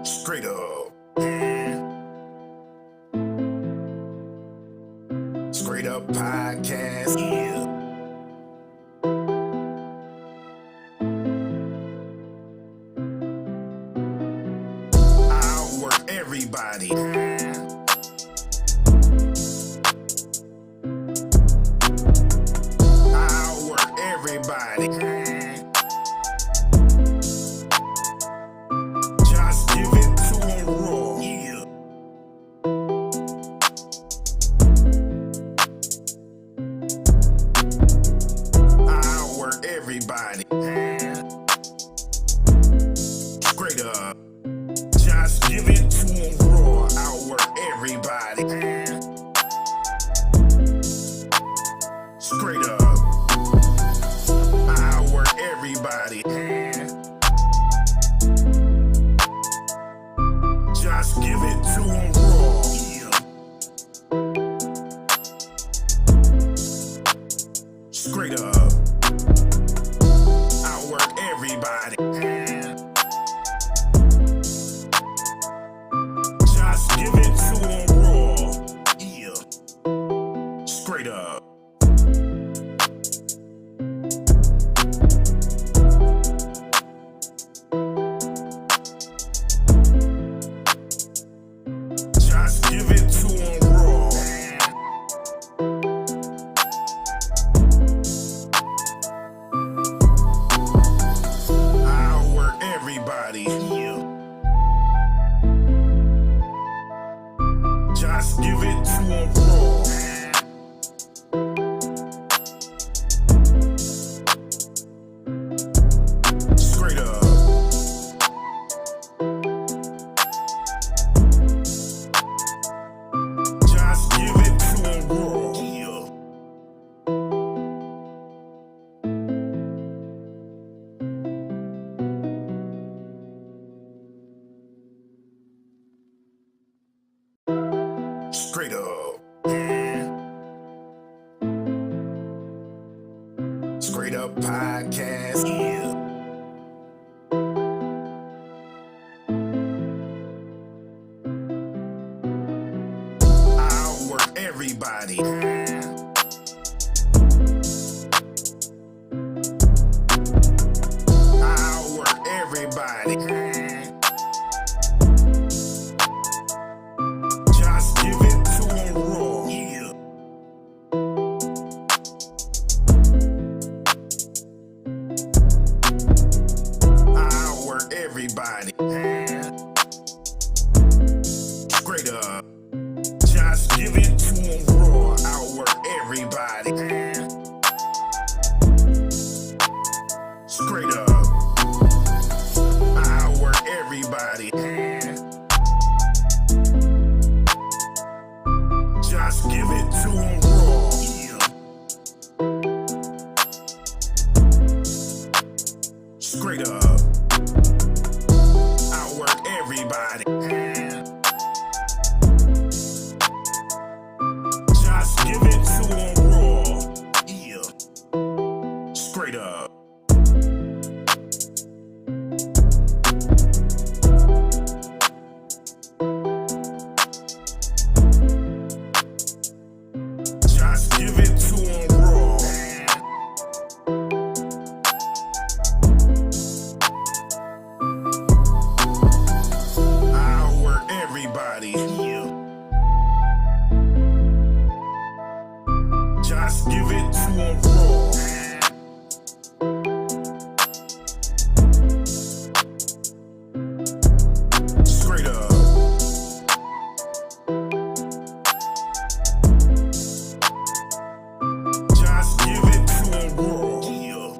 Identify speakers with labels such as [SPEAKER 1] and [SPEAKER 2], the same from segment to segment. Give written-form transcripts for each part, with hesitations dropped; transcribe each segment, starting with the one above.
[SPEAKER 1] Scraightup. Scraightup Podcast. Yeah. I'll work everybody. I'll work everybody. Just give it to 'em raw. Yeah. I'll work everybody. Straight up. Just give it to 'em raw. I'll work everybody. Straight up. I'll work everybody. Just give it to 'em raw. Yeah. Straight up. I'll work everybody. Just give it to 'em raw. Yeah. Straight up. Just give it to 'em raw. I'll work everybody. Yeah. Just give it to 'em raw. Straight up. Just give it to 'em raw. Yeah. Straight up. Scraightup Podcast. Yeah. I'll work everybody. I'll work everybody. Just give it to 'em raw. Yeah. I'll work everybody. Straight up. Just give it to 'em raw. I'll work everybody. Straight up. I'll work everybody. Just give it to 'em raw. Yeah. Straight up. I'll work everybody. Just give it to 'em raw. Yeah. Straight up. Just give it to 'em raw. I'll work everybody. Yeah. Just give it to 'em raw. Straight up. Just give it to 'em raw. Yeah.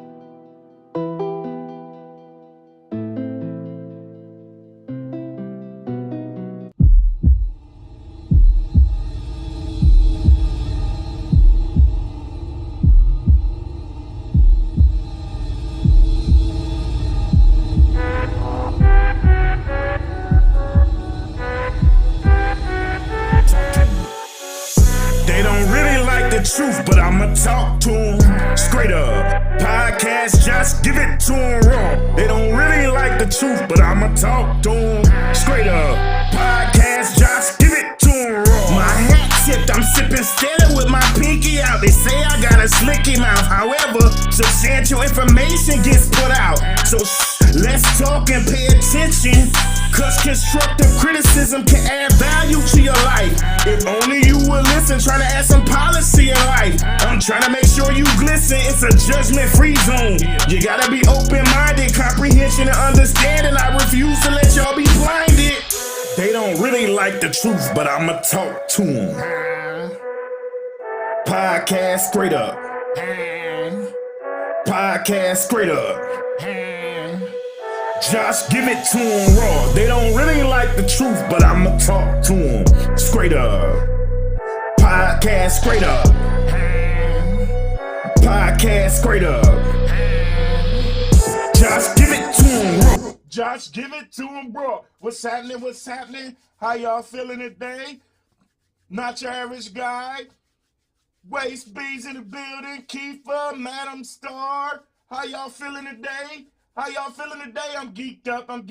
[SPEAKER 1] They don't really like the truth, but I'ma talk to 'em. Scraightup Podcast, just give it to 'em raw. They don't really like the truth, but I'ma talk to 'em. Straight slicky mouth. However, substantial information gets put out. So let's talk and pay attention, cause constructive criticism can add value to your life. If only you would listen, trying to add some policy in life. I'm trying to make sure you glisten, it's a judgment-free zone. You gotta be open-minded, comprehension and understanding. I refuse to let y'all be blinded. They don't really like the truth, but I'ma talk to them. Podcast Scraightup. Podcast Scraightup. Josh, give it to them raw. They don't really like the truth, but I'ma talk to them. Scraightup. Podcast Scraightup. Podcast Scraightup. Josh, give it to them raw. Josh, give it to him, bro. What's happening? What's happening? How y'all feeling today? Not your average guy. Waist B's in the building. Kiefer, Madam Star. How y'all feeling today? How y'all feeling today? I'm geeked up. I'm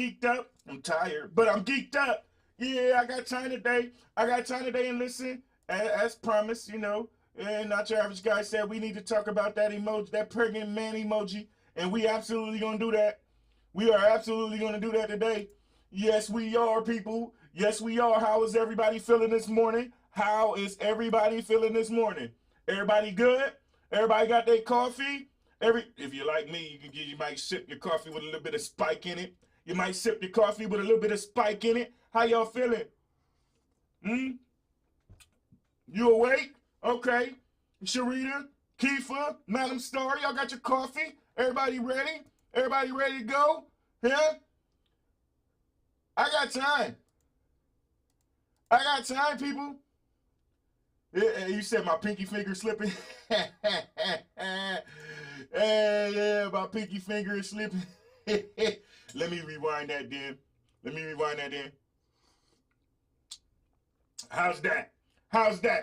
[SPEAKER 1] tired, but I'm geeked up. Yeah, I got time today. And listen, as promised, you know, and Not Your Average Guy said we need to talk about that emoji, that pregnant man emoji, and we absolutely gonna do that. We are absolutely gonna do that today. Yes, we are, people. Yes, we are. How is everybody feeling this morning? Everybody good? Everybody got their coffee? If you're like me, you might sip your coffee with a little bit of spike in it. How y'all feeling? You awake? Okay. Sharita, Kiefer, Madam Star, y'all got your coffee? Everybody ready? Everybody ready to go? Yeah? I got time, people. You said my pinky finger slipping? Yeah, my pinky finger is slipping. Let me rewind that then. How's that,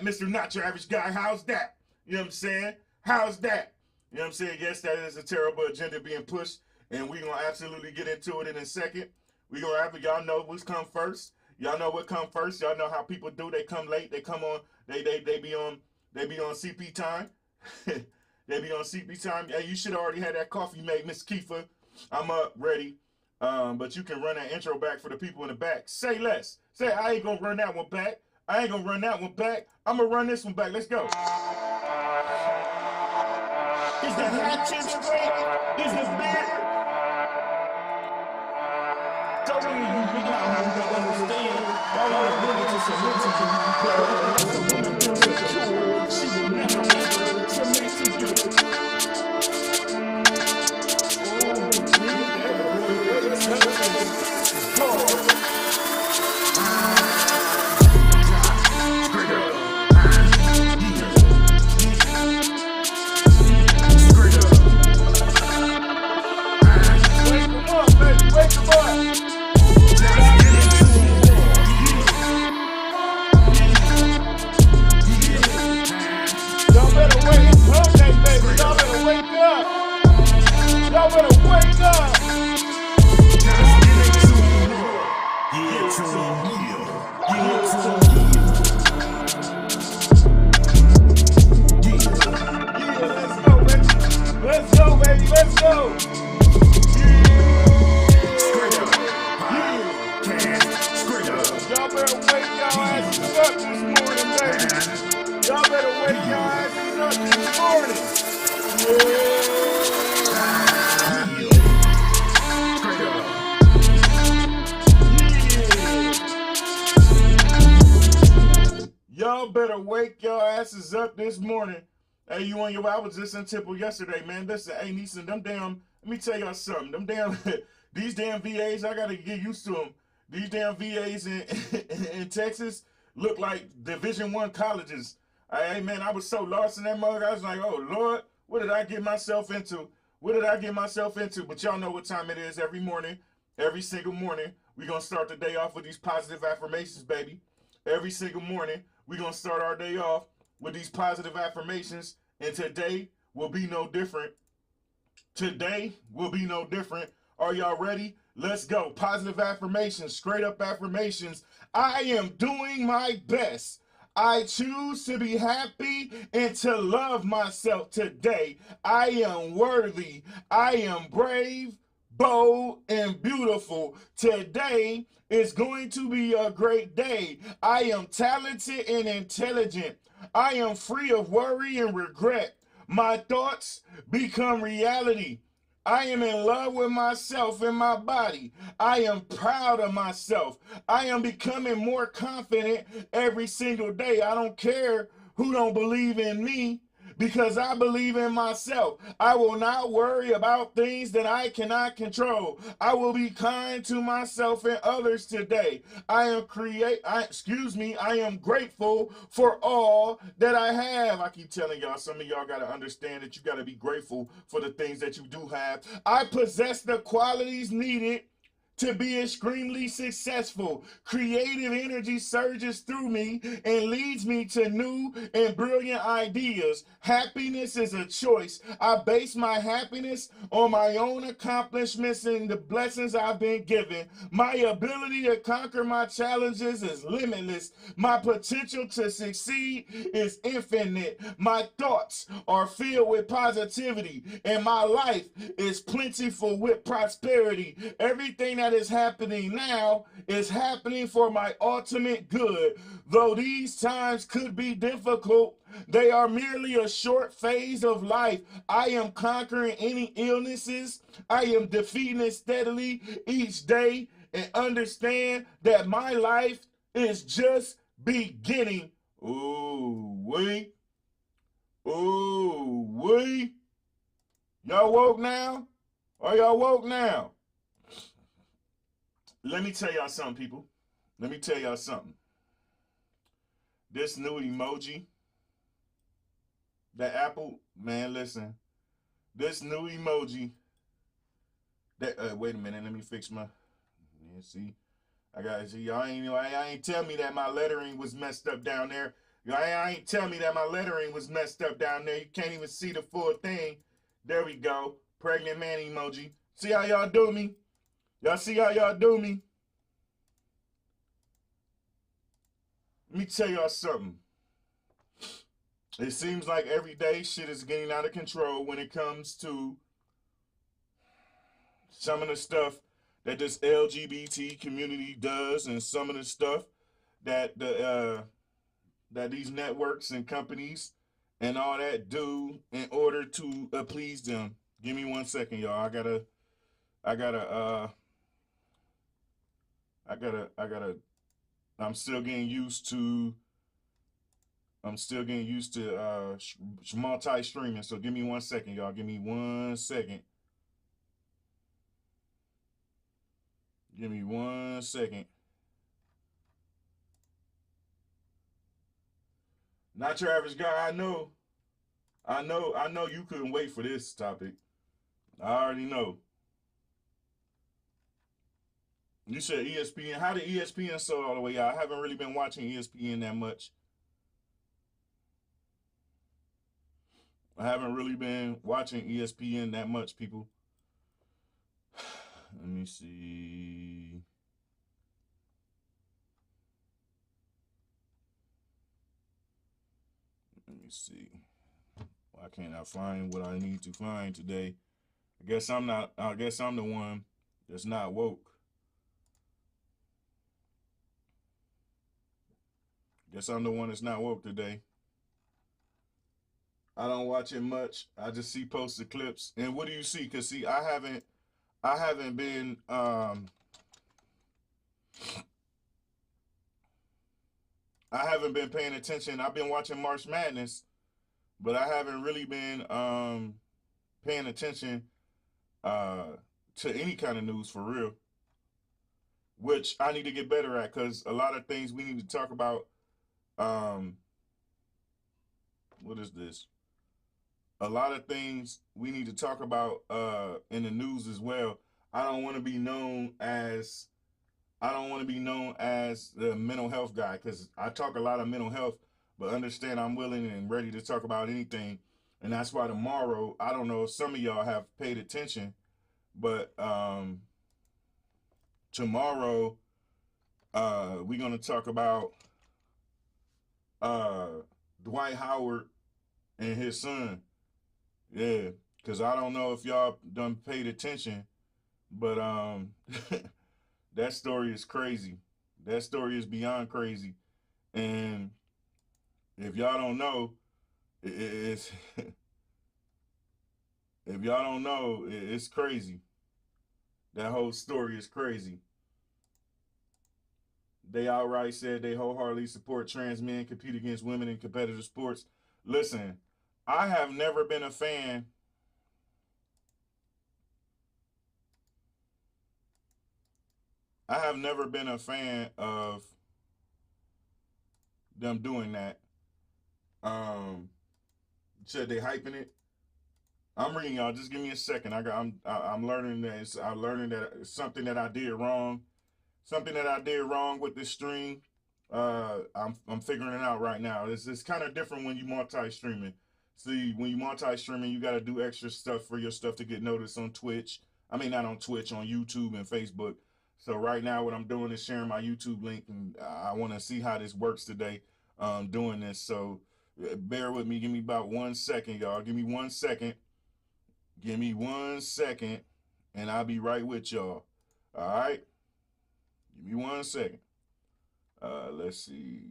[SPEAKER 1] Mr. Not Your Average Guy? How's that? You know what I'm saying? How's that? You know what I'm saying? Yes, that is a terrible agenda being pushed, and we're going to absolutely get into it in a second. We're going to have, y'all know what's come first. Y'all know what come first. Y'all know how people do. They come late. They come on. They be on CP time. They be on CP time. Hey, you should have already had that coffee made, Miss Kiefer. I'm up, ready. But you can run that intro back for the people in the back. Say less. Say, I ain't going to run that one back. I'm going to run this one back. Let's go. Is the hat tip straight? Is the beard? Don't really you big out how you don't understand. All I really to submit to you. She will never submit to you. Y'all better wake your asses up this morning. Hey, you on your way? I was just in Temple yesterday, man. Listen, hey, Neeson, let me tell y'all something. These damn VAs, I gotta get used to them. These damn VAs in Texas look like Division I colleges. Hey, man, I was so lost in that mug. I was like, oh, Lord, what did I get myself into? But y'all know what time it is every morning, every single morning. We're going to start the day off with these positive affirmations, baby. Every single morning, we're going to start our day off with these positive affirmations. And today will be no different. Are y'all ready? Let's go. Positive affirmations, straight up affirmations. I am doing my best. I choose to be happy and to love myself today. I am worthy. I am brave, bold, and beautiful. Today is going to be a great day. I am talented and intelligent. I am free of worry and regret. My thoughts become reality. I am in love with myself and my body. I am proud of myself. I am becoming more confident every single day. I don't care who don't believe in me because I believe in myself. I will not worry about things that I cannot control. I will be kind to myself and others today. I am grateful for all that I have. I keep telling y'all, some of y'all got to understand that you got to be grateful for the things that you do have. I possess the qualities needed to be extremely successful. Creative energy surges through me and leads me to new and brilliant ideas. Happiness is a choice. I base my happiness on my own accomplishments and the blessings I've been given. My ability to conquer my challenges is limitless. My potential to succeed is infinite. My thoughts are filled with positivity, and my life is plentiful with prosperity. Everything that is happening now is happening for my ultimate good. Though these times could be difficult, they are merely a short phase of life. I am conquering any illnesses. I am defeating it steadily each day and understand that my life is just beginning. Ooh, wait. Ooh, wait. Y'all woke now? Are y'all woke now? Let me tell y'all something, people. Let me tell y'all something. This new emoji, that Apple, man, listen. This new emoji, that, wait a minute, let me fix my, yeah, see. Y'all ain't tell me that my lettering was messed up down there. Y'all ain't tell me that my lettering was messed up down there. You can't even see the full thing. There we go. Pregnant man emoji. See how y'all do me? Y'all see how y'all do me? Let me tell y'all something. It seems like every day shit is getting out of control when it comes to some of the stuff that this LGBT community does, and some of the stuff that that these networks and companies and all that do in order to please them. Give me 1 second, y'all. I'm still getting used to multi-streaming. So give me 1 second, y'all. Give me 1 second. Give me 1 second. Not your average guy. I know you couldn't wait for this topic. I already know. You said ESPN. How did ESPN sell all the way out? I haven't really been watching ESPN that much. I haven't really been watching ESPN that much, people. Let me see. Let me see. Why can't I find what I need to find today? I guess I'm the one that's not woke. Guess I'm the one that's not woke today. I don't watch it much. I just see posted clips. And what do you see? Cause see, I haven't been I haven't been paying attention. I've been watching March Madness, but I haven't really been paying attention to any kind of news for real. Which I need to get better at, because a lot of things we need to talk about. What is this? A lot of things we need to talk about in the news as well. I don't want to be known as the mental health guy, because I talk a lot of mental health, but understand I'm willing and ready to talk about anything. And that's why tomorrow, I don't know if some of y'all have paid attention, but tomorrow we're going to talk about Dwight Howard and his son. Yeah, because I don't know if y'all done paid attention, but that story is crazy. That story is beyond crazy. And if y'all don't know, it's if y'all don't know, it's crazy. That whole story is crazy. They outright said they wholeheartedly support trans men compete against women in competitive sports. Listen, I have never been a fan. I have never been a fan of them doing that. Said they hyping it. I'm reading y'all. Just give me a second. I'm learning that I'm learning that it's something that I did wrong. Something that I did wrong with this stream. I'm figuring it out right now. It's kind of different when you multi-streaming. See, when you multi-streaming, you got to do extra stuff for your stuff to get noticed on Twitch. I mean, not on Twitch, on YouTube and Facebook. So right now, what I'm doing is sharing my YouTube link, and I want to see how this works today. Doing this, so bear with me. Give me about 1 second, y'all. Give me 1 second. Give me 1 second, and I'll be right with y'all. All right. Give me 1 second. Let's see.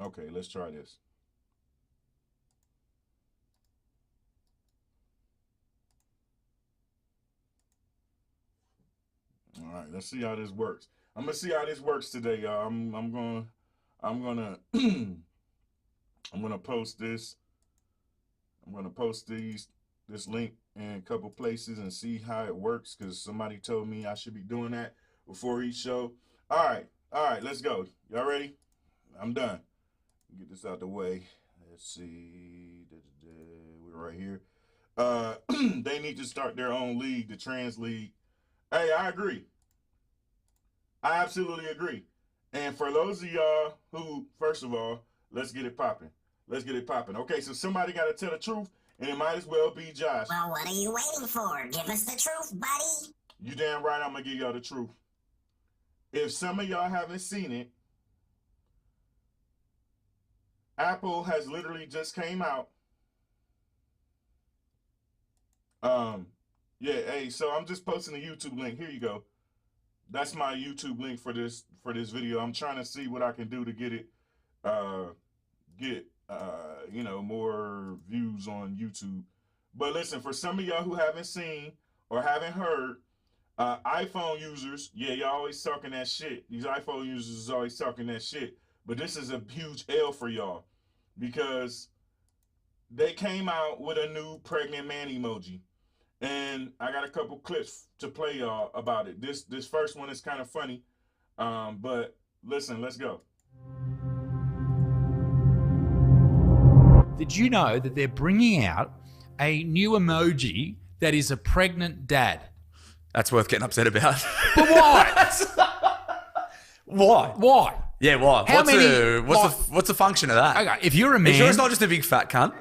[SPEAKER 1] Okay, let's try this. All right, let's see how this works. I'm gonna see how this works today, y'all. I'm gonna I'm gonna post this. I'm gonna post this link in a couple places and see how it works, because somebody told me I should be doing that before each show. All right, let's go. Y'all ready? I'm done. Get this out the way. Let's see. We're right here. They need to start their own league, the trans league. Hey, I agree. I absolutely agree. And for those of y'all who, first of all, let's get it popping. Let's get it popping. Okay, so somebody got to tell the truth, and it might as well be Josh.
[SPEAKER 2] Well, what are you waiting for? Give us the truth, buddy.
[SPEAKER 1] You damn right I'm going to give y'all the truth. If some of y'all haven't seen it, Apple has literally just came out. Yeah, hey, so I'm just posting a YouTube link. Here you go. That's my YouTube link for this video. I'm trying to see what I can do to get it more views on YouTube. But listen, for some of y'all who haven't seen or haven't heard, iPhone users, yeah, y'all always talking that shit. These iPhone users is always talking that shit. But this is a huge L for y'all, because they came out with a new pregnant man emoji. And I got a couple clips to play y'all about it. This first one is kind of funny. But listen, let's go.
[SPEAKER 3] Did you know that they're bringing out a new emoji that is a pregnant dad?
[SPEAKER 4] That's worth getting upset about.
[SPEAKER 3] But why?
[SPEAKER 4] Why?
[SPEAKER 3] Why?
[SPEAKER 4] Yeah, why?
[SPEAKER 3] How
[SPEAKER 4] What's the function of that?
[SPEAKER 3] Okay, if you're a man,
[SPEAKER 4] Are you sure it's not just a big fat cunt?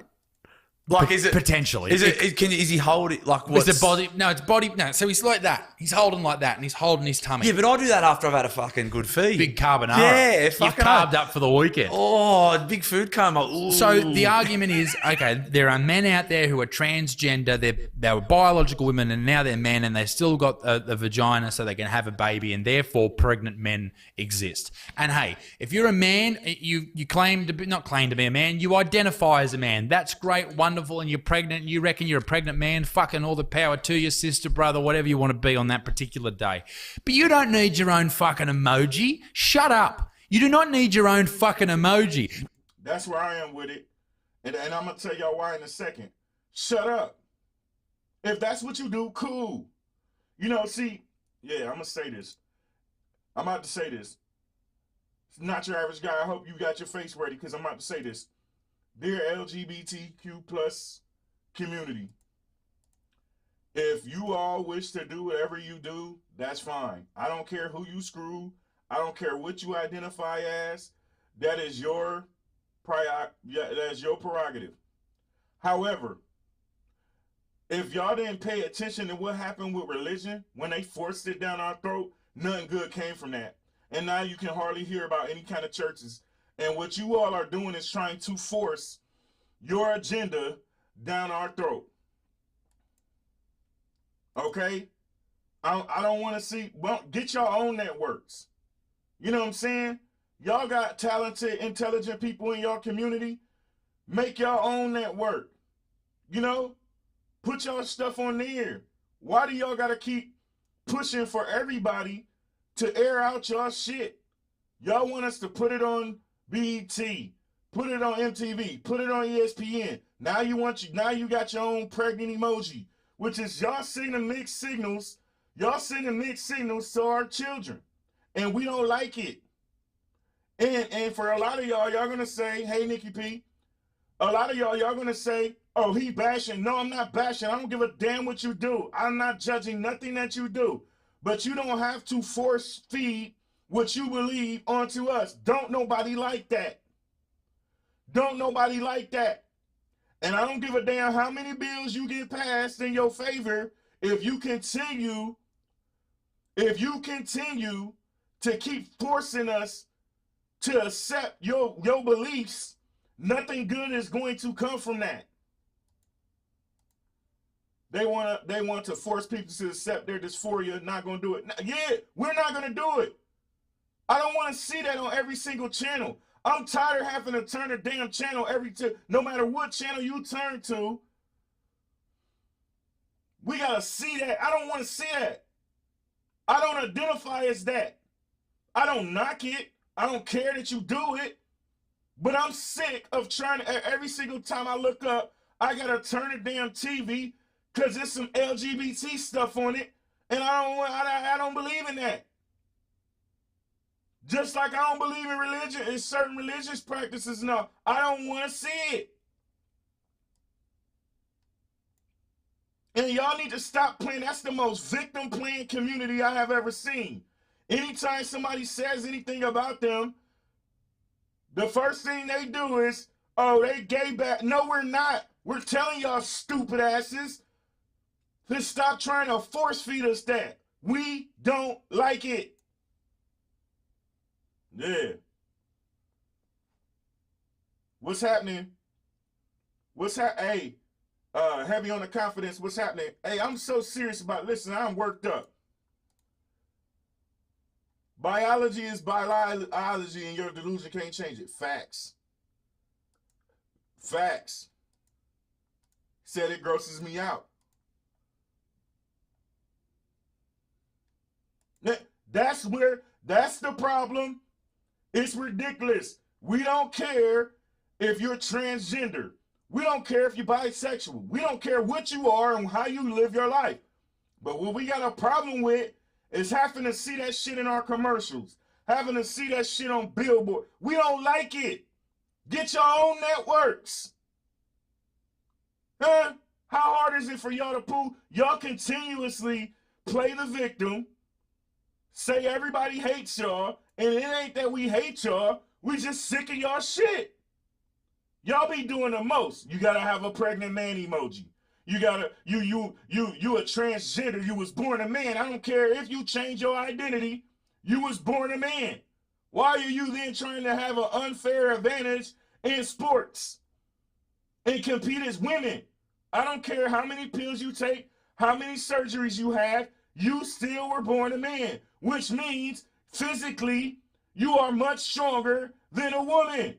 [SPEAKER 4] Like, is it
[SPEAKER 3] potentially?
[SPEAKER 4] Is he holding like
[SPEAKER 3] what's the body? No, it's body. No, so he's like that. He's holding like that, and he's holding his tummy.
[SPEAKER 4] Yeah, but I do that after I've had a fucking good feed.
[SPEAKER 3] Big carbonara.
[SPEAKER 4] Yeah,
[SPEAKER 3] you've carved up for the weekend.
[SPEAKER 4] Oh, big food coma. Ooh.
[SPEAKER 3] So the argument is, okay, there are men out there who are transgender. They were biological women, and now they're men, and they still got a vagina, so they can have a baby, and therefore pregnant men exist. And hey, if you're a man, you claim to be not claim to be a man. You identify as a man. That's great, wonderful, and you're pregnant. You reckon you're a pregnant man, fucking all the power to your sister, brother, whatever you want to be on that particular day. But you don't need your own fucking emoji. Shut up. You do not need your own fucking emoji.
[SPEAKER 1] That's where I am with it. And I'm going to tell y'all why in a second. Shut up. If that's what you do, cool. You know, see, yeah, I'm going to say this. I'm about to say this. Not your average guy. I hope you got your face ready, because I'm about to say this. Dear LGBTQ plus community, if you all wish to do whatever you do, that's fine. I don't care who you screw. I don't care what you identify as. That is your prerogative. However, If y'all didn't pay attention to what happened with religion when they forced it down our throat, nothing good came from that. And now you can hardly hear about any kind of churches. And what you all are doing is trying to force your agenda down our throat. Okay? I don't want to see, well, get your own networks. You know what I'm saying? Y'all got talented, intelligent people in your community. Make your own network. You know? Put y'all stuff on there. Why do y'all got to keep pushing for everybody to air out y'all shit? Y'all want us to put it on BET, put it on MTV, put it on ESPN. Now you got your own pregnant emoji, which is y'all sending mixed signals. Y'all sending mixed signals to our children, and we don't like it. And for a lot of y'all gonna say, "Hey, Nikki P." A lot of y'all gonna say, "Oh, he bashing." No, I'm not bashing. I don't give a damn what you do. I'm not judging nothing that you do, but you don't have to force feed what you believe onto us. Don't nobody like that. Don't nobody like that. And I don't give a damn how many bills you get passed in your favor if you continue to keep forcing us to accept your beliefs. Nothing good is going to come from that. They want to force people to accept their dysphoria. Not going to do it. Yeah, we're not going to do it. I don't want to see that on every single channel. I'm tired of having to turn a damn channel no matter what channel you turn to. We got to see that. I don't want to see that. I don't identify as that. I don't knock it. I don't care that you do it. But I'm sick of trying to, every single time I look up, I got to turn the damn TV because there's some LGBT stuff on it. And I don't believe in that. Just like I don't believe in religion and certain religious practices. No, I don't want to see it. And y'all need to stop playing. That's the most victim playing community I have ever seen. Anytime somebody says anything about them, the first thing they do is, "Oh, they gay back." No, we're not. We're telling y'all stupid asses to stop trying to force feed us that. We don't like it. Yeah. What's happening? Hey, heavy on the confidence. What's happening? Hey, I'm so serious about, listen, I'm worked up. Biology is biology and your delusion can't change it. Facts. Facts. Said it grosses me out. That's the problem. It's ridiculous. We don't care if you're transgender. We don't care if you're bisexual. We don't care what you are and how you live your life. But what we got a problem with is having to see that shit in our commercials, having to see that shit on billboard. We don't like it. Get your own networks. Huh? How hard is it for y'all to pull? Y'all continuously play the victim, say everybody hates y'all, and it ain't that we hate y'all. We just sick of y'all shit. Y'all be doing the most. You gotta have a pregnant man emoji. You gotta, you a transgender. You was born a man. I don't care if you change your identity. You was born a man. Why are you then trying to have an unfair advantage in sports and compete as women? I don't care how many pills you take, how many surgeries you have. You still were born a man, which means physically you are much stronger than a woman.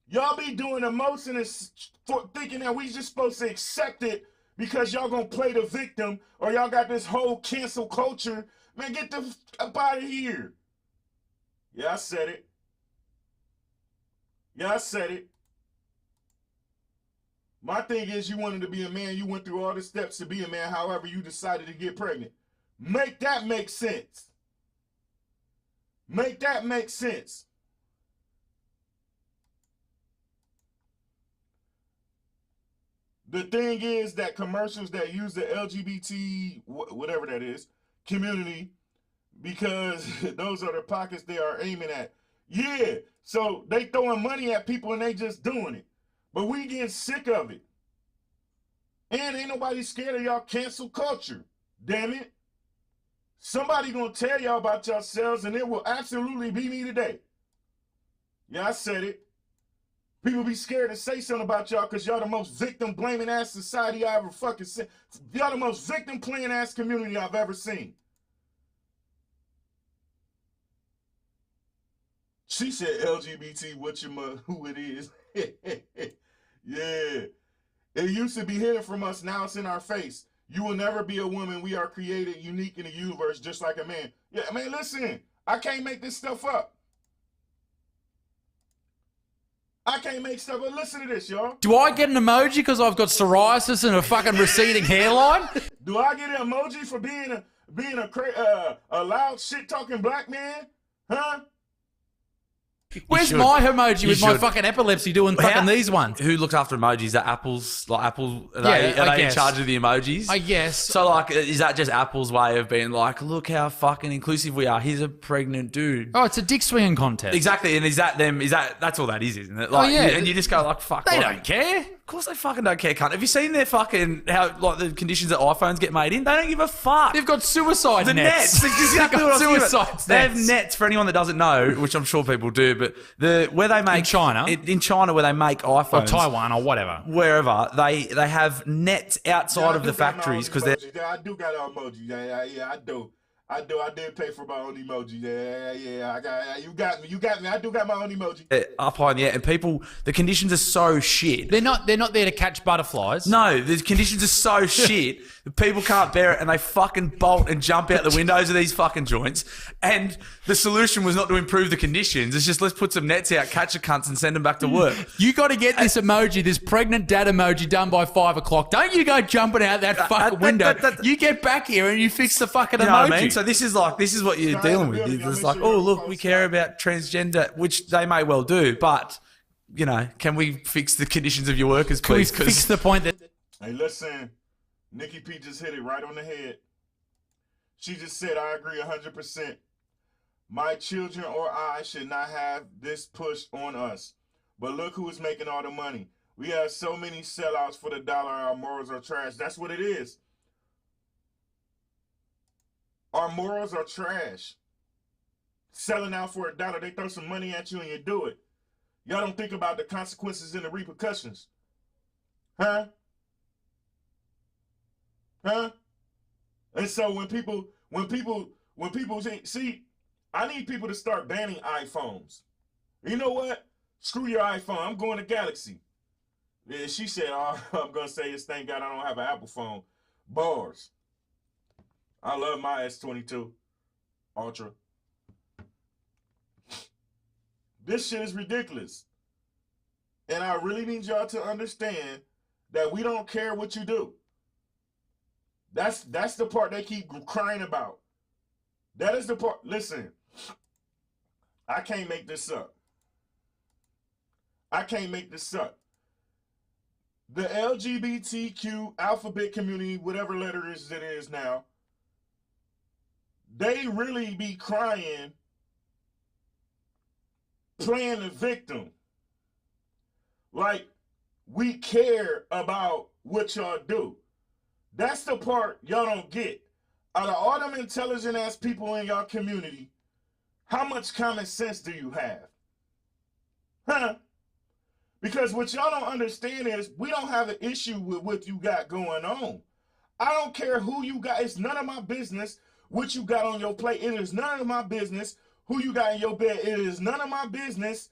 [SPEAKER 1] Y'all be doing the most in this for thinking that we just supposed to accept it because y'all gonna play the victim or y'all got this whole cancel culture. Man, get the up out of here. Yeah, I said it. Yeah, I said it. My thing is, you wanted to be a man. You went through all the steps to be a man. However, you decided to get pregnant. Make that make sense. Make that make sense. The thing is that commercials that use the LGBT, whatever that is, community, because those are the pockets they are aiming at. Yeah, so they throwing money at people and they just doing it. But we getting sick of it. And ain't nobody scared of y'all cancel culture. Damn it. Somebody gonna tell y'all about yourselves, and it will absolutely be me today. Yeah, I said it. People be scared to say something about y'all because y'all the most victim-blaming ass society I ever fucking seen. Y'all the most victim-playing ass community I've ever seen. She said LGBT, who it is. Yeah. It used to be hidden from us, now it's in our face. You will never be a woman. We are created unique in the universe, just like a man. Yeah, man, listen. I can't make this stuff up. I can't make stuff up. Listen to this, y'all.
[SPEAKER 3] Do I get an emoji because I've got psoriasis and a fucking receding hairline?
[SPEAKER 1] Do I get an emoji for being a loud shit-talking black man? Huh?
[SPEAKER 3] Where's my emoji with my fucking epilepsy doing fucking these ones?
[SPEAKER 4] Who looks after emojis? Is that Apple's? Like Apple? Are
[SPEAKER 3] Yeah, I
[SPEAKER 4] they in
[SPEAKER 3] guess.
[SPEAKER 4] charge of the emojis?
[SPEAKER 3] I guess.
[SPEAKER 4] So, like, is that just Apple's way of being like, look how fucking inclusive we are? Here's a pregnant dude.
[SPEAKER 3] Oh, it's a dick swinging contest.
[SPEAKER 4] Exactly, and is that them? That's all that is, isn't it? Like,
[SPEAKER 3] yeah.
[SPEAKER 4] and you just go like, fuck.
[SPEAKER 3] They
[SPEAKER 4] like,
[SPEAKER 3] don't care.
[SPEAKER 4] Of course they fucking don't care, cunt. Have you seen their fucking how like the conditions that iPhones get made in? They don't give a fuck.
[SPEAKER 3] They've got suicide
[SPEAKER 4] The nets.
[SPEAKER 3] nets.
[SPEAKER 4] Exactly
[SPEAKER 3] They've
[SPEAKER 4] what
[SPEAKER 3] got
[SPEAKER 4] I was thinking
[SPEAKER 3] suicide
[SPEAKER 4] about. They have
[SPEAKER 3] nets.
[SPEAKER 4] nets for anyone that doesn't know, which I'm sure people do. But where they make
[SPEAKER 3] In China?
[SPEAKER 4] in China where they make iPhones,
[SPEAKER 3] Or Taiwan or whatever.
[SPEAKER 4] wherever they have nets outside
[SPEAKER 1] Yeah,
[SPEAKER 4] of the factories because they're.
[SPEAKER 1] Yeah, I do got an emoji. Yeah, I do. I did pay for my own emoji. Yeah. You got me. I do got my own emoji.
[SPEAKER 4] Up high in the air, and people, the conditions are so shit.
[SPEAKER 3] They're not there to catch butterflies.
[SPEAKER 4] No, the conditions are so shit that people can't bear it, and they fucking bolt and jump out the windows of these fucking joints. And the solution was not to improve the conditions. It's just let's put some nets out, catch a cunts, and send them back to work.
[SPEAKER 3] You got to get this emoji, this pregnant dad emoji, done by 5 o'clock. Don't you go jumping out that fucking window. You get back here and you fix the fucking
[SPEAKER 4] You know
[SPEAKER 3] emoji.
[SPEAKER 4] what I mean? So this is what you're dealing with. It's like, oh look, we care about transgender, which they may well do, but you know, can we fix the conditions of your workers,
[SPEAKER 3] Can we
[SPEAKER 4] please?
[SPEAKER 3] fix the point that
[SPEAKER 1] Hey, listen. Nikki P just hit it right on the head. She just said, I agree 100%. My children or I should not have this pushed on us. But look who is making all the money. We have so many sellouts for the dollar. Our morals are trash. That's what it is. Our morals are trash. Selling out for $1, they throw some money at you and you do it. Y'all don't think about the consequences and the repercussions. Huh? And so when people see, I need people to start banning iPhones. You know what? Screw your iPhone. I'm going to Galaxy. Yeah, she said, oh, I'm going to say this thank God I don't have an Apple phone. Bars. I love my S22 Ultra. This shit is ridiculous. And I really need y'all to understand that we don't care what you do. That's the part they keep crying about. That is the part. Listen, I can't make this up. I can't make this up. The LGBTQ alphabet community, whatever letter it is now, they really be crying, playing the victim. Like, we care about what y'all do. That's the part y'all don't get. Out of all them intelligent ass people in y'all community, how much common sense do you have? Huh? Because what y'all don't understand is we don't have an issue with what you got going on. I don't care who you got. It's none of my business what you got on your plate. It is none of my business who you got in your bed. It is none of my business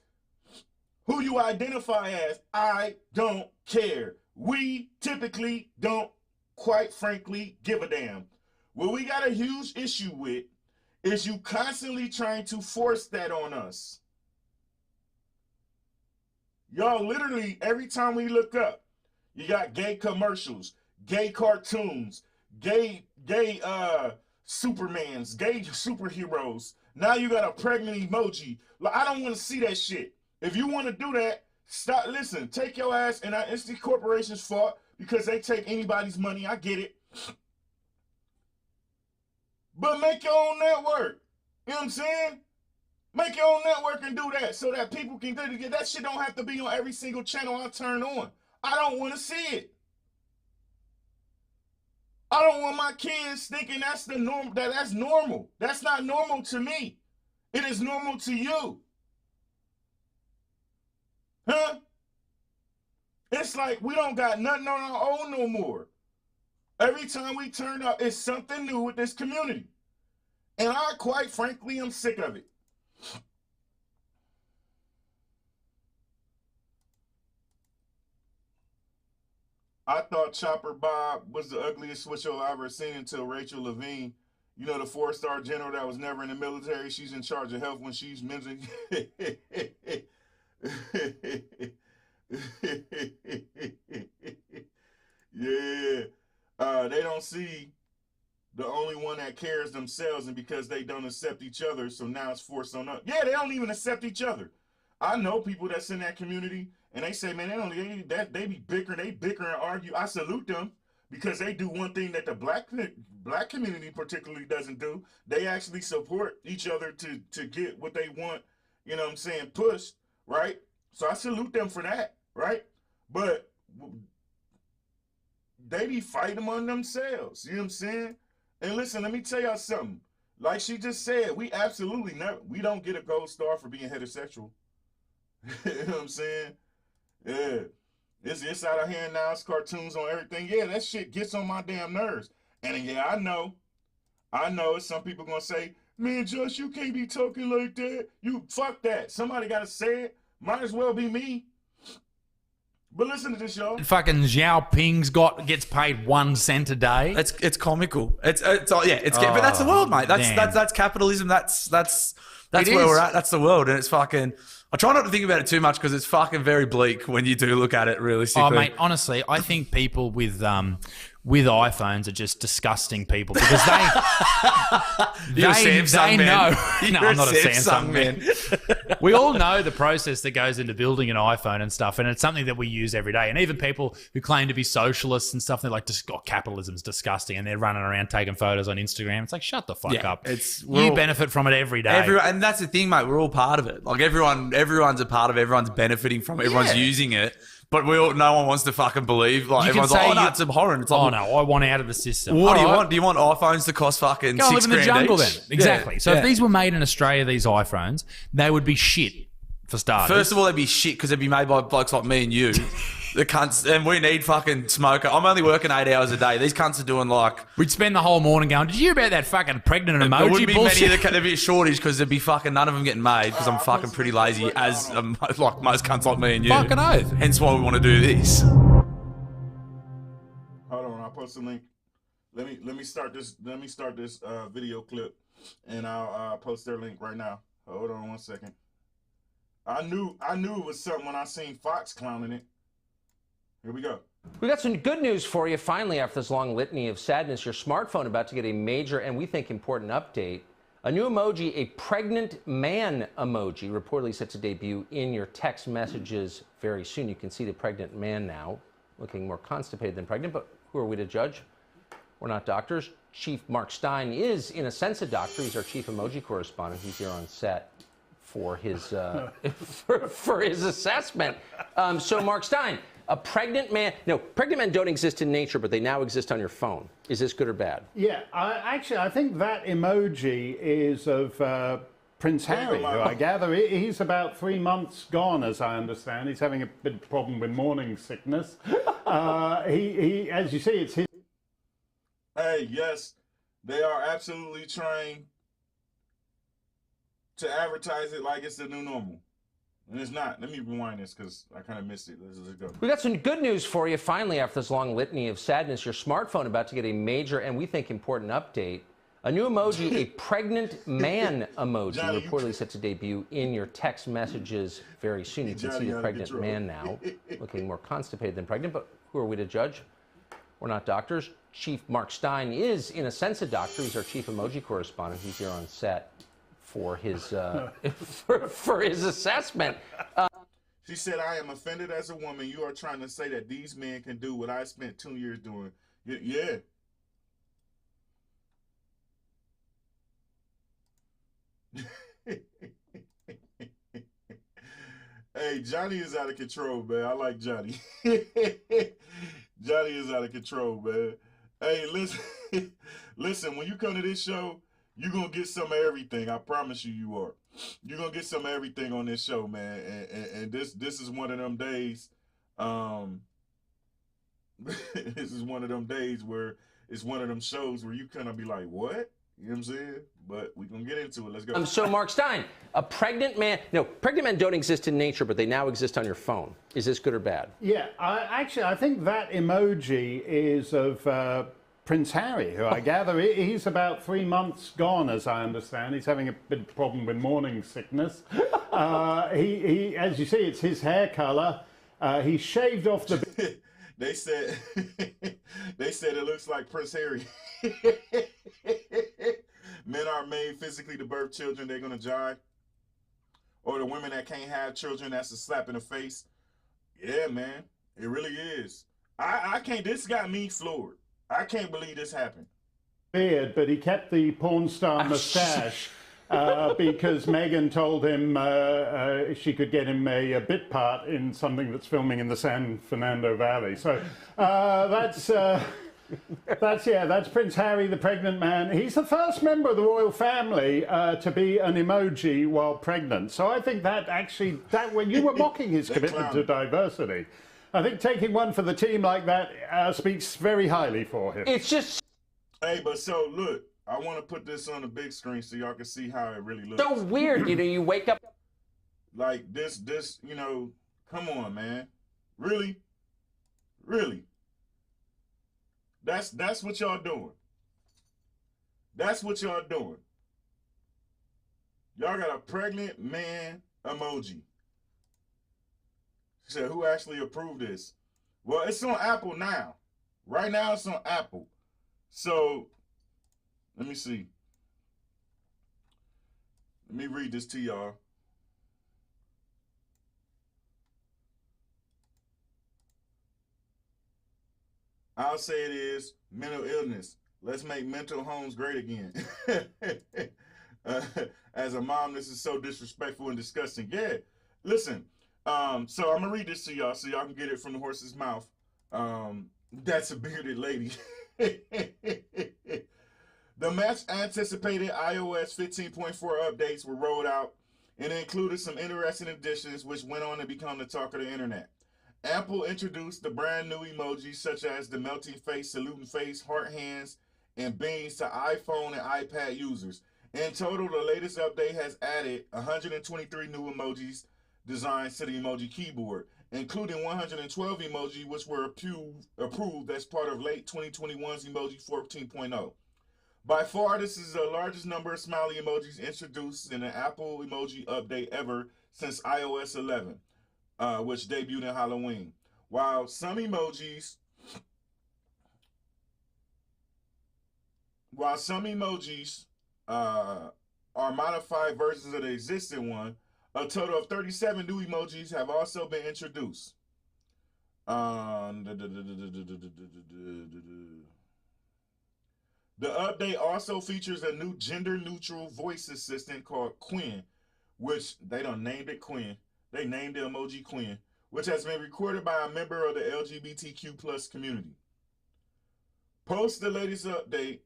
[SPEAKER 1] who you identify as. I don't care. We typically don't, quite frankly, give a damn. What we got a huge issue with is you constantly trying to force that on us. Y'all literally, every time we look up, you got gay commercials, gay cartoons, gay Supermans, gay superheroes. Now you got a pregnant emoji. Like, I don't want to see that shit. If you want to do that, stop. Listen, take your ass, and it's the corporation's fault because they take anybody's money. I get it. But make your own network. You know what I'm saying? Make your own network and do that so that people can get that shit. Don't have to be on every single channel I turn on. I don't want to see it. I don't want my kids thinking that's the norm. That's normal. That's not normal to me. It is normal to you. Huh? It's like we don't got nothing on our own no more. Every time we turn up, it's something new with this community. And I, quite frankly, am sick of it. I thought Chopper Bob was the ugliest switcho I ever seen until Rachel Levine, you know, the 4-star general that was never in the military. She's in charge of health when she's mentioned. Yeah. They don't see the only one that cares themselves, and because they don't accept each other, so now it's forced on us. Yeah, they don't even accept each other. I know people that's in that community, and they say, man, they be bickering, and argue. I salute them because they do one thing that the black community particularly doesn't do. They actually support each other to get what they want, you know what I'm saying, pushed, right? So I salute them for that, right? But they be fighting among themselves, you know what I'm saying? And listen, let me tell y'all something. Like she just said, we absolutely never, we don't get a gold star for being heterosexual. You know what I'm saying? Yeah. It's out of hand now. It's cartoons on everything. Yeah, that shit gets on my damn nerves. And yeah, I know some people gonna say, man, Josh, you can't be talking like that. You fuck that. Somebody gotta say it. Might as well be me. But listen to this, y'all.
[SPEAKER 3] Fucking Xiaoping's gets paid 1 cent a day.
[SPEAKER 4] It's comical. But that's the world, mate. That's capitalism. That's where we're at. That's the world, and it's fucking. I try not to think about it too much because it's fucking very bleak when you do look at it realistically.
[SPEAKER 3] Oh, mate, honestly, I think people with iPhones are just disgusting people because they
[SPEAKER 4] You're a Samsung man.
[SPEAKER 3] know.
[SPEAKER 4] You're
[SPEAKER 3] No, I'm not a Samsung man. We all know the process that goes into building an iPhone and stuff, and it's something that we use every day. And even people who claim to be socialists and stuff, they're like, capitalism's disgusting, and they're running around taking photos on Instagram. It's like, shut the fuck up. You benefit from it every day.
[SPEAKER 4] And that's the thing, mate. We're all part of it. Like everyone's a part of it. Everyone's benefiting from it. Everyone's using it. But no one wants to fucking believe. Like everyone's like, no, it's abhorrent. It's like,
[SPEAKER 3] oh no, I want out of the system.
[SPEAKER 4] What do you want? Do you want iPhones to cost fucking
[SPEAKER 3] Go live in the jungle
[SPEAKER 4] each?
[SPEAKER 3] then. Exactly.
[SPEAKER 4] Yeah.
[SPEAKER 3] So if these were made in Australia, these iPhones, they would be shit for starters.
[SPEAKER 4] First of all, they'd be shit because they'd be made by blokes like me and you. The cunts, and we need fucking smoker. I'm only working 8 hours a day. These cunts are doing like...
[SPEAKER 3] We'd spend the whole morning going, did you hear about that fucking pregnant emoji
[SPEAKER 4] there wouldn't be
[SPEAKER 3] bullshit?
[SPEAKER 4] there'd be a shortage because there'd be fucking none of them getting made because I'm fucking pretty lazy as like most cunts like me and you.
[SPEAKER 3] Fucking oath.
[SPEAKER 4] Hence why we want to do this.
[SPEAKER 1] Hold on, I'll post a link. Let me start this video clip, and I'll post their link right now. Hold on 1 second. I knew it was something when I seen Fox clowning it. Here we go.
[SPEAKER 5] We got some good news for you. Finally, after this long litany of sadness, your smartphone about to get a major and we think important update. A new emoji, a pregnant man emoji, reportedly set to debut in your text messages very soon. You can see the pregnant man now, looking more constipated than pregnant, but who are we to judge? We're not doctors. Chief Mark Stein is, in a sense, a doctor. He's our chief emoji correspondent. He's here on set for his for his assessment. So, Mark Stein, a pregnant man. No, pregnant men don't exist in nature, but they now exist on your phone. Is this good or bad?
[SPEAKER 6] Yeah, I think that emoji is of Prince Harry, who I gather he's about 3 months gone, as I understand. He's having a bit of problem with morning sickness. He, as you see, it's his.
[SPEAKER 1] Hey, yes, they are absolutely trying to advertise it like it's the new normal. And it's not. Let me rewind this because I kind of missed it. Let's go.
[SPEAKER 5] We got some good news for you. Finally, after this long litany of sadness, your smartphone about to get a major and we think important update. A new emoji, a pregnant man emoji,
[SPEAKER 1] Johnny,
[SPEAKER 5] reportedly set to debut in your text messages very soon. You can see the pregnant man now, looking more constipated than pregnant, but who are we to judge? We're not doctors. Chief Mark Stein is, in a sense, a doctor. He's our chief emoji correspondent. He's here on set for his for his assessment.
[SPEAKER 1] She said, I am offended as a woman. You are trying to say that these men can do what I spent 2 years doing. Yeah. Hey, Johnny is out of control, man. I like Johnny. Johnny is out of control, man. Hey, listen, listen. When you come to this show, you're gonna get some of everything. I promise you, you are. You're gonna get some of everything on this show, man. And this is one of them days. This is one of them days where it's one of them shows where you kind of be like, what? You know what I'm saying? But we gonna get into it. Let's go.
[SPEAKER 5] So, Mark Stein, a pregnant man. No, pregnant men don't exist in nature, but they now exist on your phone. Is this good or bad?
[SPEAKER 6] Yeah, I think that emoji is of Prince Harry, who I gather he's about 3 months gone, as I understand. He's having a bit of problem with morning sickness. He, as you see, it's his hair color. He shaved off the.
[SPEAKER 1] They said it looks like Prince Harry. Men are made physically to birth children they're gonna jive. Or the women that can't have children, that's a slap in the face. Yeah, man. It really is. I can't, this got me floored. I can't believe this happened.
[SPEAKER 6] Beard, but he kept the porn star mustache because Megan told him she could get him a bit part in something that's filming in the San Fernando Valley. So that's Prince Harry, the pregnant man. He's the first member of the royal family to be an emoji while pregnant. So I think that when you were mocking his commitment to diversity, I think taking one for the team like that speaks very highly for him.
[SPEAKER 5] It's just
[SPEAKER 1] Hey, but so look, I want to put this on the big screen so y'all can see how it really looks.
[SPEAKER 5] so weird. You wake up.
[SPEAKER 1] Like this, come on, man. Really? That's what y'all doing. That's what y'all doing. Y'all got a pregnant man emoji. She said, who actually approved this? Well, it's on Apple now. Right now it's on Apple. So, let me see. Let me read this to y'all. I'll say it is mental illness. Let's make mental homes great again. As a mom, this is so disrespectful and disgusting. Yeah, listen. So I'm gonna read this to y'all so y'all can get it from the horse's mouth. That's a bearded lady. The much anticipated iOS 15.4 updates were rolled out and included some interesting additions which went on to become the talk of the internet. Apple introduced the brand new emojis such as the melting face, saluting face, heart hands, and beans to iPhone and iPad users. In total, the latest update has added 123 new emojis designs to the emoji keyboard, including 112 emoji which were approved as part of late 2021's Emoji 14.0. By far, this is the largest number of smiley emojis introduced in an Apple emoji update ever since iOS 11. Which debuted in Halloween. While some emojis are modified versions of the existing one, a total of 37 new emojis have also been introduced. The update also features a new gender-neutral voice assistant called Quinn, which they done named it Quinn. They named the emoji Quinn, which has been recorded by a member of the LGBTQ plus community. Post the latest update,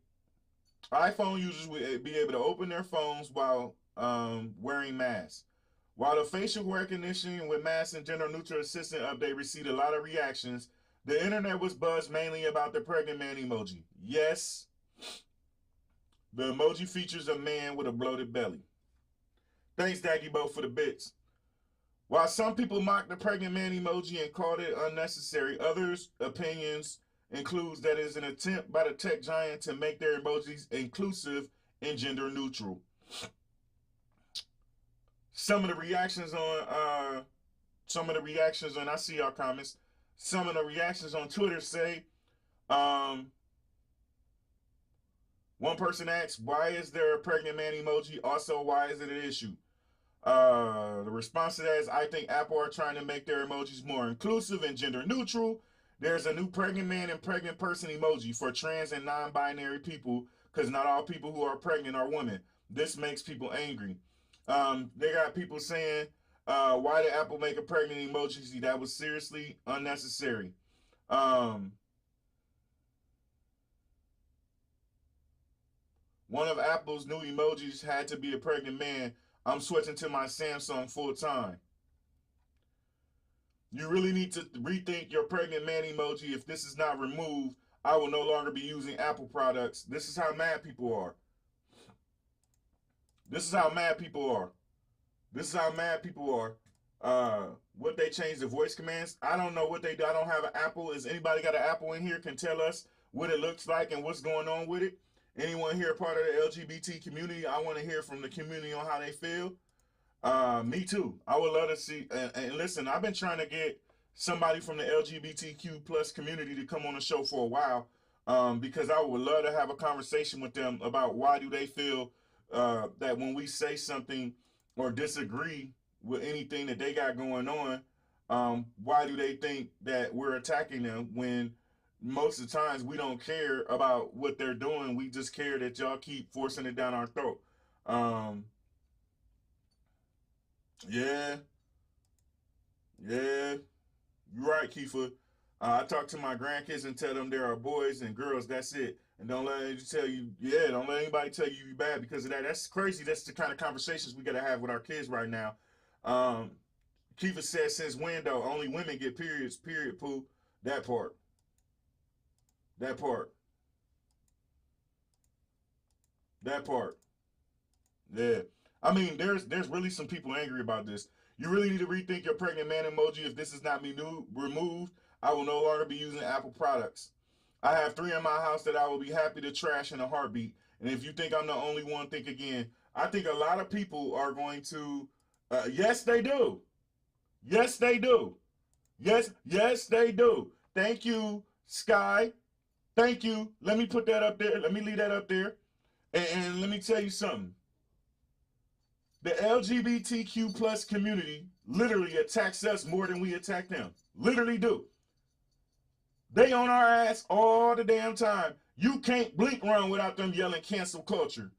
[SPEAKER 1] iPhone users will be able to open their phones while wearing masks. While the facial recognition with masks and gender neutral assistant update received a lot of reactions, the internet was buzzed mainly about the pregnant man emoji. Yes, the emoji features a man with a bloated belly. Thanks, Daggy Bo, for the bits. While some people mocked the pregnant man emoji and called it unnecessary, others' opinions includes that it is an attempt by the tech giant to make their emojis inclusive and gender neutral. Some of the reactions on I see y'all comments. Some of the reactions on Twitter say, one person asks, why is there a pregnant man emoji? Also, why is it an issue? The response to that is, I think Apple are trying to make their emojis more inclusive and gender neutral. There's a new pregnant man and pregnant person emoji for trans and non-binary people because not all people who are pregnant are women. This makes people angry. They got people saying, why did Apple make a pregnant emoji? That was seriously unnecessary. One of Apple's new emojis had to be a pregnant man. I'm switching to my Samsung full time. You really need to rethink your pregnant man emoji. If this is not removed, I will no longer be using Apple products. This is how mad people are. This is how mad people are. This is how mad people are. What they changed the voice commands? I don't know what they do. I don't have an Apple. Is anybody got an Apple in here? Can tell us what it looks like and what's going on with it? Anyone here part of the LGBT community? I want to hear from the community on how they feel. Me too. I would love to see. And listen, I've been trying to get somebody from the LGBTQ plus community to come on the show for a while, because I would love to have a conversation with them about why do they feel that when we say something or disagree with anything that they got going on, why do they think that we're attacking them when most of the times we don't care about what they're doing. We just care that y'all keep forcing it down our throat. Yeah, you're right, Kiefer. I talk to my grandkids and tell them there are boys and girls, that's it. And don't let anybody tell you, don't let anybody tell you you're bad because of that. That's crazy. That's the kind of conversations we got to have with our kids right now. Kiefer said, since when, though, only women get periods, period, poo. That part. Yeah. I mean, there's really some people angry about this. You really need to rethink your pregnant man emoji. If this is not removed, I will no longer be using Apple products. I have 3 in my house that I will be happy to trash in a heartbeat. And if you think I'm the only one, think again. I think a lot of people are going to, yes, they do. Yes, they do. Yes, they do. Thank you, Sky. Thank you. Let me put that up there. Let me leave that up there. And let me tell you something. The LGBTQ plus community literally attacks us more than we attack them. Literally do. They on our ass all the damn time. You can't blink around without them yelling cancel culture.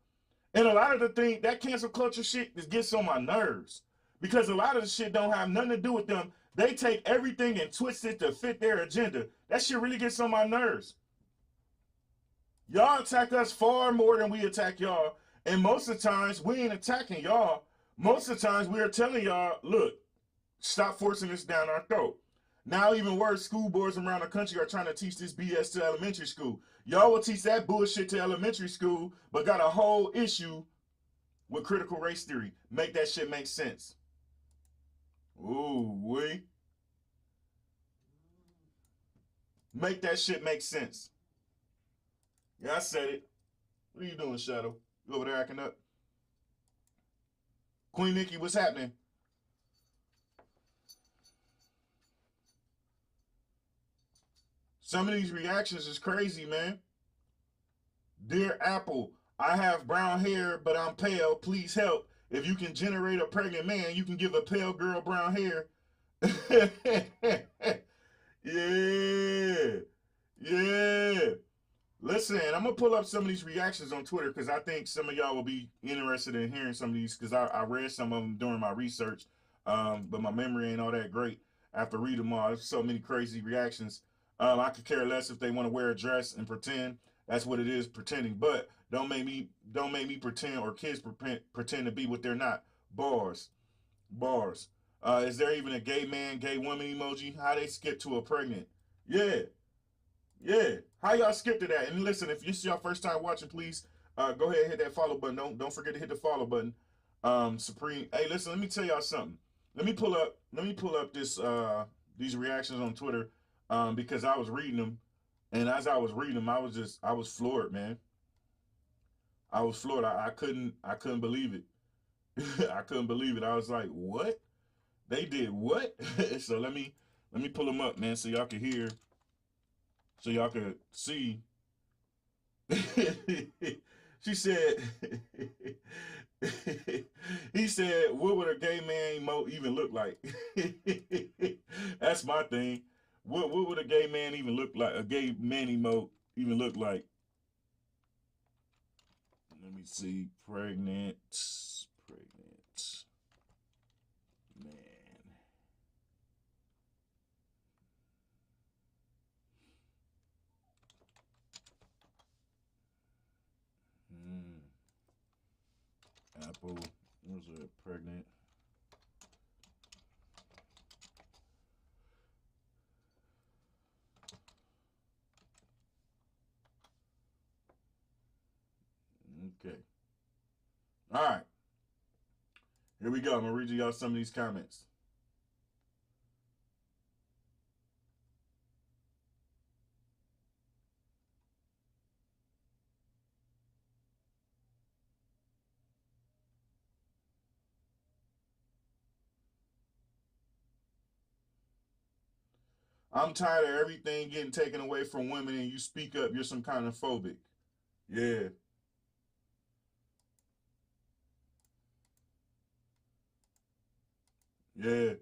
[SPEAKER 1] And a lot of the thing, that cancel culture shit gets on my nerves. Because a lot of the shit don't have nothing to do with them. They take everything and twist it to fit their agenda. That shit really gets on my nerves. Y'all attack us far more than we attack y'all. And most of the times, we ain't attacking y'all. Most of the times, we are telling y'all, look, stop forcing this down our throat. Now, even worse, school boards around the country are trying to teach this BS to elementary school. Y'all will teach that bullshit to elementary school, but got a whole issue with critical race theory. Make that shit make sense. Ooh, wee. Make that shit make sense. Yeah, I said it. What are you doing, Shadow? You over there acting up? Queen Nikki, what's happening? Some of these reactions is crazy, man. Dear Apple, I have brown hair, but I'm pale. Please help. If you can generate a pregnant man, you can give a pale girl brown hair. Yeah. Listen, I'm going to pull up some of these reactions on Twitter because I think some of y'all will be interested in hearing some of these because I read some of them during my research, but my memory ain't all that great after reading them all. There's so many crazy reactions. I could care less if they want to wear a dress and pretend. That's what it is, pretending. But don't make me pretend or kids pretend to be what they're not. Bars. Is there even a gay man, gay woman emoji? How they skip to a pregnant? Yeah. How y'all skip to that? And listen, if this is your first time watching, please go ahead and hit that follow button. Don't forget to hit the follow button. Supreme. Hey, listen, let me tell y'all something. Let me pull up this these reactions on Twitter because I was reading them, and as I was reading them, I was floored, man. I was floored. I couldn't believe it. I couldn't believe it. I was like, what? They did what? So let me pull them up, man, so y'all can hear. So y'all can see. She said, he said, what would a gay man emote even look like? That's my thing. What would a gay man even look like? A gay man emote even look like? Let me see. Pregnant man. example, was it pregnant? Okay. All right. Here we go. I'm going to read you all some of these comments. I'm tired of everything getting taken away from women and you speak up, you're some kind of phobic. Yeah. Yeah.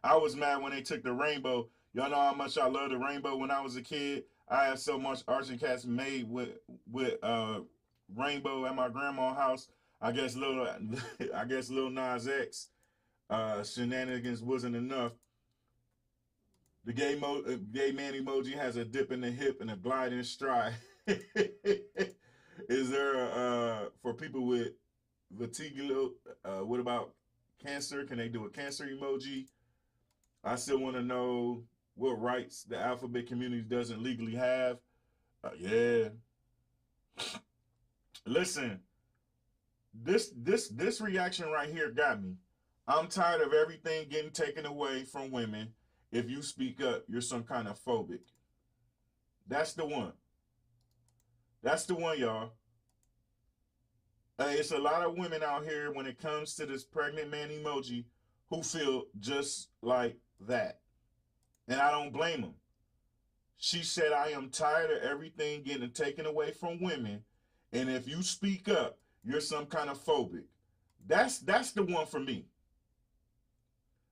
[SPEAKER 1] I was mad when they took the rainbow. Y'all know how much I love the rainbow when I was a kid. I had so much arts and cats made with rainbow at my grandma's house. I guess little Nas X shenanigans wasn't enough. The gay man emoji has a dip in the hip and a glide in stride. Is there for people with vertigo? What about cancer? Can they do a cancer emoji? I still want to know what rights the alphabet community doesn't legally have. Yeah. Listen, this reaction right here got me. I'm tired of everything getting taken away from women. If you speak up, you're some kind of phobic. That's the one. That's the one, y'all. It's a lot of women out here when it comes to this pregnant man emoji who feel just like that. And I don't blame them. She said, I am tired of everything getting taken away from women. And if you speak up, you're some kind of phobic. That's the one for me.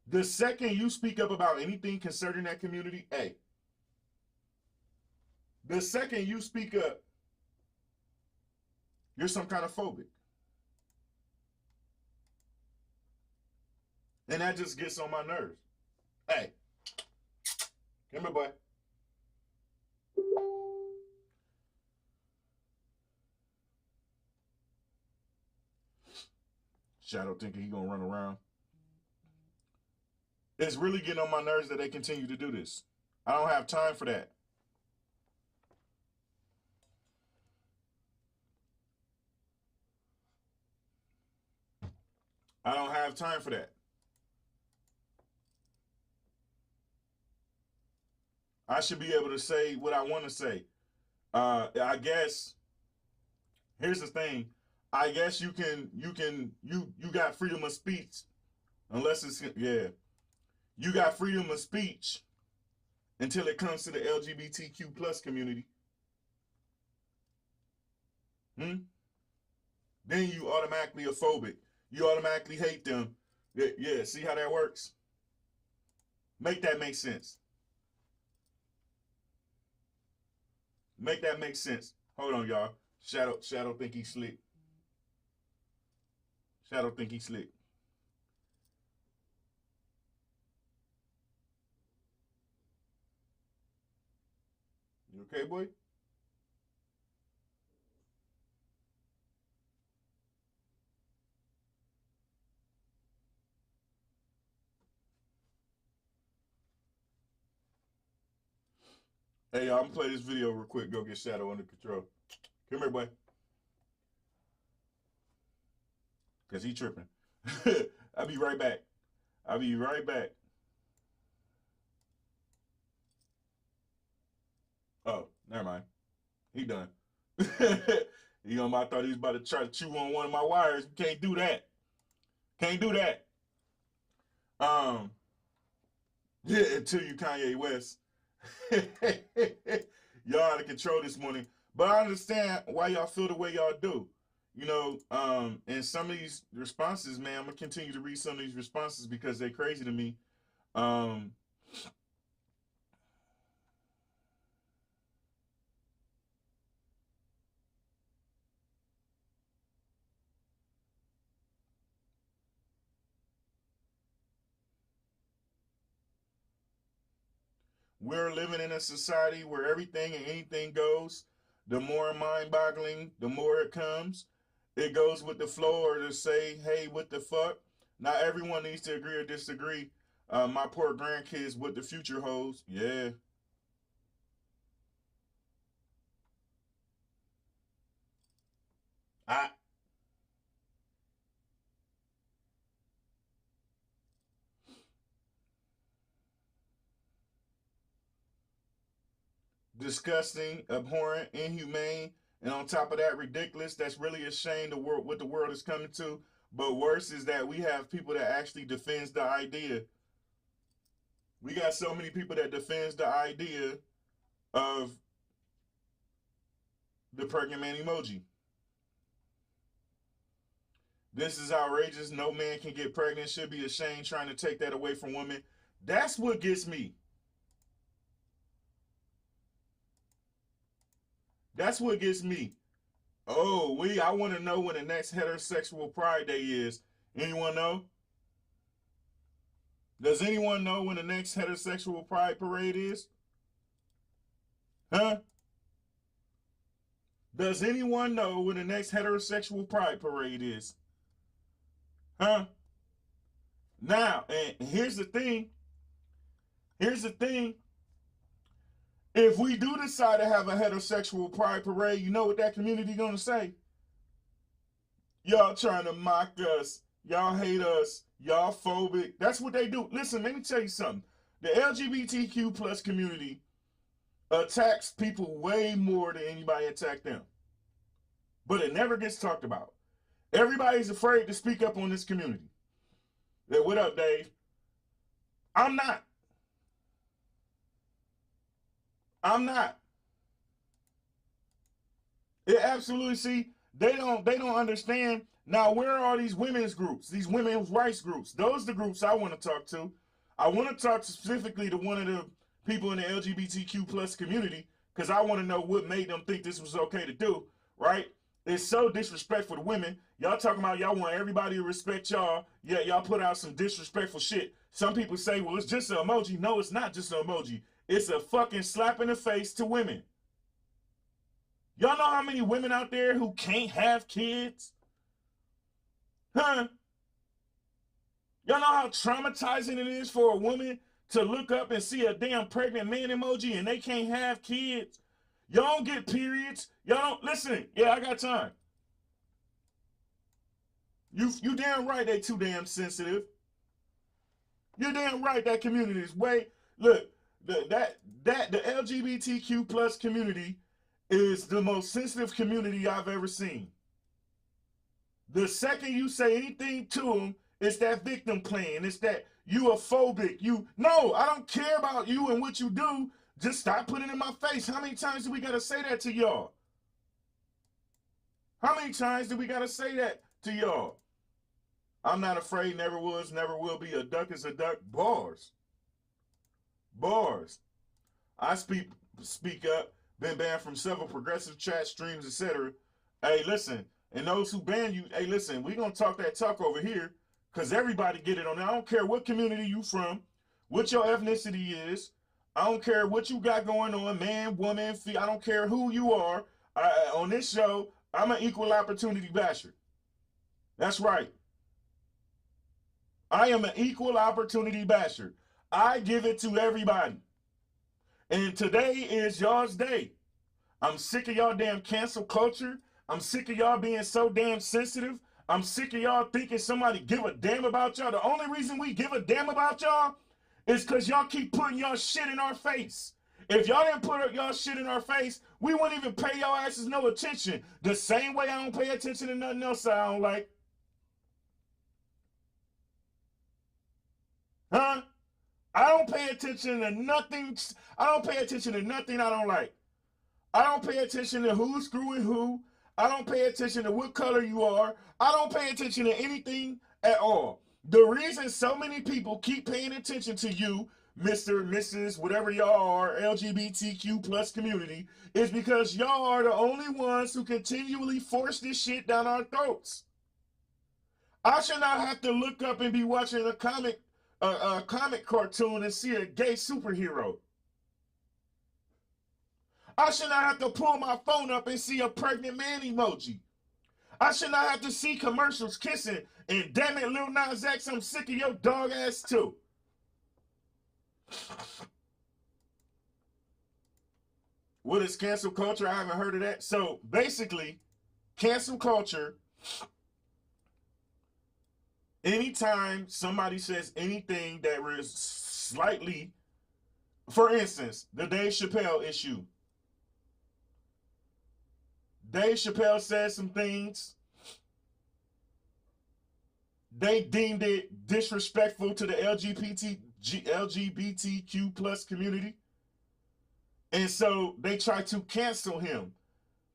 [SPEAKER 1] The second you speak up about anything concerning that community, hey, the second you speak up, you're some kind of phobic. And that just gets on my nerves. Hey, come here, boy. Shadow thinking he gonna run around. It's really getting on my nerves that they continue to do this. I don't have time for that. I don't have time for that. I should be able to say what I want to say. I guess here's the thing. I guess you got freedom of speech unless it's you got freedom of speech until it comes to the LGBTQ plus community. Then you automatically a phobic. You automatically hate them. Yeah, see how that works? Make that make sense. Make that make sense. Hold on, y'all. Shadow think he's slick. Shadow think he's slick. You okay, boy? Hey, y'all, I'm gonna play this video real quick. Go get Shadow under control. Come here, boy. Cause he tripping. I'll be right back. I'll be right back. Oh, never mind. He done. I thought he was about to try to chew on one of my wires. You can't do that. Can't do that. Yeah, until you Kanye West. Y'all out of control this morning. But I understand why y'all feel the way y'all do. And some of these responses, man, I'm gonna continue to read some of these responses because they're crazy to me. We're living in a society where everything and anything goes. The more mind-boggling, the more it comes. it goes with the flow or to say, hey, what the fuck? Not everyone needs to agree or disagree. My poor grandkids, what the future holds. Yeah. Disgusting, abhorrent, inhumane, and on top of that, ridiculous. That's really a shame what the world is coming to. But worse is that we have people that actually defends the idea. We got so many people that defends the idea of the pregnant man emoji. This is outrageous. No man can get pregnant. Should be ashamed trying to take that away from women. That's what gets me. That's what gets me. Oh, I want to know when the next heterosexual Pride Day is. Anyone know? Does anyone know when the next heterosexual Pride Parade is? Huh? Does anyone know when the next heterosexual Pride Parade is? Huh? Now, and here's the thing. Here's the thing. If we do decide to have a heterosexual Pride Parade, you know what that community gonna say? Y'all trying to mock us. Y'all hate us. Y'all phobic. That's what they do. Listen, let me tell you something. The LGBTQ plus community attacks people way more than anybody attacked them. But it never gets talked about. Everybody's afraid to speak up on this community. Yeah, what up, Dave? I'm not. It absolutely, see, they don't understand. Now, where are all these women's groups, these women's rights groups? Those are the groups I want to talk to. I want to talk specifically to one of the people in the LGBTQ plus community because I want to know what made them think this was okay to do, right? It's so disrespectful to women. Y'all talking about y'all want everybody to respect y'all, yet y'all put out some disrespectful shit. Some people say, well, it's just an emoji. No, it's not just an emoji. It's a fucking slap in the face to women. Y'all know how many women out there who can't have kids? Huh? Y'all know how traumatizing it is for a woman to look up and see a damn pregnant man emoji and they can't have kids? Y'all don't get periods. Y'all don't, listen, yeah, I got time. You damn right they too damn sensitive. You're damn right that community is way, look, the LGBTQ plus community is the most sensitive community I've ever seen. The second you say anything to them, it's that victim playing. It's that you are phobic. No, I don't care about you and what you do. Just stop putting it in my face. How many times do we got to say that to y'all? How many times do we got to say that to y'all? I'm not afraid, never was, never will be. A duck is a duck. Bars. Bars. I speak up. Been banned from several progressive chat streams, etc. Hey, listen. And those who ban you, hey, listen, we going to talk that talk over here because everybody get it on there. I don't care what community you from, what your ethnicity is. I don't care what you got going on, man, woman, I don't care who you are. On this show, I'm an equal opportunity basher. That's right. I am an equal opportunity basher. I give it to everybody. And today is y'all's day. I'm sick of y'all damn cancel culture. I'm sick of y'all being so damn sensitive. I'm sick of y'all thinking somebody give a damn about y'all. The only reason we give a damn about y'all is because y'all keep putting y'all shit in our face. If y'all didn't put up y'all shit in our face, we wouldn't even pay y'all asses no attention. The same way I don't pay attention to nothing else I don't like. Huh? I don't pay attention to nothing. I don't pay attention to nothing I don't like. I don't pay attention to who's screwing who. I don't pay attention to what color you are. I don't pay attention to anything at all. The reason so many people keep paying attention to you, Mr., Mrs., whatever y'all are, LGBTQ plus community, is because y'all are the only ones who continually force this shit down our throats. I should not have to look up and be watching a comic cartoon and see a gay superhero. I should not have to pull my phone up and see a pregnant man emoji. I should not have to see commercials kissing. And damn it, Lil Nas X, I'm sick of your dog ass too. What is cancel culture? I haven't heard of that. So basically, cancel culture, anytime somebody says anything that is slightly, for instance, the Dave Chappelle issue. Dave Chappelle said some things. They deemed it disrespectful to the LGBTQ plus community. And so they tried to cancel him.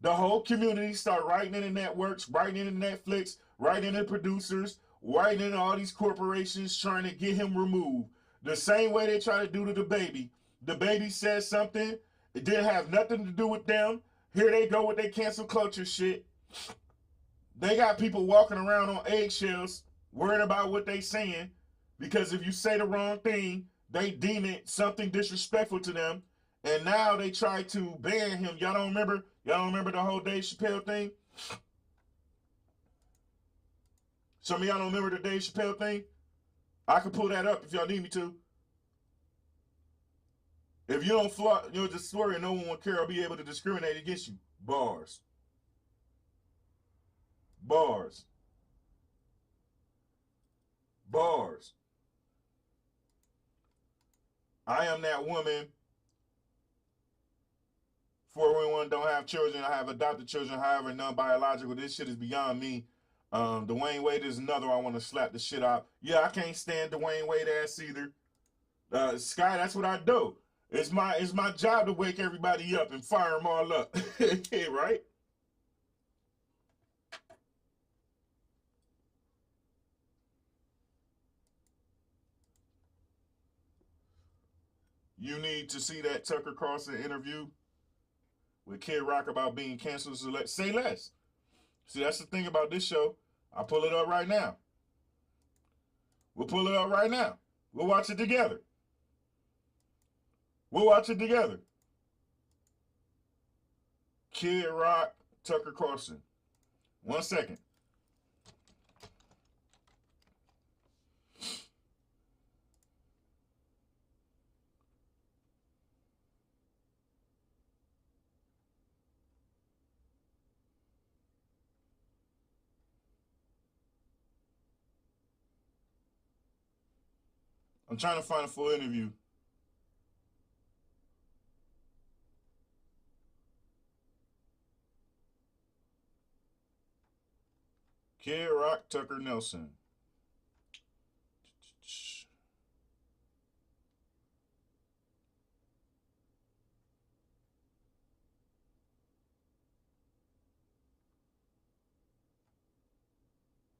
[SPEAKER 1] The whole community started writing in the networks, writing in Netflix, writing in producers, writing in all these corporations trying to get him removed. The same way they try to do to the baby. The baby said something. It didn't have nothing to do with them. Here they go with their cancel culture shit. They got people walking around on eggshells, worried about what they saying, because if you say the wrong thing, they deem it something disrespectful to them. And now they try to ban him. Y'all don't remember? Y'all don't remember the whole Dave Chappelle thing? Some of y'all don't remember the Dave Chappelle thing? I can pull that up if y'all need me to. If you don't flaunt the story, no one will care or be able to discriminate against you. Bars. Bars. Bars. I am that woman. 411 don't have children. I have adopted children, however, non-biological. This shit is beyond me. Dwayne Wade is another I want to slap the shit out. Yeah, I can't stand Dwayne Wade ass either. Sky, that's what I do. It's my job to wake everybody up and fire them all up. Right? You need to see that Tucker Carlson interview with Kid Rock about being canceled. So say less. See, that's the thing about this show. I'll pull it up right now. We'll pull it up right now. We'll watch it together. We'll watch it together. Kid Rock, Tucker Carlson. 1 second. I'm trying to find a full interview. Kid Rock, Tucker Nelson.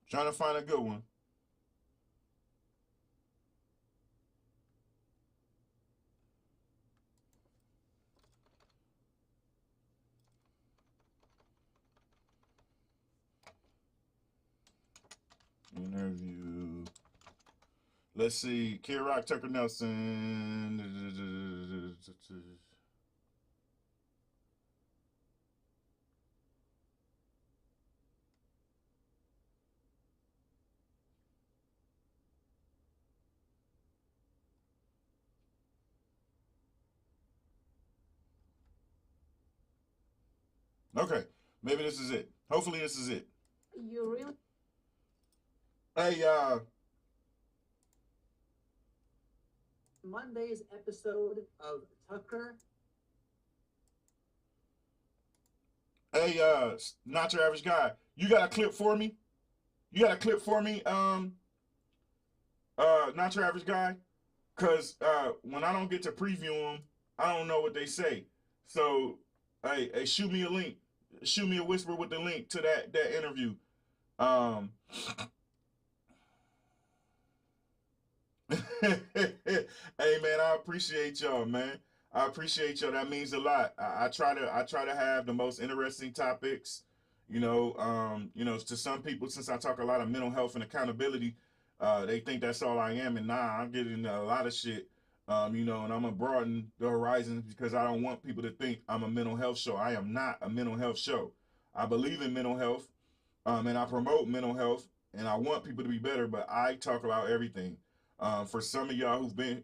[SPEAKER 1] Trying to find a good one. Interview. Let's see. Kid Rock, Tucker Nelson. Okay. Maybe this is it. Hopefully this is it.
[SPEAKER 7] You really?
[SPEAKER 1] Hey,
[SPEAKER 7] Monday's episode of Tucker.
[SPEAKER 1] Hey, not your average guy. You got a clip for me? You got a clip for me? Not your average guy? Cause when I don't get to preview them, I don't know what they say. So, hey, shoot me a link. Shoot me a whisper with the link to that interview. Hey man, I appreciate y'all, man. I appreciate y'all. That means a lot. I try to have the most interesting topics. To some people, since I talk a lot of mental health and accountability, they think that's all I am, and nah, I'm getting into a lot of shit. And I'm gonna broaden the horizons because I don't want people to think I'm a mental health show. I am not a mental health show. I believe in mental health. And I promote mental health, and I want people to be better. But I talk about everything. For some of y'all who've been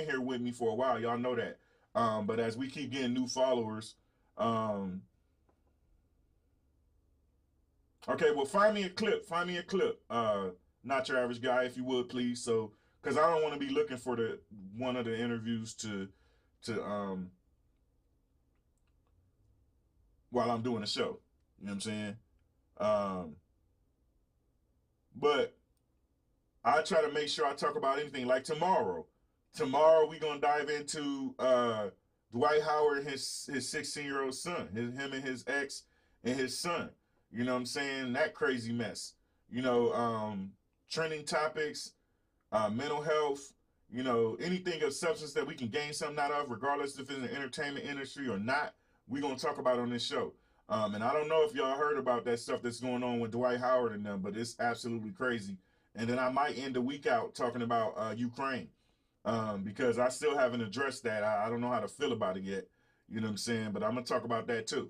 [SPEAKER 1] here with me for a while, y'all know that. But as we keep getting new followers, okay, well, find me a clip. Not Your Average Guy, if you would, please. So, because I don't want to be looking for one of the interviews to while I'm doing the show. You know what I'm saying? But I try to make sure I talk about anything. Like tomorrow we're gonna dive into Dwight Howard and his 16-year-old son, him and his ex and his son. You know what I'm saying? That crazy mess. You know, trending topics, mental health, you know, anything of substance that we can gain something out of, regardless if it's in the entertainment industry or not, we're going to talk about on this show. And I don't know if y'all heard about that stuff that's going on with Dwight Howard and them, but it's absolutely crazy. And then I might end the week out talking about Ukraine, because I still haven't addressed that. I don't know how to feel about it yet. You know what I'm saying? But I'm going to talk about that too.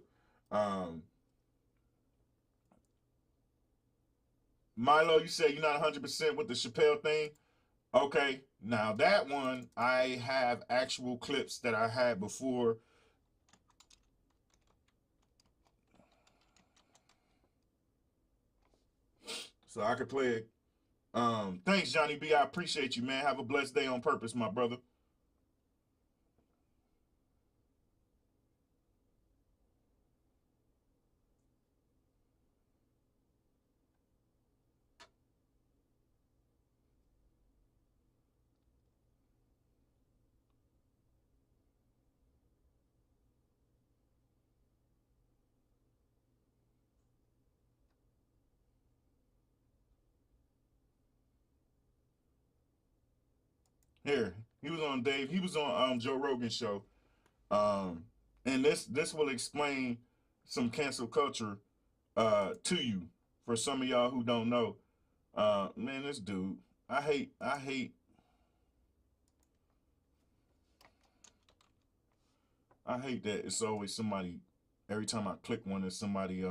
[SPEAKER 1] Milo, you say you're not 100% with the Chappelle thing. Okay, now that one, I have actual clips that I had before. So I could play it. Thanks, Johnny B. I appreciate you, man. Have a blessed day on purpose, my brother. Here, he was on Joe Rogan's show. And this will explain some cancel culture to you for some of y'all who don't know. Man, this dude, I hate that it's always somebody. Every time I click one, it's somebody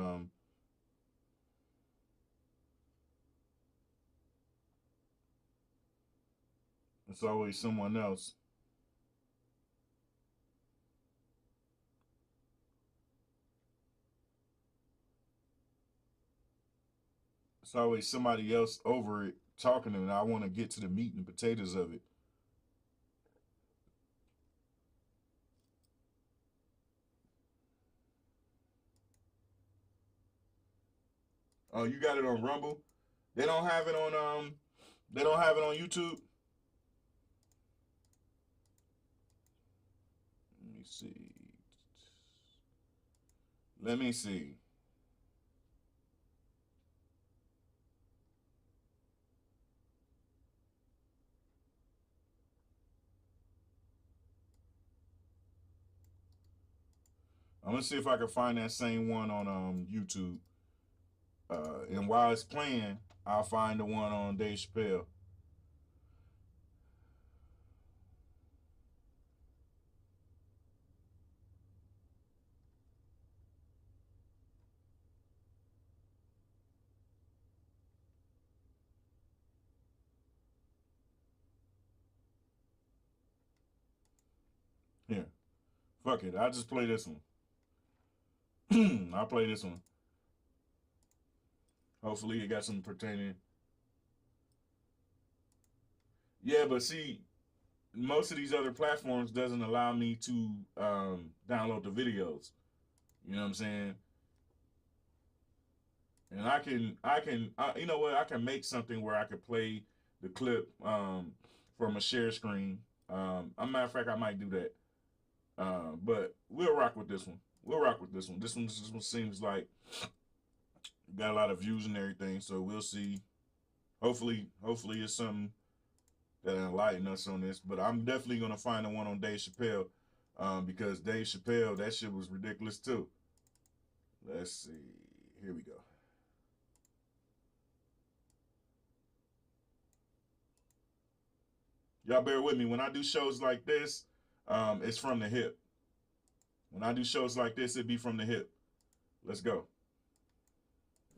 [SPEAKER 1] it's always someone else. It's always somebody else over it talking, and I want to get to the meat and potatoes of it. Oh, you got it on Rumble? They don't have it on YouTube. Let me see. Let me see. I'm gonna see if I can find that same one on YouTube. And while it's playing, I'll find the one on Dave Chappelle. Here. Fuck it. I'll just play this one. I'll play this one. Hopefully it got some pertaining. Yeah, but see, most of these other platforms doesn't allow me to download the videos. You know what I'm saying? And you know what? I can make something where I could play the clip from a share screen. A matter of fact, I might do that. But we'll rock with this one. This one seems like got a lot of views and everything, so we'll see. Hopefully it's something that enlighten us on this. But I'm definitely gonna find the one on Dave Chappelle, because Dave Chappelle, that shit was ridiculous too. Let's see. Here we go. Y'all bear with me. When I do shows like this, it's from the hip. When I do shows like this, it be from the hip. Let's go.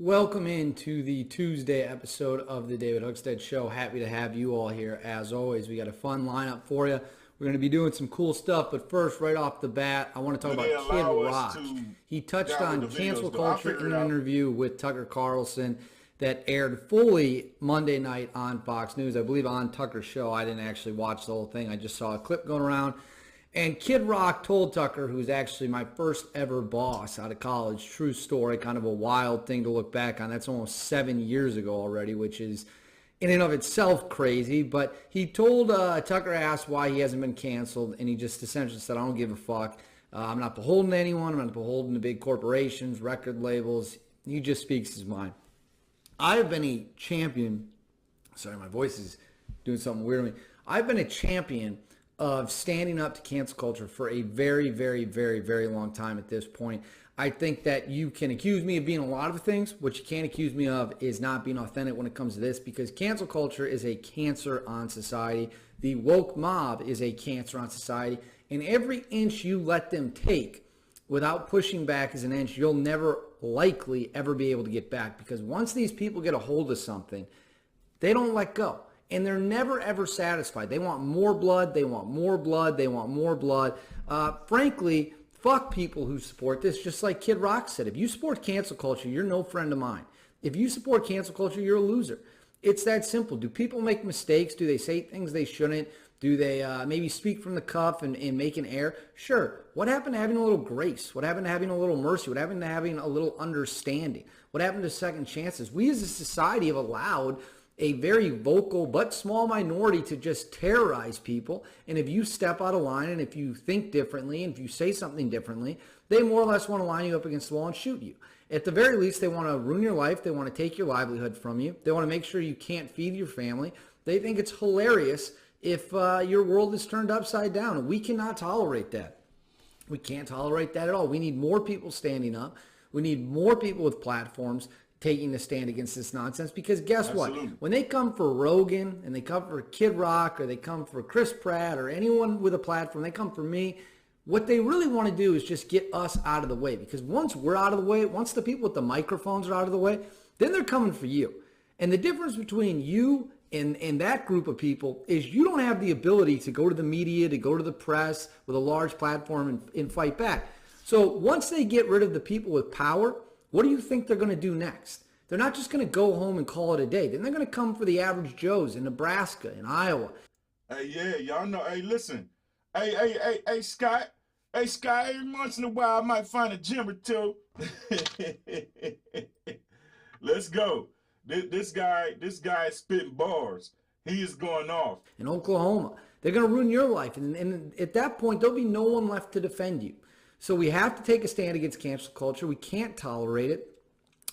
[SPEAKER 8] Welcome into the Tuesday episode of the David Hookstead Show. Happy to have you all here. As always, we got a fun lineup for you. We're going to be doing some cool stuff, but first, right off the bat, I want to talk about Kid Rock. He touched on cancel culture in an interview with Tucker Carlson that aired fully Monday night on Fox News. I believe on Tucker's show. I didn't actually watch the whole thing. I just saw a clip going around. And Kid Rock told Tucker, who's actually my first ever boss out of college, true story, kind of a wild thing to look back on. That's almost 7 years ago already, which is in and of itself crazy. But he told, Tucker asked why he hasn't been canceled, and he just essentially said, I don't give a fuck. I'm not beholden to anyone. I'm not beholden to big corporations, record labels. He just speaks his mind. I have been a champion. Sorry, my voice is doing something weird to me. I've been a champion of standing up to cancel culture for a very, very, very, very long time at this point. I think that you can accuse me of being a lot of things. What you can't accuse me of is not being authentic when it comes to this, because cancel culture is a cancer on society. The woke mob is a cancer on society. And every inch you let them take without pushing back is an inch you'll never likely ever be able to get back, because once these people get a hold of something, they don't let go. And they're never, ever satisfied. They want more blood. They want more blood. They want more blood. Frankly, fuck people who support this. Just like Kid Rock said, if you support cancel culture, you're no friend of mine. If you support cancel culture, you're a loser. It's that simple. Do people make mistakes? Do they say things they shouldn't? Do they maybe speak from the cuff and make an error? Sure. What happened to having a little grace? What happened to having a little mercy? What happened to having a little understanding? What happened to second chances? We as a society have allowed a very vocal but small minority to just terrorize people. And if you step out of line, and if you think differently, and if you say something differently, they more or less want to line you up against the wall and shoot you. At the very least, they want to ruin your life. They want to take your livelihood from you. They want to make sure you can't feed your family. They think it's hilarious if your world is turned upside down. We cannot tolerate that. We can't tolerate that at all. We need more people standing up. We need more people with platforms taking a stand against this nonsense, because guess what? When they come for Rogan and they come for Kid Rock, or they come for Chris Pratt, or anyone with a platform, they come for me, what they really want to do is just get us out of the way. Because once we're out of the way, once the people with the microphones are out of the way, then they're coming for you. And the difference between you and that group of people is you don't have the ability to go to the media, to go to the press with a large platform and fight back. So once they get rid of the people with power, what do you think they're going to do next? They're not just going to go home and call it a day. Then they're going to come for the average Joes in Nebraska, in Iowa.
[SPEAKER 1] Hey, yeah, y'all know. Hey, listen. Hey, Scott. Hey, Scott, every once in a while I might find a gym or two. Let's go. This guy is spitting bars. He is going off.
[SPEAKER 8] In Oklahoma. They're going to ruin your life. And at that point, there'll be no one left to defend you. So we have to take a stand against cancel culture. We can't tolerate it.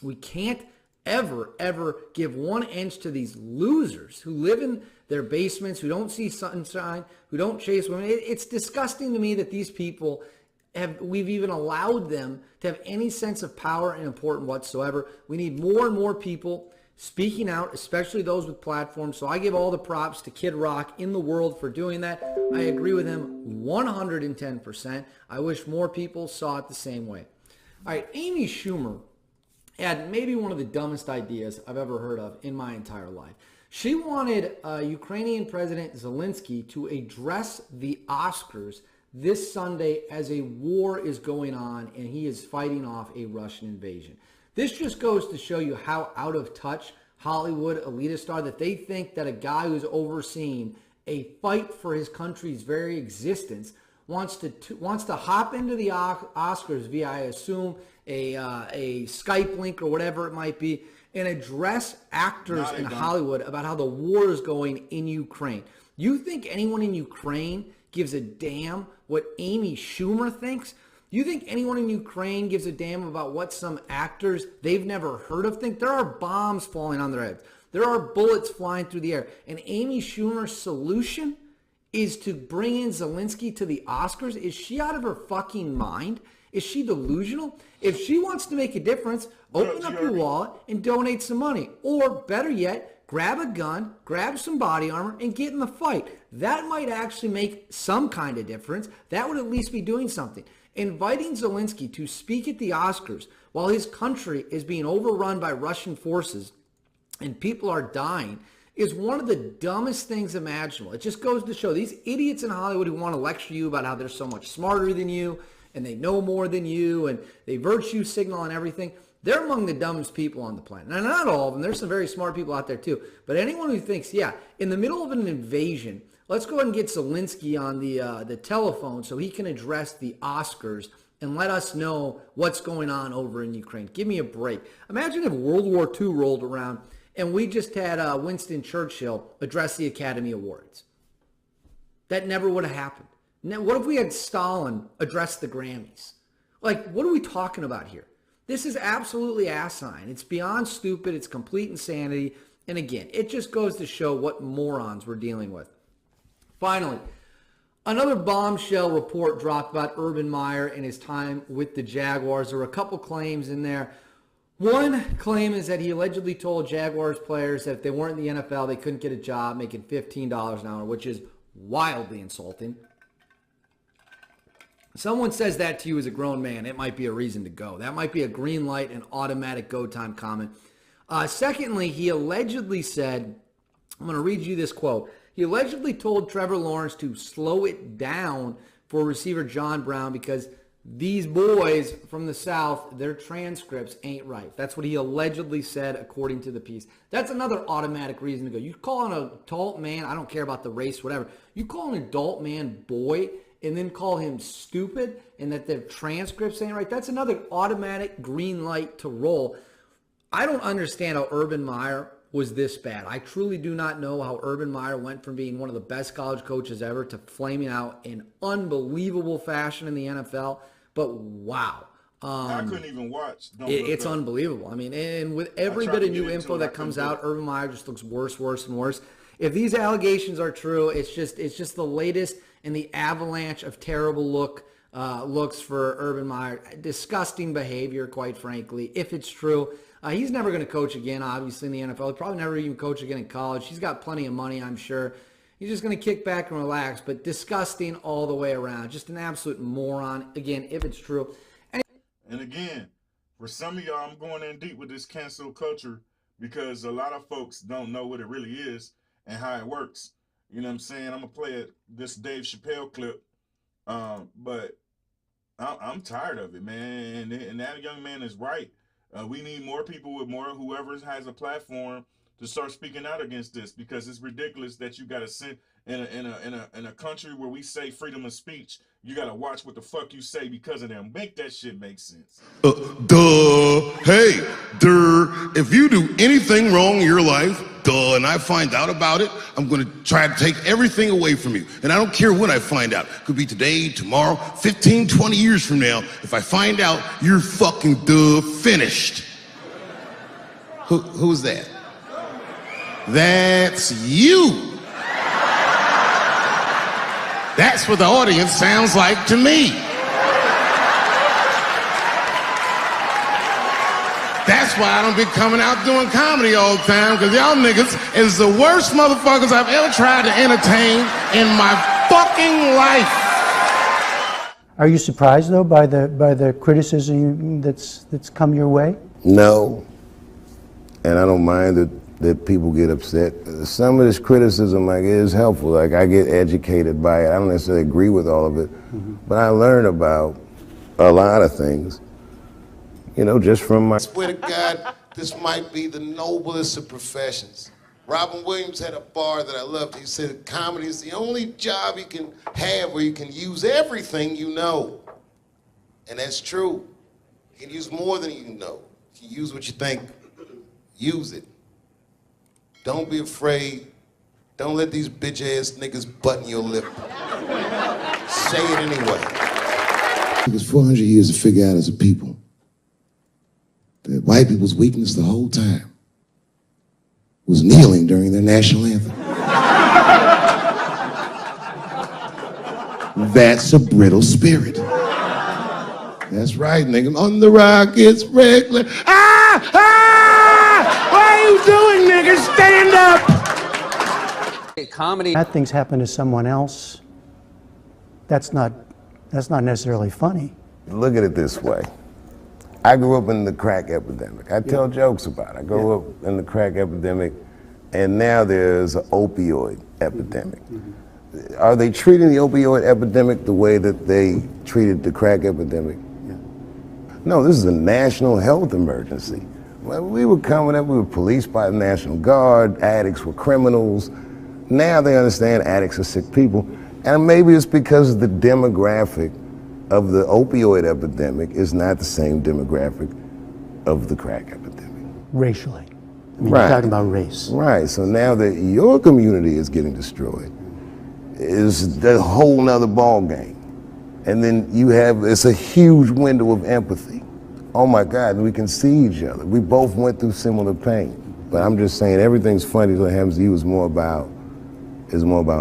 [SPEAKER 8] We can't ever, ever give 1 inch to these losers who live in their basements, who don't see sunshine, who don't chase women. It's disgusting to me that these people we've even allowed them to have any sense of power and importance whatsoever. We need more and more people speaking out, especially those with platforms. So I give all the props to Kid Rock in the world for doing that. I agree with him 110%. I wish more people saw it the same way. All right, Amy Schumer had maybe one of the dumbest ideas I've ever heard of in my entire life. She wanted Ukrainian President Zelensky to address the Oscars this Sunday as a war is going on and he is fighting off a Russian invasion. This just goes to show you how out of touch Hollywood elitists are, that they think that a guy who's overseeing a fight for his country's very existence wants to hop into the Oscars via, I assume, a Skype link or whatever it might be, and address actors in Hollywood about how the war is going in Ukraine. You think anyone in Ukraine gives a damn what Amy Schumer thinks? You think anyone in Ukraine gives a damn about what some actors they've never heard of think? There are bombs falling on their heads. There are bullets flying through the air. And Amy Schumer's solution is to bring in Zelensky to the Oscars? Is she out of her fucking mind? Is she delusional? If she wants to make a difference, open up your wallet and donate some money. Or better yet, grab a gun, grab some body armor, and get in the fight. that might actually make some kind of difference. That would at least be doing something. Inviting Zelensky to speak at the Oscars while his country is being overrun by Russian forces and people are dying is one of the dumbest things imaginable. It just goes to show these idiots in Hollywood who want to lecture you about how they're so much smarter than you and they know more than you and they virtue signal and everything. They're among the dumbest people on the planet. Now, not all of them. There's some very smart people out there too. But anyone who thinks, yeah, in the middle of an invasion, let's go ahead and get Zelensky on the telephone so he can address the Oscars and let us know what's going on over in Ukraine. Give me a break. Imagine if World War II rolled around and we just had Winston Churchill address the Academy Awards. That never would have happened. Now, what if we had Stalin address the Grammys? Like, what are we talking about here? This is absolutely asinine. It's beyond stupid. It's complete insanity. And again, it just goes to show what morons we're dealing with. Finally, another bombshell report dropped about Urban Meyer and his time with the Jaguars. There were a couple claims in there. One claim is that he allegedly told Jaguars players that if they weren't in the NFL, they couldn't get a job making $15 an hour, which is wildly insulting. Someone says that to you as a grown man, it might be a reason to go. That might be a green light and automatic go time comment. Secondly, he allegedly said, I'm going to read you this quote. He allegedly told Trevor Lawrence to slow it down for receiver John Brown because these boys from the South, their transcripts ain't right. That's what he allegedly said according to the piece. That's another automatic reason to go. You call an adult man, I don't care about the race, whatever. You call an adult man boy and then call him stupid and that their transcripts ain't right. That's another automatic green light to roll. I don't understand how Urban Meyer was this bad. I truly do not know how Urban Meyer went from being one of the best college coaches ever to flaming out in unbelievable fashion in the NFL. But wow.
[SPEAKER 1] I couldn't even watch.
[SPEAKER 8] It's unbelievable. I mean, and with every bit of new info that comes out, Urban Meyer just looks worse, and worse. If these allegations are true, it's just the latest in the avalanche of terrible looks for Urban Meyer. Disgusting behavior, quite frankly. If it's true, he's never going to coach again, obviously, in the NFL. He'll probably never even coach again in college. He's got plenty of money, I'm sure. He's just going to kick back and relax, but disgusting all the way around. Just an absolute moron, again, if it's true.
[SPEAKER 1] And again, for some of y'all, I'm going in deep with this cancel culture because a lot of folks don't know what it really is and how it works. You know what I'm saying? I'm going to play this Dave Chappelle clip, but I'm tired of it, man. And that young man is right. We need more people with more, whoever has a platform to start speaking out against this because it's ridiculous that you got to send in a country where we say freedom of speech, you got to watch what the fuck you say because of them. Make that shit make sense.
[SPEAKER 9] Hey, if you do anything wrong in your life, and I find out about it, I'm going to try to take everything away from you. And I don't care when I find out. Could be today, tomorrow, 15, 20 years from now. If I find out, you're fucking finished. Who's that? That's you. That's what the audience sounds like to me. That's why I don't be coming out doing comedy all the time, because y'all niggas is the worst motherfuckers I've ever tried to entertain in my fucking life.
[SPEAKER 10] Are you surprised though by the criticism that's come your way?
[SPEAKER 11] No, and I don't mind that people get upset. Some of this criticism, like, is helpful. Like, I get educated by it. I don't necessarily agree with all of it, but I learn about a lot of things, you know, just from my... I swear to God, this might be the noblest of professions. Robin Williams had a bar that I loved. He said comedy is the only job you can have where you can use everything you know. And that's true. You can use more than you know. You can use what you think. Use it. Don't be afraid. Don't let these bitch-ass niggas button your lip. Say it anyway. It took us 400 years to figure out as a people that white people's weakness the whole time was kneeling during their national anthem. That's a brittle spirit. That's right, nigga. On the rock, it's regular. Ah! Ah! What are you doing, nigga? Stand up!
[SPEAKER 12] comedy.
[SPEAKER 10] Bad things happen to someone else. That's not necessarily funny.
[SPEAKER 11] Look at it this way. I grew up in the crack epidemic. I tell jokes about it. I grew up in the crack epidemic, and now there's an opioid epidemic. Are they treating the opioid epidemic the way that they treated the crack epidemic? No, this is a national health emergency. When we were coming up, we were policed by the National Guard, addicts were criminals. Now they understand addicts are sick people. And maybe it's because the demographic of the opioid epidemic is not the same demographic of the crack epidemic.
[SPEAKER 10] Racially. I mean, you're talking about race.
[SPEAKER 11] Right, so now that your community is getting destroyed, is a whole nother ball game. And then it's a huge window of empathy. Oh my God, we can see each other. We both went through similar pain. But I'm just saying everything's funny that happens to you is more about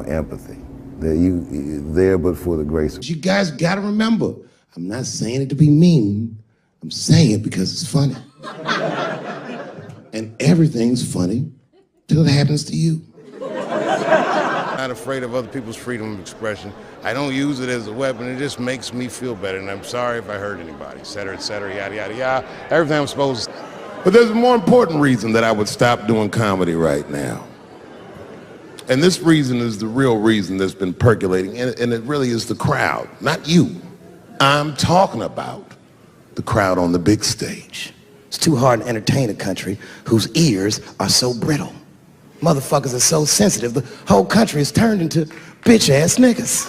[SPEAKER 11] empathy. That you there but for the grace of.
[SPEAKER 9] You guys gotta remember, I'm not saying it to be mean. I'm saying it because it's funny. And everything's funny till it happens to you.
[SPEAKER 11] I'm not afraid of other people's freedom of expression. I don't use it as a weapon. It just makes me feel better. And I'm sorry if I hurt anybody, et cetera, yada, yada, yada. Everything I'm supposed to.
[SPEAKER 9] But there's a more important reason that I would stop doing comedy right now. And this reason is the real reason that's been percolating, and it really is the crowd, not you. I'm talking about the crowd on the big stage.
[SPEAKER 13] It's too hard to entertain a country whose ears are so brittle. Motherfuckers are so sensitive, the whole country is turned into bitch-ass niggas.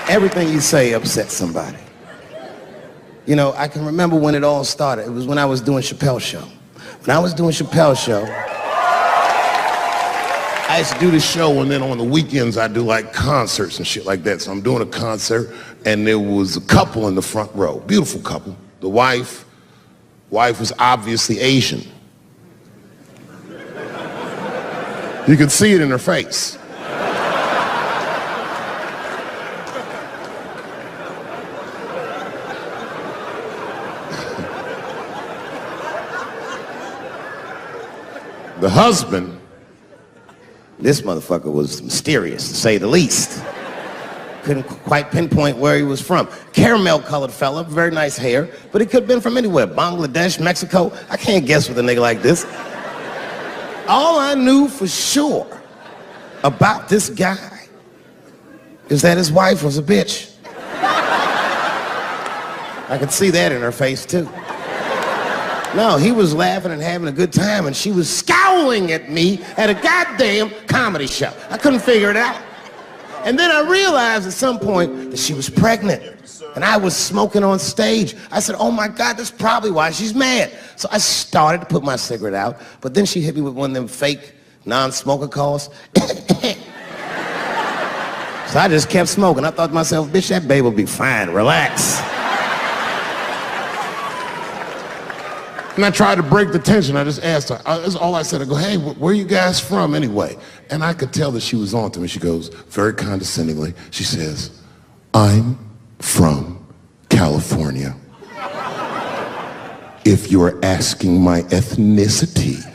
[SPEAKER 13] Everything you say upsets somebody. You know, I can remember when it all started. It was when I was doing Chappelle's Show. When I was doing Chappelle's Show,
[SPEAKER 9] I used to do the show, and then on the weekends I do like concerts and shit like that. So I'm doing a concert, and there was a couple in the front row, beautiful couple. The wife was obviously Asian. You could see it in her face. The husband,
[SPEAKER 13] this motherfucker was mysterious, to say the least. Couldn't quite pinpoint where he was from. Caramel-colored fella, very nice hair, but he could have been from anywhere. Bangladesh, Mexico. I can't guess with a nigga like this. All I knew for sure about this guy is that his wife was a bitch. I could see that in her face, too. No, he was laughing and having a good time, and she was scowling at me at a goddamn comedy show. I couldn't figure it out. And then I realized at some point that she was pregnant, and I was smoking on stage. I said, oh my God, that's probably why she's mad. So I started to put my cigarette out, but then she hit me with one of them fake non-smoker calls. So I just kept smoking. I thought to myself, bitch, that baby will be fine, relax.
[SPEAKER 9] and I tried to break the tension. I just asked her, that's all I said. I go, hey, where are you guys from anyway? And I could tell that she was on to me. She goes, very condescendingly, she says, I'm from California. If you're asking my ethnicity,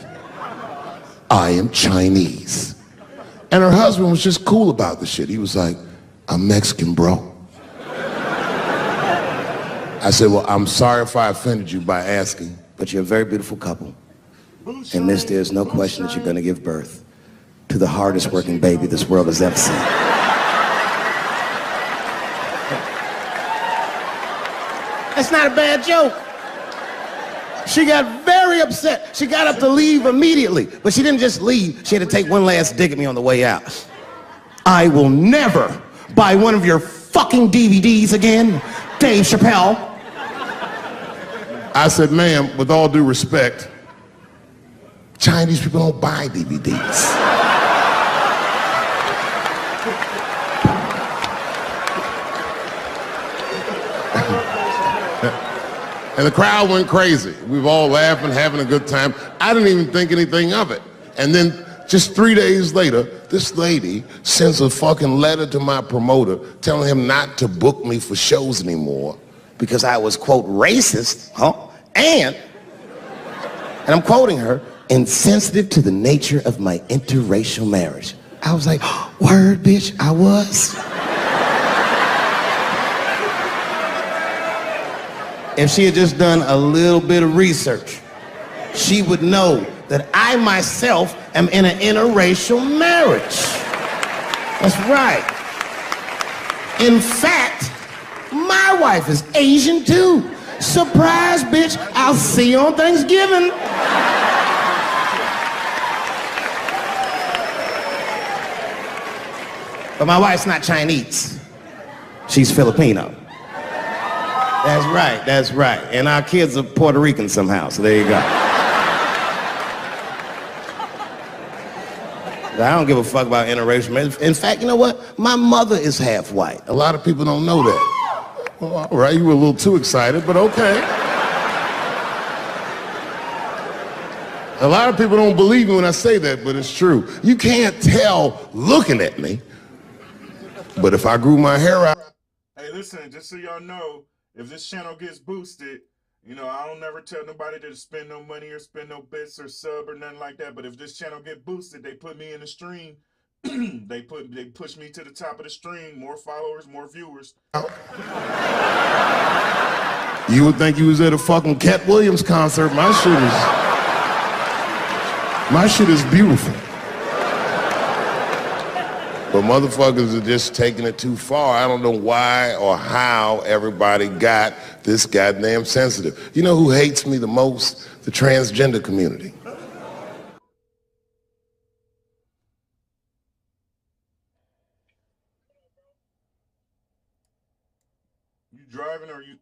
[SPEAKER 9] I am Chinese. And her husband was just cool about the shit. He was like, I'm Mexican, bro. I said, well, I'm sorry if I offended you by asking.
[SPEAKER 13] But you're a very beautiful couple. And miss, there's no question that you're going to give birth to the hardest working baby this world has ever seen. That's not a bad joke. She got very upset. She got up to leave immediately. But she didn't just leave. She had to take one last dig at me on the way out. I will never buy one of your fucking DVDs again, Dave Chappelle.
[SPEAKER 9] I said, ma'am, with all due respect, Chinese people don't buy DVDs. And the crowd went crazy. We were all laughing, having a good time. I didn't even think anything of it. And then just 3 days later, this lady sends a fucking letter to my promoter telling him not to book me for shows anymore
[SPEAKER 13] because I was, quote, racist, and I'm quoting her, insensitive to the nature of my interracial marriage. I was like, word, bitch, I was. If she had just done a little bit of research, she would know that I myself am in an interracial marriage. That's right. In fact, my wife is Asian too. Surprise, bitch, I'll see you on Thanksgiving. But my wife's not Chinese. She's Filipino. That's right, that's right. And our kids are Puerto Rican somehow, so there you go. I don't give a fuck about interracial marriage. In fact, you know what? My mother is half white.
[SPEAKER 9] A lot of people don't know that. Well, all right, you were a little too excited, but okay. A lot of people don't believe me when I say that, but it's true. You can't tell looking at me, but if I grew my hair out...
[SPEAKER 1] Hey, listen, just so y'all know, if this channel gets boosted, you know, I don't never tell nobody to spend no money or spend no bits or sub or nothing like that. But if this channel get boosted, they put me in the stream. they push me to the top of the stream. More followers, more viewers.
[SPEAKER 9] You would think you was at a fucking Cat Williams concert. My shit is beautiful. But motherfuckers are just taking it too far. I don't know why or how everybody got this goddamn sensitive. You know who hates me the most? The transgender community.
[SPEAKER 1] You driving or you...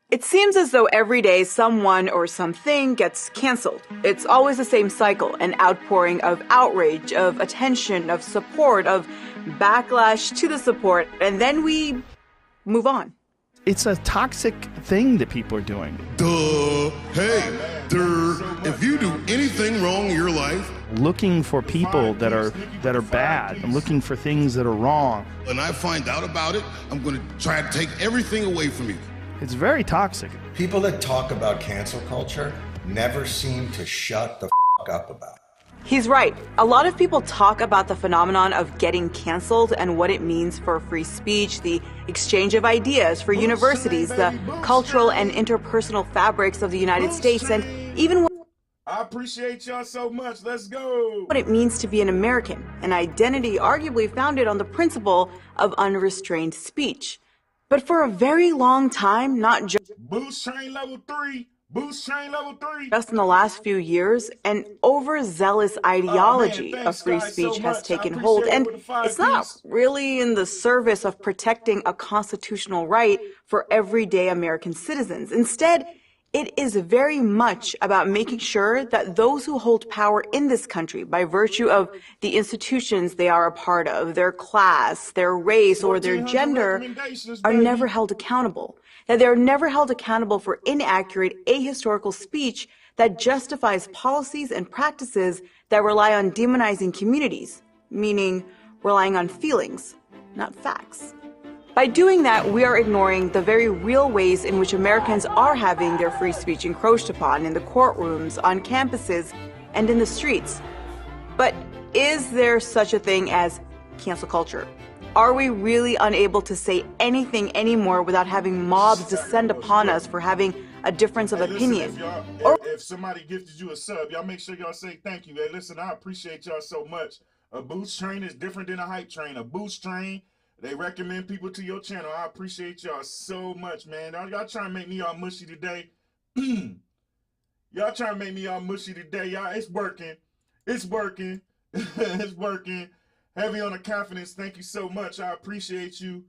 [SPEAKER 12] It seems as though every day someone or something gets canceled. It's always the same cycle, an outpouring of outrage, of attention, of support, of backlash to the support, and then we move on.
[SPEAKER 14] It's a toxic thing that people are doing.
[SPEAKER 9] Duh. Hey, if you do anything wrong in your life,
[SPEAKER 14] looking for people that are bad and looking for things that are wrong.
[SPEAKER 9] And I find out about it, I'm going to try to take everything away from you.
[SPEAKER 14] It's very toxic.
[SPEAKER 15] People that talk about cancel culture never seem to shut the fuck up about it.
[SPEAKER 12] He's right. A lot of people talk about the phenomenon of getting canceled and what it means for free speech, the exchange of ideas for universities, the cultural and interpersonal fabrics of the United States, and even
[SPEAKER 1] I appreciate y'all so much. Let's go.
[SPEAKER 12] What it means to be an American, an identity arguably founded on the principle of unrestrained speech. But for a very long time, not just
[SPEAKER 1] Boost train level 3. Boost train level 3.
[SPEAKER 12] Just in the last few years, an overzealous ideology of free speech has taken hold, and it's not really in the service of protecting a constitutional right for everyday American citizens. Instead, it is very much about making sure that those who hold power in this country, by virtue of the institutions they are a part of, their class, their race, or their gender, are never held accountable. That they're never held accountable for inaccurate, ahistorical speech that justifies policies and practices that rely on demonizing communities, meaning relying on feelings, not facts. By doing that, we are ignoring the very real ways in which Americans are having their free speech encroached upon in the courtrooms, on campuses, and in the streets. But is there such a thing as cancel culture? Are we really unable to say anything anymore without having mobs descend upon us for having a difference of opinion?
[SPEAKER 1] If somebody gifted you a sub, y'all make sure y'all say thank you. Hey, listen, I appreciate y'all so much. A boost train is different than a hype train. A boost train, they recommend people to your channel. I appreciate y'all so much, man. Y'all trying to make me all mushy today. Y'all trying to make me all mushy today. Y'all, it's working. It's working. It's working. Heavy on the confidence. Thank you so much. I appreciate you.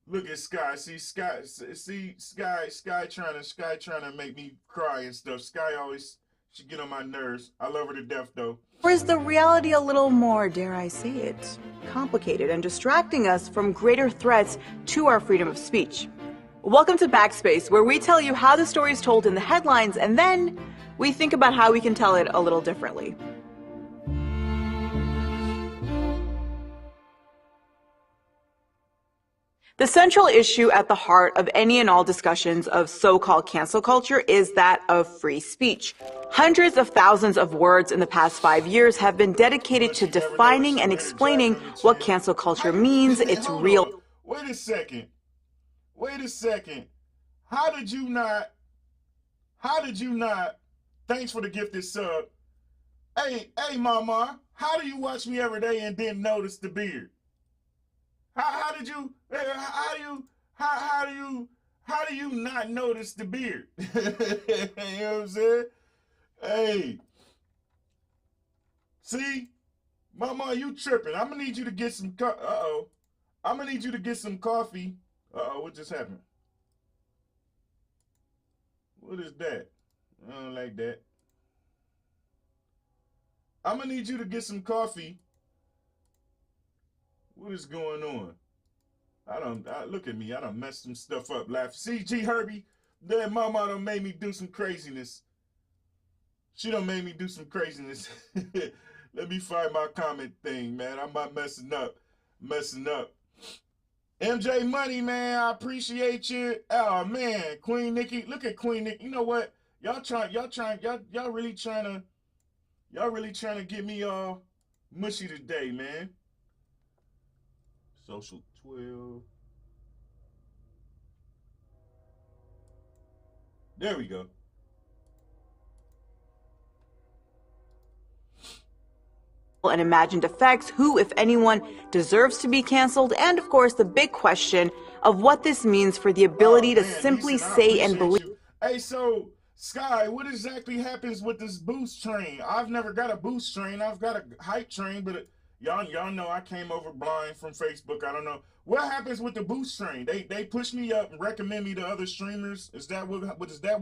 [SPEAKER 1] Look at Sky. See Sky trying to make me cry and stuff. Sky always, she get on my nerves. I love her to death though.
[SPEAKER 12] Or is the reality a little more, dare I say it, complicated and distracting us from greater threats to our freedom of speech? Welcome to Backspace, where we tell you how the story is told in the headlines, and then we think about how we can tell it a little differently. The central issue at the heart of any and all discussions of so-called cancel culture is that of free speech. Hundreds of thousands of words in the past 5 years have been dedicated to defining and explaining what cancel culture means. It's real.
[SPEAKER 1] Wait a second. How did you not, thanks for the gifted sub. Hey, mama, how do you watch me every day and didn't notice the beard? How do you not notice the beard? You know what I'm saying? Hey. See? Mama, you tripping. I'm gonna need you to get some I'm gonna need you to get some coffee. What just happened? What is that? I don't like that. I'm gonna need you to get some coffee. What is going on? Look at me. I done messed some stuff up. Laugh. See, G Herbie, that mama done made me do some craziness. She done made me do some craziness. Let me find my comment thing, man. I'm not messing up. MJ Money, man, I appreciate you. Oh man, Queen Nikki, look at Queen Nikki. You know what? Y'all really trying to get me all mushy today, man. Social 12. There we go.
[SPEAKER 12] And imagined effects, who, if anyone, deserves to be canceled, and of course the big question of what this means for the ability to simply say and believe.
[SPEAKER 1] Hey, so Sky, what exactly happens with this boost train? I've never got a boost train. I've got a hype train, but y'all know I came over blind from Facebook. I don't know what happens with the boost train. They push me up and recommend me to other streamers. Is that what happens? Is that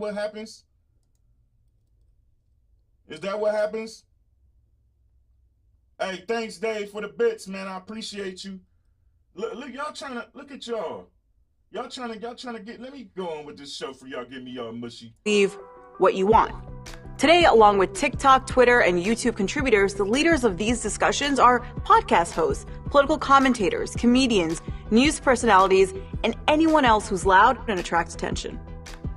[SPEAKER 1] what happens? Hey, thanks, Dave, for the bits, man. I appreciate you. Look, y'all trying to look at y'all. Y'all trying to get. Let me go on with this show for y'all. Get me y'all mushy.
[SPEAKER 12] Believe what you want. Today, along with TikTok, Twitter, and YouTube contributors, the leaders of these discussions are podcast hosts, political commentators, comedians, news personalities, and anyone else who's loud and attracts attention.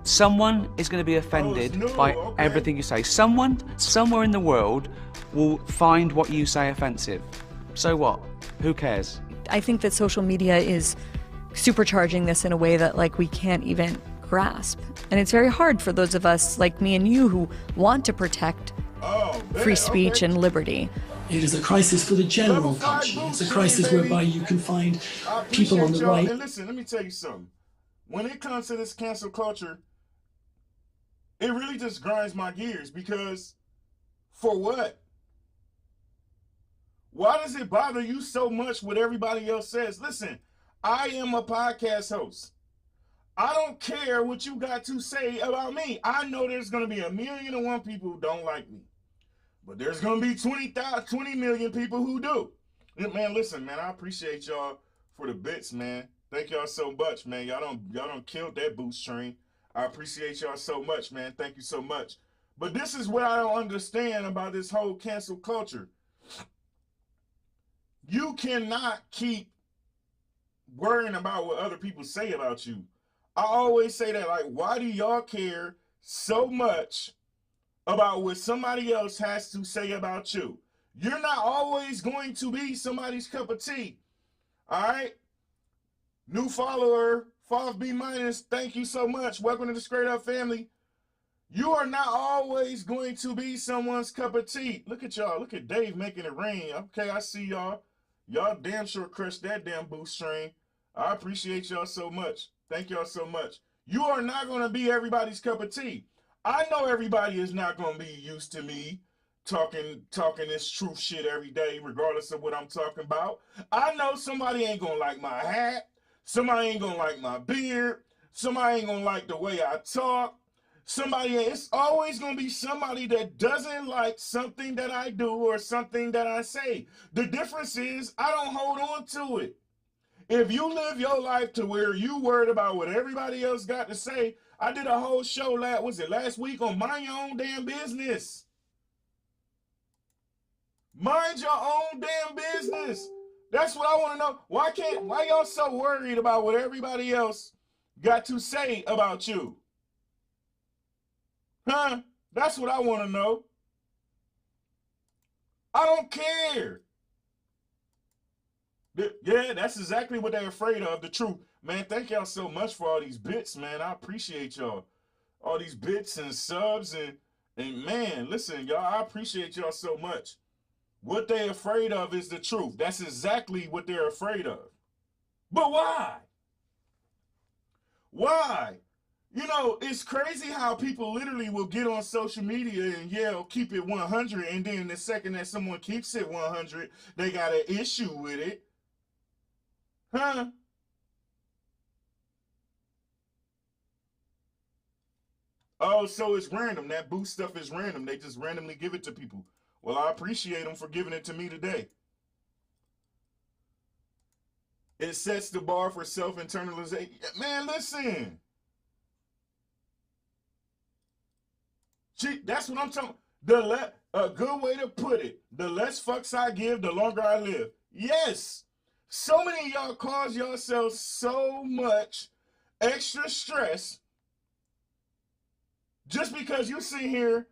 [SPEAKER 16] Someone is going to be offended by everything you say. Someone, somewhere in the world, will find what you say offensive. So what? Who cares?
[SPEAKER 17] I think that social media is supercharging this in a way that we can't even grasp. And it's very hard for those of us like me and you who want to protect free speech and liberty.
[SPEAKER 18] It is a crisis for the general culture. It's a crisis whereby you can find people on the right.
[SPEAKER 1] And listen, let me tell you something. When it comes to this cancel culture, it really just grinds my gears because for what? Why does it bother you so much what everybody else says? Listen, I am a podcast host. I don't care what you got to say about me. I know there's going to be 1,000,001 people who don't like me. But there's going to be 20 million people who do. Man, listen, man, I appreciate y'all for the bits, man. Thank y'all so much, man. Y'all don't kill that boost train. I appreciate y'all so much, man. Thank you so much. But this is what I don't understand about this whole cancel culture. You cannot keep worrying about what other people say about you. I always say that, why do y'all care so much about what somebody else has to say about you? You're not always going to be somebody's cup of tea. All right? New follower, 5B-, thank you so much. Welcome to the Scraightup family. You are not always going to be someone's cup of tea. Look at y'all. Look at Dave making it rain. Okay, I see y'all. Y'all damn sure crushed that damn boost train. I appreciate y'all so much. Thank y'all so much. You are not going to be everybody's cup of tea. I know everybody is not going to be used to me talking this truth shit every day, regardless of what I'm talking about. I know somebody ain't going to like my hat. Somebody ain't going to like my beard. Somebody ain't going to like the way I talk. It's always going to be somebody that doesn't like something that I do or something that I say. The difference is I don't hold on to it. If you live your life to where you worried about what everybody else got to say, I did a whole show last week on mind your own damn business. Mind your own damn business. That's what I want to know. Why y'all so worried about what everybody else got to say about you? Huh? That's what I want to know. I don't care. Yeah, that's exactly what they're afraid of, the truth. Man, thank y'all so much for all these bits, man. I appreciate y'all. All these bits and subs and man, listen, y'all, I appreciate y'all so much. What they're afraid of is the truth. That's exactly what they're afraid of. But why? Why? You know, it's crazy how people literally will get on social media and yell, keep it 100, and then the second that someone keeps it 100, they got an issue with it. Huh? Oh, so it's random. That boost stuff is random. They just randomly give it to people. Well, I appreciate them for giving it to me today. It sets the bar for self-internalization. Man, listen. That's what I'm talking. A good way to put it, the less fucks I give, the longer I live. Yes. So many of y'all cause yourselves so much extra stress just because you sit here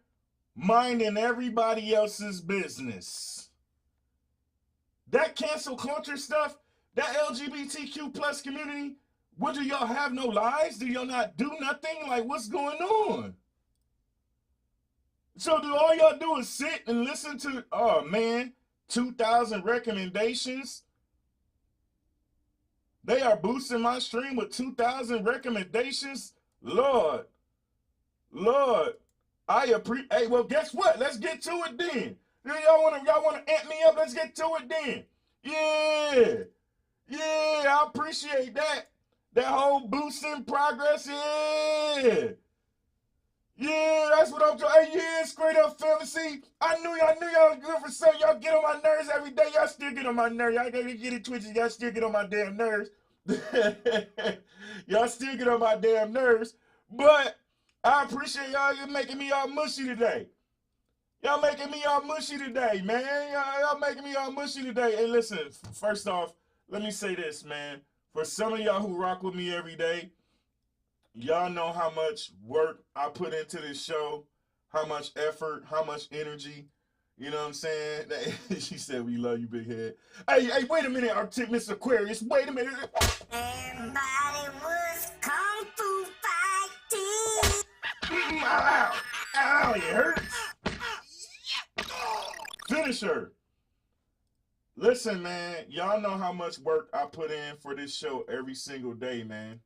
[SPEAKER 1] minding everybody else's business. That cancel culture stuff, that LGBTQ plus community, what, do y'all have no lives? Do y'all not do nothing? Like, what's going on? So do all y'all do is sit and listen to, oh man, 2,000 recommendations? They are boosting my stream with 2,000 recommendations? Lord, I appreciate. Hey, well, guess what? Let's get to it then. Y'all wanna amp me up? Let's get to it then. Yeah, I appreciate that. That whole boosting progress. Yeah, that's what I'm talking. Hey, yeah, Scraightup family. See, I knew y'all was good for something. Y'all get on my nerves every day. Y'all still get on my nerves. Y'all gotta get it twisted. Y'all still get on my damn nerves. Y'all still get on my damn nerves. But I appreciate y'all making me all mushy today. Y'all making me all mushy today, man. Y'all making me all mushy today. Hey, listen, first off, let me say this, man. For some of y'all who rock with me every day, y'all know how much work I put into this show, how much effort, how much energy. You know what I'm saying? She said, we love you, big head. Hey, wait a minute, Miss Aquarius. Wait a minute.
[SPEAKER 2] Everybody was kung fu fighting.
[SPEAKER 1] Ow, it hurts. Finish her. Listen, man, y'all know how much work I put in for this show every single day, man.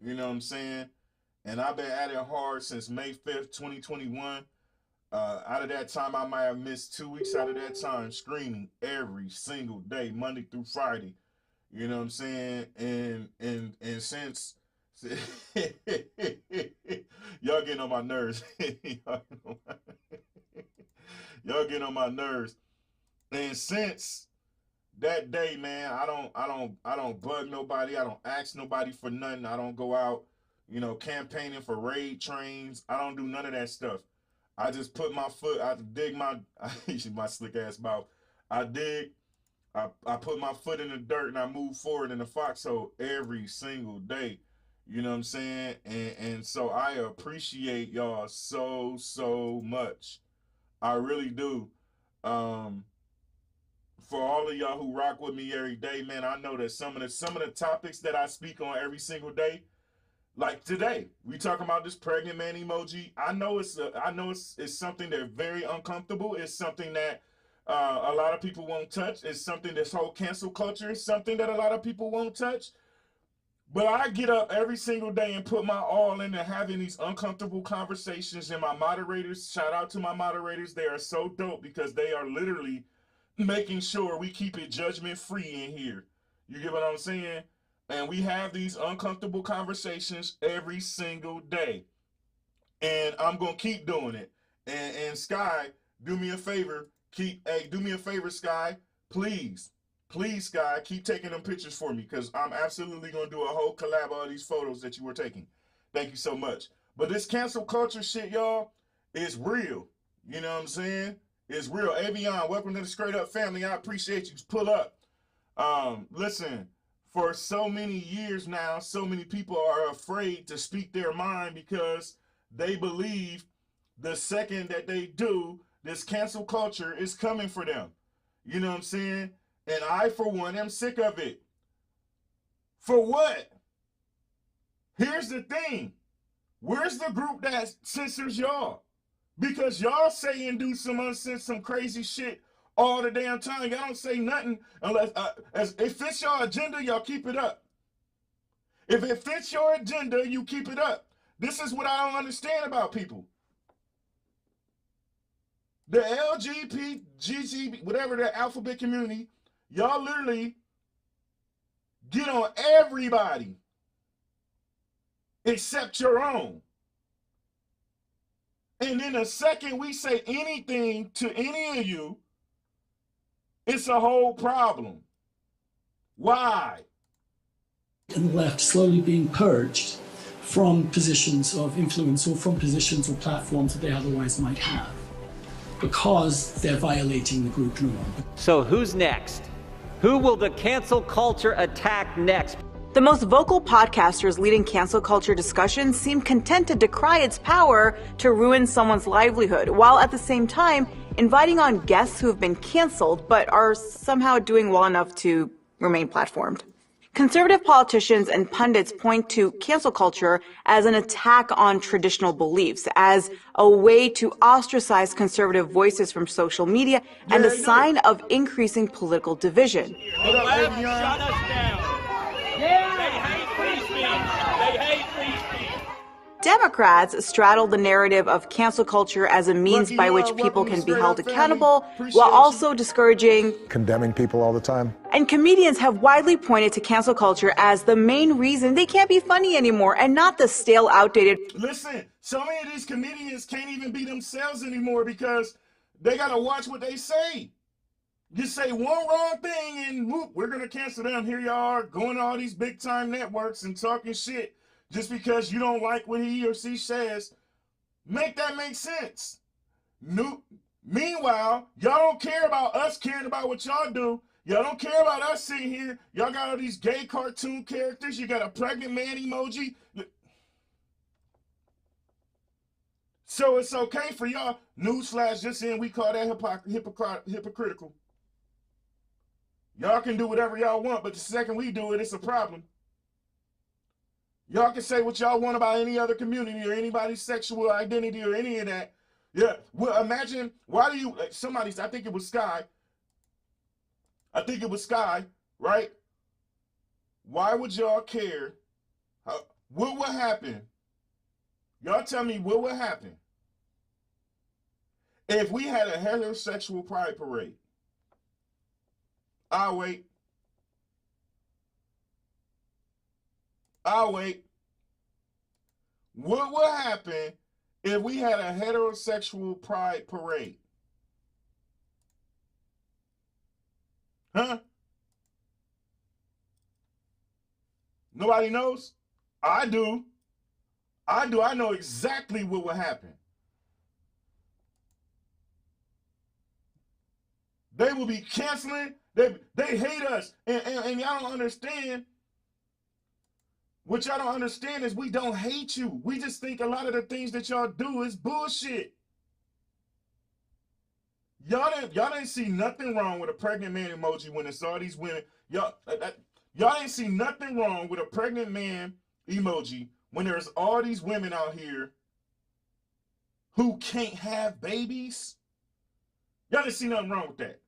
[SPEAKER 1] You know what I'm saying? And I've been at it hard since May 5th, 2021. Out of that time, I might have missed 2 weeks out of that time screaming every single day, Monday through Friday. You know what I'm saying? And since y'all getting on my nerves. Y'all getting on my nerves. And since that day, man, I don't bug nobody. I don't ask nobody for nothing. I don't go out, campaigning for raid trains. I don't do none of that stuff. I just put my foot, I dig my slick ass mouth. I put my foot in the dirt and I move forward in the foxhole every single day. You know what I'm saying? And so I appreciate y'all so much. I really do. For all of y'all who rock with me every day, man, I know that some of the topics that I speak on every single day, like today, we talking about this pregnant man emoji. I know it's something that's very uncomfortable. It's something that a lot of people won't touch. It's something, this whole cancel culture is something that a lot of people won't touch. But I get up every single day and put my all into having these uncomfortable conversations. And my moderators, shout out to my moderators, they are so dope because they are literally making sure we keep it judgment free in here. You get what I'm saying? And we have these uncomfortable conversations every single day. And I'm going to keep doing it. And Sky, do me a favor. Do me a favor, Sky. Please Please, Sky, keep taking them pictures for me because I'm absolutely going to do a whole collab of all these photos that you were taking. Thank you so much. But this cancel culture shit, y'all, is real. You know what I'm saying? It's real. Avion, welcome to the Scraightup family. I appreciate you. Pull up. Listen, for so many years now, so many people are afraid to speak their mind because they believe the second that they do, this cancel culture is coming for them. You know what I'm saying? And I, for one, am sick of it. For what? Here's the thing. Where's the group that censors y'all? Because y'all say and do some crazy shit all the damn time. Y'all don't say nothing unless as it fits your agenda, y'all keep it up. If it fits your agenda, you keep it up. This is what I don't understand about people. The LGBT, whatever the alphabet community, y'all literally get on everybody except your own. And then the second we say anything to any of you, it's a whole problem. Why?
[SPEAKER 18] And the left slowly being purged from positions of influence or from positions or platforms that they otherwise might have because they're violating the group norm.
[SPEAKER 19] So who's next? Who will the cancel culture attack next?
[SPEAKER 12] The most vocal podcasters leading cancel culture discussions seem content to decry its power to ruin someone's livelihood, while at the same time inviting on guests who have been canceled but are somehow doing well enough to remain platformed. Conservative politicians and pundits point to cancel culture as an attack on traditional beliefs, as a way to ostracize conservative voices from social media, and a sign of increasing political division.
[SPEAKER 20] The left shut us down. They hate free speech. They hate free speech.
[SPEAKER 12] Democrats straddle the narrative of cancel culture as a means by which people can be held accountable, while also discouraging,
[SPEAKER 21] condemning people all the time.
[SPEAKER 12] And comedians have widely pointed to cancel culture as the main reason they can't be funny anymore, and not the stale, outdated.
[SPEAKER 1] Listen, so many of these comedians can't even be themselves anymore because they got to watch what they say. You say one wrong thing and whoop, we're going to cancel them. Here you are going to all these big time networks and talking shit just because you don't like what he or she says. Make that make sense. Meanwhile, y'all don't care about us caring about what y'all do. Y'all don't care about us sitting here. Y'all got all these gay cartoon characters. You got a pregnant man emoji. So it's okay for y'all. Newsflash, just in, we call that hypocritical. Y'all can do whatever y'all want, but the second we do it, it's a problem. Y'all can say what y'all want about any other community or anybody's sexual identity or any of that. Yeah, well, imagine, why do you, I think it was Sky, right? Why would y'all care? What would happen? Y'all tell me what would happen if we had a heterosexual pride parade? I'll wait. What would happen if we had a heterosexual pride parade? Huh? Nobody knows? I do. I know exactly what would happen. They will be canceling. They hate us. And y'all don't understand. What y'all don't understand is we don't hate you. We just think a lot of the things that y'all do is bullshit. Y'all didn't see nothing wrong with a pregnant man emoji when it's all these women. Y'all didn't see nothing wrong with a pregnant man emoji when there's all these women out here who can't have babies. Y'all didn't see nothing wrong with that.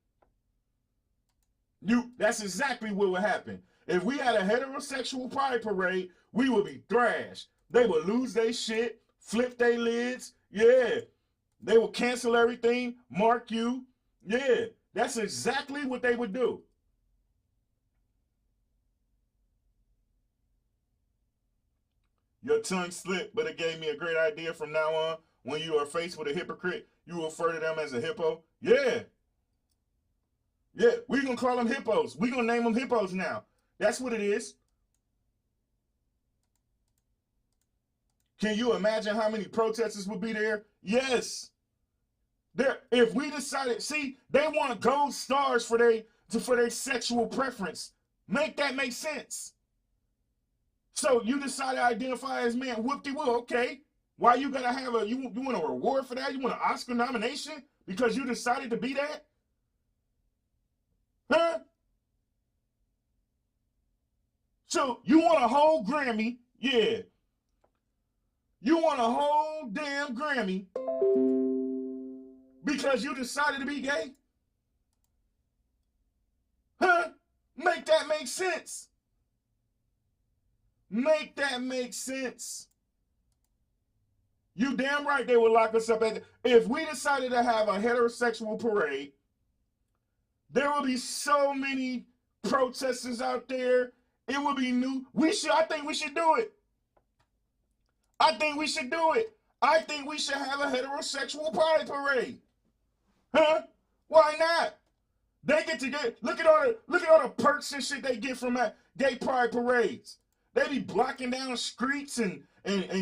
[SPEAKER 1] That's exactly what would happen. If we had a heterosexual pride parade, we would be thrashed. They would lose their shit, flip their lids. Yeah. They would cancel everything, mark you. Yeah. That's exactly what they would do. Your tongue slipped, but it gave me a great idea from now on. When you are faced with a hypocrite, you refer to them as a hippo. Yeah. Yeah, we're going to call them hippos. We're going to name them hippos now. That's what it is. Can you imagine how many protesters would be there? Yes. If we decided, see, they want gold stars for their sexual preference. Make that make sense. So you decide to identify as man, whoop-de-woo, okay. Why you gotta have you want a reward for that? You want an Oscar nomination because you decided to be that? Huh? So you want a whole Grammy? Yeah. You want a whole damn Grammy because you decided to be gay? Huh? Make that make sense. Make that make sense. You damn right they would lock us up if we decided to have a heterosexual parade, there will be so many protesters out there. It will be new. I think we should do it. I think we should do it. I think we should have a heterosexual pride parade. Huh? Why not? They get to look at all the perks and shit they get from gay pride parades. They be blocking down streets and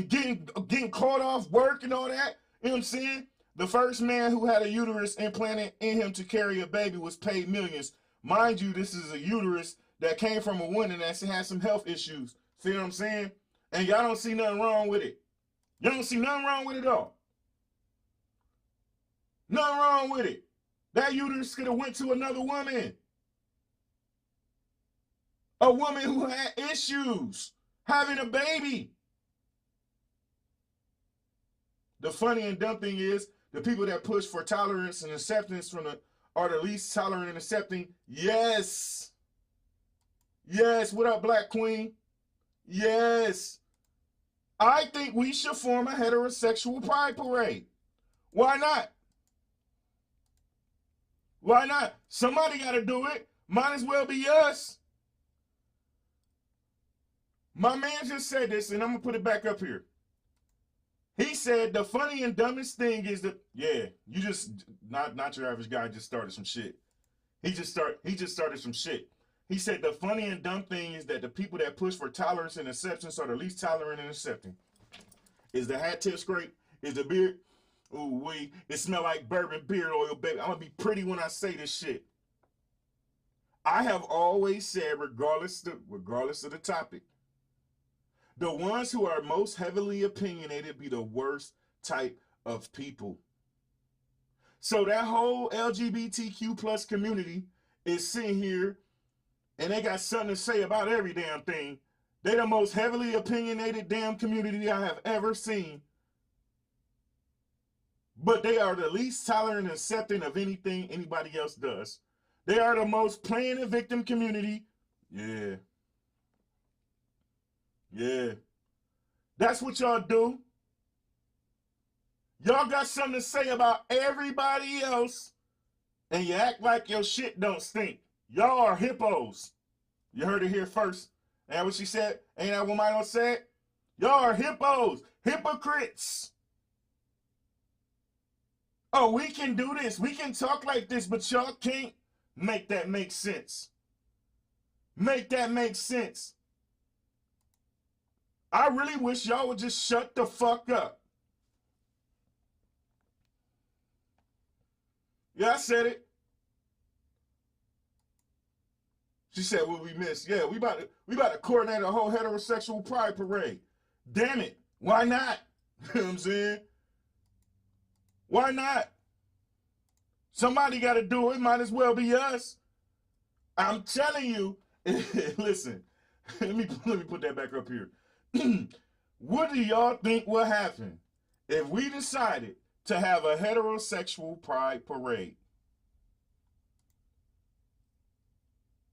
[SPEAKER 1] getting caught off work and all that. You know what I'm saying? The first man who had a uterus implanted in him to carry a baby was paid millions. Mind you, this is a uterus that came from a woman that had some health issues. See what I'm saying? And y'all don't see nothing wrong with it. Y'all don't see nothing wrong with it at all. Nothing wrong with it. That uterus could have went to another woman. A woman who had issues having a baby. The funny and dumb thing is, the people that push for tolerance and acceptance are the least tolerant and accepting. Yes. Yes. What up, Black Queen? Yes. I think we should form a heterosexual pride parade. Why not? Why not? Somebody got to do it. Might as well be us. My man just said this, and I'm going to put it back up here. He said the funny and dumbest thing is that, yeah, you just, not your average guy, just started some shit. He just started some shit. He said the funny and dumb thing is that the people that push for tolerance and acceptance are the least tolerant and accepting. Is the hat tip scrape? Is the beard? Ooh wee, it smell like bourbon beard oil, baby. I'm gonna be pretty when I say this shit. I have always said, regardless of the topic, the ones who are most heavily opinionated be the worst type of people. So that whole LGBTQ plus community is sitting here and they got something to say about every damn thing. They the most heavily opinionated damn community I have ever seen. But they are the least tolerant and accepting of anything anybody else does. They are the most playing the victim community. Yeah. Yeah. That's what y'all do. Y'all got something to say about everybody else, and you act like your shit don't stink. Y'all are hippos. You heard it here first. Ain't that what she said? Ain't that what Milo said? Y'all are hippos. Hypocrites. Oh, we can do this. We can talk like this, but y'all can't make that make sense. Make that make sense. I really wish y'all would just shut the fuck up. Yeah, I said it. She said, what we missed. Yeah, we about to coordinate a whole heterosexual pride parade. Damn it. Why not? You know what I'm saying? Why not? Somebody got to do it. Might as well be us. I'm telling you. Listen, let me put that back up here. What do y'all think will happen if we decided to have a heterosexual pride parade?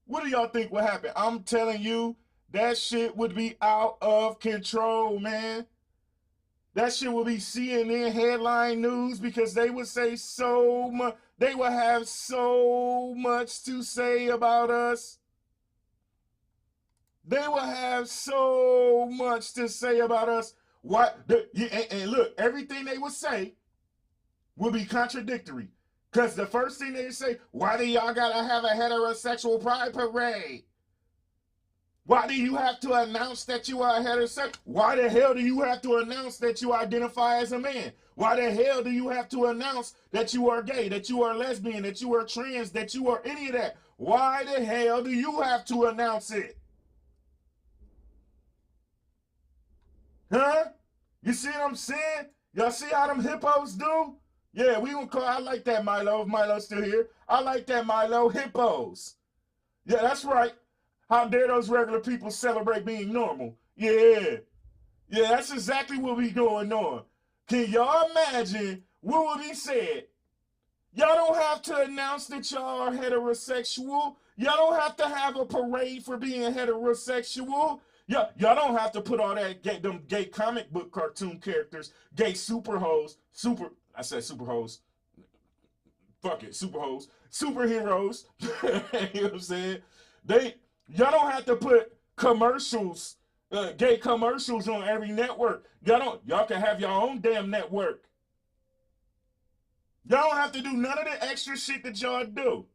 [SPEAKER 1] What do y'all think will happen? I'm telling you, that shit would be out of control, man. That shit will be CNN headline news because they would say so much. They will have so much to say about us. They will have so much to say about us. And look, everything they would say will be contradictory. Because the first thing they say, why do y'all gotta have a heterosexual pride parade? Why do you have to announce that you are heterosexual? Why the hell do you have to announce that you identify as a man? Why the hell do you have to announce that you are gay, that you are lesbian, that you are trans, that you are any of that? Why the hell do you have to announce it? Huh? You see what I'm saying? Y'all see how them hippos do? Yeah, we gonna call, I like that, Milo, if Milo's still here. I like that, Milo, hippos. Yeah, that's right. How dare those regular people celebrate being normal? Yeah. Yeah, that's exactly what we going on. Can y'all imagine what would be said? Y'all don't have to announce that y'all are heterosexual. Y'all don't have to have a parade for being heterosexual. Y'all don't have to put all that them gay comic book cartoon characters, gay super hoes, I said super hoes. Fuck it, super hoes, superheroes. You know what I'm saying? Y'all don't have to put commercials, gay commercials on every network. Y'all can have your own damn network. Y'all don't have to do none of the extra shit that y'all do.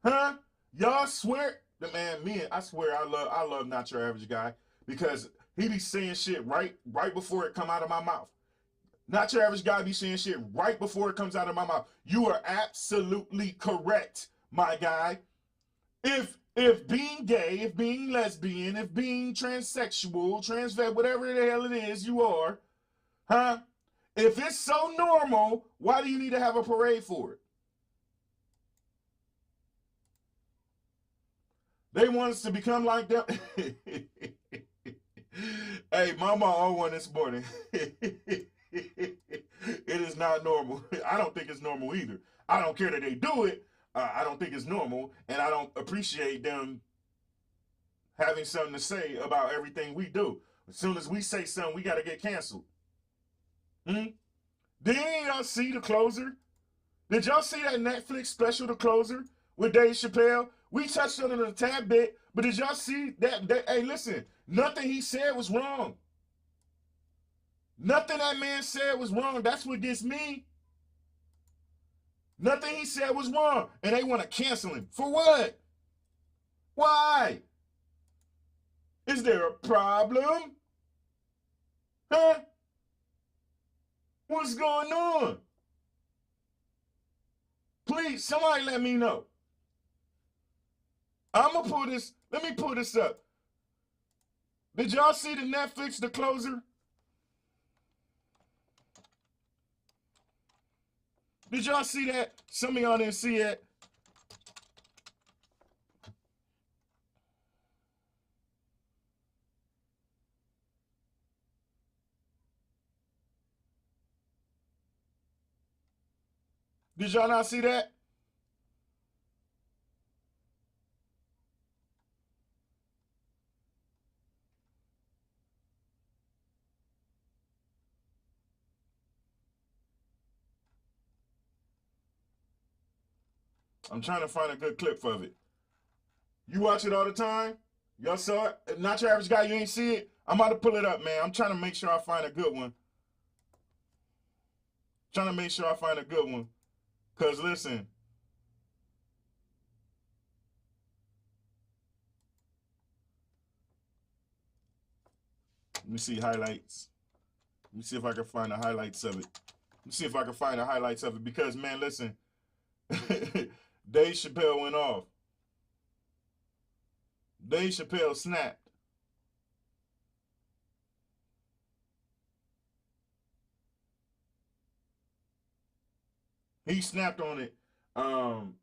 [SPEAKER 1] Huh? Y'all swear, I swear I love Not Your Average Guy because he be saying shit right before it come out of my mouth. Not Your Average Guy be saying shit right before it comes out of my mouth. You are absolutely correct, my guy. If being gay, if being lesbian, if being transsexual, transvest, whatever the hell it is you are, huh? If it's so normal, why do you need to have a parade for it? They want us to become like them. Hey, mama on one this morning. It is not normal. I don't think it's normal either. I don't care that they do it. I don't think it's normal, and I don't appreciate them having something to say about everything we do. As soon as we say something, we got to get canceled. Didn't y'all see The Closer? Did y'all see that Netflix special, The Closer, with Dave Chappelle? We touched on it a tad bit, but did y'all see that? Hey, listen, nothing he said was wrong. Nothing that man said was wrong. That's what gets me. Nothing he said was wrong. And they want to cancel him. For what? Why? Is there a problem? Huh? What's going on? Please, somebody let me know. I'm going to pull this. Let me pull this up. Did y'all see the Netflix, The Closer? Did y'all see that? Some of y'all didn't see it. Did y'all not see that? I'm trying to find a good clip of it. You watch it all the time? Y'all saw it? Not Your Average Guy, you ain't see it? I'm about to pull it up, man. I'm trying to make sure I find a good one. Trying to make sure I find a good one. Because, listen. Let me see highlights. Let me see if I can find the highlights of it. Let me see if I can find the highlights of it. Because, man, listen. Dave Chappelle went off. Dave Chappelle snapped. He snapped on it. Well,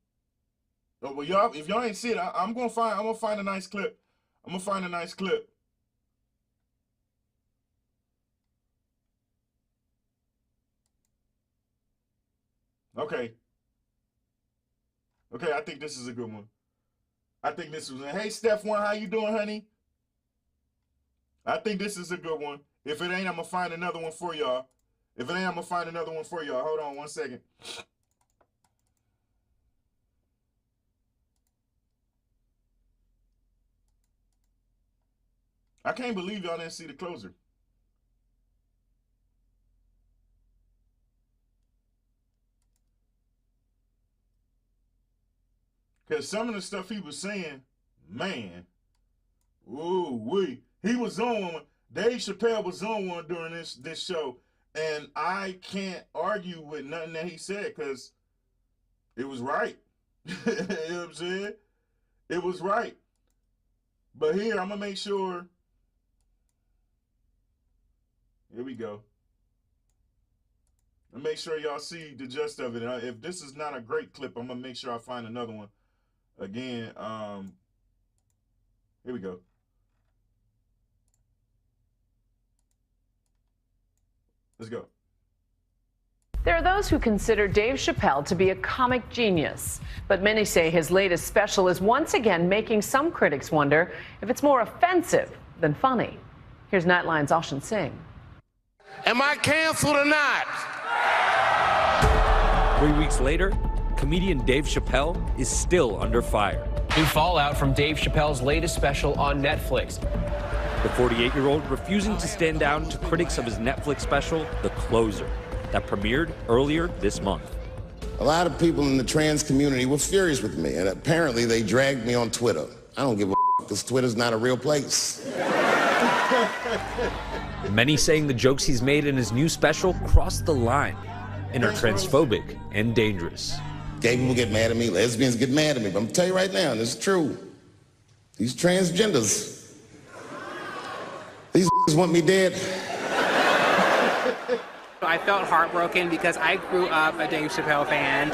[SPEAKER 1] y'all, if y'all ain't see it, I'm gonna find a nice clip. I'm gonna find a nice clip. Okay. Okay, I think this is a good one. I think this was, hey, Steph One, how you doing, honey? I think this is a good one. If it ain't, I'm going to find another one for y'all. If it ain't, I'm going to find another one for y'all. Hold on one second. I can't believe y'all didn't see The Closer. Because some of the stuff he was saying, man, ooh-wee. He was on one. Dave Chappelle was on one during this show, and I can't argue with nothing that he said because it was right. You know what I'm saying? It was right. But here, I'm going to make sure. Here we go. I'll make sure y'all see the gist of it. If this is not a great clip, I'm going to make sure I find another one. Again, here we go. Let's go.
[SPEAKER 21] There are those who consider Dave Chappelle to be a comic genius, but many say his latest special is once again making some critics wonder if it's more offensive than funny. Here's Nightline's Austin Singh.
[SPEAKER 13] Am I canceled or not?
[SPEAKER 22] 3 weeks later, comedian Dave Chappelle is still under fire.
[SPEAKER 23] New fallout from Dave Chappelle's latest special on Netflix.
[SPEAKER 22] The 48-year-old refusing to stand down to critics of his Netflix special, The Closer, that premiered earlier this month.
[SPEAKER 13] A lot of people in the trans community were furious with me, and apparently they dragged me on Twitter. I don't give a because Twitter's not a real place.
[SPEAKER 22] Many saying the jokes he's made in his new special crossed the line and are transphobic and dangerous.
[SPEAKER 13] Gay people get mad at me, lesbians get mad at me, but I'm tell you right now, and it's true, these transgenders, these want me dead.
[SPEAKER 24] I felt heartbroken because I grew up a Dave Chappelle fan.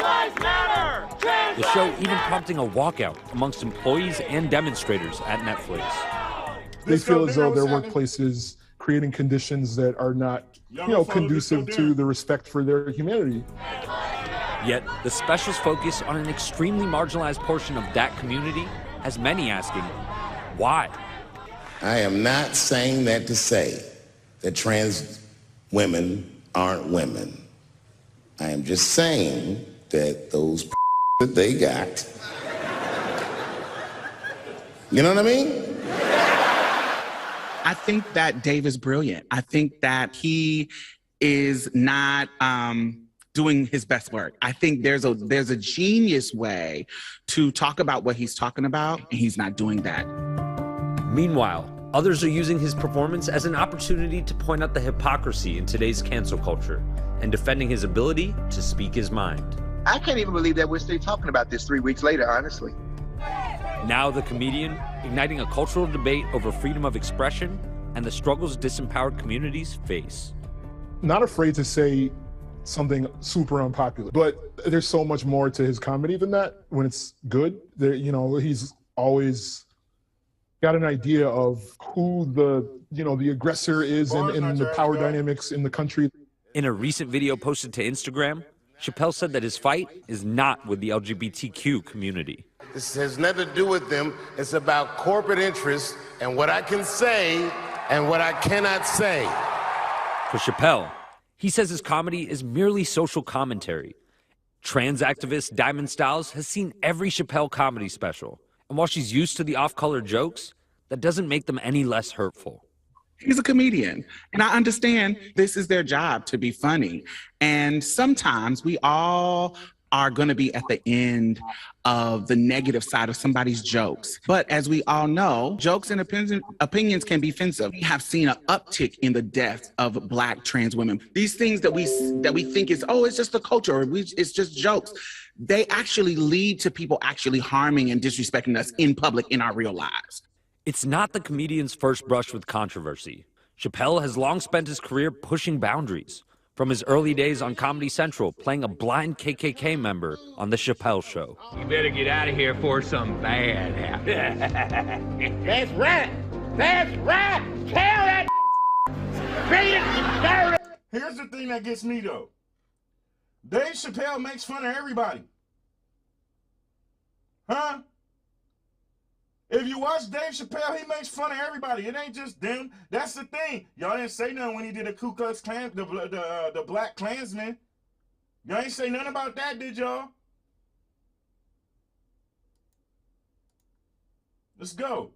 [SPEAKER 22] The show even prompting a walkout amongst employees and demonstrators at Netflix.
[SPEAKER 25] They feel as though their workplace is creating conditions that are not, conducive to the respect for their humanity.
[SPEAKER 22] Yet, the special's focus on an extremely marginalized portion of that community has many asking, why?
[SPEAKER 13] I am not saying that to say that trans women aren't women. I am just saying that those that they got, you know what I mean?
[SPEAKER 26] I think that Dave is brilliant. I think that he is not doing his best work. I think there's a genius way to talk about what he's talking about, and he's not doing that.
[SPEAKER 22] Meanwhile, others are using his performance as an opportunity to point out the hypocrisy in today's cancel culture and defending his ability to speak his mind.
[SPEAKER 27] I can't even believe that we're still talking about this 3 weeks later, honestly.
[SPEAKER 22] Now the comedian igniting a cultural debate over freedom of expression and the struggles disempowered communities face.
[SPEAKER 25] Not afraid to say something super unpopular, but there's so much more to his comedy than that. When it's good, he's always got an idea of who the aggressor is and the power dynamics in the country.
[SPEAKER 22] In a recent video posted to Instagram, Chappelle said that his fight is not with the LGBTQ community.
[SPEAKER 13] This has nothing to do with them. It's about corporate interests and what I can say and what I cannot say.
[SPEAKER 22] For Chappelle, he says his comedy is merely social commentary. Trans activist Diamond Styles has seen every Chappelle comedy special. And while she's used to the off-color jokes, that doesn't make them any less hurtful.
[SPEAKER 26] He's a comedian, and I understand this is their job to be funny. And sometimes we all are going to be at the end of the negative side of somebody's jokes. But as we all know, jokes and opinions can be offensive. We have seen an uptick in the deaths of Black trans women. These things that we think is, it's just the culture, or it's just jokes. They actually lead to people actually harming and disrespecting us in public in our real lives.
[SPEAKER 22] It's not the comedian's first brush with controversy. Chappelle has long spent his career pushing boundaries. From his early days on Comedy Central, playing a blind KKK member on The Chappelle Show.
[SPEAKER 20] You better get out of here before something bad happens.
[SPEAKER 2] That's right. That's right. Tell that beat it.
[SPEAKER 1] Here's the thing that gets me, though. Dave Chappelle makes fun of everybody. Huh? If you watch Dave Chappelle, he makes fun of everybody. It ain't just them. That's the thing. Y'all didn't say nothing when he did the Ku Klux Klan, the Black Klansman. Y'all ain't say nothing about that, did y'all? Let's go.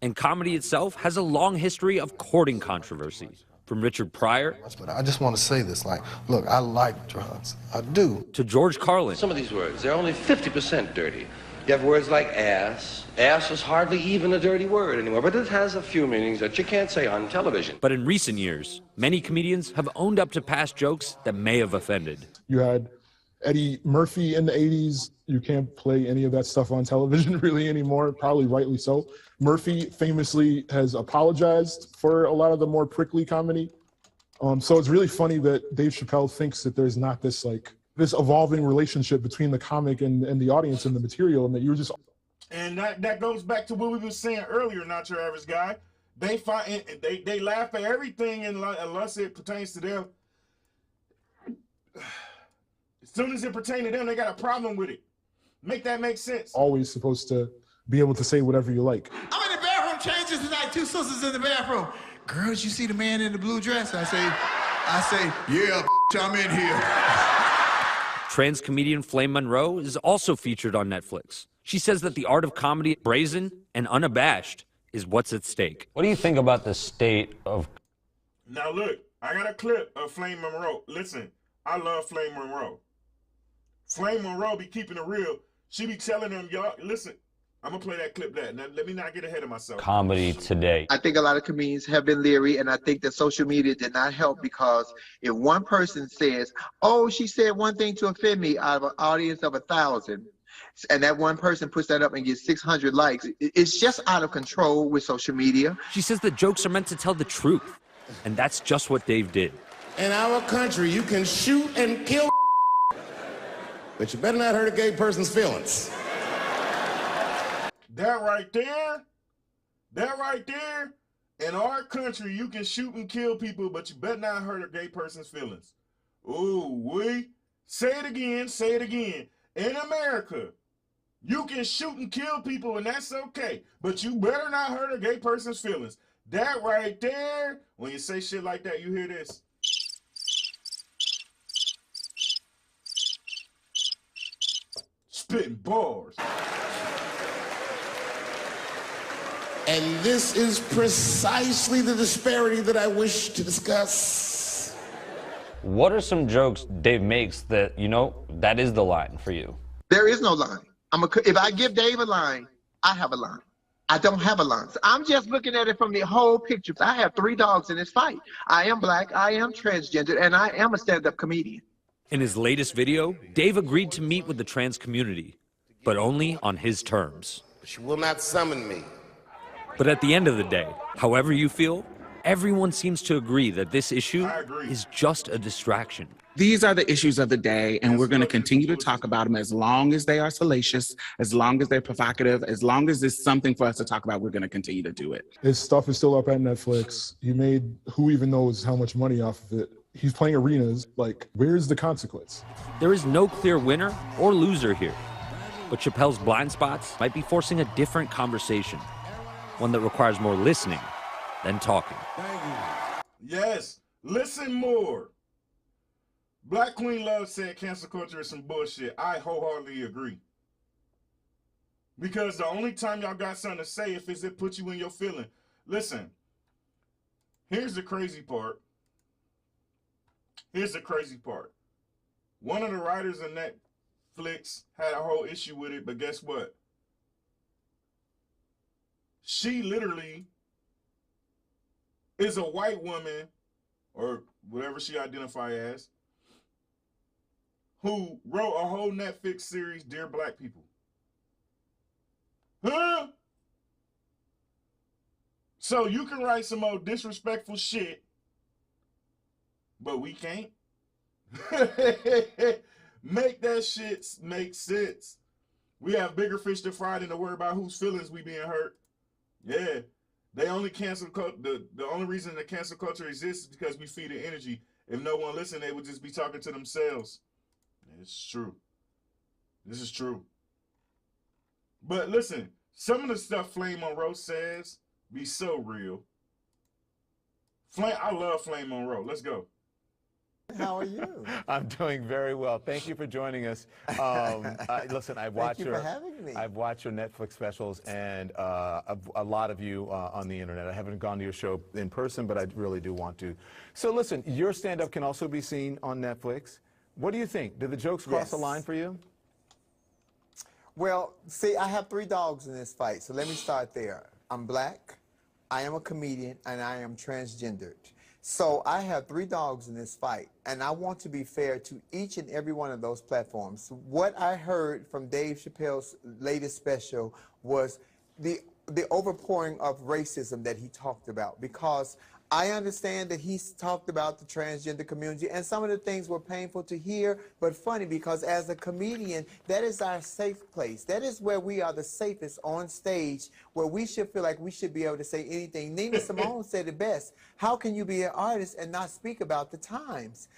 [SPEAKER 22] And comedy itself has a long history of courting controversy. From Richard Pryor.
[SPEAKER 3] But I just want to say this, like, look, I like drugs. I do.
[SPEAKER 22] To George Carlin.
[SPEAKER 4] Some of these words, they're only 50% dirty. You have words like ass. Ass is hardly even a dirty word anymore, but it has a few meanings that you can't say on television.
[SPEAKER 22] But in recent years, many comedians have owned up to past jokes that may have offended.
[SPEAKER 25] You had Eddie Murphy in the 80s. You can't play any of that stuff on television really anymore, probably rightly so. Murphy famously has apologized for a lot of the more prickly comedy. So it's really funny that Dave Chappelle thinks that there's not this evolving relationship between the comic and the audience and the material, and that you're just...
[SPEAKER 1] And that goes back to what we were saying earlier, Not Your Average Guy. They laugh at everything unless it pertains to them. As soon as it pertains to them, they got a problem with it. Make that make sense.
[SPEAKER 25] Always supposed to be able to say whatever you like.
[SPEAKER 5] I'm in the bathroom changing tonight. Two sisters in the bathroom. Girls, you see the man in the blue dress? I say, yeah, I'm in here.
[SPEAKER 22] Trans comedian Flame Monroe is also featured on Netflix. She says that the art of comedy, brazen and unabashed, is what's at stake.
[SPEAKER 6] What do you think about the state of...
[SPEAKER 1] Now look, I got a clip of Flame Monroe. Listen, I love Flame Monroe. Flame Monroe be keeping it real. She be telling them, y'all, listen, I'm gonna play that clip. Now, let me not get ahead of myself.
[SPEAKER 6] Comedy today.
[SPEAKER 27] I think a lot of comedians have been leery, and I think that social media did not help, because if one person says, oh, she said one thing to offend me out of an audience of 1,000, and that one person puts that up and gets 600 likes, it's just out of control with social media.
[SPEAKER 22] She says that jokes are meant to tell the truth, and that's just what Dave did.
[SPEAKER 13] In our country, you can shoot and kill, but you better not hurt a gay person's feelings.
[SPEAKER 1] That right there, in our country, you can shoot and kill people, but you better not hurt a gay person's feelings. Ooh, say it again. In America, you can shoot and kill people, and that's okay, but you better not hurt a gay person's feelings. That right there, when you say shit like that, you hear this. Spitting bars.
[SPEAKER 13] And this is precisely the disparity that I wish to discuss.
[SPEAKER 6] What are some jokes Dave makes that, that is the line for you?
[SPEAKER 27] There is no line. If I give Dave a line, I have a line. I don't have a line. So I'm just looking at it from the whole picture. I have 3 dogs in this fight. I am black, I am transgender, and I am a stand-up comedian.
[SPEAKER 22] In his latest video, Dave agreed to meet with the trans community, but only on his terms.
[SPEAKER 13] She will not summon me.
[SPEAKER 22] But at the end of the day, however you feel, everyone seems to agree that this issue is just a distraction.
[SPEAKER 26] These are the issues of the day, and we're going to continue to talk about them as long as they are salacious, as long as they're provocative, as long as it's something for us to talk about, we're going to continue to do it.
[SPEAKER 25] His stuff is still up at Netflix. He made who even knows how much money off of it. He's playing arenas. Like, where's the consequence?
[SPEAKER 22] There is no clear winner or loser here. But Chappelle's blind spots might be forcing a different conversation, one that requires more listening than talking.
[SPEAKER 1] Yes, listen more. Black Queen Love said cancel culture is some bullshit. I wholeheartedly agree. Because the only time y'all got something to say if it puts you in your feeling. Listen, here's the crazy part. One of the writers on Netflix had a whole issue with it, but guess what? She literally is a white woman, or whatever she identifies as, who wrote a whole Netflix series, Dear Black People. Huh? So you can write some old disrespectful shit, but we can't? Make that shit make sense. We have bigger fish to fry than to worry about whose feelings we being hurt. Yeah. They only cancel the only reason the cancel culture exists is because we feed it energy. If no one listened, they would just be talking to themselves. It's true. This is true. But listen, some of the stuff Flame Monroe says be so real. I love Flame Monroe. Let's go.
[SPEAKER 7] How are you?
[SPEAKER 8] I'm doing very well. Thank you for joining us. Listen, I've watched
[SPEAKER 7] Thank you for having me.
[SPEAKER 8] I've watched your Netflix specials and a lot of you on the internet. I haven't gone to your show in person, but I really do want to. So listen, your stand-up can also be seen on Netflix. What do you think? Did the jokes cross the line for you?
[SPEAKER 7] Well, see, I have 3 dogs in this fight, so let me start there. I'm black, I am a comedian, and I am transgendered. So I have 3 dogs in this fight, and I want to be fair to each and every one of those platforms. What I heard from Dave Chappelle's latest special was the overpouring of racism that he talked about, because I understand that he's talked about the transgender community, and some of the things were painful to hear, but funny, because as a comedian, that is our safe place. That is where we are the safest on stage, where we should feel like we should be able to say anything. Nina Simone said it best. How can you be an artist and not speak about the times?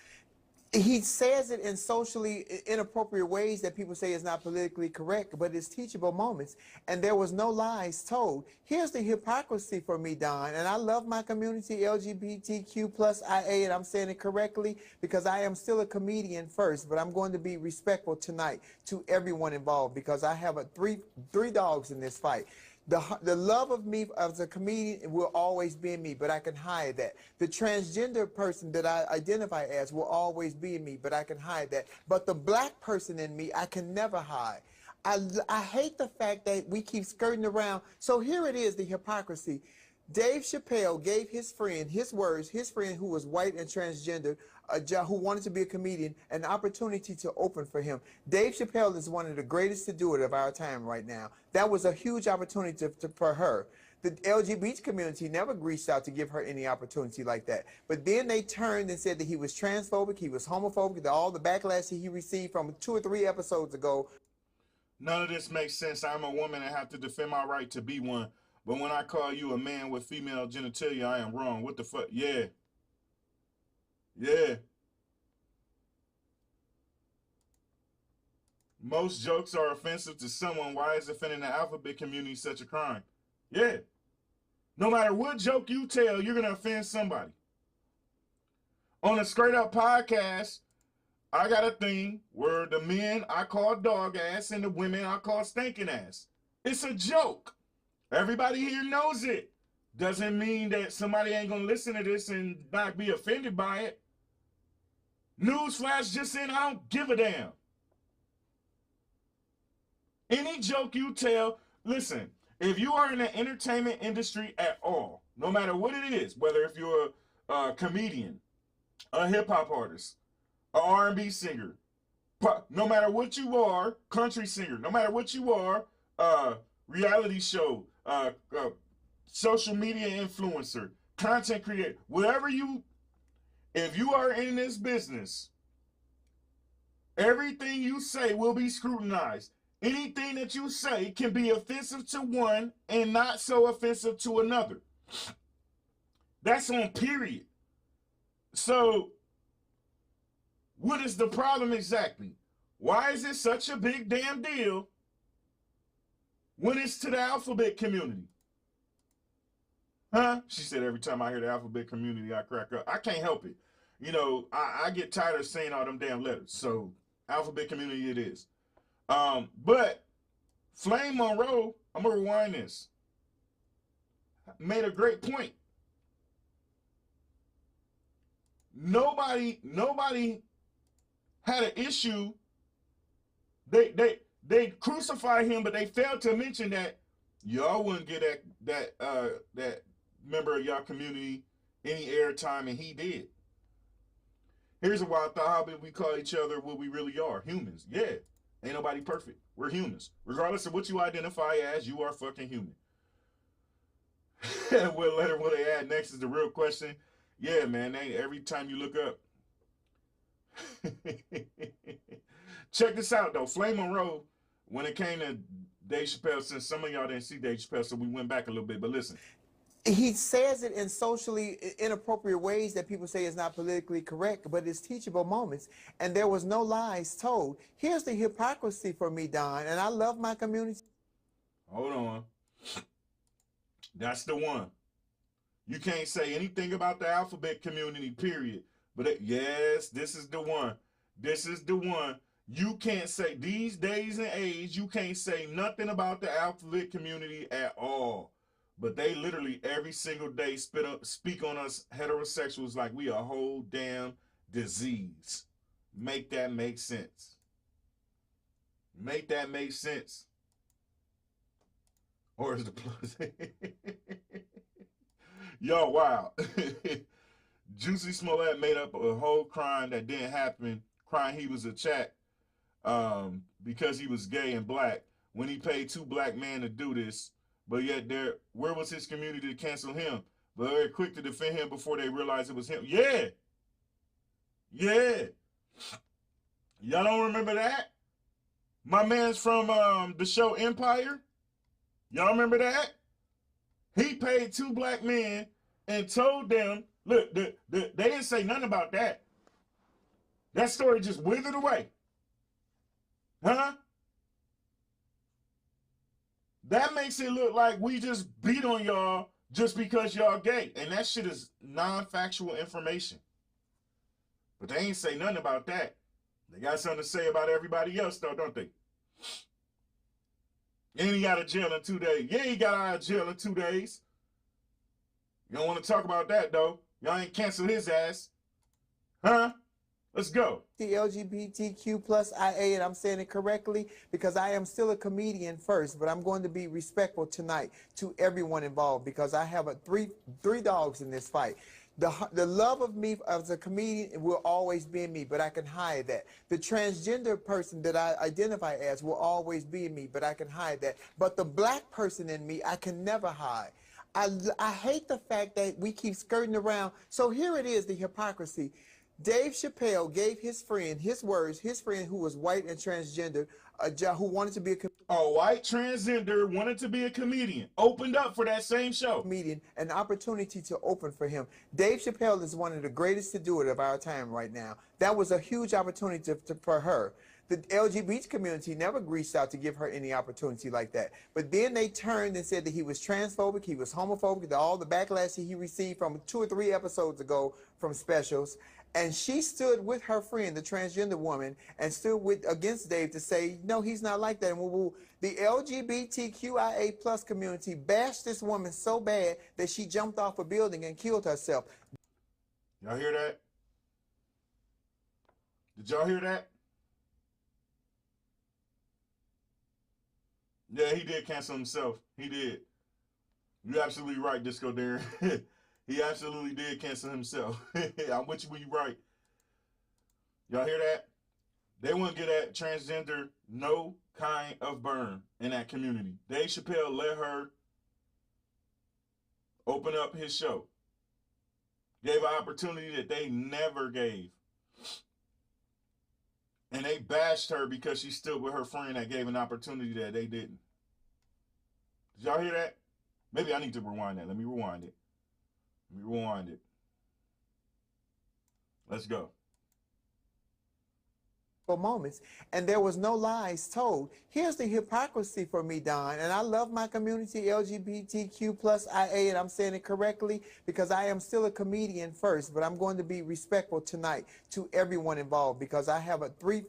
[SPEAKER 7] He says it in socially inappropriate ways that people say is not politically correct, but it's teachable moments. And there was no lies told. Here's the hypocrisy for me, Don, and I love my community, LGBTQ+IA, and I'm saying it correctly because I am still a comedian first, but I'm going to be respectful tonight to everyone involved because I have three dogs in this fight. The love of me as a comedian will always be in me, but I can hide that. The transgender person that I identify as will always be in me, but I can hide that. But the black person in me, I can never hide. I hate the fact that we keep skirting around. So here it is, the hypocrisy. Dave Chappelle gave his friend, his friend who was white and transgender, who wanted to be a comedian, an opportunity to open for him. Dave Chappelle is one of the greatest to do it of our time right now. That was a huge opportunity for her. The LGBT community never reached out to give her any opportunity like that. But then they turned and said that he was transphobic, he was homophobic, all the backlash that he received from 2 or 3 episodes ago.
[SPEAKER 1] None of this makes sense. I'm a woman and have to defend my right to be one. But when I call you a man with female genitalia, I am wrong. What the fuck? Yeah. Yeah. Most jokes are offensive to someone. Why is offending the alphabet community such a crime? Yeah. No matter what joke you tell, you're going to offend somebody. On the Scraightup Podcast, I got a thing where the men I call dog ass and the women I call stinking ass. It's a joke. Everybody here knows it. Doesn't mean that somebody ain't gonna listen to this and not be offended by it. Newsflash just in, I don't give a damn. Any joke you tell, listen, if you are in the entertainment industry at all, no matter what it is, whether if you're a comedian, a hip-hop artist, an R&B singer, no matter what you are, country singer, no matter what you are, reality show, social media influencer, content creator, whatever if you are in this business, everything you say will be scrutinized. Anything that you say can be offensive to one and not so offensive to another. That's on period. So, what is the problem exactly? Why is it such a big damn deal when it's to the alphabet community? Huh? She said every time I hear the alphabet community, I crack up. I can't help it. You know, I get tired of saying all them damn letters. So, alphabet community it is. But Flame Monroe, I'm going to rewind this, made a great point. Nobody had an issue. They crucified him, but they failed to mention that y'all wouldn't get that member of y'all community any airtime, and he did. Here's a wild thought: how we call each other what we really are, humans. Yeah, ain't nobody perfect. We're humans, regardless of what you identify as. You are fucking human. What letter will they add next is the real question. Yeah, man. Every time you look up. Check this out though. Flame Monroe, when it came to Dave Chappelle, since some of y'all didn't see Dave Chappelle, so we went back a little bit, but listen.
[SPEAKER 7] He says it in socially inappropriate ways that people say is not politically correct, but it's teachable moments. And there was no lies told. Here's the hypocrisy for me, Don, and I love my community.
[SPEAKER 1] Hold on. That's the one. You can't say anything about the alphabet community, period, But yes, this is the one. This is the one. You can't say, these days and age, you can't say nothing about the alphabet community at all. But they literally every single day speak on us heterosexuals like we a whole damn disease. Make that make sense. Make that make sense. Or is the plus? Yo, wow. Juicy Smollett made up a whole crime that didn't happen, crying he was a chat because he was gay and black when he paid 2 black men to do this. But yet, where was his community to cancel him? But they were quick to defend him before they realized it was him. Yeah. Yeah. Y'all don't remember that? My man's from the show Empire. Y'all remember that? He paid 2 black men and told them, look, they didn't say nothing about that. That story just withered away. Huh? That makes it look like we just beat on y'all just because y'all gay. And that shit is non-factual information. But they ain't say nothing about that. They got something to say about everybody else, though, don't they? And he got out of jail in 2 days. Yeah, he got out of jail in 2 days. You don't want to talk about that, though. Y'all ain't cancel his ass. Huh? Let's go.
[SPEAKER 7] The LGBTQ plus IA, and I'm saying it correctly because I am still a comedian first, but I'm going to be respectful tonight to everyone involved because I have three dogs in this fight. The love of me as a comedian will always be in me, but I can hide that. The transgender person that I identify as will always be in me, but I can hide that. But the black person in me, I can never hide. I hate the fact that we keep skirting around. So here it is, the hypocrisy. Dave Chappelle gave his friend, his friend who was white and transgender, a job, who wanted to be
[SPEAKER 1] a white transgender wanted to be a comedian, opened up for that same show.
[SPEAKER 7] Comedian, an opportunity to open for him. Dave Chappelle is one of the greatest to do it of our time right now. That was a huge opportunity for her. The LGBT community never reached out to give her any opportunity like that. But then they turned and said that he was transphobic, he was homophobic, all the backlash that he received from 2 or 3 episodes ago from specials. And she stood with her friend, the transgender woman, and stood against Dave to say, no, he's not like that. And the LGBTQIA plus community bashed this woman so bad that she jumped off a building and killed herself.
[SPEAKER 1] Y'all hear that? Did y'all hear that? Yeah, he did cancel himself. He did. You're absolutely right, Disco Darren. He absolutely did cancel himself. I'm with you when you're right. Y'all hear that? They want to get that transgender no kind of burn in that community. Dave Chappelle let her open up his show. Gave an opportunity that they never gave. And they bashed her because she stood with her friend that gave an opportunity that they didn't. Did y'all hear that? Maybe I need to rewind that. Let me rewind it. Rewind it. Let's go.
[SPEAKER 7] For moments, and there was no lies told. Here's the hypocrisy for me, Don, and I love my community, LGBTQ plus IA, and I'm saying it correctly because I am still a comedian first, but I'm going to be respectful tonight to everyone involved because I have three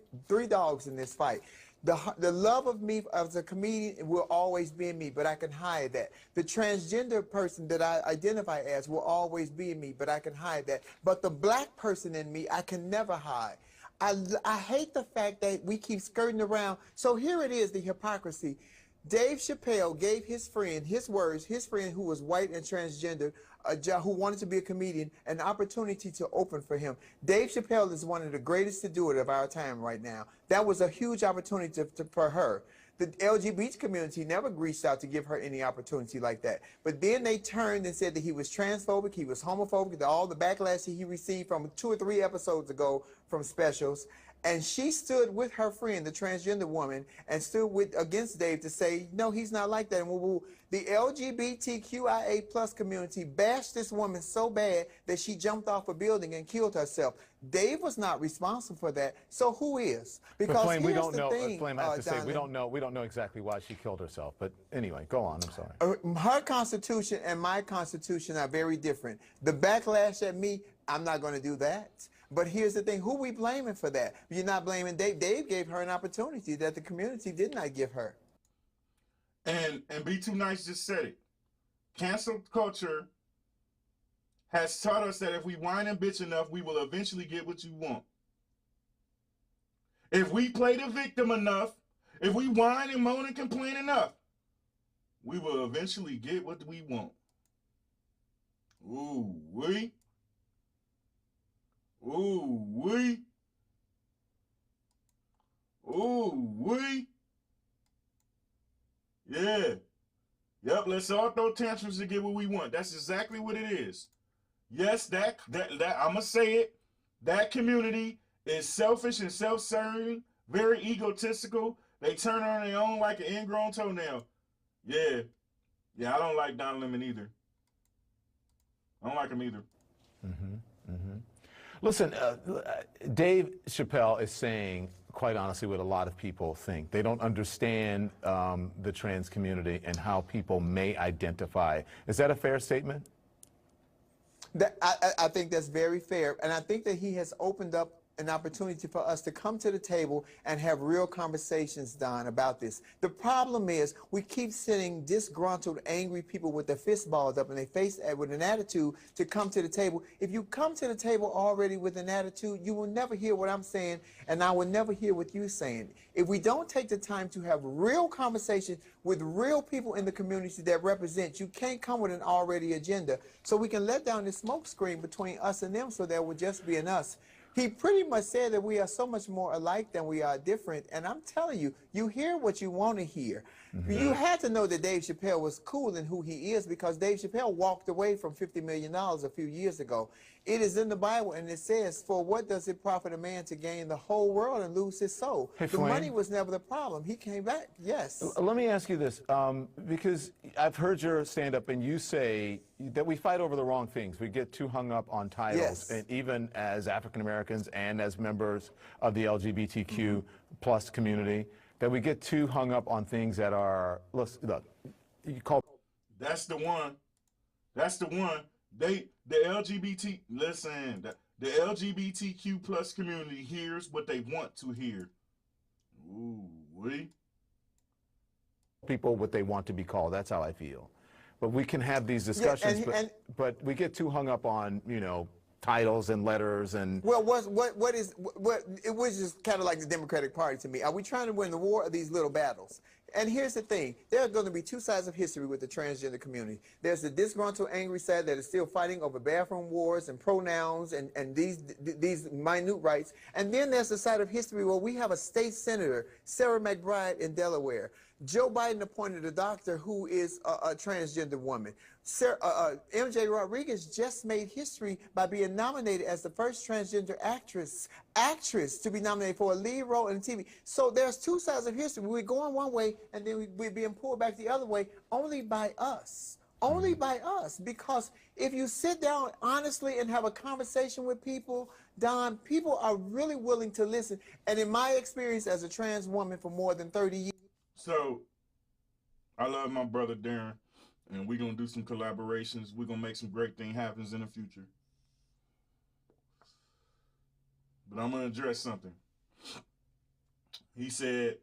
[SPEAKER 7] dogs in this fight. The love of me as a comedian will always be in me, but I can hide that. The transgender person that I identify as will always be in me, but I can hide that. But the black person in me, I can never hide. I hate the fact that we keep skirting around. So here it is, the hypocrisy. Dave Chappelle gave his friend, his friend who was white and transgender, a job, who wanted to be a comedian, an opportunity to open for him. Dave Chappelle is one of the greatest to do it of our time right now. That was a huge opportunity for her. The LGBT community never reached out to give her any opportunity like that. But then they turned and said that he was transphobic, he was homophobic, all the backlash that he received from 2 or 3 episodes ago from specials. And she stood with her friend, the transgender woman, and stood against Dave to say, no, he's not like that. And the LGBTQIA plus community bashed this woman so bad that she jumped off a building and killed herself. Dave was not responsible for that. So who is? Because
[SPEAKER 8] Flame, we don't know.
[SPEAKER 7] Thing,
[SPEAKER 8] Flame, I have to say, we don't know exactly why she killed herself. But anyway, go on. I'm sorry.
[SPEAKER 7] Her constitution and my constitution are very different. The backlash at me, I'm not going to do that. But here's the thing, who we blaming for that? You're not blaming Dave. Dave gave her an opportunity that the community did not give her.
[SPEAKER 1] And Be Too Nice just said it. Cancel culture has taught us that if we whine and bitch enough, we will eventually get what you want. If we play the victim enough, if we whine and moan and complain enough, we will eventually get what we want. Ooh, wee. Ooh, wee. Ooh, wee. Yeah. Yep, let's all throw tantrums to get what we want. That's exactly what it is. Yes, that I'm going to say it. That community is selfish and self-serving, very egotistical. They turn on their own like an ingrown toenail. Yeah. Yeah, I don't like Don Lemon either. I don't like him either.
[SPEAKER 8] Listen, Dave Chappelle is saying, quite honestly, what a lot of people think. They don't understand the trans community and how people may identify. Is that a fair statement?
[SPEAKER 7] I think that's very fair, and I think that he has opened up an opportunity for us to come to the table and have real conversations, Don, about this. The problem is we keep sending disgruntled, angry people with their fist balled up and they face with an attitude to come to the table. If you come to the table already with an attitude, you will never hear what I'm saying, and I will never hear what you're saying. If we don't take the time to have real conversations with real people in the community that represent, you can't come with an already agenda. So we can let down the smoke screen between us and them so there will just be an us. He pretty much said that we are so much more alike than we are different. And I'm telling you, you hear what you want to hear. You had to know that Dave Chappelle was cool in who he is because Dave Chappelle walked away from $50 million a few years ago. It is in the Bible, and it says, for what does it profit a man to gain the whole world and lose his soul?
[SPEAKER 8] Hey,
[SPEAKER 7] the
[SPEAKER 8] Flame,
[SPEAKER 7] money was never the problem. He came back, yes.
[SPEAKER 8] Let me ask you this, because I've heard your stand-up, and you say that we fight over the wrong things. We get too hung up on titles,
[SPEAKER 7] Yes.
[SPEAKER 8] and even as African Americans and as members of the LGBTQ plus community, that we get too hung up on things that are, look, you call...
[SPEAKER 1] That's the one. That's the one. The LGBTQ plus community hears what they want to hear. Ooh, wee.
[SPEAKER 8] People what they want to be called. That's how I feel. But we can have these discussions, but we get too hung up on, you know, titles and letters and...
[SPEAKER 7] Well, it was just kind of like the Democratic Party to me. Are we trying to win the war or these little battles? And here's the thing. There are going to be two sides of history with the transgender community. There's the disgruntled, angry side that is still fighting over bathroom wars and pronouns and these minute rights. And then there's the side of history where we have a state senator, Sarah McBride in Delaware. Joe Biden appointed a doctor who is a transgender woman. MJ Rodriguez just made history by being nominated as the first transgender actress to be nominated for a lead role in TV. So there's two sides of history. We're going one way, and then we're being pulled back the other way only by us. Only by us. Because if you sit down honestly and have a conversation with people, Don, people are really willing to listen. And in my experience as a trans woman for more than 30 years.
[SPEAKER 1] So, I love my brother Darren, and we're going to do some collaborations. We're going to make some great things happen in the future. But I'm going to address something. He said,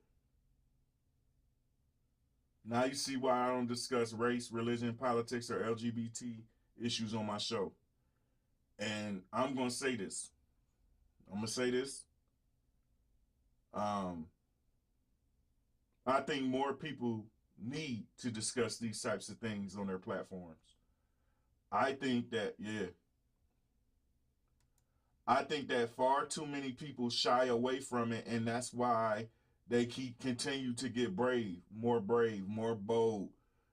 [SPEAKER 1] now you see why I don't discuss race, religion, politics, or LGBT issues on my show. And I'm going to say this. I think more people need to discuss these types of things on their platforms. I think that far too many people shy away from it, and that's why they continue to get brave, more bold.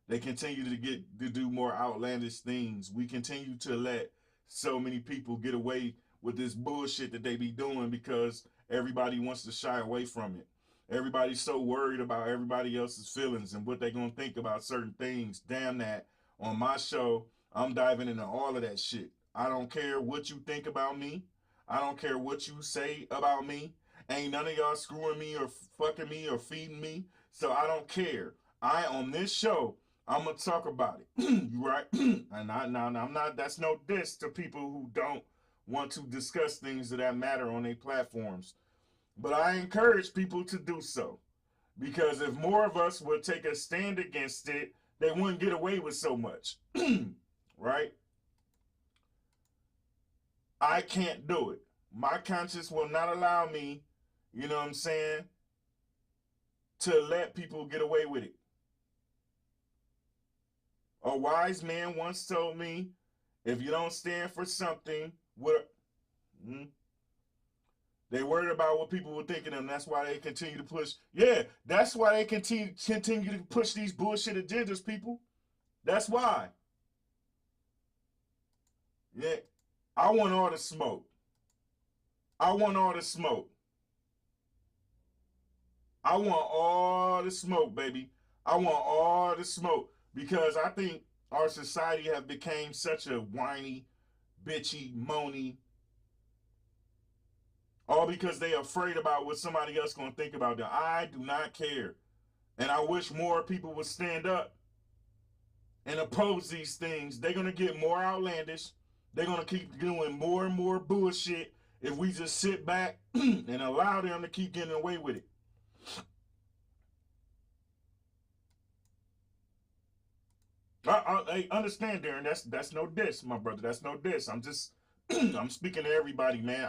[SPEAKER 1] They continue to do more outlandish things. We continue to let so many people get away with this bullshit that they be doing because everybody wants to shy away from it. Everybody's so worried about everybody else's feelings and what they're going to think about certain things. Damn that. On my show, I'm diving into all of that shit. I don't care what you think about me. I don't care what you say about me. Ain't none of y'all screwing me or fucking me or feeding me. So I don't care. On this show, I'm going to talk about it. Right? And I'm not, that's no diss to people who don't want to discuss things that matter on their platforms. But I encourage people to do so, because if more of us would take a stand against it, they wouldn't get away with so much, right? I can't do it. My conscience will not allow me, you know what I'm saying, to let people get away with it. A wise man once told me, if you don't stand for something, they worried about what people were thinking of them. That's why they continue to push. Yeah, that's why they continue to push these bullshit agendas, people. That's why. Yeah, I want all the smoke. I want all the smoke. I want all the smoke, baby. I want all the smoke, because I think our society have become such a whiny, bitchy, moany, all because they afraid about what somebody else gonna think about them. I do not care. And I wish more people would stand up and oppose these things. They're gonna get more outlandish. They're gonna keep doing more and more bullshit if we just sit back and allow them to keep getting away with it. I understand, Darren. That's no diss, my brother. That's no diss. I'm just I'm speaking to everybody, man.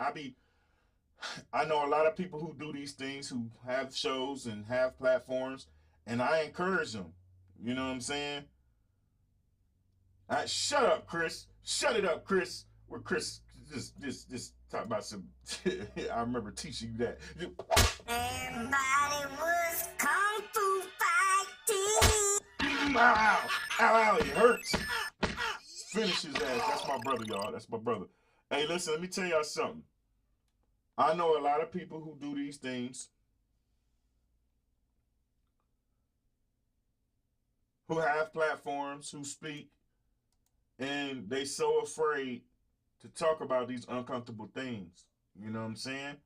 [SPEAKER 1] I know a lot of people who do these things, who have shows and have platforms, and I encourage them. You know what I'm saying? Shut up, Chris. Shut it up, Chris. Where Chris just talk about some. I remember teaching you that.
[SPEAKER 9] Everybody was kung fu fighting.
[SPEAKER 1] Ow, ow, it hurts. Finish his ass. That's my brother, y'all. That's my brother. Hey, listen, let me tell y'all something. I know a lot of people who do these things, who have platforms, who speak, and they so afraid to talk about these uncomfortable things. You know what I'm saying?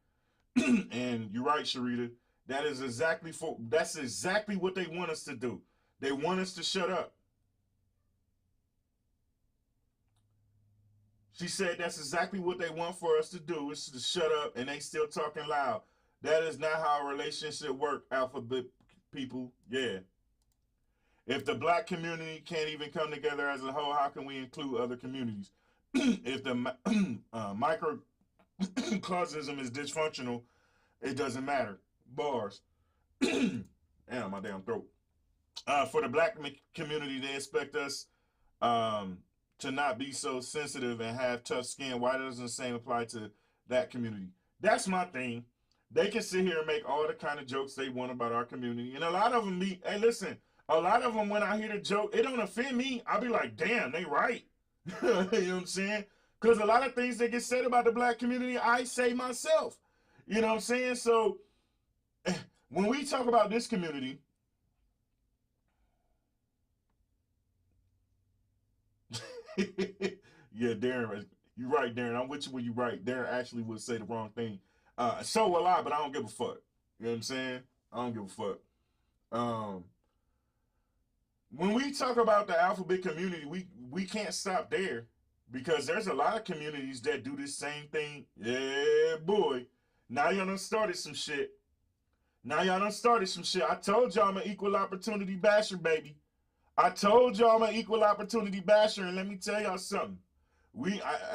[SPEAKER 1] And you're right, Sharita. That's exactly what they want us to do. They want us to shut up. She said that's exactly what they want for us to do, is to shut up, and they still talking loud. That is not how a relationship works, alphabet people. Yeah. If the black community can't even come together as a whole, how can we include other communities? If the microcosm is dysfunctional, it doesn't matter. Bars. Damn, my damn throat. For the black community, they expect us to not be so sensitive and have tough skin. Why doesn't the same apply to that community? That's my thing. They can sit here and make all the kind of jokes they want about our community. And a lot of them hey, listen, a lot of them, when I hear the joke, it don't offend me. I'll be like, damn, they right. You know what I'm saying? Because a lot of things that get said about the black community, I say myself. You know what I'm saying? So when we talk about this community, yeah, Darren, you're right, Darren. I'm with you when you're right. Darren actually would say the wrong thing. So will I, but I don't give a fuck. You know what I'm saying? I don't give a fuck. When we talk about the alphabet community, we can't stop there, because there's a lot of communities that do this same thing. Yeah, boy. Now y'all done started some shit. I told y'all I'm an equal opportunity basher, baby. I told y'all I'm an equal opportunity basher, and let me tell y'all something.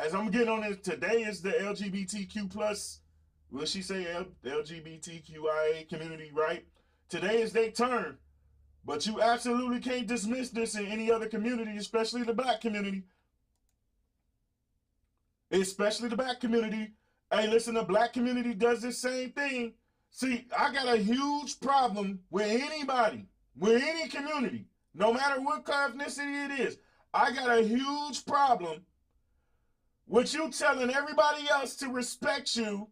[SPEAKER 1] As I'm getting on it, today is the LGBTQ plus, will she say LGBTQIA community, right? Today is their turn. But you absolutely can't dismiss this in any other community, especially the black community. Especially the black community. Hey, listen, the black community does the same thing. See, I got a huge problem with anybody, with any community, no matter what ethnicity it is. I got a huge problem with you telling everybody else to respect you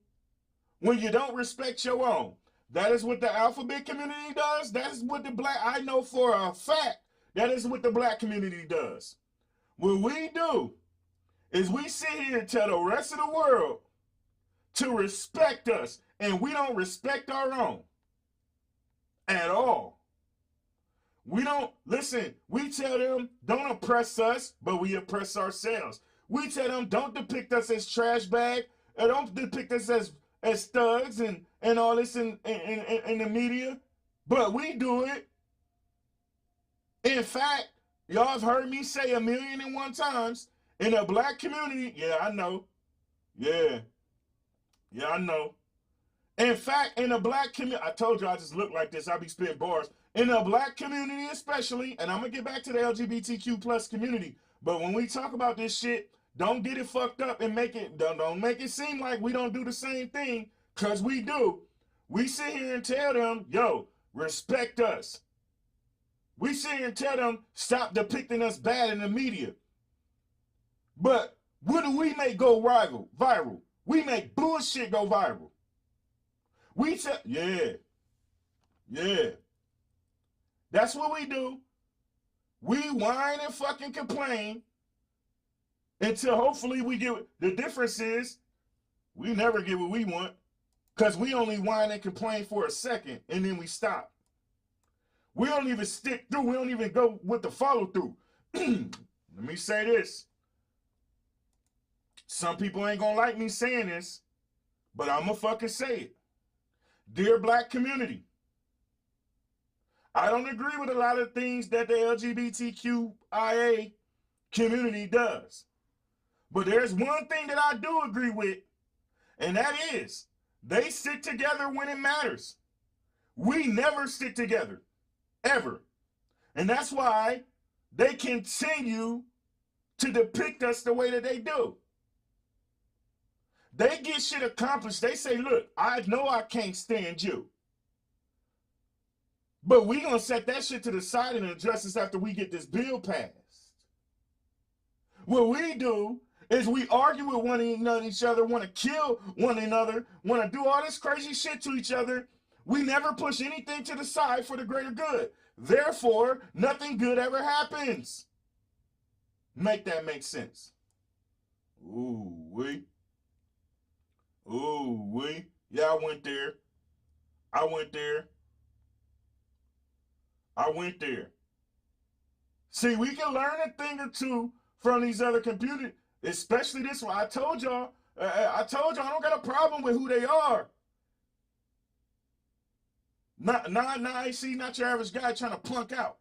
[SPEAKER 1] when you don't respect your own. That is what the alphabet community does. That is what I know for a fact, that is what the black community does. What we do is we sit here and tell the rest of the world to respect us, and we don't respect our own at all. We don't, listen, we tell them don't oppress us, but we oppress ourselves. We tell them don't depict us as trash bag, or don't depict us as thugs and all this in the media. But we do it. In fact, y'all have heard me say 1,000,001 times, in a black community, yeah, I know. Yeah, I know. In fact, in a black community, I told you I just look like this. I be spitting bars. In a black community especially, and I'm going to get back to the LGBTQ plus community, but when we talk about this shit, don't get it fucked up and don't make it seem like we don't do the same thing, because we do. We sit here and tell them, yo, respect us. We sit here and tell them, stop depicting us bad in the media. But what do we make go viral? We make bullshit go viral. We tell, yeah. That's what we do. We whine and fucking complain until hopefully we get, the difference is we never get what we want, because we only whine and complain for a second and then we stop. We don't even stick through. We don't even go with the follow through. Let me say this. Some people ain't gonna like me saying this, but I'm gonna fucking say it. Dear black community, I don't agree with a lot of things that the LGBTQIA community does. But there's one thing that I do agree with, and that is they stick together when it matters. We never stick together, ever. And that's why they continue to depict us the way that they do. They get shit accomplished. They say, look, I know I can't stand you, but we gonna set that shit to the side and address this after we get this bill passed. What we do is we argue with one another, each other, want to kill one another, want to do all this crazy shit to each other. We never push anything to the side for the greater good. Therefore, nothing good ever happens. Make that make sense. Ooh-wee. Yeah, I went there. See, we can learn a thing or two from these other computers, especially this one. I told y'all I don't got a problem with who they are. Not your average guy trying to punk out.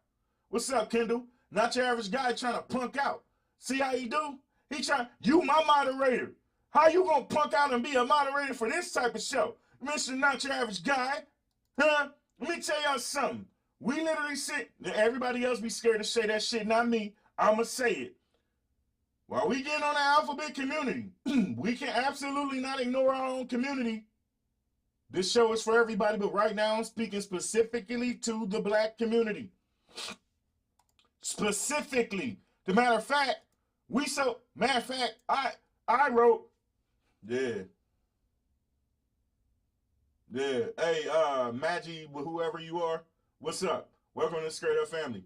[SPEAKER 1] What's up, Kendall? Not your average guy trying to punk out. See how he do? You my moderator. How you gonna punk out and be a moderator for this type of show? Mr. Not Your Average Guy. Huh? Let me tell y'all something. We literally sit, everybody else be scared to say that shit, not me. I'ma say it. While we get on the alphabet community, we can absolutely not ignore our own community. This show is for everybody, but right now I'm speaking specifically to the black community. Specifically. The matter of fact, I wrote, yeah. Hey, Maggie, whoever you are, what's up? Welcome to the Scraightup family.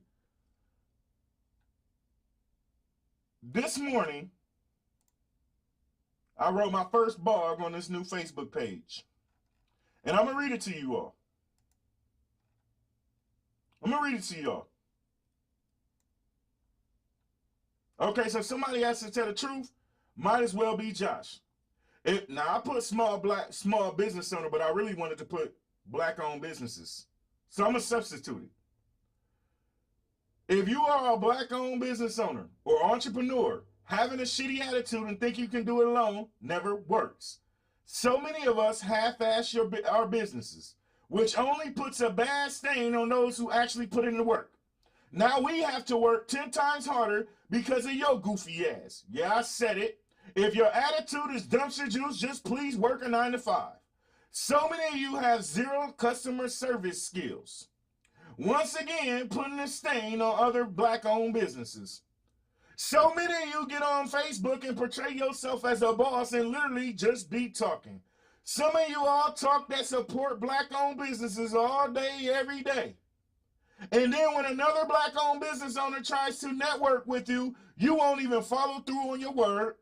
[SPEAKER 1] This morning, I wrote my first blog on this new Facebook page. And I'm going to read it to you all. Okay, so somebody has to tell the truth. Might as well be Josh. Now, I put small business owner, but I really wanted to put black-owned businesses. So I'm going to substitute it. If you are a black-owned business owner or entrepreneur, having a shitty attitude and think you can do it alone never works. So many of us half-ass our businesses, which only puts a bad stain on those who actually put in the work. Now we have to work 10 times harder because of your goofy ass. Yeah, I said it. If your attitude is dumpster juice, just please work a 9 to 5. So many of you have zero customer service skills. Once again, putting a stain on other black-owned businesses. So many of you get on Facebook and portray yourself as a boss and literally just be talking. Some of you all talk that support black-owned businesses all day, every day. And then when another black-owned business owner tries to network with you, you won't even follow through on your word.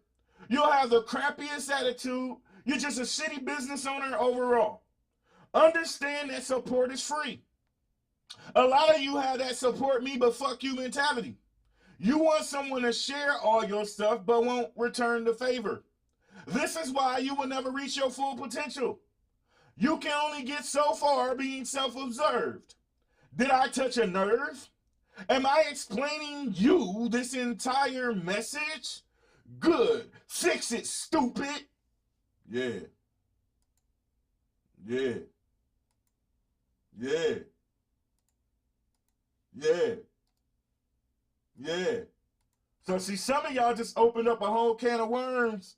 [SPEAKER 1] You'll have the crappiest attitude. You're just a shitty business owner overall. Understand that support is free. A lot of you have that support me but fuck you mentality. You want someone to share all your stuff but won't return the favor. This is why you will never reach your full potential. You can only get so far being self-observed. Did I touch a nerve? Am I explaining you this entire message? Good. Fix it, stupid. Yeah. Yeah. Yeah. Yeah. Yeah. So see, some of y'all just opened up a whole can of worms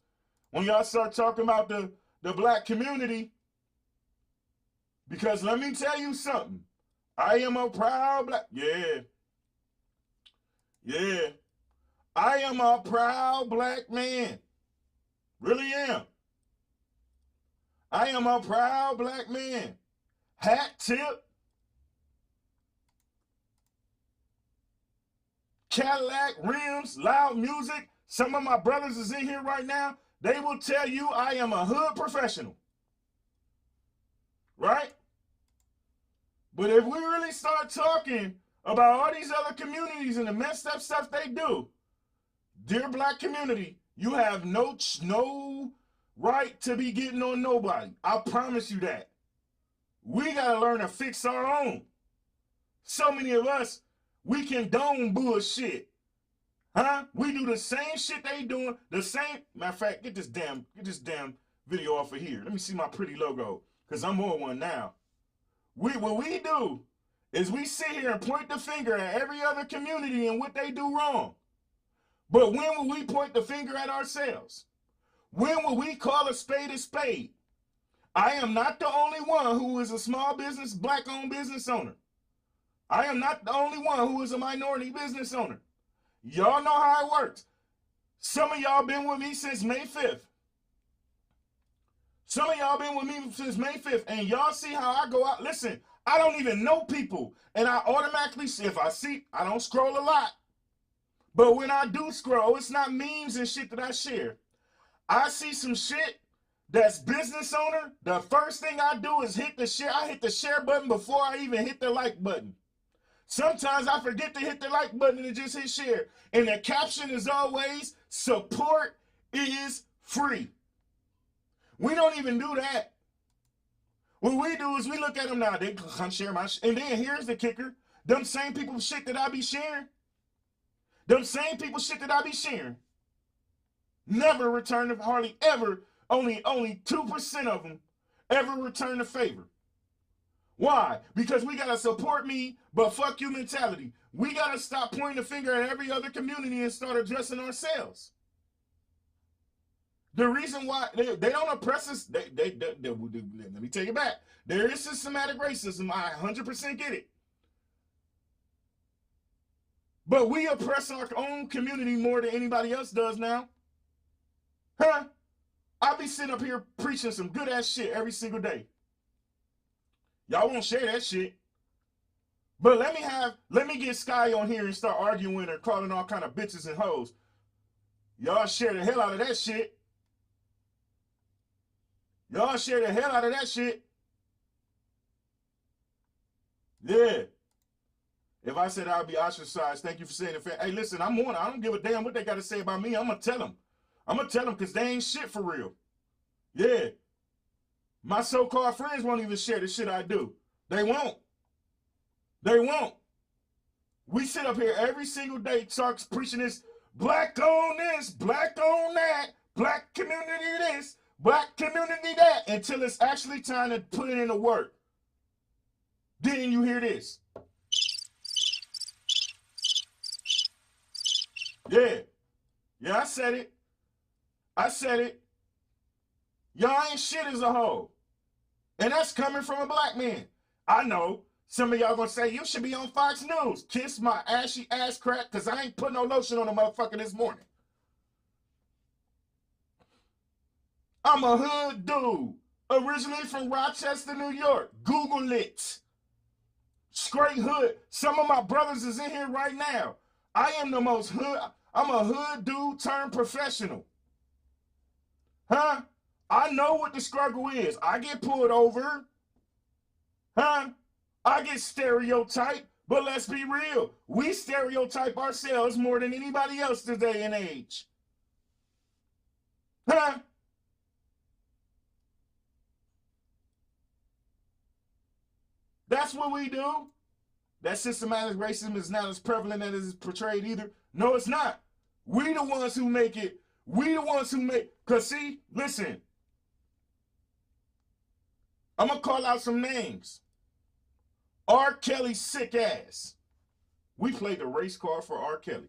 [SPEAKER 1] when y'all start talking about the black community. Because let me tell you something. I am a proud black. Yeah. Yeah. I am a proud black man. Really am. I am a proud black man. Hat tip. Cadillac rims, loud music. Some of my brothers is in here right now. They will tell you I am a hood professional. Right? But if we really start talking about all these other communities and the messed up stuff they do, dear black community, you have no right to be getting on nobody. I promise you that. We got to learn to fix our own. So many of us, we condone bullshit. Huh? We do the same shit they doing, the same. Matter of fact, get this damn video off of here. Let me see my pretty logo, because I'm on one now. What we do is we sit here and point the finger at every other community and what they do wrong. But when will we point the finger at ourselves? When will we call a spade a spade? I am not the only one who is a small business, black-owned business owner. I am not the only one who is a minority business owner. Y'all know how it works. Some of y'all been with me since May 5th. Some of y'all been with me since May 5th, and y'all see how I go out. Listen, I don't even know people, and I automatically see, if I see, I don't scroll a lot. But when I do scroll, it's not memes and shit that I share. I see some shit that's business owner. The first thing I do is hit the share. I hit the share button before I even hit the like button. Sometimes I forget to hit the like button and just hit share. And the caption is always, support is free. We don't even do that. What we do is we look at them now. They come share my shit. And then here's the kicker. Them same people shit that I be sharing. Them same people shit that I be sharing. Never return the, hardly ever, only 2% of them ever return the favor. Why? Because we got to support me, but fuck you mentality. We got to stop pointing the finger at every other community and start addressing ourselves. The reason why they don't oppress us, let me take it back. There is systematic racism. I 100% get it. But we oppress our own community more than anybody else does now. Huh? I be sitting up here preaching some good ass shit every single day. Y'all won't share that shit. But let me get Sky on here and start arguing or calling all kind of bitches and hoes. Y'all share the hell out of that shit. Y'all share the hell out of that shit. Yeah. If I said I'd be ostracized, thank you for saying it. Hey, listen, I'm on it. I don't give a damn what they got to say about me. I'm going to tell them. I'm going to tell them because they ain't shit for real. Yeah. My so-called friends won't even share the shit I do. They won't. They won't. We sit up here every single day preaching this black on this, black on that, black community this, black community that, until it's actually time to put it into work. Then you hear this. Yeah. Yeah, I said it. I said it. Y'all ain't shit as a whole. And that's coming from a black man. I know. Some of y'all gonna say, you should be on Fox News. Kiss my ashy ass crack, because I ain't put no lotion on the motherfucker this morning. I'm a hood dude. Originally from Rochester, New York. Google it. Straight hood. Some of my brothers is in here right now. I am the most hood. I'm a hood dude turned professional. Huh? I know what the struggle is. I get pulled over. Huh? I get stereotyped. But let's be real. We stereotype ourselves more than anybody else today and age. Huh? That's what we do. That systematic racism is not as prevalent as it's portrayed either. No, it's not. We the ones who make it. We the ones who make, because see, listen. I'm going to call out some names. R. Kelly sick ass. We played the race card for R. Kelly.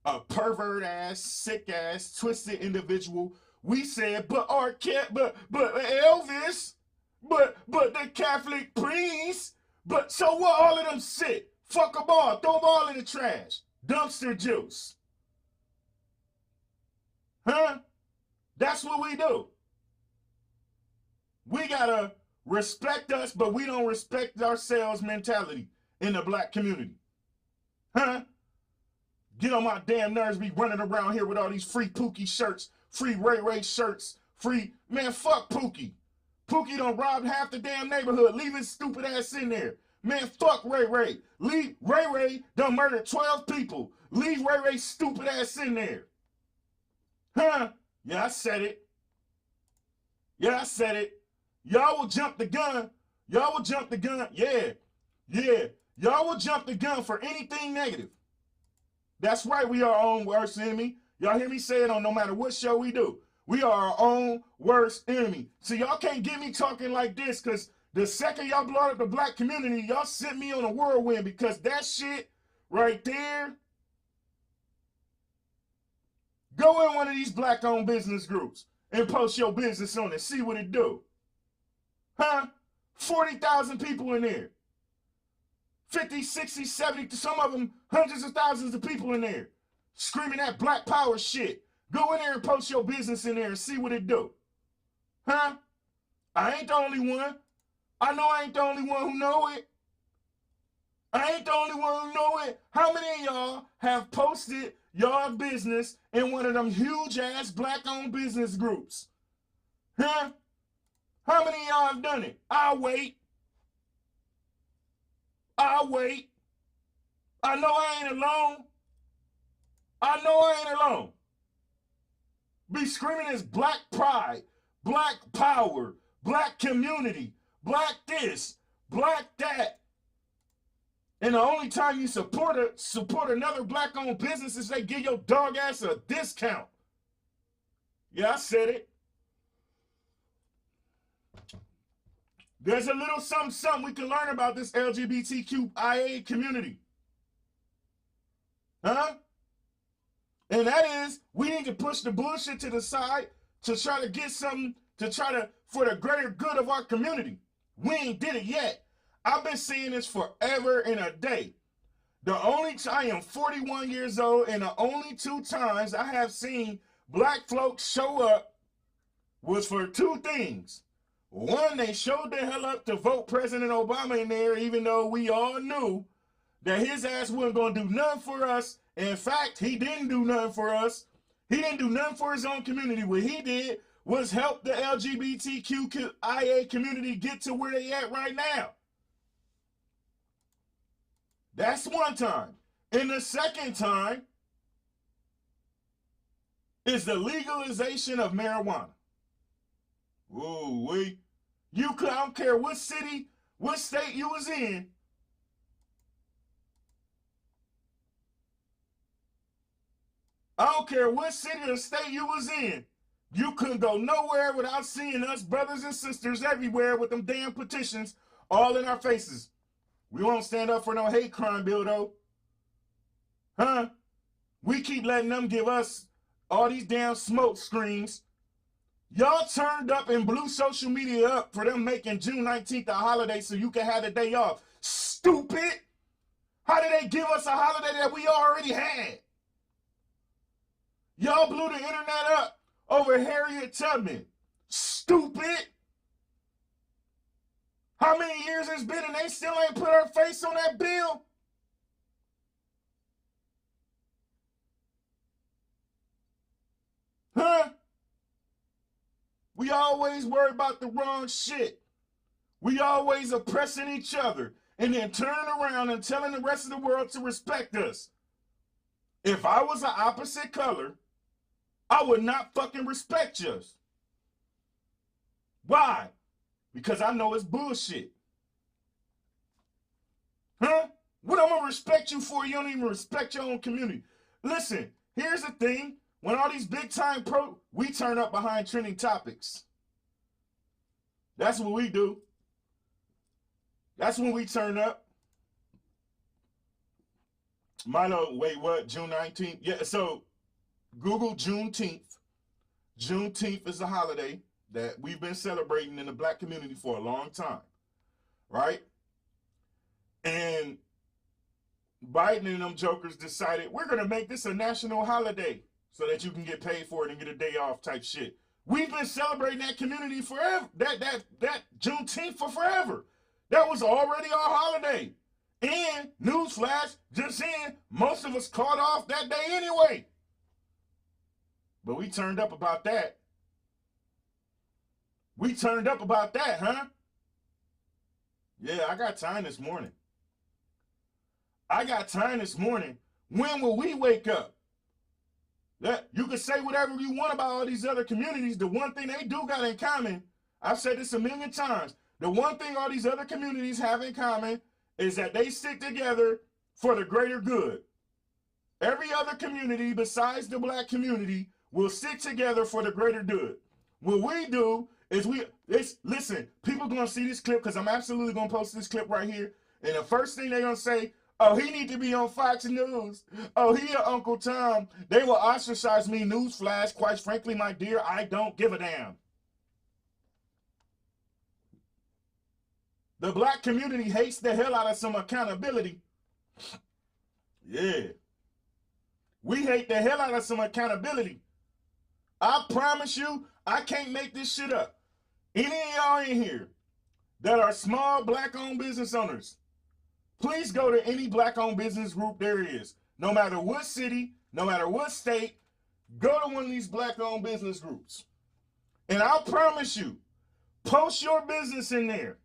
[SPEAKER 1] A pervert ass, sick ass, twisted individual. We said, but R. Kelly, but Elvis, but the Catholic priest, but so what? All of them sick. Fuck them all. Throw them all in the trash. Dumpster juice. Huh? That's what we do. We gotta respect us, but we don't respect ourselves mentality in the black community. Huh? Get on my damn nerves, be running around here with all these free Pookie shirts, free Ray Ray shirts, free, man, fuck Pookie. Pookie done robbed half the damn neighborhood. Leave his stupid ass in there. Man, fuck Ray Ray. Leave Ray Ray done murdered 12 people. Leave Ray Ray's stupid ass in there. Huh? Yeah, I said it. Yeah, I said it. Y'all will jump the gun. Y'all will jump the gun. Yeah. Yeah. Y'all will jump the gun for anything negative. That's right. We are our own worst enemy. Y'all hear me say it on no matter what show we do. We are our own worst enemy. So y'all can't get me talking like this, because the second y'all blow up the black community, y'all sent me on a whirlwind, because that shit right there. Go in one of these black-owned business groups and post your business on it. See what it do. Huh? 40,000 people in there. 50, 60, 70, some of them hundreds of thousands of people in there. Screaming that black power shit. Go in there and post your business in there and see what it do. Huh? I ain't the only one. I know I ain't the only one who know it. I ain't the only one who know it. How many of y'all have posted your business in one of them huge-ass black-owned business groups? Huh? How many of y'all have done it? I'll wait. I'll wait. I know I ain't alone. I know I ain't alone. Be screaming as black pride, black power, black community, black this, black that. And the only time you support another black-owned business is they give your dog ass a discount. Yeah, I said it. There's a little something we can learn about this LGBTQIA community. Huh? And that is, we need to push the bullshit to the side to try to get something, for the greater good of our community. We ain't did it yet. I've been seeing this forever and a day. I am 41 years old, and the only 2 times I have seen black folks show up was for 2 things. One, they showed the hell up to vote President Obama in there, even though we all knew that his ass wasn't going to do nothing for us. In fact, he didn't do nothing for us. He didn't do nothing for his own community. What he did was help the LGBTQIA community get to where they at right now. That's one time. And the second time is the legalization of marijuana. Whoa, I don't care what city, what state you was in. I don't care what city or state you was in. You couldn't go nowhere without seeing us brothers and sisters everywhere with them damn petitions all in our faces. We won't stand up for no hate crime bill, though. Huh? We keep letting them give us all these damn smoke screens. Y'all turned up and blew social media up for them making June 19th a holiday so you can have the day off. Stupid! How did they give us a holiday that we already had? Y'all blew the internet up over Harriet Tubman. Stupid! How many years it's been and they still ain't put her face on that bill? Huh? We always worry about the wrong shit. We always oppressing each other and then turning around and telling the rest of the world to respect us. If I was an opposite color, I would not fucking respect you. Why? Because I know it's bullshit. Huh? What am I gonna respect you for? You don't even respect your own community. Listen, here's the thing. When all these big time we turn up behind trending topics. That's what we do. That's when we turn up. Milo, wait, what? June 19th? Yeah, so Google Juneteenth. Juneteenth is a holiday that we've been celebrating in the black community for a long time, right? And Biden and them jokers decided, we're going to make this a national holiday so that you can get paid for it and get a day off type shit. We've been celebrating that community forever, that Juneteenth for forever. That was already our holiday. And, newsflash, just saying, most of us caught off that day anyway. But we turned up about that. We turned up about that, huh? Yeah, I got time this morning. I got time this morning. When will we wake up? That you can say whatever you want about all these other communities. The one thing they do got in common, I've said this a million times, the one thing all these other communities have in common is that they stick together for the greater good. Every other community besides the black community will stick together for the greater good. What we do is listen, people gonna see this clip because I'm absolutely gonna post this clip right here. And the first thing they're gonna say, oh, he need to be on Fox News. Oh, he a Uncle Tom. They will ostracize me. Newsflash, quite frankly, my dear, I don't give a damn. The black community hates the hell out of some accountability. Yeah. We hate the hell out of some accountability. I promise you, I can't make this shit up. Any of y'all in here that are small black-owned business owners, please go to any black-owned business group there is. No matter what city, no matter what state, go to one of these black-owned business groups. And I'll promise you, post your business in there.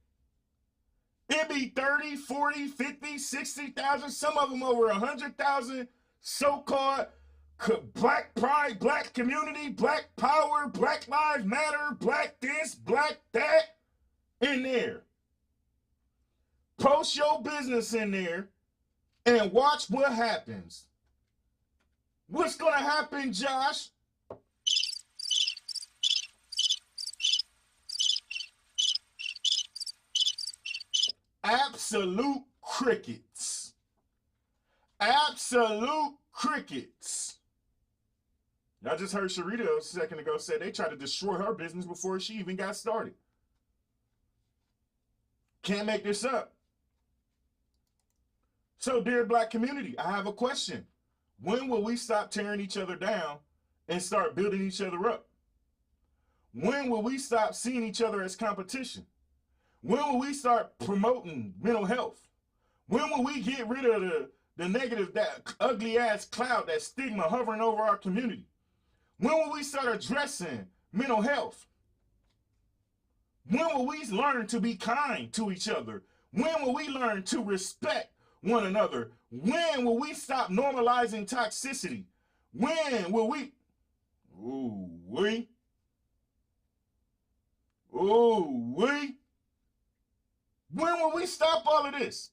[SPEAKER 1] It'd be 30, 40, 50, 60,000, some of them over 100,000 so-called black pride, black community, black power, black lives matter, black this, black that in there. Post your business in there and watch what happens. What's going to happen, Josh? Absolute crickets. Absolute crickets. Y'all just heard Sharita a second ago say they tried to destroy her business before she even got started. Can't make this up. So, dear black community, I have a question. When will we stop tearing each other down and start building each other up? When will we stop seeing each other as competition? When will we start promoting mental health? When will we get rid of the negative, that ugly ass cloud, that stigma hovering over our community? When will we start addressing mental health? When will we learn to be kind to each other? When will we learn to respect one another? When will we stop normalizing toxicity? When will we? Ooh, we? Ooh, we? When will we stop all of this?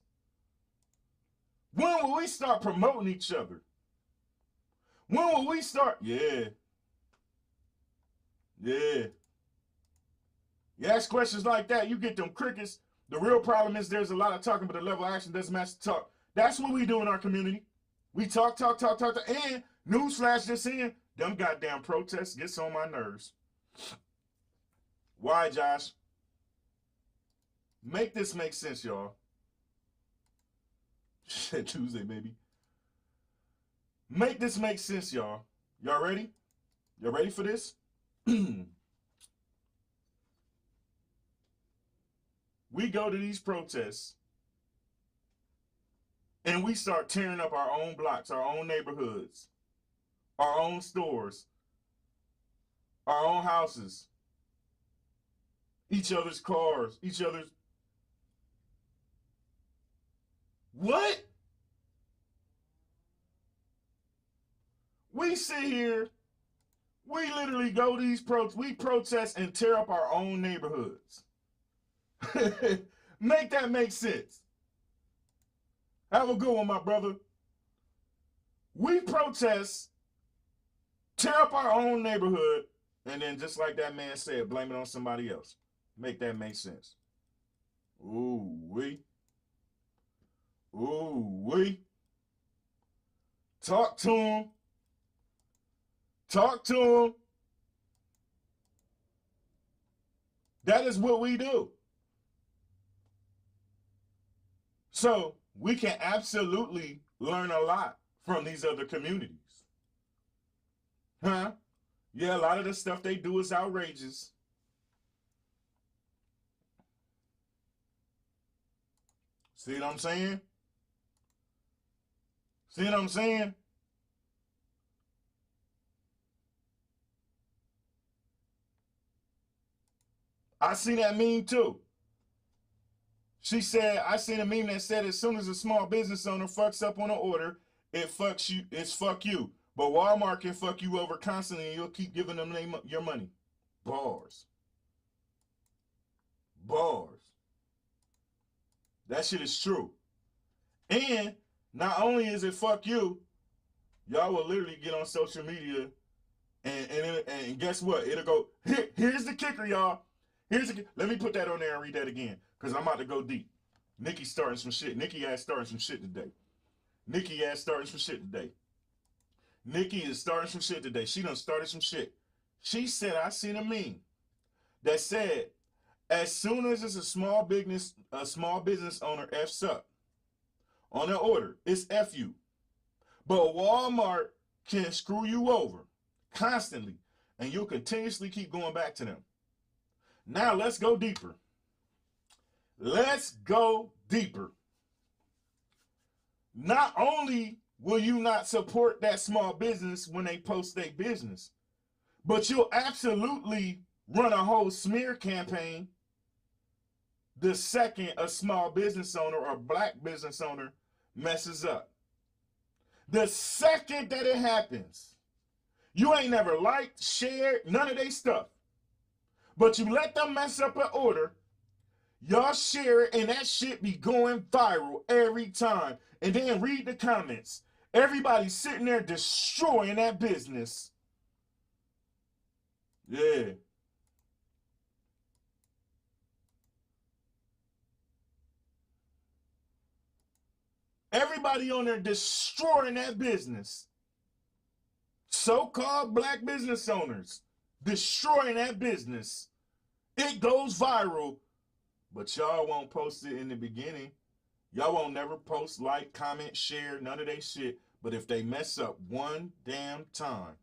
[SPEAKER 1] When will we start promoting each other? When will we start? Yeah. Yeah. You ask questions like that, you get them crickets. The real problem is there's a lot of talking, but the level of action doesn't match the talk. That's what we do in our community. We talk, and newsflash just in, them goddamn protests gets on my nerves. Why, Josh? Make this make sense, y'all. Shit, Tuesday, baby. Make this make sense, y'all. Y'all ready? Y'all ready for this? We go to these protests and we start tearing up our own blocks, our own neighborhoods, our own stores, our own houses, each other's cars, each other's. What? We sit here, we literally go to these we protest and tear up our own neighborhoods. Make that make sense. Have a good one, my brother. We protest, tear up our own neighborhood, and then just like that man said, blame it on somebody else. Make that make sense. Ooh-wee. Ooh-wee. Talk to him. Talk to him. That is what we do. So we can absolutely learn a lot from these other communities. Huh? Yeah, a lot of the stuff they do is outrageous. See what I'm saying? See what I'm saying? I seen that meme too. She said, I seen a meme that said as soon as a small business owner fucks up on an order, it's fuck you. But Walmart can fuck you over constantly and you'll keep giving them your money. Bars. Bars. That shit is true. And not only is it fuck you, y'all will literally get on social media and guess what? It'll go, here's the kicker, y'all. Let me put that on there and read that again, because I'm about to go deep. Nikki starting some shit. Nikki ass starting some shit today. Nikki ass starting some shit today. Nikki is starting some shit today. She done started some shit. She said, I seen a meme that said, as soon as it's a small business owner F's up on an order, it's F you. But Walmart can screw you over constantly, and you'll continuously keep going back to them. Now let's go deeper. Let's go deeper. Not only will you not support that small business when they post their business, but you'll absolutely run a whole smear campaign the second a small business owner or black business owner messes up. The second that it happens, you ain't never liked, shared, none of their stuff. But you let them mess up an order, y'all share it, and that shit be going viral every time. And then read the comments. Everybody's sitting there destroying that business. Yeah. Everybody on there destroying that business. So-called black business owners destroying that business. It goes viral, but y'all won't post it in the beginning. Y'all won't never post, like, comment, share, none of that shit. But if they mess up one damn time,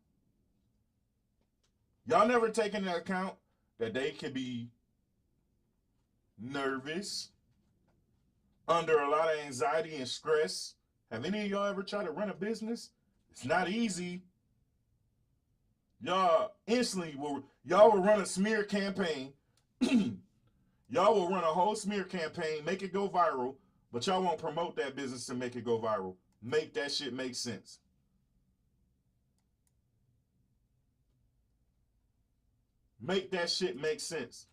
[SPEAKER 1] y'all never take into account that they could be nervous, under a lot of anxiety and stress. Have any of y'all ever tried to run a business? It's not easy. Y'all instantly will run a smear campaign. Y'all will run a whole smear campaign, make it go viral, but y'all won't promote that business to make it go viral. Make that shit make sense. Make that shit make sense.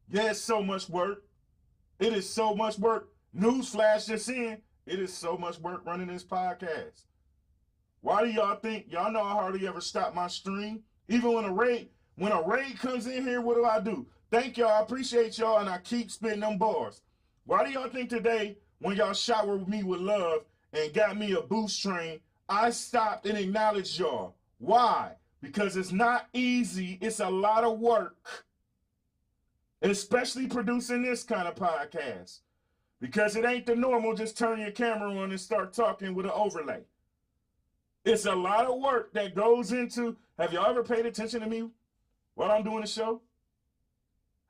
[SPEAKER 1] Yeah, it's so much work. It is so much work. Newsflash just in. It is so much work running this podcast. Why do y'all think, y'all know I hardly ever stop my stream? Even when a raid comes in here, what do? Thank y'all, I appreciate y'all, and I keep spitting them bars. Why do y'all think today, when y'all showered me with love and got me a boost train, I stopped and acknowledged y'all? Why? Because it's not easy. It's a lot of work. Especially producing this kind of podcast. Because it ain't the normal, just turn your camera on and start talking with an overlay. It's a lot of work that goes into, have y'all ever paid attention to me while I'm doing the show?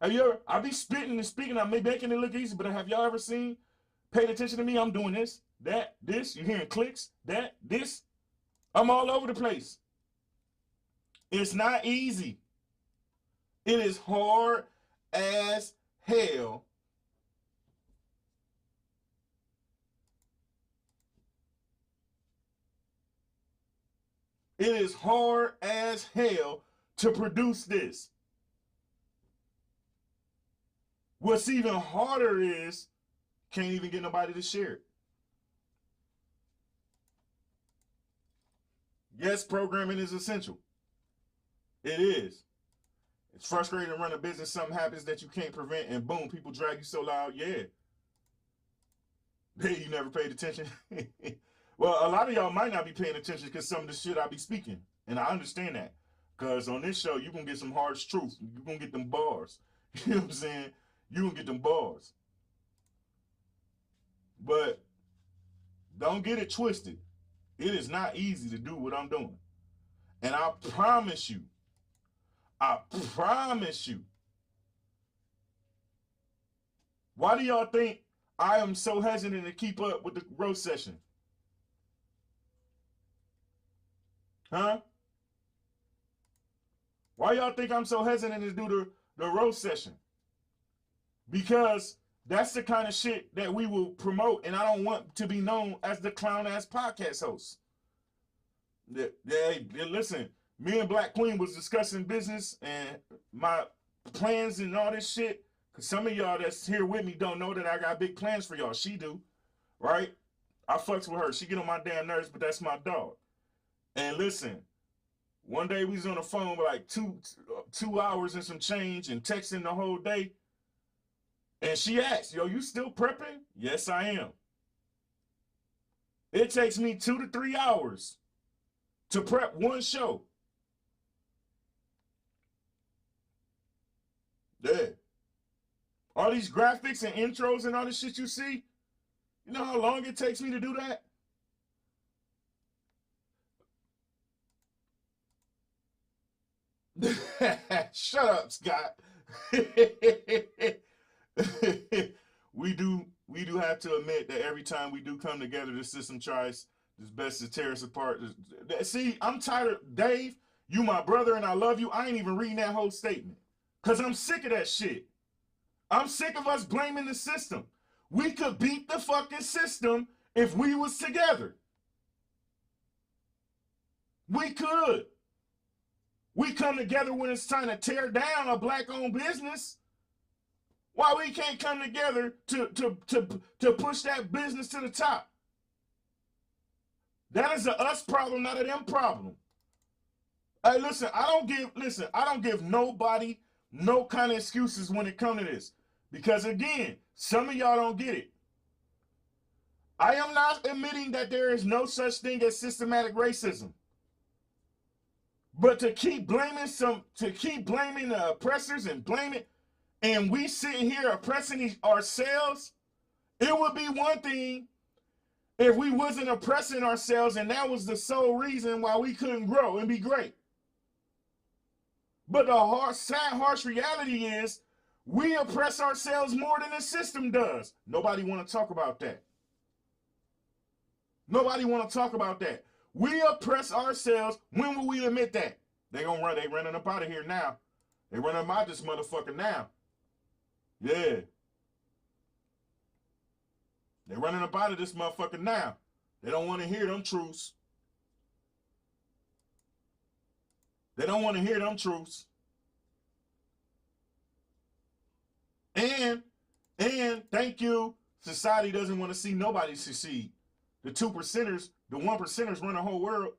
[SPEAKER 1] Have you ever, I be spitting and speaking, I'm making it look easy, but have y'all ever paid attention to me? I'm doing this, that, this, you're hearing clicks, that, this. I'm all over the place. It's not easy. It is hard as hell It is hard as hell to produce this. What's even harder is can't even get nobody to share it. Yes, programming is essential. It is. It's frustrating to run a business. Something happens that you can't prevent, and boom, people drag you so loud. Yeah. Hey, you never paid attention. Well, a lot of y'all might not be paying attention because some of the shit I be speaking, and I understand that. Because on this show, you're going to get some hard truth. You're going to get them bars. You know what I'm saying? You're going to get them bars. But don't get it twisted. It is not easy to do what I'm doing. And I promise you, why do y'all think I am so hesitant to keep up with the roast session? Huh? Why y'all think I'm so hesitant to do the roast session? Because that's the kind of shit that we will promote, and I don't want to be known as the clown-ass podcast host. Listen, me and Black Queen was discussing business and my plans and all this shit, because some of y'all that's here with me don't know that I got big plans for y'all. She do, right? I fucks with her. She get on my damn nerves, but that's my dog. And listen, one day we was on the phone for like two hours and some change and texting the whole day. And she asked, yo, you still prepping? Yes, I am. It takes me 2 to 3 hours to prep one show. Yeah. All these graphics and intros and all this shit you see, you know how long it takes me to do that? Shut up, Scott. we do have to admit that every time we do come together, the system tries its best to tear us apart. See, I'm tired of Dave. You my brother and I love you. I ain't even reading that whole statement because I'm sick of that shit. I'm sick of us blaming the system. We could beat the fucking system if we was together. We could. We come together when it's time to tear down a black-owned business. Why we can't come together to push that business to the top? That is a us problem, not a them problem. Hey, listen, I don't give nobody no kind of excuses when it comes to this. Because again, some of y'all don't get it. I am not admitting that there is no such thing as systematic racism. But to keep blaming the oppressors and blame it, and we sitting here oppressing ourselves, it would be one thing if we wasn't oppressing ourselves and that was the sole reason why we couldn't grow and be great. But the harsh reality is we oppress ourselves more than the system does. Nobody want to talk about that. Nobody want to talk about that. We oppress ourselves. When will we admit that? They running up out of here now. They running out this motherfucker now. Yeah. They running up out of this motherfucker now. They don't want to hear them truths. They don't want to hear them truths. And thank you, society doesn't want to see nobody succeed. The 2%ers, the 1%ers run the whole world.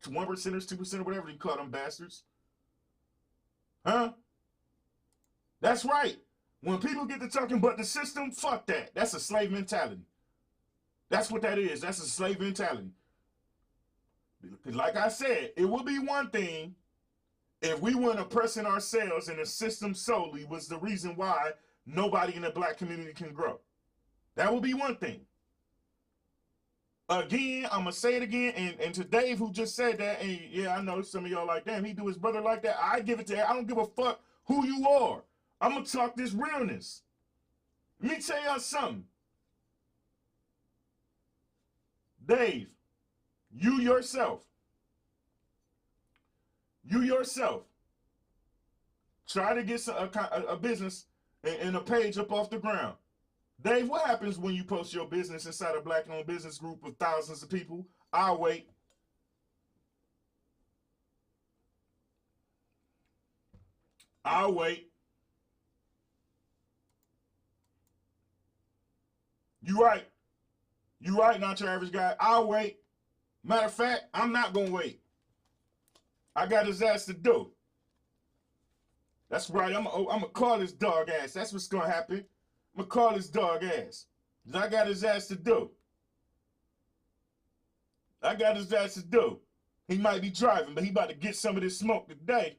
[SPEAKER 1] 1%ers, 2%, whatever you call them bastards. Huh? That's right. When people get to talking about the system, fuck that. That's a slave mentality. That's what that is. That's a slave mentality. Because like I said, it would be one thing if we weren't oppressing ourselves and the system solely was the reason why nobody in the black community can grow. That would be one thing. Again, I'm going to say it again, and to Dave who just said that, and yeah, I know some of y'all like, damn, he do his brother like that. I give it to him. I don't give a fuck who you are. I'm going to talk this realness. Let me tell y'all something. Dave, you yourself, try to get a business and a page up off the ground. Dave, what happens when you post your business inside a black-owned business group of thousands of people? I'll wait. I'll wait. You right. You right, not your average guy. I'll wait. Matter of fact, I'm not going to wait. I got his ass to do. That's right. I'm going to call his dog ass. That's what's going to happen. I'm going to call his dog ass. I got his ass to do. I got his ass to do. He might be driving, but he about to get some of this smoke today.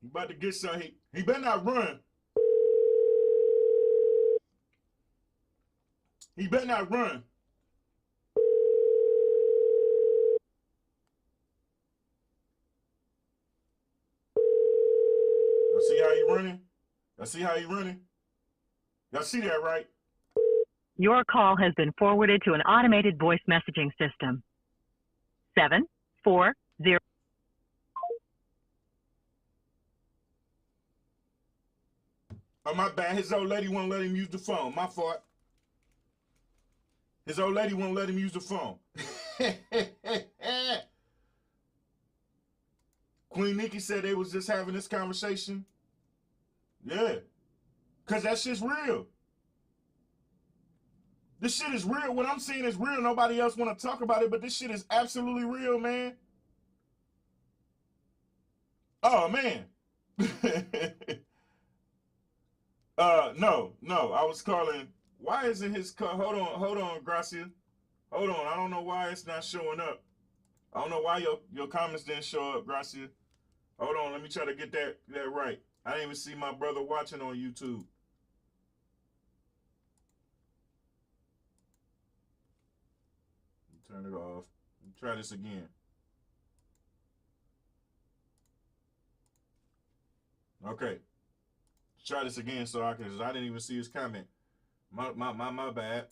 [SPEAKER 1] He about to get some. He better not run. He better not run. Y'all see how he running? Y'all see how he running? Y'all see that, right?
[SPEAKER 10] Your call has been forwarded to an automated voice messaging system. 740.
[SPEAKER 1] Oh, my bad. His old lady won't let him use the phone. My fault. His old lady won't let him use the phone. Queen Nikki said they was just having this conversation. Yeah. Because that shit's real. This shit is real. What I'm seeing is real. Nobody else want to talk about it, but this shit is absolutely real, man. Oh, man. No. I was calling. Why isn't his call? Hold on, Gracia. Hold on. I don't know why it's not showing up. I don't know why your comments didn't show up, Gracia. Hold on, let me try to get that right. I didn't even see my brother watching on YouTube. Turn it off. Try this again. Okay. Try this again so I didn't even see his comment. My bad.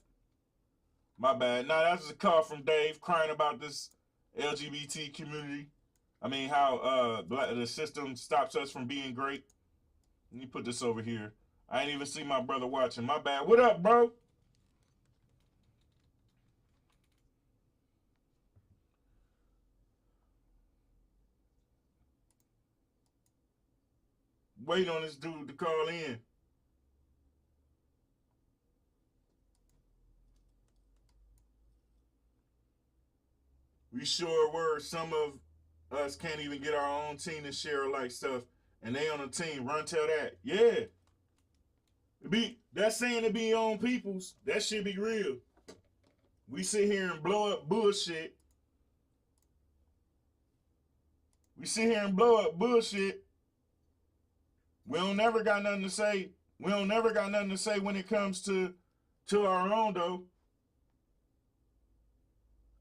[SPEAKER 1] My bad. No, that's a call from Dave crying about this LGBT community. I mean, how the system stops us from being great. Let me put this over here. I ain't even see my brother watching. My bad. What up, bro? Wait on this dude to call in. We sure were. Some of us can't even get our own team to share like stuff, and they on the team. Run tell that. Yeah. That's saying to be your own peoples. That should be real. We sit here and blow up bullshit. We sit here and blow up bullshit. We don't never got nothing to say. We don't never got nothing to say when it comes to our own though.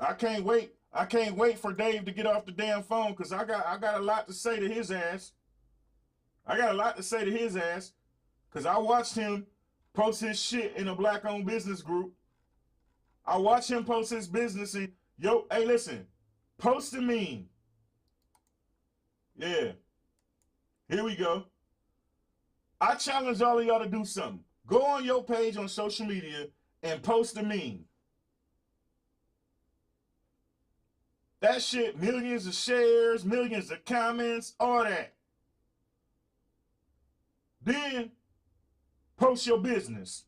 [SPEAKER 1] I can't wait. I can't wait for Dave to get off the damn phone because I got a lot to say to his ass. I got a lot to say to his ass because I watched him post his shit in a black-owned business group. I watched him post his business and, yo, hey, listen, post a meme. Yeah. Here we go. I challenge all of y'all to do something. Go on your page on social media and post a meme. That shit, millions of shares, millions of comments, all that. Then post your business.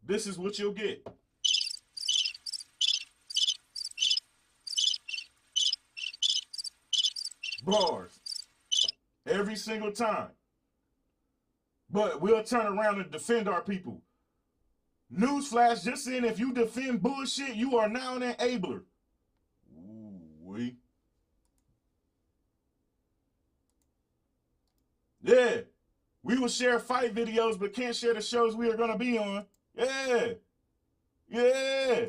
[SPEAKER 1] This is what you'll get. Bars. Every single time. But we'll turn around and defend our people. Newsflash, just saying if you defend bullshit, you are now an enabler. Ooh-wee. Yeah. We will share fight videos, but can't share the shows we are going to be on. Yeah. Yeah.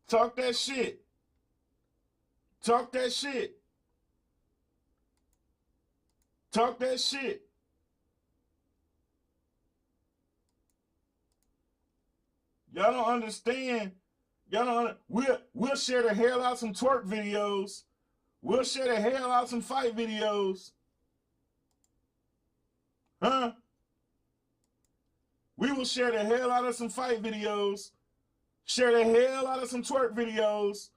[SPEAKER 1] Talk that shit. Talk that shit. Talk that shit. Y'all don't understand. Y'all know, we'll share the hell out some twerk videos. We'll share the hell out some fight videos. Huh? We will share the hell out of some fight videos. Share the hell out of some twerk videos.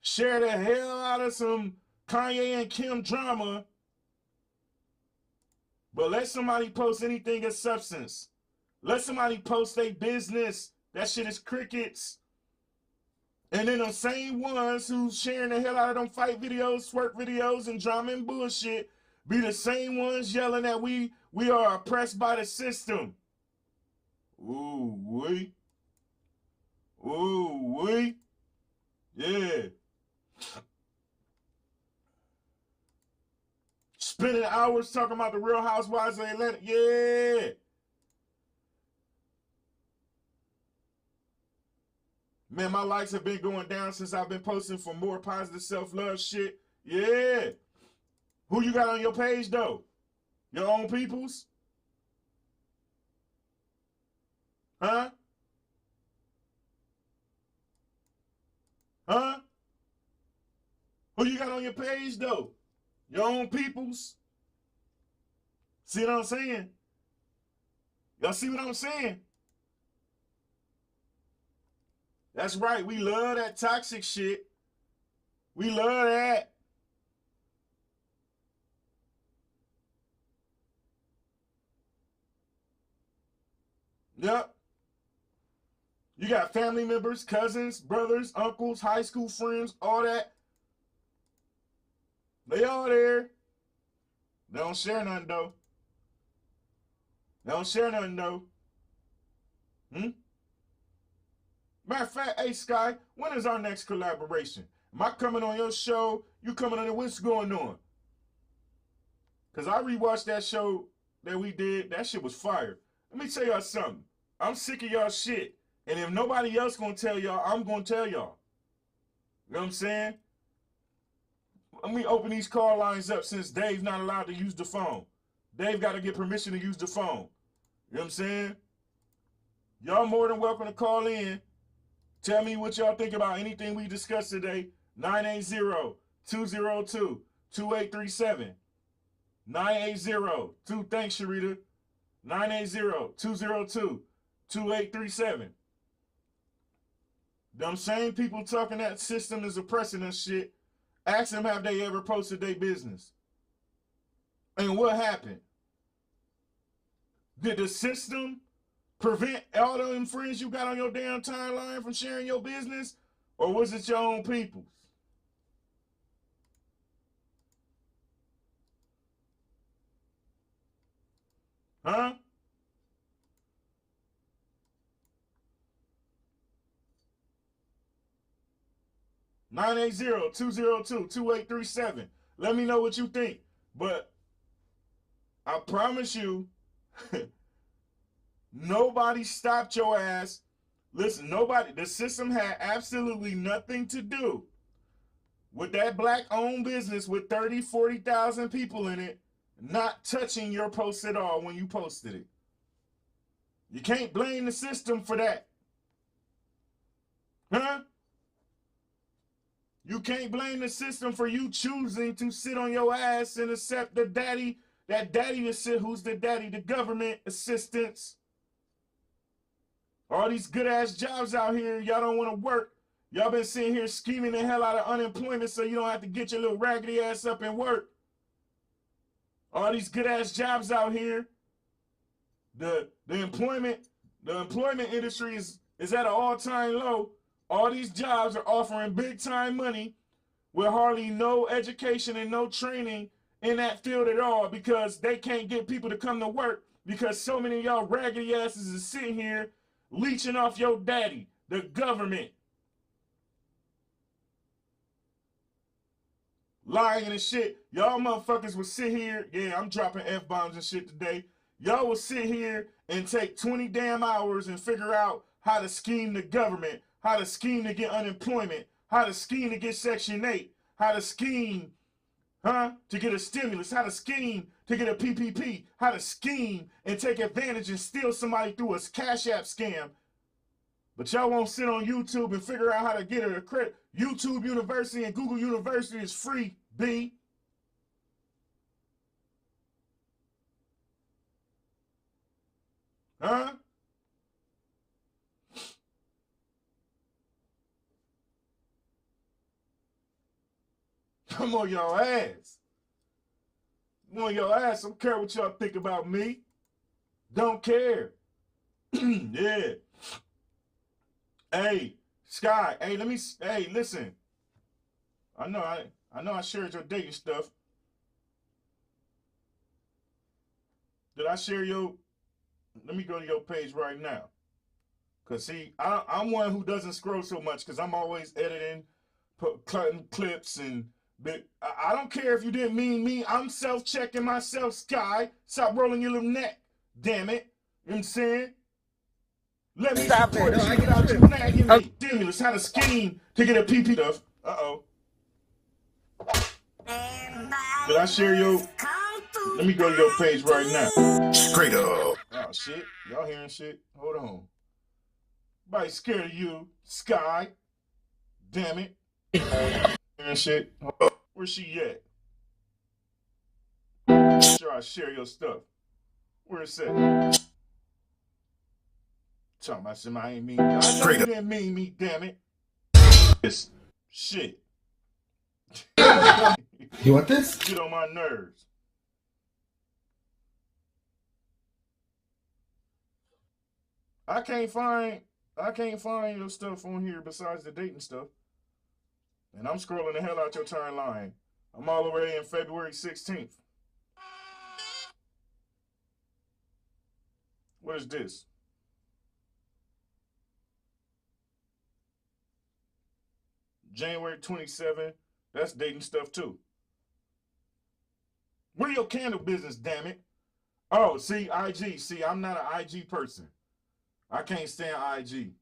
[SPEAKER 1] Share the hell out of some Kanye and Kim drama. But let somebody post anything of substance. Let somebody post their business. That shit is crickets. And then the same ones who's sharing the hell out of them fight videos, twerk videos, and drama and bullshit be the same ones yelling that we are oppressed by the system. Ooh, wee. Ooh, wee. Yeah. Spending hours talking about the Real Housewives of Atlanta. Yeah. Man, my likes have been going down since I've been posting for more positive self-love shit. Yeah. Who you got on your page, though? Your own peoples? Huh? Huh? Who you got on your page, though? Your own peoples? See what I'm saying? Y'all see what I'm saying? That's right. We love that toxic shit. We love that. Yep. You got family members, cousins, brothers, uncles, high school friends, all that. They all there. They don't share nothing, though. They don't share nothing, though. Matter of fact, hey, Sky, when is our next collaboration? Am I coming on your show? You coming on it? What's going on? Because I rewatched that show that we did. That shit was fire. Let me tell y'all something. I'm sick of y'all shit. And if nobody else gonna tell y'all, I'm gonna tell y'all. You know what I'm saying? Let me open these call lines up since Dave's not allowed to use the phone. Dave got to get permission to use the phone. You know what I'm saying? Y'all more than welcome to call in. Tell me what y'all think about anything we discussed today. 980-202-2837. 980-2, thanks, Sharita. 980-202-2837. Them same people talking that system is oppressing us shit. Ask them, have they ever posted their business? And what happened? Did the system prevent all them friends you got on your damn timeline from sharing your business? Or was it your own people's? Huh? Nine 980-202-2837. Let me know what you think. But I promise you, nobody stopped your ass. Listen, nobody, the system had absolutely nothing to do with that black-owned business with 30, 40,000 people in it not touching your post at all when you posted it. You can't blame the system for that. Huh? You can't blame the system for you choosing to sit on your ass and accept the daddy, that daddy assist, who's the daddy, the government assistance. All these good ass jobs out here, y'all don't want to work. Y'all been sitting here scheming the hell out of unemployment so you don't have to get your little raggedy ass up and work. All these good ass jobs out here. The employment industry is at an all-time low. All these jobs are offering big time money with hardly no education and no training in that field at all because they can't get people to come to work because so many of y'all raggedy asses is sitting here leeching off your daddy, the government. Lying and shit. Y'all motherfuckers would sit here. Yeah, I'm dropping F-bombs and shit today. Y'all will sit here and take 20 damn hours and figure out how to scheme the government, how to scheme to get unemployment, how to scheme to get Section 8, how to scheme, to get a stimulus, how to scheme to get a PPP, how to scheme and take advantage and steal somebody through a Cash App scam. But y'all won't sit on YouTube and figure out how to get a credit. YouTube University and Google University is free, B. Huh? I'm on your ass. I'm on your ass. Don't care what y'all think about me. Don't care. Yeah. Hey, Sky. Hey, hey, listen. I know I shared your dating stuff. Did I share your? Let me go to your page right now. Cause see, I'm one who doesn't scroll so much because I'm always editing, cutting clips and. But I don't care if you didn't mean me. I'm self-checking myself, Sky. Stop rolling your little neck. Damn it. You know what I'm saying? Let me stop it. No, get out you nagging me. Stimulus had a scheme to get a PP stuff. Uh-oh. Did I share your... Let me go to your page right now. Straight up. Oh, shit. Y'all hearing shit? Hold on. Everybody scared of you, Sky. Damn it. And shit. Where's she at? Make sure I share your stuff. Where is that? Talking about somebody I ain't mean. I know you didn't mean me, damn it. This shit.
[SPEAKER 3] You want this?
[SPEAKER 1] Get on my nerves. I can't find your stuff on here besides the dating stuff. And I'm scrolling the hell out your timeline. I'm all the way in February 16th. What is this? January 27th. That's dating stuff too. Where your candle business, damn it? Oh, see, IG. See, I'm not an IG person. I can't stand IG.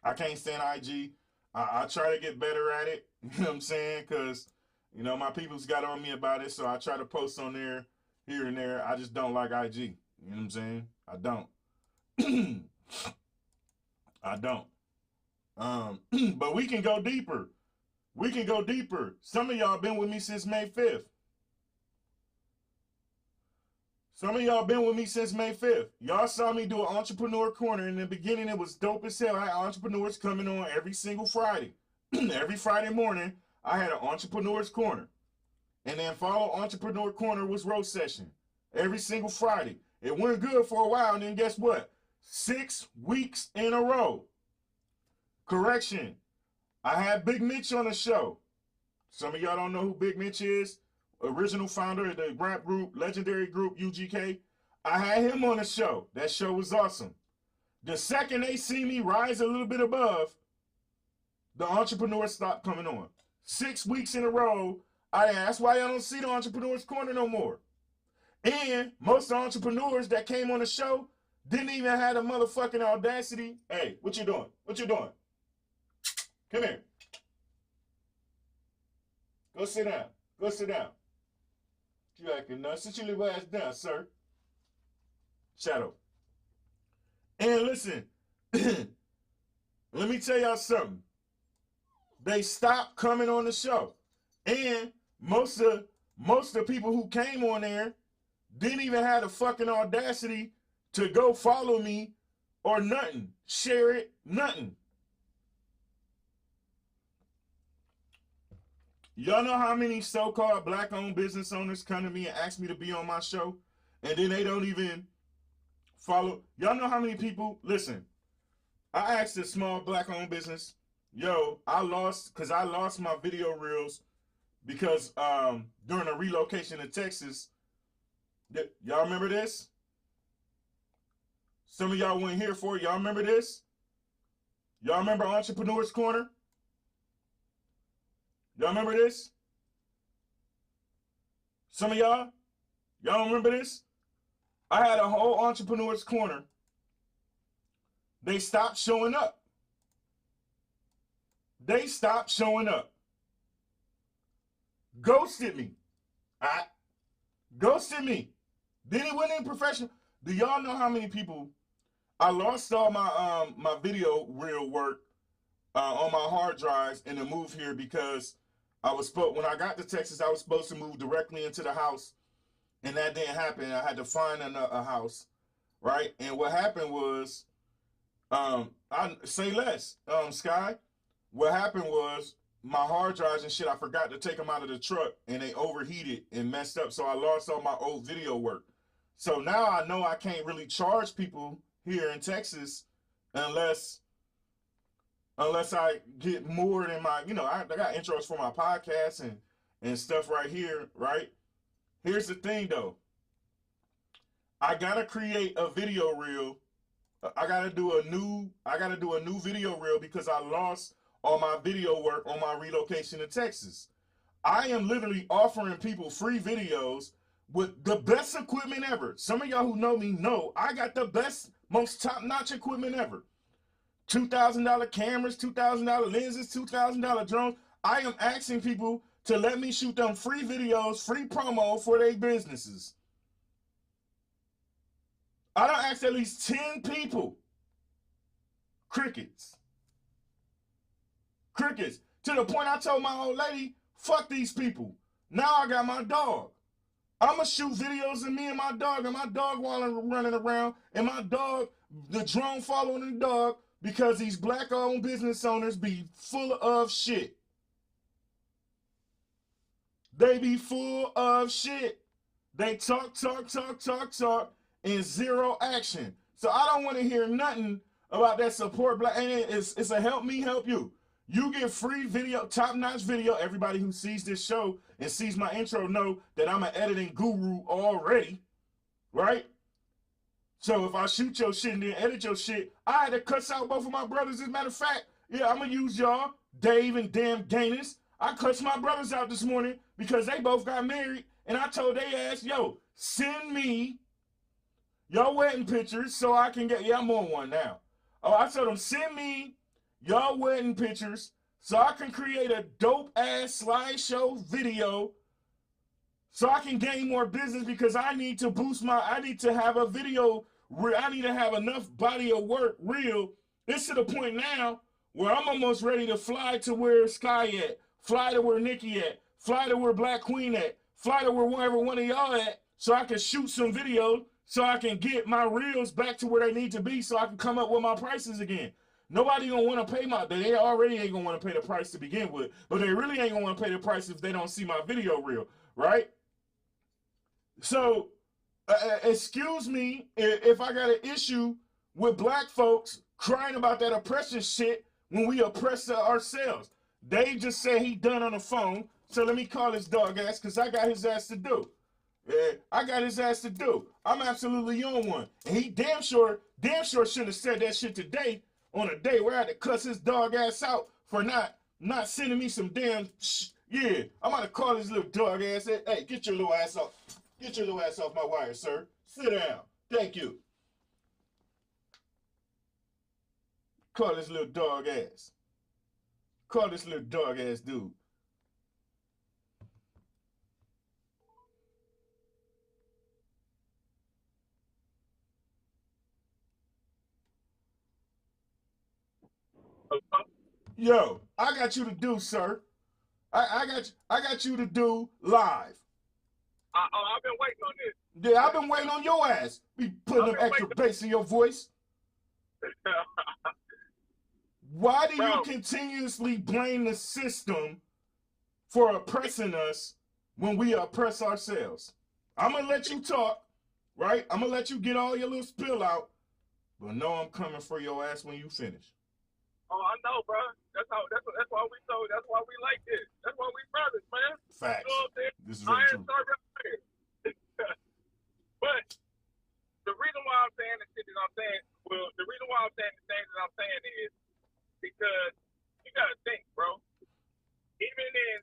[SPEAKER 1] I can't stand IG. I try to get better at it, you know what I'm saying? Because, you know, my people's got on me about it, so I try to post on there here and there. I just don't like IG. You know what I'm saying? I don't. I don't. But we can go deeper. We can go deeper. Some of y'all been with me since May 5th. Some of y'all been with me since May 5th. Y'all saw me do an entrepreneur corner. In the beginning, it was dope as hell. I had entrepreneurs coming on every single Friday. Every Friday morning, I had an entrepreneur's corner. And then follow entrepreneur corner was roast session. Every single Friday. It went good for a while, and then guess what? 6 weeks in a row. Correction. I had Big Mitch on the show. Some of y'all don't know who Big Mitch is. Original founder of the rap group, legendary group UGK. I had him on the show. That show was awesome. The second they see me rise a little bit above, the entrepreneurs stopped coming on. 6 weeks in a row, that's why I don't see the Entrepreneur's Corner no more. And most of the entrepreneurs that came on the show didn't even have the motherfucking audacity. Hey, what you doing? What you doing? Come here. Go sit down. Go sit down. You acting nuts. Sit your little ass down, sir. Shadow. And listen, let me tell y'all something. They stopped coming on the show. And most of the people who came on there didn't even have the fucking audacity to go follow me or nothing. Share it, nothing. Y'all know how many so-called black-owned business owners come to me and ask me to be on my show, and then they don't even follow? Y'all know how many people, listen, I asked this small black-owned business, yo, I lost my video reels because during a relocation to Texas, y'all remember this? Some of y'all weren't here for it. Y'all remember this? Y'all remember Entrepreneur's Corner? Y'all remember this? Some of y'all don't remember this? I had a whole Entrepreneur's Corner. They stopped showing up. They stopped showing up. Ghosted me. Ghosted me. Then it went in professional. Do y'all know how many people I lost all my my video reel work on my hard drives in the move here because when I got to Texas, I was supposed to move directly into the house, and that didn't happen. I had to find a house, right? And what happened was, I say less, Sky. What happened was my hard drives and shit, I forgot to take them out of the truck, and they overheated and messed up, so I lost all my old video work. So now I know I can't really charge people here in Texas unless I get more than my, I got intros for my podcast and stuff right here, right? Here's the thing though. I gotta create a video reel. I gotta do a new video reel because I lost all my video work on my relocation to Texas. I am literally offering people free videos with the best equipment ever. Some of y'all who know me know I got the best, most top-notch equipment ever. $2,000 cameras, $2,000 lenses, $2,000 drones. I am asking people to let me shoot them free videos, free promo for their businesses. I done asked at least 10 people. Crickets. Crickets. To the point I told my old lady, fuck these people. Now I got my dog. I'ma shoot videos of me and my dog while running around, and my dog, the drone following the dog, because these black-owned business owners be full of shit. They be full of shit. They talk, and zero action. So I don't want to hear nothing about that support black. And it's a help me, help you. You get free video, top-notch video. Everybody who sees this show and sees my intro know that I'm an editing guru already, right? So if I shoot your shit and then edit your shit, I had to cuss out both of my brothers. As a matter of fact, yeah, I'm going to use y'all, Dave and damn Gaines. I cussed my brothers out this morning because they both got married, and I told they ass, yo, send me your wedding pictures so I can get, I'm on one now. Oh, I told them, send me your wedding pictures so I can create a dope-ass slideshow video so I can gain more business because I need to boost I need to have a video, I need to have enough body of work real. It's to the point now where I'm almost ready to fly to where Sky at, fly to where Nikki at, fly to where Black Queen at, fly to wherever one of y'all at so I can shoot some video so I can get my reels back to where they need to be so I can come up with my prices again. Nobody gonna want to pay they already ain't gonna want to pay the price to begin with, but they really ain't gonna want to pay the price if they don't see my video reel, right? So, excuse me if I got an issue with black folks crying about that oppression shit when we oppress ourselves. Dave just said he done on the phone, so let me call his dog ass because I got his ass to do. I got his ass to do. I'm absolutely on one, and he damn sure shouldn't have said that shit today. On a day where I had to cuss his dog ass out for not sending me some damn yeah, I'm about to call his little dog ass. Hey, get your little ass off. Get your little ass off my wire, sir. Sit down. Thank you. Call this little dog ass. Call this little dog ass dude. Yo, I got you to do, sir. I got you to do live.
[SPEAKER 11] I've been waiting on this.
[SPEAKER 1] Yeah, I've been waiting on your ass. Be putting them extra bass in your voice. Why do you continuously blame the system for oppressing us when we oppress ourselves? I'm going to let you talk, right? I'm going to let you get all your little spill out, but no, I'm coming for your ass when you finish.
[SPEAKER 11] Oh, I know, bro. That's why we like this. That's why we brothers, man.
[SPEAKER 1] Facts.
[SPEAKER 11] You know what I'm saying?
[SPEAKER 1] This is very true.
[SPEAKER 11] But the reason why I'm saying the shit that I'm saying, the reason why I'm saying the things that I'm saying is because you gotta think, bro. Even in,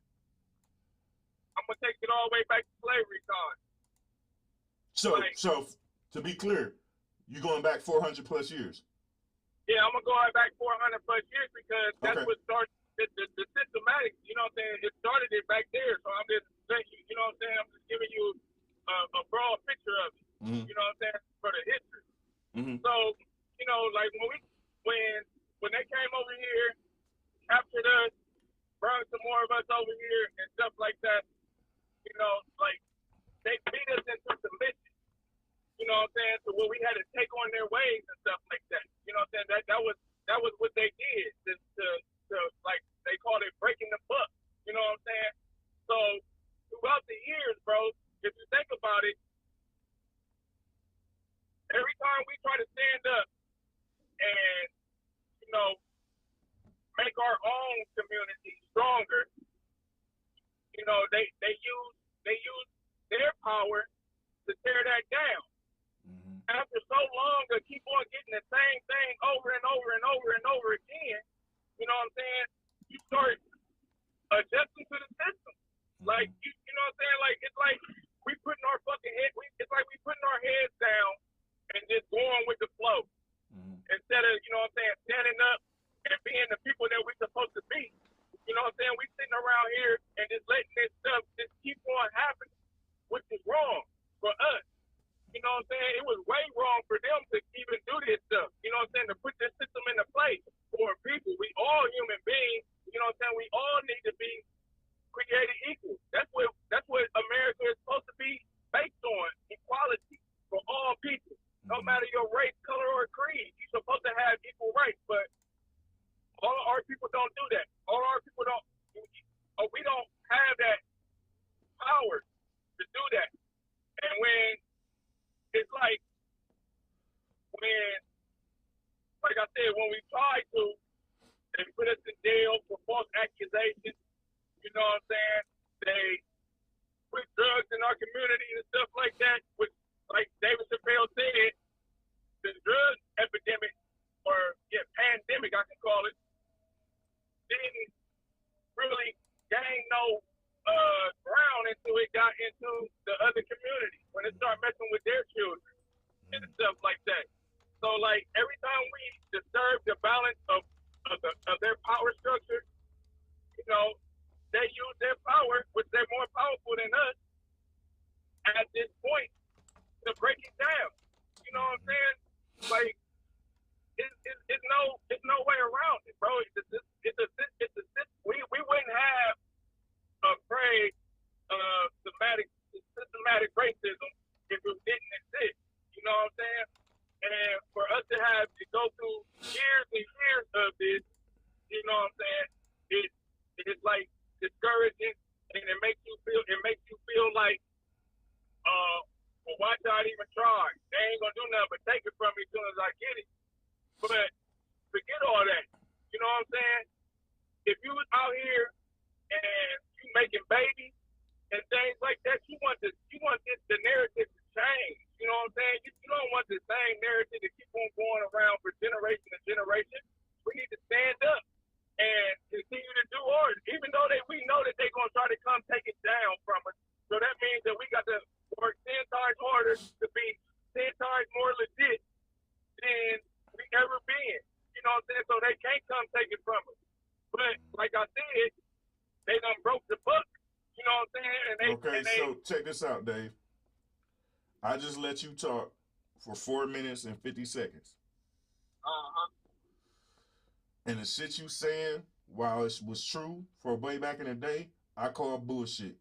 [SPEAKER 11] I'm gonna take it all the way back to slavery time.
[SPEAKER 1] So to be clear, you going back 400 plus years?
[SPEAKER 11] Yeah, I'm gonna go back 400 plus years because that's what started the systematic. You know what I'm saying? It started it back there. So I'm just saying, you know what I'm saying? I'm just giving you a broad picture of it. Mm-hmm. You know what I'm saying? For the history. Mm-hmm. So you know, like when they came over here, captured us, brought some more of us over here and stuff like that, you know, like they beat us into submission. You know what I'm saying? So where we had to take on their ways and stuff like that. You know what I'm saying? That was what they did. To like they called it breaking the buck. You know what I'm saying? So throughout the years, bro, if you think about it, every time we try to stand up and, you know, make our own community stronger, you know, they use their power to tear that down. After so long to keep on getting the same thing over and over and over and over again, you know what I'm saying? You start adjusting to the system. Like, you know what I'm saying? Like, it's like we putting our fucking head, it's like we putting our heads down and just going with the flow. Instead of, you know what I'm saying, standing up and being the people that we're supposed to be. You know what I'm saying? We sitting around here and just letting this stuff just keep on happening, which is wrong for us. You know what I'm saying? It was way wrong for them to even do this stuff. You know what I'm saying? To put this system into place for people. We all human beings. You know what I'm saying? We all need to be created equal. That's what America is supposed to be based on. Equality for all people. No matter your race, color, or creed. You're supposed to have equal rights. But all our people don't do that. All our people don't. We don't have that power to do that. And when it's like I said, when we try to, they put us in jail for false accusations. You know what I'm saying? They put drugs in our community and stuff like that, which, like David Chappelle said, the drug epidemic, or pandemic, I can call it, didn't really gain no ground until it got into the other community, when it started messing with their children and stuff like that. So, like, every time we disturb the balance of their power structure, you know, they use their power, which they're more powerful than us, at this point, to break it down. You know what I'm saying? Like, it's no way around it, bro. We wouldn't have a phrase systematic racism if it didn't exist. You know what I'm saying? And for us to have to go through years and years of this, you know what I'm saying? It's like discouraging, and it makes you feel like, well, why should I even try? They ain't gonna do nothing but take it from me as soon as I get it. But forget all that. You know what I'm saying? If you was out here and you making babies and things like that, you want the narrative to change. You know what I'm saying? You don't want the same narrative to keep on going around for generation to generation. We need to stand up and continue to do ours, even though we know that they're gonna try to come take it down from us. So that means that we got to work 10 times harder to be 10 times more legit than we ever been. You know what I'm saying? So they can't come take it from us. But like I said, they done broke the buck. You know what I'm saying?
[SPEAKER 1] So check this out, Dave. I just let you talk for 4 minutes and 50 seconds. And the shit you saying, while it was true for way back in the day, I call bullshit.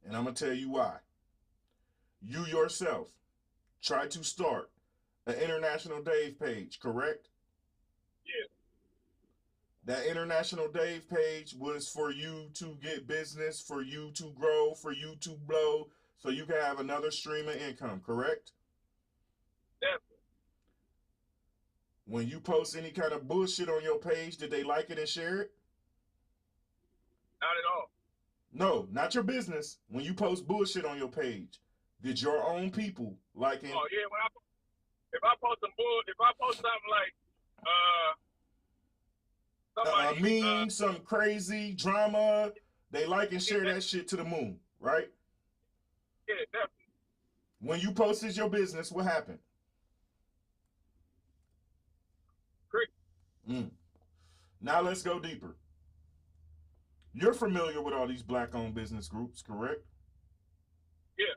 [SPEAKER 1] And I'm going to tell you why. You yourself tried to start an International Dave page, correct?
[SPEAKER 11] Yeah.
[SPEAKER 1] That International Dave page was for you to get business, for you to grow, for you to blow, so you can have another stream of income, correct?
[SPEAKER 11] Definitely.
[SPEAKER 1] When you post any kind of bullshit on your page, did they like it and share it?
[SPEAKER 11] Not at all.
[SPEAKER 1] No, not your business. When you post bullshit on your page, did your own people like it?
[SPEAKER 11] Oh yeah, if I post something like
[SPEAKER 1] some crazy drama, they like and share that shit to the moon, right?
[SPEAKER 11] Yeah, definitely.
[SPEAKER 1] When you posted your business, what happened? Now let's go deeper. You're familiar with all these black-owned business groups, correct?
[SPEAKER 11] Yeah.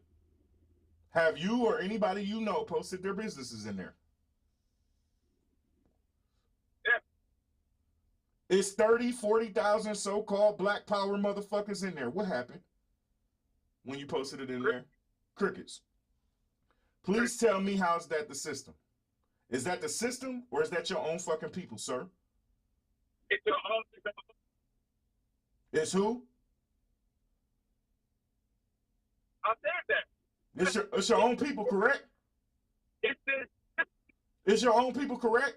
[SPEAKER 1] Have you or anybody you know posted their businesses in there? It's 30, 40,000 so-called black power motherfuckers in there. What happened when you posted it in there? Crickets. Please tell me, how's that the system? Is that the system, or is that your own fucking people, sir?
[SPEAKER 11] It's your own people.
[SPEAKER 1] It's who?
[SPEAKER 11] I said that.
[SPEAKER 1] It's your own people, correct? It's your own people, correct?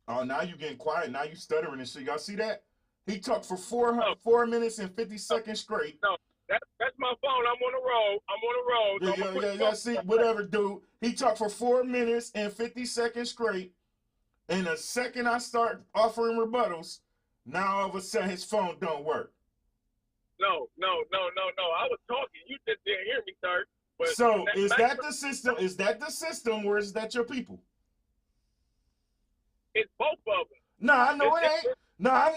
[SPEAKER 1] Oh, now you getting quiet. Now you stuttering and shit. Y'all see that? He talked for 4 minutes and 50 seconds straight.
[SPEAKER 11] No, that's my phone. I'm on the road.
[SPEAKER 1] Yeah, see, whatever, dude. He talked for 4 minutes and 50 seconds straight. And the second I start offering rebuttals, now all of a sudden his phone don't work.
[SPEAKER 11] No. I was talking. You just didn't hear me, sir. But
[SPEAKER 1] So is that the system? Is that the system, or is that your people?
[SPEAKER 11] It's both of them.
[SPEAKER 1] Nah, no, it ain't. Nah.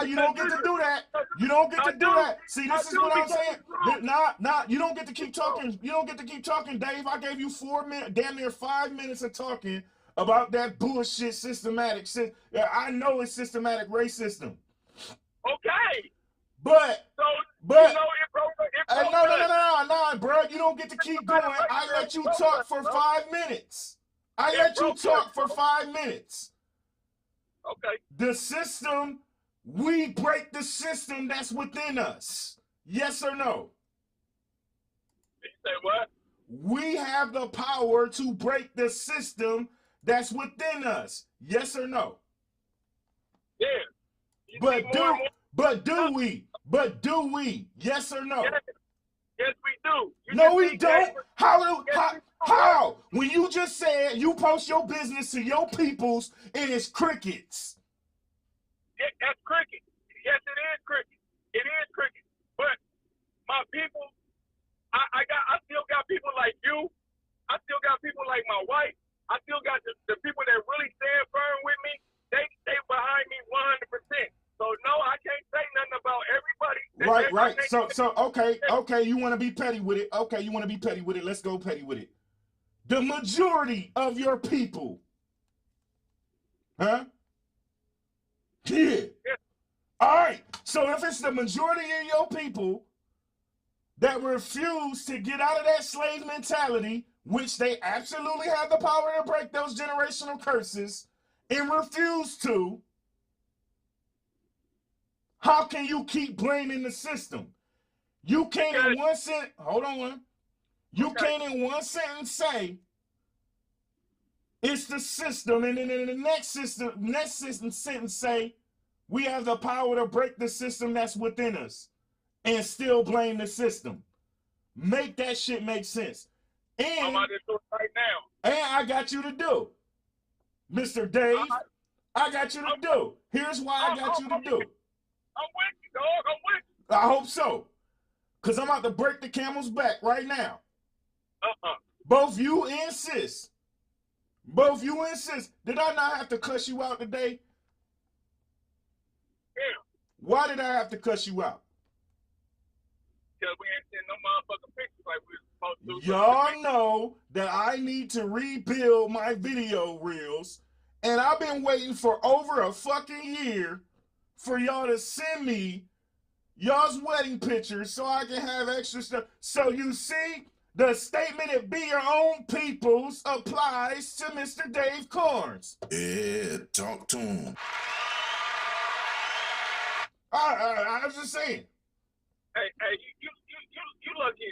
[SPEAKER 1] You don't get to do that. You don't get to do that. See, this is what I'm saying. Nah. You don't get to keep talking. You don't get to keep talking, Dave. I gave you 4 minutes, damn near 5 minutes of talking about that bullshit systematic. I know it's systematic racism.
[SPEAKER 11] Okay.
[SPEAKER 1] But
[SPEAKER 11] you know,
[SPEAKER 1] no, bro. You don't get to keep going. I let you talk for 5 minutes. I let you talk for 5 minutes.
[SPEAKER 11] Okay.
[SPEAKER 1] The system, we break the system that's within us. Yes or no?
[SPEAKER 11] You say what?
[SPEAKER 1] We have the power to break the system that's within us. Yes or no?
[SPEAKER 11] Yeah.
[SPEAKER 1] But do we? Yes or no?
[SPEAKER 11] Yes, we do.
[SPEAKER 1] No, we don't. How? When you just said you post your business to your peoples and it's crickets.
[SPEAKER 11] That's cricket. Yes, it is cricket. It is cricket. But my people, I still got people like you. I still got people like my wife. I still got the people that really stand firm with me. They behind me 100%. So no, I can't say nothing about everybody.
[SPEAKER 1] Right. So okay, you want to be petty with it. Okay, you want to be petty with it. Let's go petty with it. The majority of your people. Huh? Yeah. All right. So if it's the majority of your people that refuse to get out of that slave mentality, which they absolutely have the power to break those generational curses, and refuse to, how can you keep blaming the system? You can't in one sentence, hold on. You can't in one sentence say it's the system, and then in the next sentence say we have the power to break the system that's within us and still blame the system. Make that shit make sense. And
[SPEAKER 11] I'm about to do it right now.
[SPEAKER 1] And I got you to do. Mr. Dave, I got you to do. Here's why I got you to do.
[SPEAKER 11] I'm with you, dog. I'm with you.
[SPEAKER 1] I hope so. Because I'm about to break the camel's back right now. Both you and sis. Did I not have to cuss you out today?
[SPEAKER 11] Yeah.
[SPEAKER 1] Why did I have to cuss you out?
[SPEAKER 11] Because we ain't seen no motherfucking pictures like we were supposed to.
[SPEAKER 1] Y'all know that I need to rebuild my video reels. And I've been waiting for over a fucking year for y'all to send me y'all's wedding pictures so I can have extra stuff. So you see, the statement "it be your own peoples" applies to Mr. Dave Carnes.
[SPEAKER 12] Yeah, talk to him.
[SPEAKER 1] I was just saying.
[SPEAKER 11] Hey, you lucky. I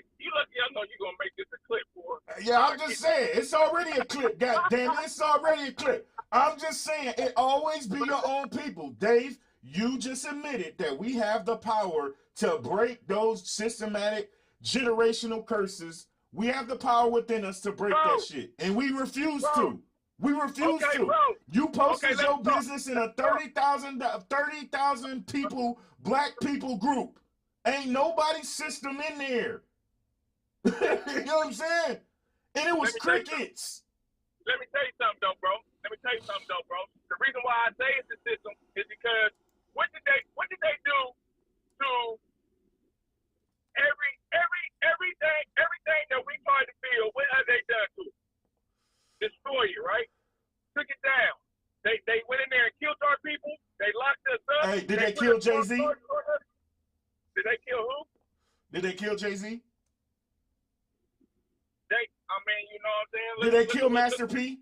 [SPEAKER 11] know you're gonna make this a clip for.
[SPEAKER 1] Yeah, I'm just saying, it's already a clip. God damn it, it's already a clip. I'm just saying, it always be your own people, Dave. You just admitted that we have the power to break those systematic generational curses. We have the power within us to break that shit. And we refuse to. We refuse to.
[SPEAKER 11] Bro.
[SPEAKER 1] You posted your business in a 30,000 people, black people group. Ain't nobody system in there. You know what I'm saying? And it was crickets.
[SPEAKER 11] Let me tell you something, though, bro. The reason why I say it's the system is because what did they do to everything that we tried to build? What have they done to it? Destroy
[SPEAKER 1] Hey, did they kill Jay-Z?
[SPEAKER 11] Did they kill who?
[SPEAKER 1] Did they kill Jay-Z?
[SPEAKER 11] I mean, you know what I'm saying?
[SPEAKER 1] Did they kill Master P?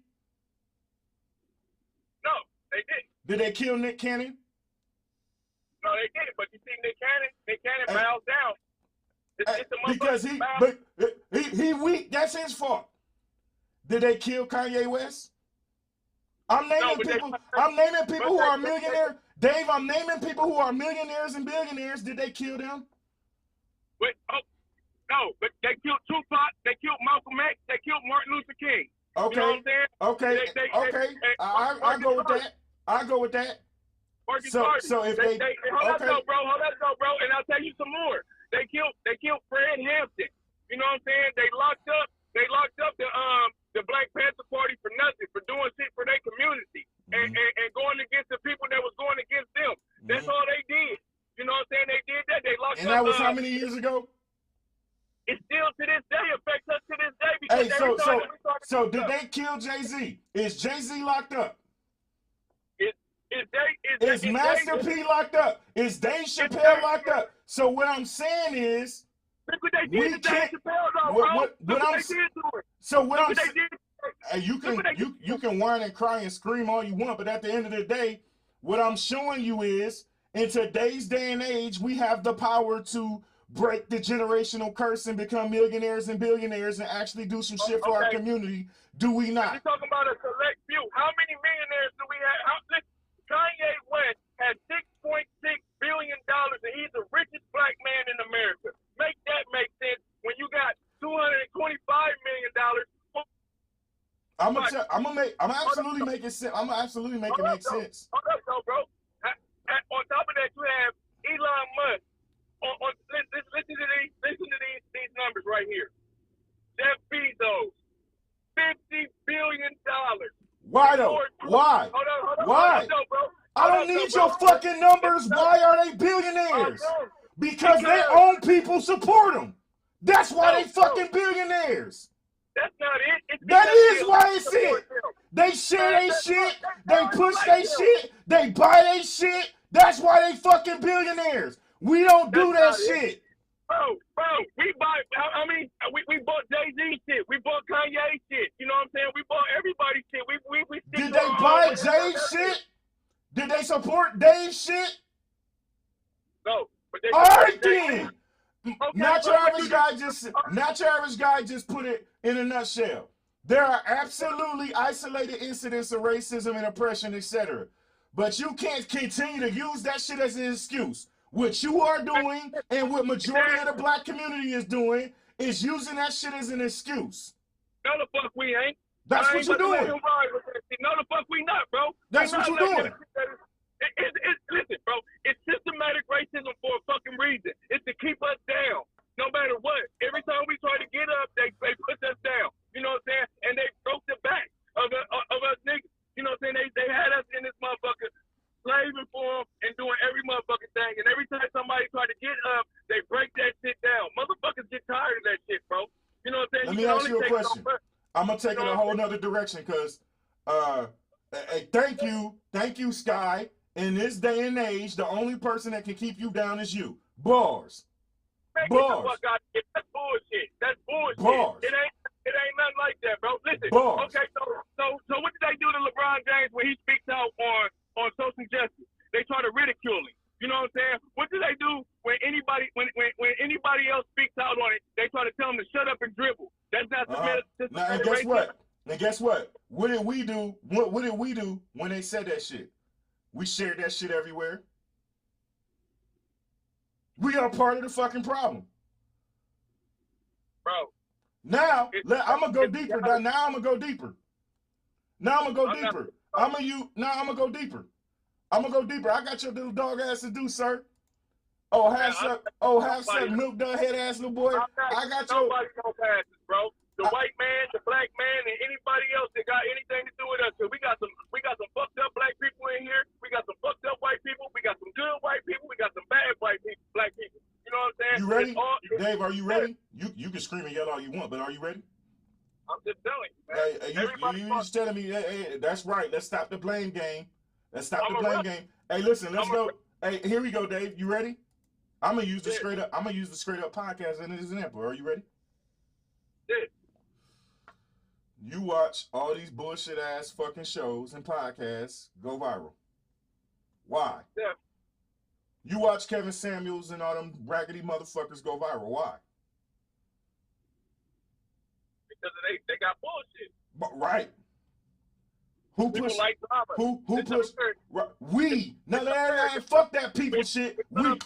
[SPEAKER 11] No, they didn't.
[SPEAKER 1] Did they kill Nick Cannon?
[SPEAKER 11] No, they didn't. But you see, Nick Cannon bows down. It's a
[SPEAKER 1] Because he weak. That's his fault. Did they kill Kanye West? I'm naming people who are millionaires. Dave, I'm naming people who are millionaires and billionaires. Did they kill them?
[SPEAKER 11] Wait, no, but they killed Tupac. They killed Malcolm X. They killed Martin Luther King.
[SPEAKER 1] Okay.
[SPEAKER 11] You know what I'm saying?
[SPEAKER 1] Okay. I go with that. I go with that. So if they
[SPEAKER 11] hold up, though, bro, and I'll tell you some more. They killed Fred Hampton. You know what I'm saying? They locked up the Black Panther Party for nothing, for doing shit for their community and going against the people that was going against them. That's all they did. You know what I'm saying? They did that. They locked up.
[SPEAKER 1] And that was how many years ago?
[SPEAKER 11] It still to this day affects us to this day because
[SPEAKER 1] so did they kill Jay-Z? Is Jay-Z locked up? Is Master P locked up? Is Dave Chappelle locked up? So what I'm saying is, we can't. You can whine and cry and scream all you want, but at the end of the day, what I'm showing you is, in today's day and age, we have the power to break the generational curse and become millionaires and billionaires and actually do some shit for our community. Do we not?
[SPEAKER 11] You're talking about a select few. How many millionaires do we have? Kanye West has $6.6 billion, and he's the richest black man in America. Make that make sense when you got $225 million.
[SPEAKER 1] I'm absolutely making sense. I'm absolutely making it make sense.
[SPEAKER 11] Hold up, though, bro. On top of that, you have Elon Musk. Listen to these numbers right here. Jeff Bezos, $50 billion.
[SPEAKER 1] Why though? Why? Why? I don't need your fucking numbers. Why are they billionaires? Because their own people support them. That's why they fucking billionaires.
[SPEAKER 11] That's not it.
[SPEAKER 1] That is why it's it. They share their shit. They push their shit. They buy their shit. That's why they fucking billionaires. We don't do that shit.
[SPEAKER 11] Bro, we bought Jay-Z shit. We bought Kanye shit. You know what I'm saying? We bought everybody's shit. We
[SPEAKER 1] Did they buy Jay's shit? Did they support Dave's shit?
[SPEAKER 11] No. But they
[SPEAKER 1] all right then. Not your average guy just put it in a nutshell. There are absolutely isolated incidents of racism and oppression, etc. But you can't continue to use that shit as an excuse. What you are doing and what majority of the black community is doing is using that shit as an excuse.
[SPEAKER 11] No, the fuck we ain't.
[SPEAKER 1] That's what you're doing.
[SPEAKER 11] No, the fuck we not, bro.
[SPEAKER 1] That's what you're doing.
[SPEAKER 11] Listen, bro. It's systematic racism for a fucking reason. It's to keep us down, no matter what. Every time we try to get up, they put us down. You know what I'm saying? And they broke the back of us niggas. You know what I'm saying? They had us in this motherfucker slaving for them and doing every motherfucking thing. And every time somebody try to get up, they break that shit down. Motherfuckers get tired of that shit, bro. You know what I'm saying?
[SPEAKER 1] Let me ask you a question. I'm gonna take it a whole nother direction because thank you, Sky. In this day and age, the only person that can keep you down is you. Bars.
[SPEAKER 11] That's bullshit. That's bullshit.
[SPEAKER 1] Bars.
[SPEAKER 11] It ain't nothing like that, bro. Listen.
[SPEAKER 1] Bars.
[SPEAKER 11] Okay, so what did they do to LeBron James when he speaks out on social justice? They try to ridicule him. You know what I'm saying? What do they do when anybody else speaks out on it? They try to tell him to shut up and dribble. That's not
[SPEAKER 1] and guess what? And guess what? What did we do? What did we do when they said that shit? We shared that shit everywhere. We are part of the fucking problem.
[SPEAKER 11] Bro.
[SPEAKER 1] Now, I'm going to go deeper. I'm going to go deeper. I'm going to go deeper. I got your little dog ass to do, sir. Half suck milk dud head ass little boy. I got your...
[SPEAKER 11] Nobody gonna pass this, bro. The white man, the black man, and anybody else that got anything to do with us. So we got some fucked up black people in here. We got some fucked up white people. We got some good white people. We got some bad black people. You know what I'm saying?
[SPEAKER 1] You ready? Dave, are you ready? You can scream and yell all you want, but are you ready?
[SPEAKER 11] I'm just telling you, man.
[SPEAKER 1] You just telling me, hey, that's right. Let's stop the blame game. Hey, listen, let's go. Hey, here we go, Dave. You ready? I'm gonna use the Scraightup podcast as an example. Are you ready?
[SPEAKER 11] Yeah.
[SPEAKER 1] You watch all these bullshit ass fucking shows and podcasts go viral. Why?
[SPEAKER 11] Yeah.
[SPEAKER 1] You watch Kevin Samuels and all them raggedy motherfuckers go viral. Why?
[SPEAKER 11] Because they got bullshit.
[SPEAKER 1] But, right. Who
[SPEAKER 11] People
[SPEAKER 1] pushed?
[SPEAKER 11] like drama.
[SPEAKER 1] Who pushed? Right, we. Now, fuck that people shit.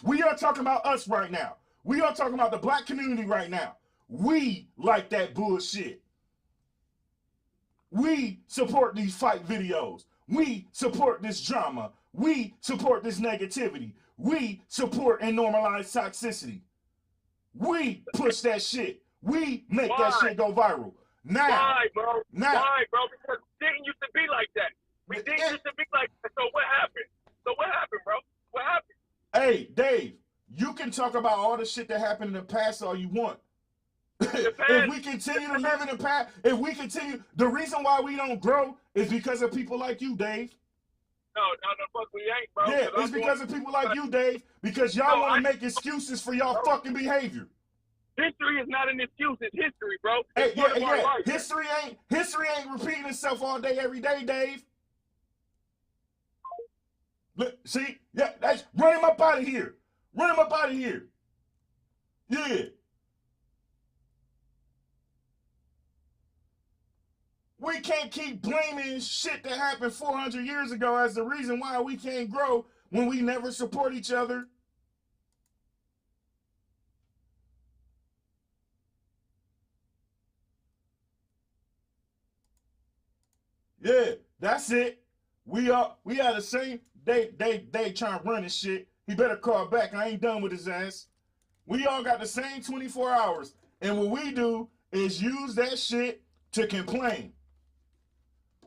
[SPEAKER 1] We are talking about us right now. We are talking about the black community right now. We like that bullshit. We support these fight videos. We support this drama. We support this negativity. We support and normalize toxicity. We push that shit. We make that shit go viral. Now.
[SPEAKER 11] Why, bro?
[SPEAKER 1] Now.
[SPEAKER 11] Why, bro? Because we didn't used to be like that. We didn't used to be like that. So what happened? Bro? What happened?
[SPEAKER 1] Hey, Dave, you can talk about all the shit that happened in the past all you want. If we continue to live in the past, the reason why we don't grow is because of people like you, Dave.
[SPEAKER 11] No, fuck, we ain't, bro.
[SPEAKER 1] Yeah, it's because of people like you, Dave, because y'all want to make excuses for y'all fucking behavior.
[SPEAKER 11] History is not an excuse, it's history, bro.
[SPEAKER 1] Hey,
[SPEAKER 11] It's part of our life.
[SPEAKER 1] History ain't repeating itself all day, every day, Dave. Look, see? Yeah, that's run him up out of here. Run him up out of here. Yeah. We can't keep blaming shit that happened 400 years ago as the reason why we can't grow when we never support each other. Yeah, that's it. We are the same. They trying to run this shit. He better call back. I ain't done with his ass. We all got the same 24 hours. And what we do is use that shit to complain.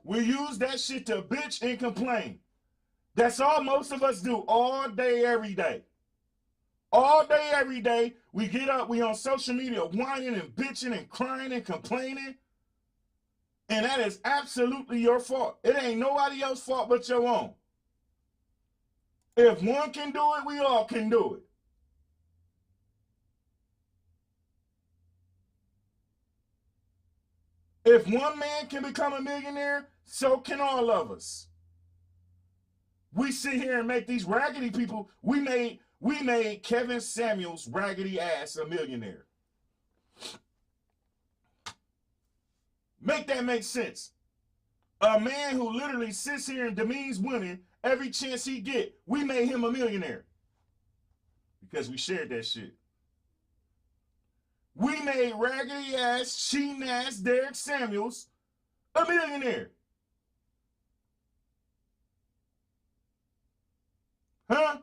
[SPEAKER 1] We use that shit to bitch and complain. That's all most of us do all day, every day. All day, every day, we get up, we on social media whining and bitching and crying and complaining. And that is absolutely your fault. It ain't nobody else's fault but your own. If one can do it, we all can do it. If one man can become a millionaire, so can all of us. We sit here and make these raggedy people, we made Kevin Samuels' raggedy ass a millionaire. Make that make sense. A man who literally sits here and demeans women every chance he get, we made him a millionaire. Because we shared that shit. We made raggedy ass, cheating ass Derek Samuels a millionaire. Huh?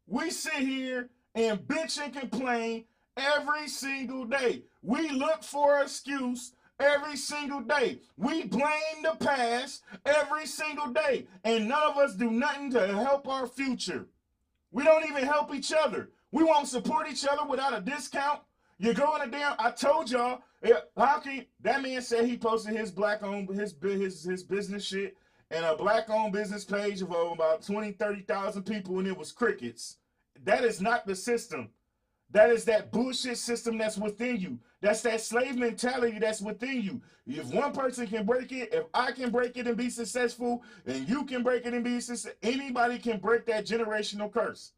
[SPEAKER 1] We sit here and bitch and complain every single day. We look for an excuse every single day. We blame the past every single day. And none of us do nothing to help our future. We don't even help each other. We won't support each other without a discount. You go in a damn, I told y'all, how can, that man said he posted his black-owned, his business shit, and a black-owned business page of about 20, 30,000 people, and it was crickets. That is not the system. That is that bullshit system that's within you. That's that slave mentality that's within you. If one person can break it, if I can break it and be successful, and you can break it and be successful, anybody can break that generational curse.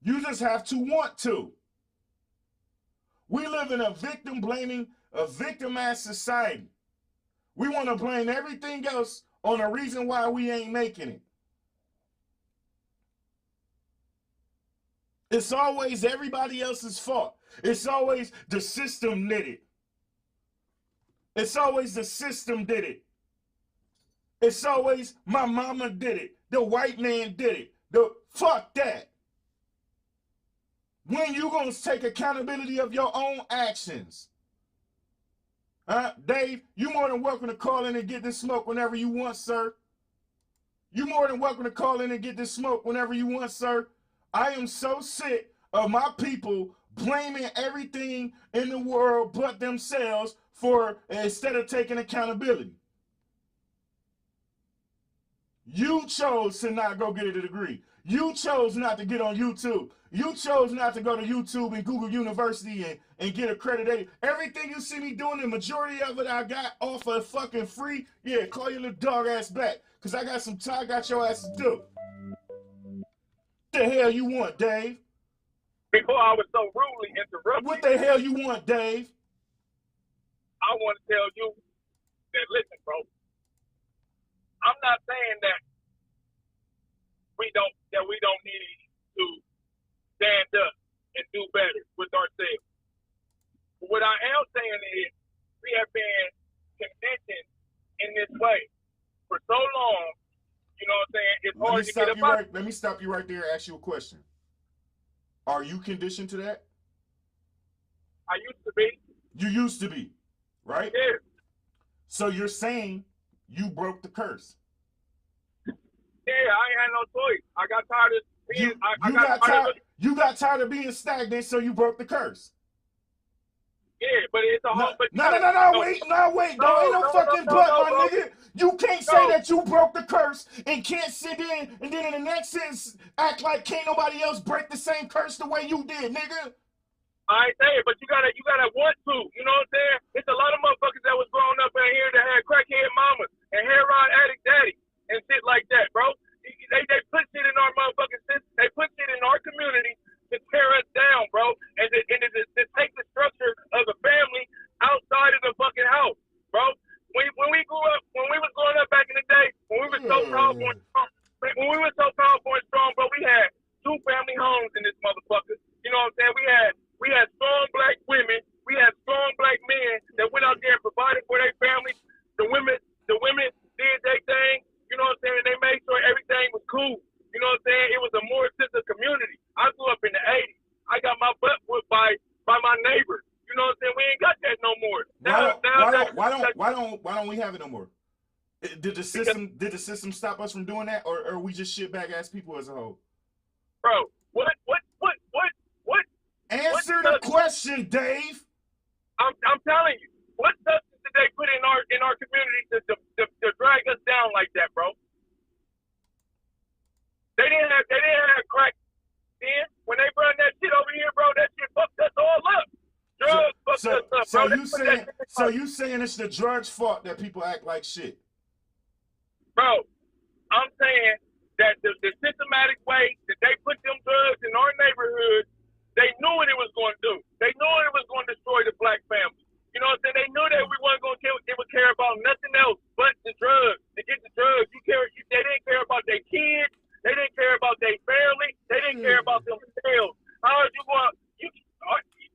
[SPEAKER 1] You just have to want to. We live in a victim-ass society. We want to blame everything else on the reason why we ain't making it. It's always everybody else's fault. It's always the system did it. It's always the system did it. It's always my mama did it. The white man did it. Fuck that. When you gonna take accountability of your own actions? Dave, you more than welcome to call in and get this smoke whenever you want, sir. You more than welcome to call in and get this smoke whenever you want, sir. I am so sick of my people blaming everything in the world but themselves for instead of taking accountability. You chose to not go get a degree. You chose not to get on YouTube. You chose not to go to YouTube and Google University and get accredited. Everything you see me doing, the majority of it I got off of fucking free. Yeah, call your little dog ass back. Because I got some time, I got your ass to do. What the hell you want, Dave?
[SPEAKER 11] Before I was so rudely interrupted.
[SPEAKER 1] What the hell you want, Dave?
[SPEAKER 11] I want to tell you that, listen, bro. I'm not saying that we don't need to stand up and do better with ourselves. But what I am saying is we have been conditioned in this way for so long. You know what I'm saying? It's hard to get up.
[SPEAKER 1] Let me stop you right there and ask you a question. Are you conditioned to that?
[SPEAKER 11] I used to be.
[SPEAKER 1] You used to be, right?
[SPEAKER 11] Yeah.
[SPEAKER 1] So you're saying you broke the curse?
[SPEAKER 11] Yeah, I ain't had no choice. I got tired of being.
[SPEAKER 1] You got tired of being stagnant, so you broke the curse.
[SPEAKER 11] Yeah, but it's a whole.
[SPEAKER 1] Wait, don't ain't no fucking but, my nigga. You can't say that you broke the curse and can't sit in and then in the next sentence act like can't nobody else break the same curse the way you did, nigga.
[SPEAKER 11] I ain't saying, but you gotta want to. You know what I'm saying? It's a lot of motherfuckers that was growing up in here that had crackhead mamas and heroin addict daddy and shit like that, bro. They put shit in our motherfucking system. They put shit in our community to tear us down, bro, and to take the structure of the family outside of the fucking house, bro. When we grew up, when we was growing up back in the day, when we were so powerful and strong, bro, we had 2 family homes in this motherfucker. You know what I'm saying? We had strong black women. We had strong black men that went out there and provided for their families. The women did their thing. You know what I'm saying? They made sure everything was cool. You know what I'm saying? It was a more sense of community. I grew up in the 80s. I got my butt whooped by my neighbors. You know what I'm saying? We ain't got that no more.
[SPEAKER 1] Why don't we have it no more? Did the system stop us from doing that, or we just shit back ass people as a whole?
[SPEAKER 11] Bro, what?
[SPEAKER 1] Answer the question, Dave.
[SPEAKER 11] I'm telling you, what substance did they put in our community to drag us down like that, bro? They didn't have crack then. When they brought that shit over here, bro, that shit fucked us all up. Drugs fucked us up, bro.
[SPEAKER 1] So you saying it's the drugs' fault that people act like shit?
[SPEAKER 11] Bro, I'm saying that the systematic way that they put them drugs in our neighborhood, they knew what it was going to do. They knew it was going to destroy the black family. You know what I'm saying? They knew that we weren't going to care about nothing else but the drugs. To get the drugs, they didn't care about their kids. They didn't care about their family. They didn't care about themselves. How are you going?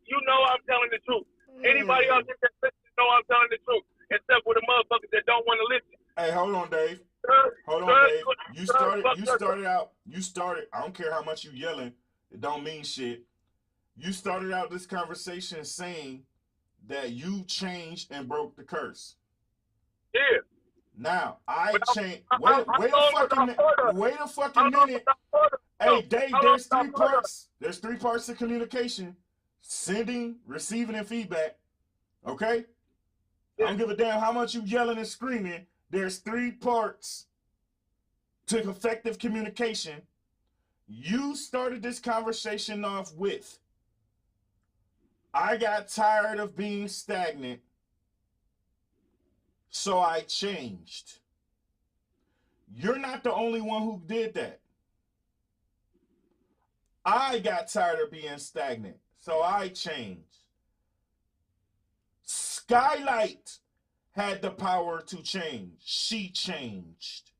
[SPEAKER 11] You know I'm telling the truth. Anybody else that listens know I'm telling the truth, except for the motherfuckers that don't want to listen.
[SPEAKER 1] Hey, hold on, Dave. Dave. You started. I don't care how much you yelling. It don't mean shit. You started out this conversation saying that you changed and broke the curse.
[SPEAKER 11] Yeah.
[SPEAKER 1] Now, I changed. Wait a fucking minute. Hey, Dave, there's 3 parts. There's 3 parts to communication. Sending, receiving, and feedback. Okay? I don't give a damn how much you yelling and screaming. There's 3 parts to effective communication. You started this conversation off with, I got tired of being stagnant, so I changed. You're not the only one who did that. I got tired of being stagnant, so I changed. Skylight had the power to change. She changed.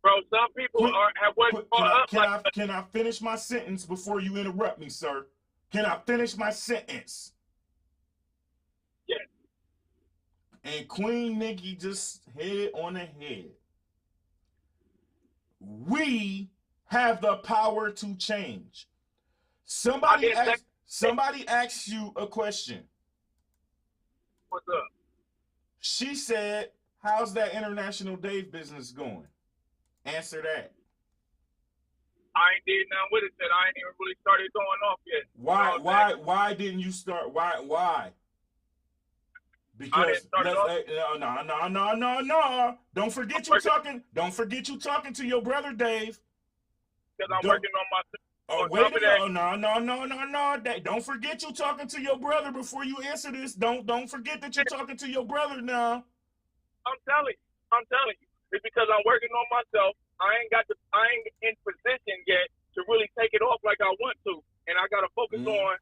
[SPEAKER 11] Bro, some people have wasn't brought up.
[SPEAKER 1] Can I finish my sentence before you interrupt me, sir? Can I finish my sentence?
[SPEAKER 11] Yes.
[SPEAKER 1] And Queen Nikki just hit it on the head. We have the power to change. Somebody asked you a question.
[SPEAKER 11] What's up?
[SPEAKER 1] She said, how's that International Dave business going? Answer that.
[SPEAKER 11] I ain't did nothing with it yet. I ain't even really started going off yet.
[SPEAKER 1] Why didn't you start? Why? Because no. Don't forget you talking. Don't forget you talking to your brother, Dave.
[SPEAKER 11] Because I'm working on myself.
[SPEAKER 1] Oh, wait a minute. No. Don't forget you talking to your brother before you answer this. Don't forget that you're talking to your brother now.
[SPEAKER 11] I'm telling you. It's because I'm working on myself. I ain't in position yet to really take it off like I want to. And I gotta focus on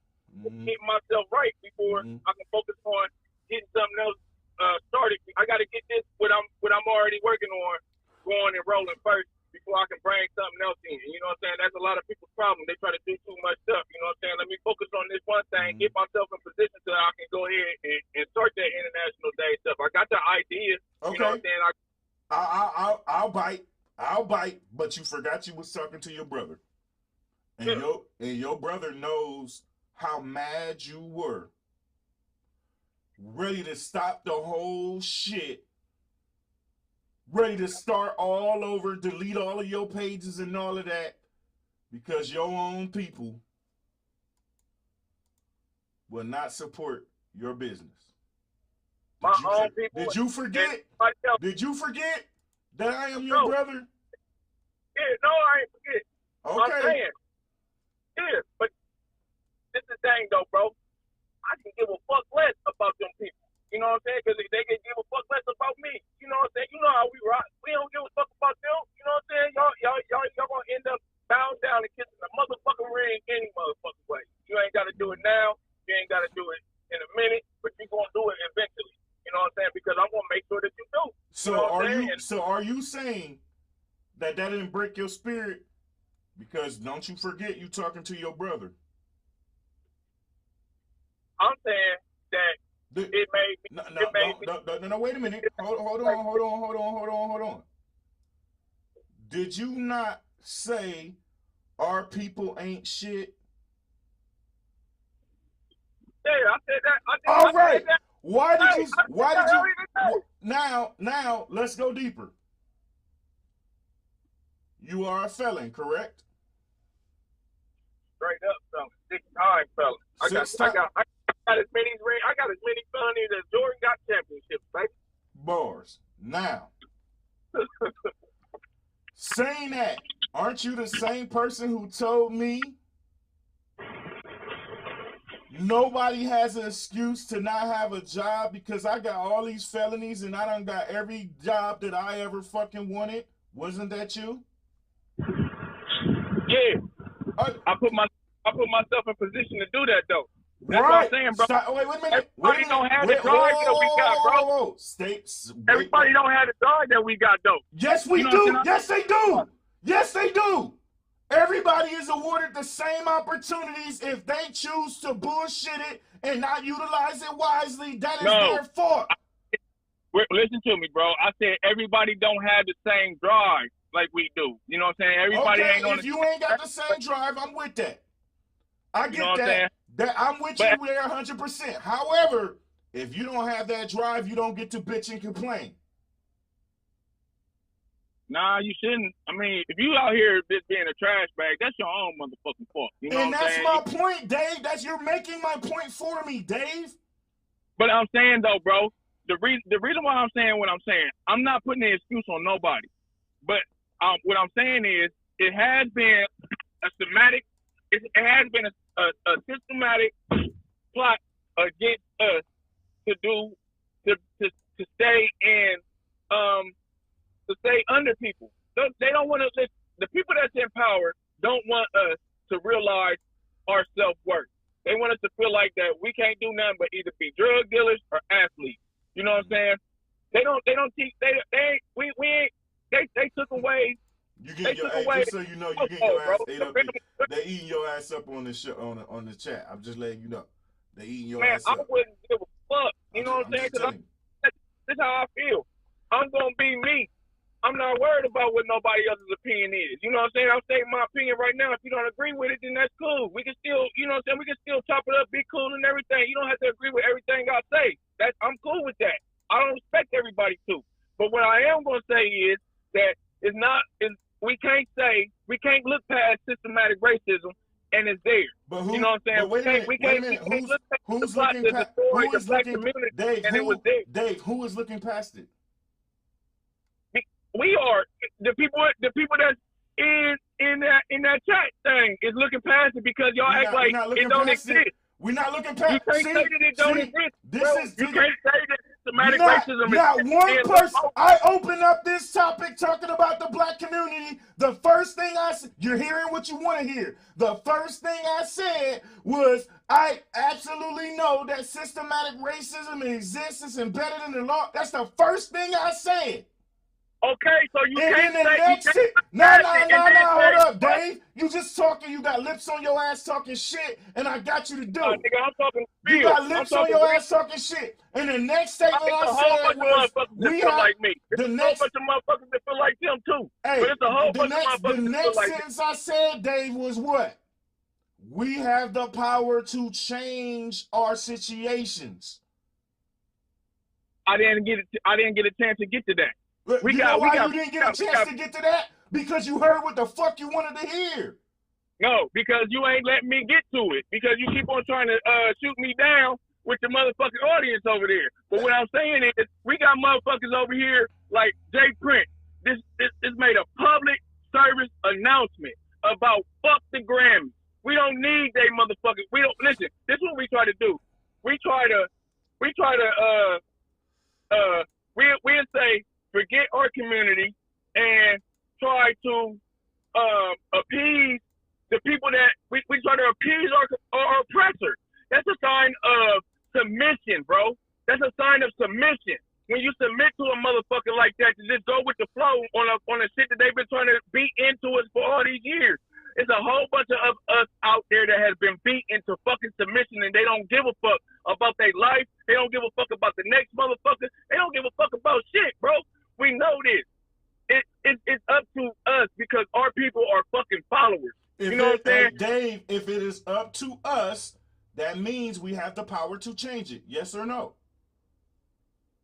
[SPEAKER 11] getting myself right before I can focus on getting something else started. I gotta get this what I'm already working on going and rolling first before I can bring something else in. You know what I'm saying? That's a lot of people's problem. They try to do too much stuff. You know what I'm saying? Let me focus on this one thing, get myself in position so I can go ahead and start that International Day stuff. I got the idea.
[SPEAKER 1] Okay.
[SPEAKER 11] You know what I'm saying?
[SPEAKER 1] I'll bite, but you forgot you was talking to your brother. And your brother knows how mad you were. Ready to stop the whole shit. Ready to start all over, delete all of your pages and all of that. Because your own people will not support your business. Did you forget? Did you forget that I am your brother?
[SPEAKER 11] Yeah, no, I ain't forget.
[SPEAKER 1] Okay.
[SPEAKER 11] I'm saying, yeah, but this is the thing though, bro. I can give a fuck less about them people. You know what I'm saying? Because they can give a fuck less about me. You know what I'm saying? You know how we rock. We don't give a fuck about them. You know what I'm saying? Y'all gonna end up bowing down and kissing the motherfucking ring any motherfucking way. You ain't gotta do it now. You ain't gotta do it in a minute, but you gonna do it eventually. You know what I'm saying? Because I'm gonna make sure that you do.
[SPEAKER 1] So are you saying that didn't break your spirit? Because don't you forget you talking to your brother.
[SPEAKER 11] I'm saying that it made me.
[SPEAKER 1] No, wait a minute. Hold on. Did you not say our people ain't shit?
[SPEAKER 11] Yeah, I said that.
[SPEAKER 1] All right. Why did you? Now, let's go deeper. You are a felon, correct?
[SPEAKER 11] Straight up felon. 6-time felon. I got as many felonies as Jordan got championships, baby.
[SPEAKER 1] Bars. Now, saying that, aren't you the same person who told me nobody has an excuse to not have a job because I got all these felonies and I done got every job that I ever fucking wanted? Wasn't that you?
[SPEAKER 11] Yeah. I put myself in position to do that though. That's
[SPEAKER 1] right.
[SPEAKER 11] what I'm saying, bro.
[SPEAKER 1] Wait a minute.
[SPEAKER 11] Everybody don't have the drive that we got, bro. Everybody don't have the drive that we got, though.
[SPEAKER 1] Yes, we do. Yes, they do. Yes, they do. Everybody is awarded the same opportunities. If they choose to bullshit it and not utilize it wisely, that is their fault.
[SPEAKER 11] Listen to me, bro. I said everybody don't have the same drive like we do. You know what I'm saying? Everybody ain't on.
[SPEAKER 1] If you ain't got the same drive, I'm with that. I get that. I'm with you there 100%. However, if you don't have that drive, you don't get to bitch and complain.
[SPEAKER 11] Nah, you shouldn't. I mean, if you out here just being a trash bag, that's your own motherfucking fault. You know
[SPEAKER 1] and
[SPEAKER 11] what I'm saying?
[SPEAKER 1] That's my point, Dave. You're making my point for me, Dave.
[SPEAKER 11] But I'm saying though, bro, the reason why I'm saying what I'm saying, I'm not putting an excuse on nobody. But what I'm saying is, it has been a systematic plot against us to stay in to stay under people. They don't want to listen. The people that's in power don't want us to realize our self-worth. They want us to feel like that we can't do nothing but either be drug dealers or athletes. You know what I'm saying? They don't teach. They took away.
[SPEAKER 1] You get your ass, just so you know, you get your ass ate up. They eating your ass up on the show, on the chat. I'm just letting you know. They eating your ass up.
[SPEAKER 11] I wouldn't give a fuck. You know what I'm saying? Because this is how I feel. I'm gonna be me. I'm not worried about what nobody else's opinion is. You know what I'm saying? I'm saying my opinion right now. If you don't agree with it, then that's cool. We can still, you know what I'm saying? We can still chop it up, be cool and everything. You don't have to agree with everything I say. I'm cool with that. I don't expect everybody to. But what I am gonna say is that we can't look past systematic racism and it's there.
[SPEAKER 1] But who?
[SPEAKER 11] You know what I'm saying?
[SPEAKER 1] But wait a minute.
[SPEAKER 11] We can't
[SPEAKER 1] Who's
[SPEAKER 11] look
[SPEAKER 1] looking
[SPEAKER 11] at
[SPEAKER 1] past?
[SPEAKER 11] the story,
[SPEAKER 1] Who
[SPEAKER 11] the
[SPEAKER 1] is
[SPEAKER 11] black
[SPEAKER 1] looking?
[SPEAKER 11] community,
[SPEAKER 1] Dave,
[SPEAKER 11] and it was there.
[SPEAKER 1] Dave, who is looking past it?
[SPEAKER 11] We are the people that's in that chat thing is looking past it because y'all act like it don't exist.
[SPEAKER 1] We're not looking past.
[SPEAKER 11] You can't say that it don't exist. You can't say that systematic racism
[SPEAKER 1] not
[SPEAKER 11] is
[SPEAKER 1] one person. I open up this topic talking about the black community. The first thing I said, you're hearing what you want to hear. The first thing I said was, I absolutely know that systematic racism exists. It's embedded in the law. That's the first thing I said.
[SPEAKER 11] Okay, so you
[SPEAKER 1] and
[SPEAKER 11] can't
[SPEAKER 1] then the
[SPEAKER 11] say
[SPEAKER 1] next
[SPEAKER 11] you
[SPEAKER 1] no, hold up, Dave. You just talking, you got lips on your ass talking shit, and I got you to do it.
[SPEAKER 11] Nigga, I'm talking
[SPEAKER 1] you got lips on your ass talking shit. And the next statement I said was, we have
[SPEAKER 11] like me.
[SPEAKER 1] The next,
[SPEAKER 11] a whole bunch of motherfuckers that feel like them too.
[SPEAKER 1] Hey,
[SPEAKER 11] but it's a whole bunch of motherfuckers
[SPEAKER 1] the
[SPEAKER 11] that
[SPEAKER 1] next
[SPEAKER 11] feel like
[SPEAKER 1] sentence I said, Dave, was what? We have the power to change our situations.
[SPEAKER 11] I didn't get a chance to get to that.
[SPEAKER 1] You know why you didn't get a chance to get to that? Because you heard what the fuck you wanted to hear.
[SPEAKER 11] No, because you ain't letting me get to it. Because you keep on trying to shoot me down with the motherfucking audience over there. But what I'm saying is, we got motherfuckers over here like Jay Prince. This made a public service announcement about fuck the Grammys. We don't need they motherfuckers. We don't listen. This is what we try to do. We'll say, forget our community and try to appease the people that we try to appease our oppressor. That's a sign of submission, bro. That's a sign of submission. When you submit to a motherfucker like that, to just go with the flow on the shit that they've been trying to beat into us for all these years. It's a whole bunch of us out there that has been beat into fucking submission, and they don't give a fuck about their life. They don't give a fuck about the next motherfucker. They don't give a fuck about shit, bro. We know this. It's up to us because our people are fucking followers. You know what I'm saying?
[SPEAKER 1] Dave, if it is up to us, that means we have the power to change it. Yes or no?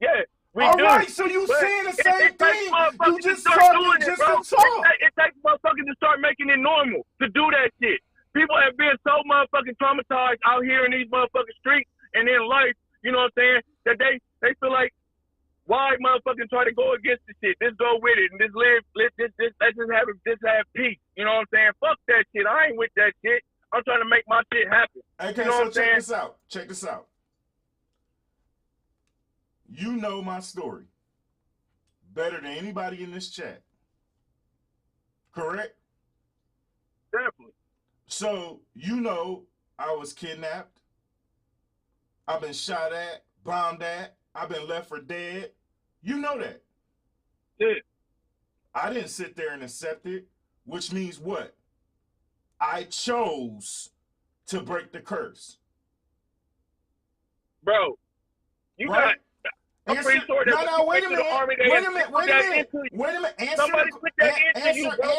[SPEAKER 11] Yeah.
[SPEAKER 1] All right, so you saying the same thing. You just talking just to talk.
[SPEAKER 11] It takes motherfuckers to start making it normal to do that shit. People have been so motherfucking traumatized out here in these motherfucking streets and in life, you know what I'm saying, that they feel like, why motherfucking try to go against the shit? Just go with it and just live. Let's just have peace. You know what I'm saying? Fuck that shit. I ain't with that shit. I'm trying to make my shit happen.
[SPEAKER 1] Okay,
[SPEAKER 11] you know
[SPEAKER 1] so
[SPEAKER 11] what I'm saying?
[SPEAKER 1] Check this out. You know my story better than anybody in this chat. Correct?
[SPEAKER 11] Definitely.
[SPEAKER 1] So, you know I was kidnapped. I've been shot at, bombed at. I've been left for dead. You know that.
[SPEAKER 11] Yeah.
[SPEAKER 1] I didn't sit there and accept it, which means what? I chose to break the curse.
[SPEAKER 11] Bro, you
[SPEAKER 1] right?
[SPEAKER 11] I'm pretty sure that
[SPEAKER 1] wait a minute.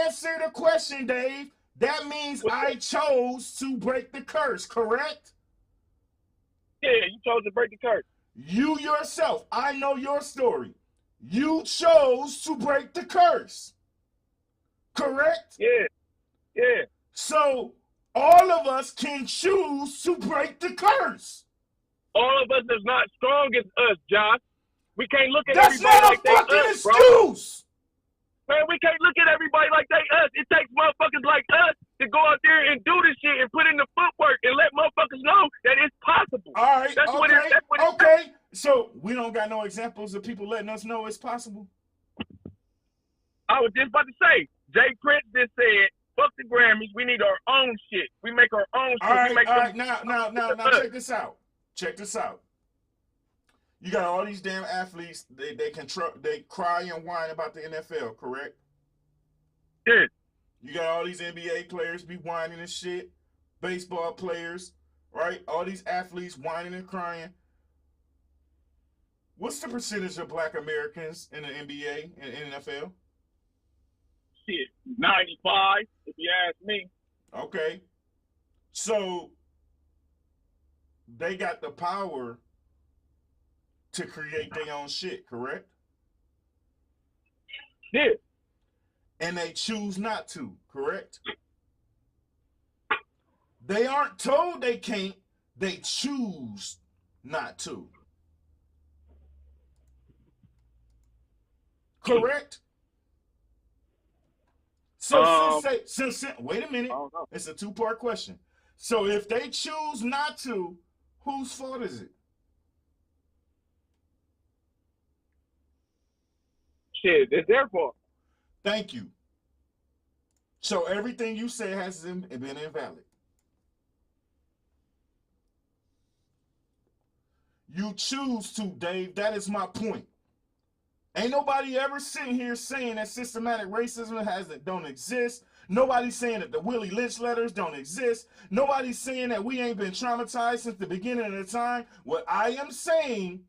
[SPEAKER 1] Answer the question, Dave. That means I chose to break the curse, correct?
[SPEAKER 11] Yeah, you chose to break the curse.
[SPEAKER 1] You yourself, I know your story. You chose to break the curse. Correct?
[SPEAKER 11] Yeah. Yeah.
[SPEAKER 1] So all of us can choose to break the curse.
[SPEAKER 11] All of us is not strong as us, Josh. We can't look at
[SPEAKER 1] That's
[SPEAKER 11] everybody
[SPEAKER 1] not
[SPEAKER 11] like
[SPEAKER 1] a
[SPEAKER 11] they
[SPEAKER 1] fucking
[SPEAKER 11] us,
[SPEAKER 1] excuse.
[SPEAKER 11] Bro. Man, we can't look at everybody like they us. It takes motherfuckers like us to go out there and do this shit and put in the footwork and let motherfuckers know that it's possible.
[SPEAKER 1] All right, okay. So we don't got no examples of people letting us know it's possible?
[SPEAKER 11] I was just about to say, Jay Prince just said, fuck the Grammys, we need our own shit. We make our own shit.
[SPEAKER 1] All right, now, check this out. Check this out. You got all these damn athletes, they cry and whine about the NFL, correct?
[SPEAKER 11] Yeah.
[SPEAKER 1] You got all these NBA players be whining and shit, baseball players, right? All these athletes whining and crying. What's the percentage of black Americans in the NBA and NFL?
[SPEAKER 11] Shit, 95, if you ask me.
[SPEAKER 1] Okay. So they got the power to create their own shit, correct?
[SPEAKER 11] Yeah.
[SPEAKER 1] And they choose not to, correct? They aren't told they can't. They choose not to. Correct? So wait a minute. It's a two-part question. So if they choose not to, whose fault is it?
[SPEAKER 11] Shit, it's their fault.
[SPEAKER 1] Thank you. So everything you say has been invalid. You choose to, Dave. That is my point. Ain't nobody ever sitting here saying that systematic racism don't exist. Nobody's saying that the Willie Lynch letters don't exist. Nobody's saying that we ain't been traumatized since the beginning of the time. What I am saying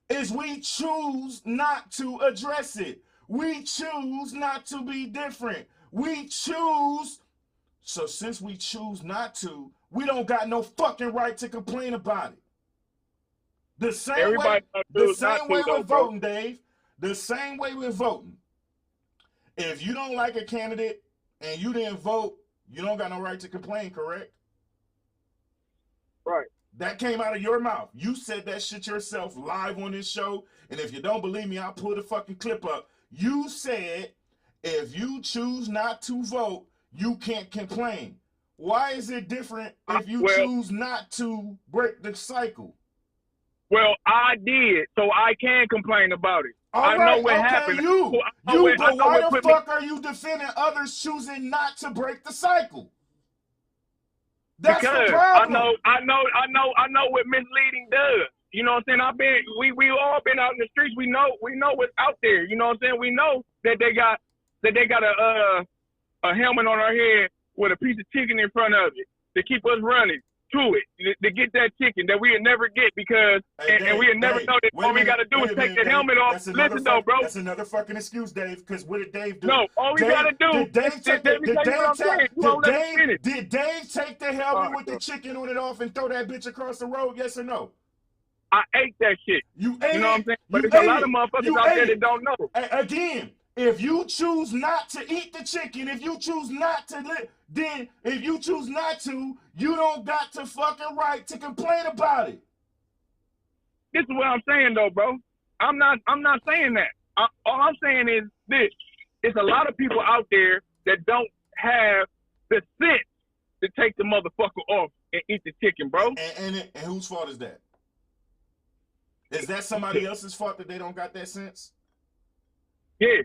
[SPEAKER 1] is we choose not to address it. We choose not to be different. We choose. So since we choose not to, we don't got no fucking right to complain about it. The same way we're voting, Dave. The same way we're voting. If you don't like a candidate and you didn't vote, you don't got no right to complain, correct?
[SPEAKER 11] Right.
[SPEAKER 1] That came out of your mouth. You said that shit yourself live on this show. And if you don't believe me, I'll pull the fucking clip up. You said if you choose not to vote, you can't complain. Why is it different if you choose not to break the cycle?
[SPEAKER 11] Well, I did, so I can complain about it. I know what happened.
[SPEAKER 1] But why the fuck are you defending others choosing not to break the cycle? That's
[SPEAKER 11] because
[SPEAKER 1] the problem.
[SPEAKER 11] I know what misleading does. You know what I'm saying? We all been out in the streets. We know what's out there. You know what I'm saying? We know that they got a helmet on our head with a piece of chicken in front of it to keep us running to it, to get that chicken that we'd never get because and we'd never know that all we got to do is take the helmet off. Listen though, bro.
[SPEAKER 1] That's another fucking excuse, Dave, because what did Dave do?
[SPEAKER 11] No, all we got to do
[SPEAKER 1] did Dave take the helmet with the chicken on it off and throw that bitch across the road, yes or no?
[SPEAKER 11] I ate that shit.
[SPEAKER 1] You ate it?
[SPEAKER 11] You know what I'm saying? But there's a lot of motherfuckers out there that don't know.
[SPEAKER 1] Again, if you choose not to eat the chicken, if you choose not to then if you choose not to, you don't got to fucking right to complain about it.
[SPEAKER 11] This is what I'm saying though, bro. I'm not saying that. All I'm saying is this. It's a lot of people out there that don't have the sense to take the motherfucker off and eat the chicken, bro.
[SPEAKER 1] And whose fault is that? Is that somebody else's fault that they don't got that sense?
[SPEAKER 11] Yeah,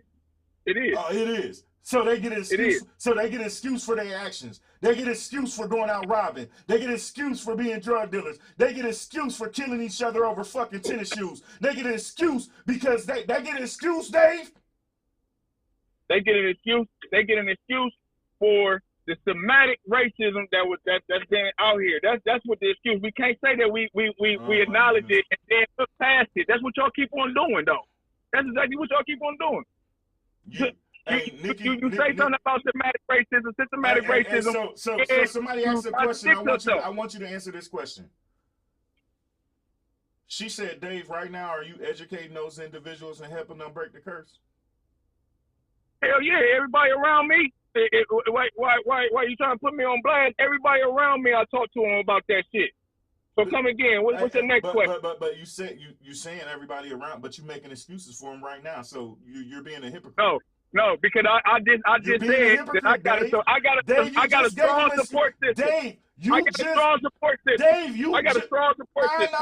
[SPEAKER 11] it is.
[SPEAKER 1] Oh, it is. So they get an excuse. So they get an excuse for their actions. They get an excuse for going out robbing. They get an excuse for being drug dealers. They get an excuse for killing each other over fucking tennis shoes. They get an excuse because they get an excuse, Dave.
[SPEAKER 11] They get an excuse. They get an excuse for the systematic racism that's been out here. That's what the excuse. We can't say that we acknowledge it and then look past it. That's what y'all keep on doing, though. That's exactly what y'all keep on doing. You say something about systematic racism.
[SPEAKER 1] So somebody asked a question. I want you to answer this question. She said, Dave, right now, are you educating those individuals and helping them break the curse?
[SPEAKER 11] Hell yeah, everybody around me. Why you trying to put me on blast? Everybody around me, I talk to them about that shit. So come again. What's the next question?
[SPEAKER 1] But you said you saying everybody around, but you making excuses for them right now. So you're being a hypocrite.
[SPEAKER 11] No, because I just said that I got a strong support system.
[SPEAKER 1] Dave,
[SPEAKER 11] I got a strong support system.
[SPEAKER 1] Dave,
[SPEAKER 11] I got a strong support system.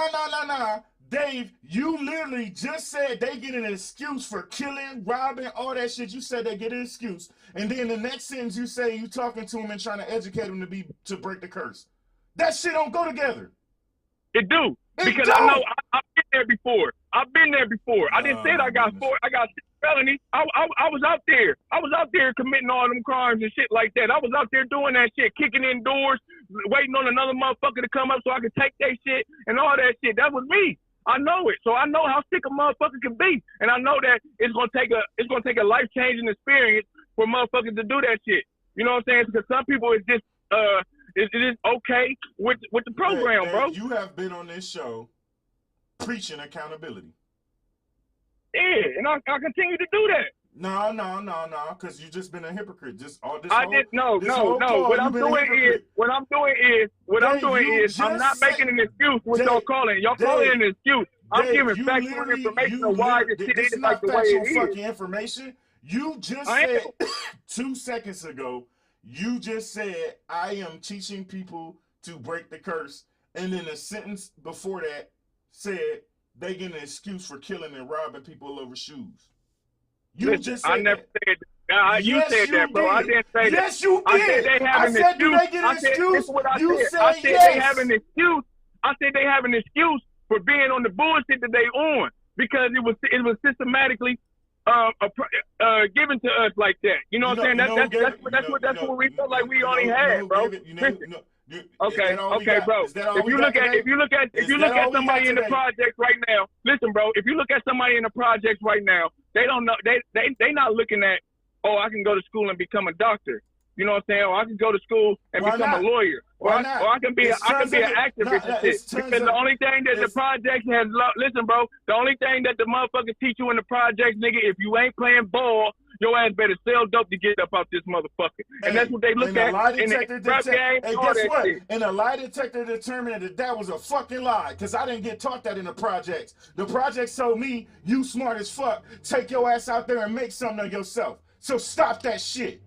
[SPEAKER 1] No. Dave, you literally just said they get an excuse for killing, robbing, all that shit. You said they get an excuse. And then the next sentence you say you talking to them and trying to educate them to break the curse. That shit don't go together.
[SPEAKER 11] It do. Because I know I've been there before. I didn't say that I got 6 felonies. I was out there. I was out there committing all them crimes and shit like that. I was out there doing that shit, kicking in doors, waiting on another motherfucker to come up so I could take that shit and all that shit. That was me. I know it. So I know how sick a motherfucker can be. And I know that it's gonna take a life-changing experience for motherfuckers to do that shit. You know what I'm saying? Because some people it's just it is okay with the program, bro.
[SPEAKER 1] You have been on this show preaching accountability.
[SPEAKER 11] Yeah, and I continue to do that.
[SPEAKER 1] No, because you just been a hypocrite. Just all this.
[SPEAKER 11] No. What I'm doing is I'm not making an excuse with y'all calling. Y'all calling an excuse. I'm giving factual information on why this shit is like the way it is.
[SPEAKER 1] Fucking information. You just said 2 seconds ago. You just said I am teaching people to break the curse, and then a sentence before that said they get an excuse for killing and robbing people over shoes. You just said
[SPEAKER 11] I never said that. You said that, bro. I didn't say that.
[SPEAKER 1] Yes, you did.
[SPEAKER 11] I said they have an excuse.
[SPEAKER 1] Do they get an excuse?
[SPEAKER 11] This is what I
[SPEAKER 1] you
[SPEAKER 11] said. I said
[SPEAKER 1] yes.
[SPEAKER 11] they have an excuse. I said they have an excuse for being on the bullshit that they on because it was systematically given to us like that. You know what I'm saying? That's what we felt like we only had, bro. Okay, bro. If you look at somebody in the projects right now, listen, bro. If you look at somebody in the projects right now, they don't know. They not looking at, oh, I can go to school and become a doctor. You know what I'm saying? Or I can go to school and become a lawyer. Or I can be an activist and shit. Because the only thing that the project has, listen, bro, the only thing that the motherfuckers teach you in the projects, nigga, if you ain't playing ball, your ass better sell dope to get up out this motherfucker. And that's what they look at in the rap game.
[SPEAKER 1] Hey, guess what? And a lie detector determined that was a fucking lie. Because I didn't get taught that in the projects. The projects told me, you smart as fuck. Take your ass out there and make something of yourself. So stop that shit.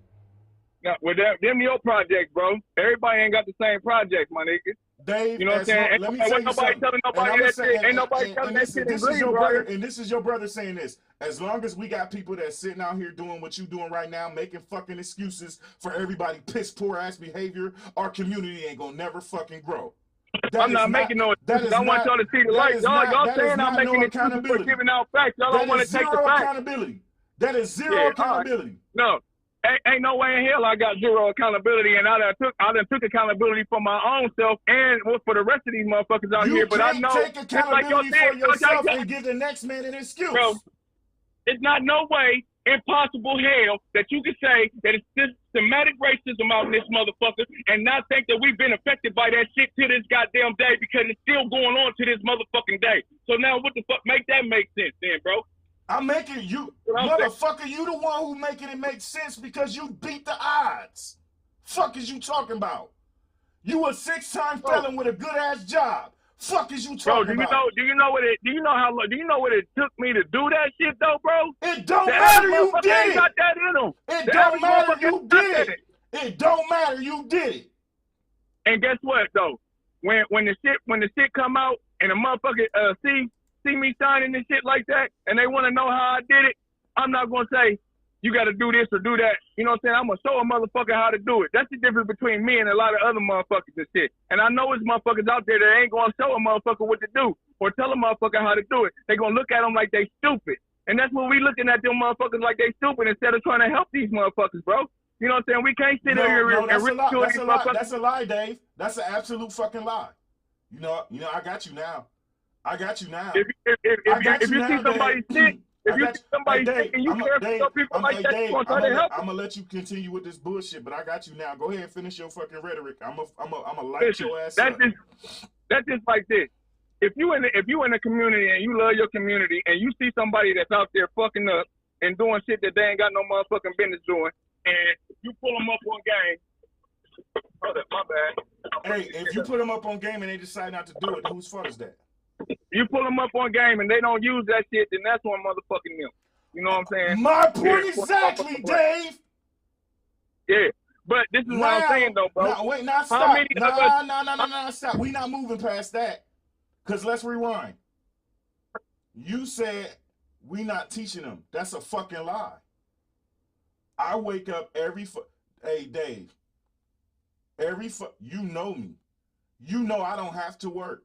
[SPEAKER 11] Now, with them your projects, bro. Everybody ain't got the same project, my nigga.
[SPEAKER 1] Dave,
[SPEAKER 11] you know what I'm saying? Ain't nobody telling nobody that shit. Ain't nobody telling that shit in green, bro.
[SPEAKER 1] And this is your brother saying this. As long as we got people that's sitting out here doing what you doing right now, making fucking excuses for everybody piss poor ass behavior, our community ain't gonna never fucking grow.
[SPEAKER 11] I'm not making no excuses. I want y'all to see the light. Y'all saying I'm making excuses for giving out facts. Y'all don't want to take the facts.
[SPEAKER 1] That is zero accountability.
[SPEAKER 11] No. Ain't no way in hell I got zero accountability, and I done took accountability for my own self and for the rest of these motherfuckers out here. But I know
[SPEAKER 1] take accountability for yourself and give the next man an excuse.
[SPEAKER 11] Bro, it's not no way impossible hell that you can say that it's systematic racism out in this motherfucker and not think that we've been affected by that shit to this goddamn day because it's still going on to this motherfucking day. So now what the fuck make that make sense then, bro?
[SPEAKER 1] I'm making you, motherfucker, you the one who making it make sense because you beat the odds. Fuck is you talking about? You a 6-time felon with a good ass job. Fuck is you talking about?
[SPEAKER 11] Do you know what it took me to do that shit though, bro?
[SPEAKER 1] It don't matter, you did it.
[SPEAKER 11] Got that in them.
[SPEAKER 1] It don't matter, you did it. It don't matter, you did it.
[SPEAKER 11] And guess what though? When the shit come out and the motherfucker see me signing this shit like that, and they want to know how I did it, I'm not going to say, you got to do this or do that. You know what I'm saying? I'm going to show a motherfucker how to do it. That's the difference between me and a lot of other motherfuckers and shit. And I know there's motherfuckers out there that ain't going to show a motherfucker what to do or tell a motherfucker how to do it. They going to look at them like they stupid. And that's what we looking at them motherfuckers like they stupid instead of trying to help these motherfuckers, bro. You know what I'm saying? We can't sit here and ridicule these motherfuckers.
[SPEAKER 1] That's a lie, Dave. That's an absolute fucking lie. You know, I got you now. I got you now.
[SPEAKER 11] If you see somebody sick, if you see somebody sick and you care for some people like that, you want to try to help.
[SPEAKER 1] I'm gonna let you continue with this bullshit, but I got you now. Go ahead and finish your fucking rhetoric. I'm a light your ass up.
[SPEAKER 11] That's just like this. If you in the community and you love your community and you see somebody that's out there fucking up and doing shit that they ain't got no motherfucking business doing, and you pull them up on game. Brother, my bad.
[SPEAKER 1] Hey, if you put them up on game and they decide not to do it, whose fault is that?
[SPEAKER 11] You pull them up on game and they don't use that shit, then that's one motherfucking them. You know what I'm saying?
[SPEAKER 1] My point exactly, Dave.
[SPEAKER 11] Yeah, but this is what I'm saying though, bro.
[SPEAKER 1] Now stop. No, stop. We not moving past that. Cause let's rewind. You said we not teaching them. That's a fucking lie. I wake up hey Dave. You know me. You know I don't have to work.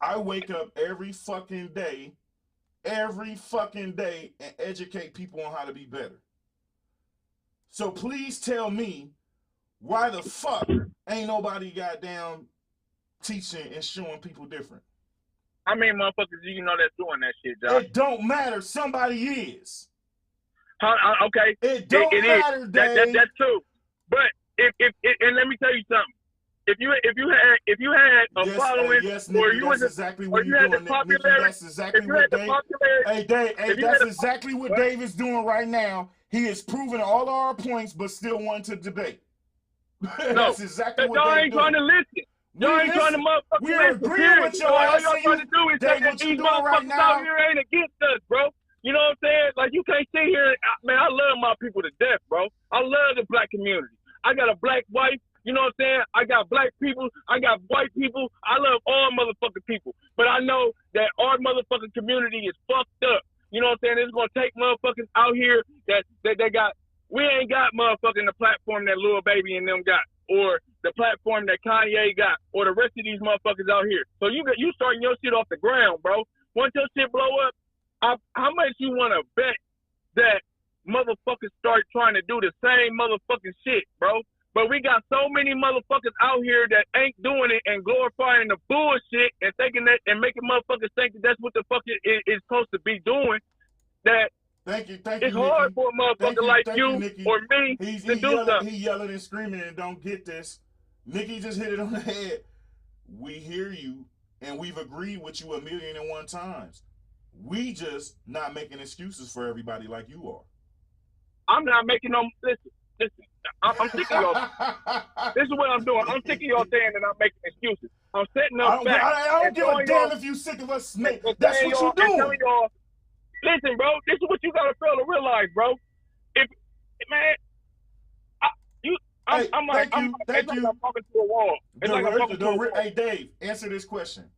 [SPEAKER 1] I wake up every fucking day, and educate people on how to be better. So please tell me why the fuck ain't nobody goddamn teaching and showing people different.
[SPEAKER 11] How many motherfuckers do you know that's doing that shit, Josh?
[SPEAKER 1] It don't matter. Somebody is.
[SPEAKER 11] Okay.
[SPEAKER 1] It don't matter, Dave.
[SPEAKER 11] That's true. But if and let me tell you something. If you had a following, or you was
[SPEAKER 1] exactly what you're doing. That's exactly what Dave. Hey, Dave. Hey, that's exactly what Dave is doing right now. He is proving all our points, but still wanting to debate.
[SPEAKER 11] No,
[SPEAKER 1] That's exactly what
[SPEAKER 11] y'all
[SPEAKER 1] they
[SPEAKER 11] ain't
[SPEAKER 1] do.
[SPEAKER 11] trying to listen. Y'all ain't trying to motherfucking
[SPEAKER 1] We're
[SPEAKER 11] listen.
[SPEAKER 1] agreeing with your
[SPEAKER 11] All
[SPEAKER 1] ass.
[SPEAKER 11] y'all trying to do is say that these motherfuckers out here ain't against us, bro. You know what I'm saying? Like, you can't sit here. Man, I love my people to death, bro. I love the black community. I got a black wife. You know what I'm saying? I got black people. I got white people. I love all motherfucking people. But I know that our motherfucking community is fucked up. You know what I'm saying? It's going to take motherfuckers out here that they got. We ain't got motherfucking the platform that Lil Baby and them got, or the platform that Kanye got, or the rest of these motherfuckers out here. So you starting your shit off the ground, bro. Once your shit blow up, how much you want to bet that motherfuckers start trying to do the same motherfucking shit, bro? But we got so many motherfuckers out here that ain't doing it and glorifying the bullshit and thinking that and making motherfuckers think that that's what the fuck it is supposed to be doing. That
[SPEAKER 1] thank you,
[SPEAKER 11] it's hard for a motherfucker like you or me to do something.
[SPEAKER 1] He yelling and screaming and don't get this. Nikki just hit it on the head. We hear you and we've agreed with you 1,000,001 times. We just not making excuses for everybody like you are.
[SPEAKER 11] I'm not making no listen. I'm sick of y'all. This is what I'm doing. I'm sick of y'all saying that I'm making excuses. I'm setting up facts.
[SPEAKER 1] I don't give a damn if you sick of us. That's what you doing.
[SPEAKER 11] Listen, bro. This is what you gotta fail to realize, bro. If man, I'm talking to a wall. It's like I'm talking to a wall.
[SPEAKER 1] Hey, Dave, answer this question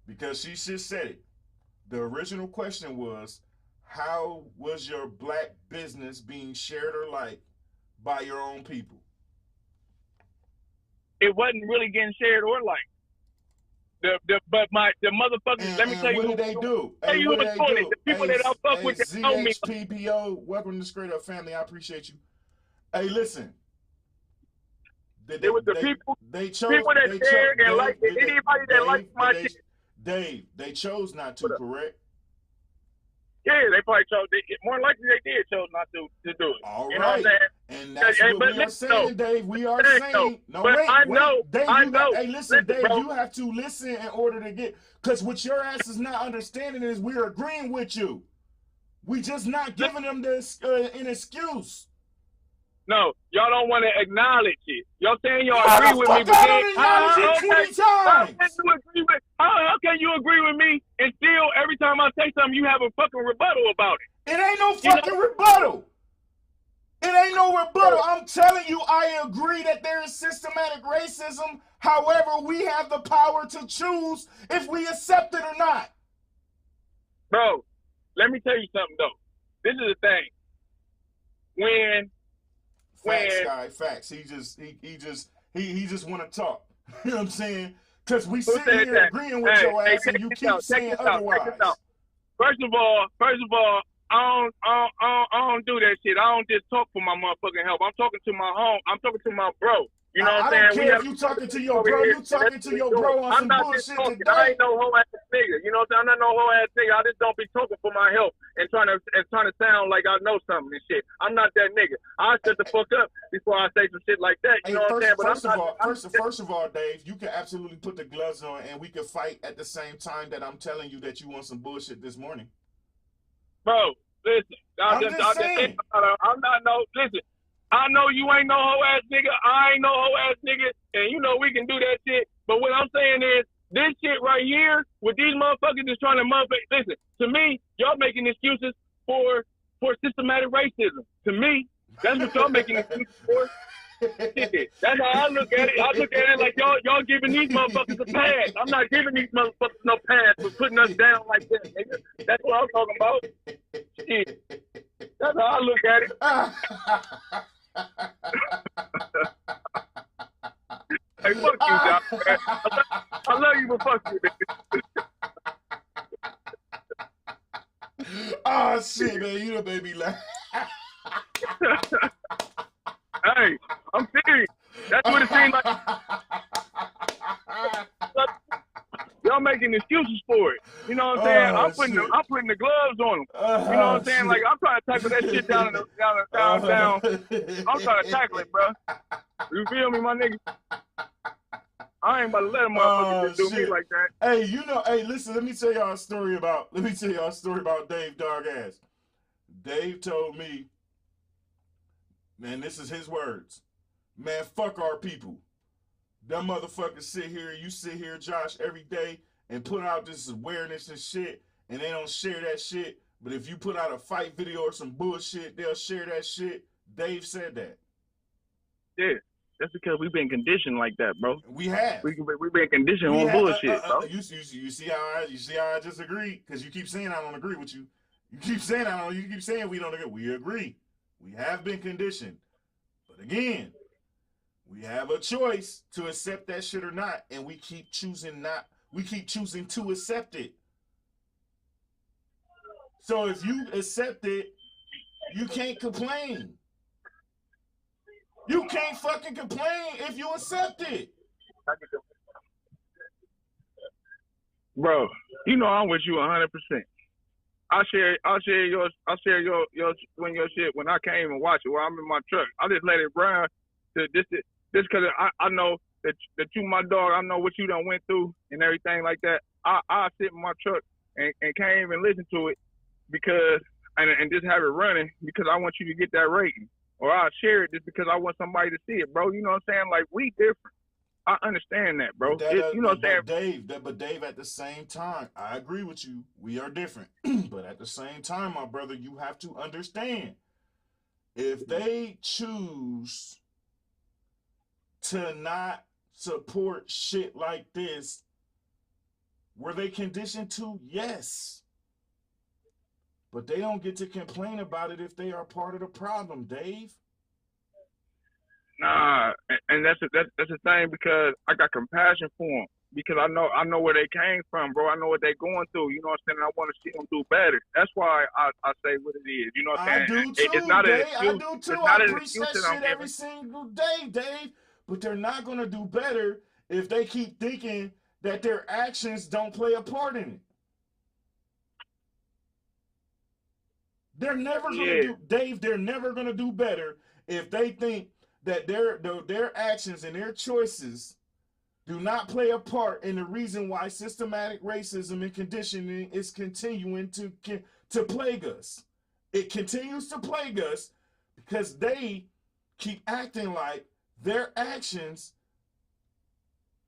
[SPEAKER 1] because she just said it. The original question was, how was your black business being shared or liked by your own people?
[SPEAKER 11] It wasn't really getting shared or liked. The motherfuckers. Let me tell you
[SPEAKER 1] what did they do?
[SPEAKER 11] Tell you who was doing it. The people that I fuck with that know me.
[SPEAKER 1] ZHPPO, welcome to Scraightup family. I appreciate you. Hey, listen.
[SPEAKER 11] It was the people.
[SPEAKER 1] They chose.
[SPEAKER 11] People that shared and liked it. Anybody that liked my shit.
[SPEAKER 1] Dave, they chose not to, correct?
[SPEAKER 11] Yeah, they probably chose. More likely they did chose not to do it.
[SPEAKER 1] All
[SPEAKER 11] you
[SPEAKER 1] right.
[SPEAKER 11] know what I'm saying?
[SPEAKER 1] And that's what we are saying, Dave. We are saying. No, wait. Dave, hey, listen, Dave, you have to listen in order to get. Because what your ass is not understanding is we're agreeing with you. We just not giving them this an excuse.
[SPEAKER 11] No, y'all don't want to acknowledge it. Y'all saying y'all agree with me, but then how can you agree with me and still every time I say something you have a fucking rebuttal about it?
[SPEAKER 1] It ain't no fucking rebuttal. It ain't no rebuttal. I'm telling you, I agree that there is systematic racism. However, we have the power to choose if we accept it or not.
[SPEAKER 11] Bro, let me tell you something though. This is the thing.
[SPEAKER 1] Facts. He just want to talk. You know what I'm saying? Because we sit here agreeing with your ass, and you keep saying otherwise.
[SPEAKER 11] First of all, I don't do that shit. I don't just talk for my motherfucking help. I'm talking to my bro. You know what I'm saying?
[SPEAKER 1] I don't care if you talking to your bro. You talking to your bro on some bullshit today.
[SPEAKER 11] I ain't no hoe ass nigga. You know what I'm saying? I'm not no hoe ass nigga. I just don't be talking for my help and trying to sound like I know something and shit. I'm not that nigga. I shut the fuck up before I say some shit like that. You know what I'm saying?
[SPEAKER 1] First of all, Dave, you can absolutely put the gloves on and we can fight at the same time that I'm telling you that you want some bullshit this morning.
[SPEAKER 11] Bro, listen. Listen. I know you ain't no hoe ass nigga. I ain't no hoe ass nigga, and you know we can do that shit. But what I'm saying is, this shit right here, with these motherfuckers just trying to listen, to me, y'all making excuses for systematic racism. To me, that's what y'all making excuses for. That's how I look at it. I look at it like y'all giving these motherfuckers a pass. I'm not giving these motherfuckers no pass for putting us down like that, nigga. That's what I'm talking about. Shit. That's how I look at it. Hey, fuck you, Doc. I love you, but fuck you, nigga.
[SPEAKER 1] Oh, shit, man. You done made me laugh.
[SPEAKER 11] Hey, I'm serious. That's what it seems like. Y'all making excuses for it. You know what I'm saying? I'm putting the gloves on them. You know what I'm saying? Like, I'm trying to tackle that shit down. I'm trying to tackle it, bro. You feel me, my nigga? I ain't about to let a motherfucker just do me like that.
[SPEAKER 1] Hey, listen, let me tell y'all a story about Dave Dog Ass. Dave told me Man, this is his words. Man, fuck our people. Them motherfuckers sit here, you sit here, Josh, every day and put out this awareness and shit, and they don't share that shit. But if you put out a fight video or some bullshit, they'll share that shit. Dave said that.
[SPEAKER 11] Yeah, that's because we've been conditioned like that, bro.
[SPEAKER 1] We have.
[SPEAKER 11] We've been conditioned on bullshit, bro.
[SPEAKER 1] You see how I just agree? Because you keep saying I don't agree with you. You keep saying you keep saying we don't agree. We agree. We have been conditioned. But again, we have a choice to accept that shit or not, and we keep choosing to accept it. So if you accept it, you can't complain. You can't fucking complain if you accept it.
[SPEAKER 11] Bro, you know I'm with you 100%. I'll share your shit when I came and watch it while I'm in my truck. I just let it run just because I know that you my dog. I know what you done went through and everything like that. I sit in my truck and came and listen to it because and just have it running because I want you to get that rating. Or I'll share it just because I want somebody to see it, bro. You know what I'm saying? Like, we different. I understand that, bro. You know what I'm saying?
[SPEAKER 1] Dave, at the same time, I agree with you. We are different. But at the same time, my brother, you have to understand. If they choose to not support shit like this, were they conditioned to? Yes. But they don't get to complain about it if they are part of the problem, Dave.
[SPEAKER 11] Nah, and that's the thing because I got compassion for them because I know where they came from, bro. I know what they're going through. You know what I'm saying? I want to see them do better. That's why I say what it is. You know what I'm saying?
[SPEAKER 1] I do too,
[SPEAKER 11] it's not
[SPEAKER 1] Dave.
[SPEAKER 11] I
[SPEAKER 1] do too. I preach that shit every single day, Dave. But they're not going to do better if they keep thinking that their actions don't play a part in it. They're never going to do, Dave, they're never going to do better if they think that their actions and their choices do not play a part in the reason why systematic racism and conditioning is continuing to plague us. It continues to plague us because they keep acting like their actions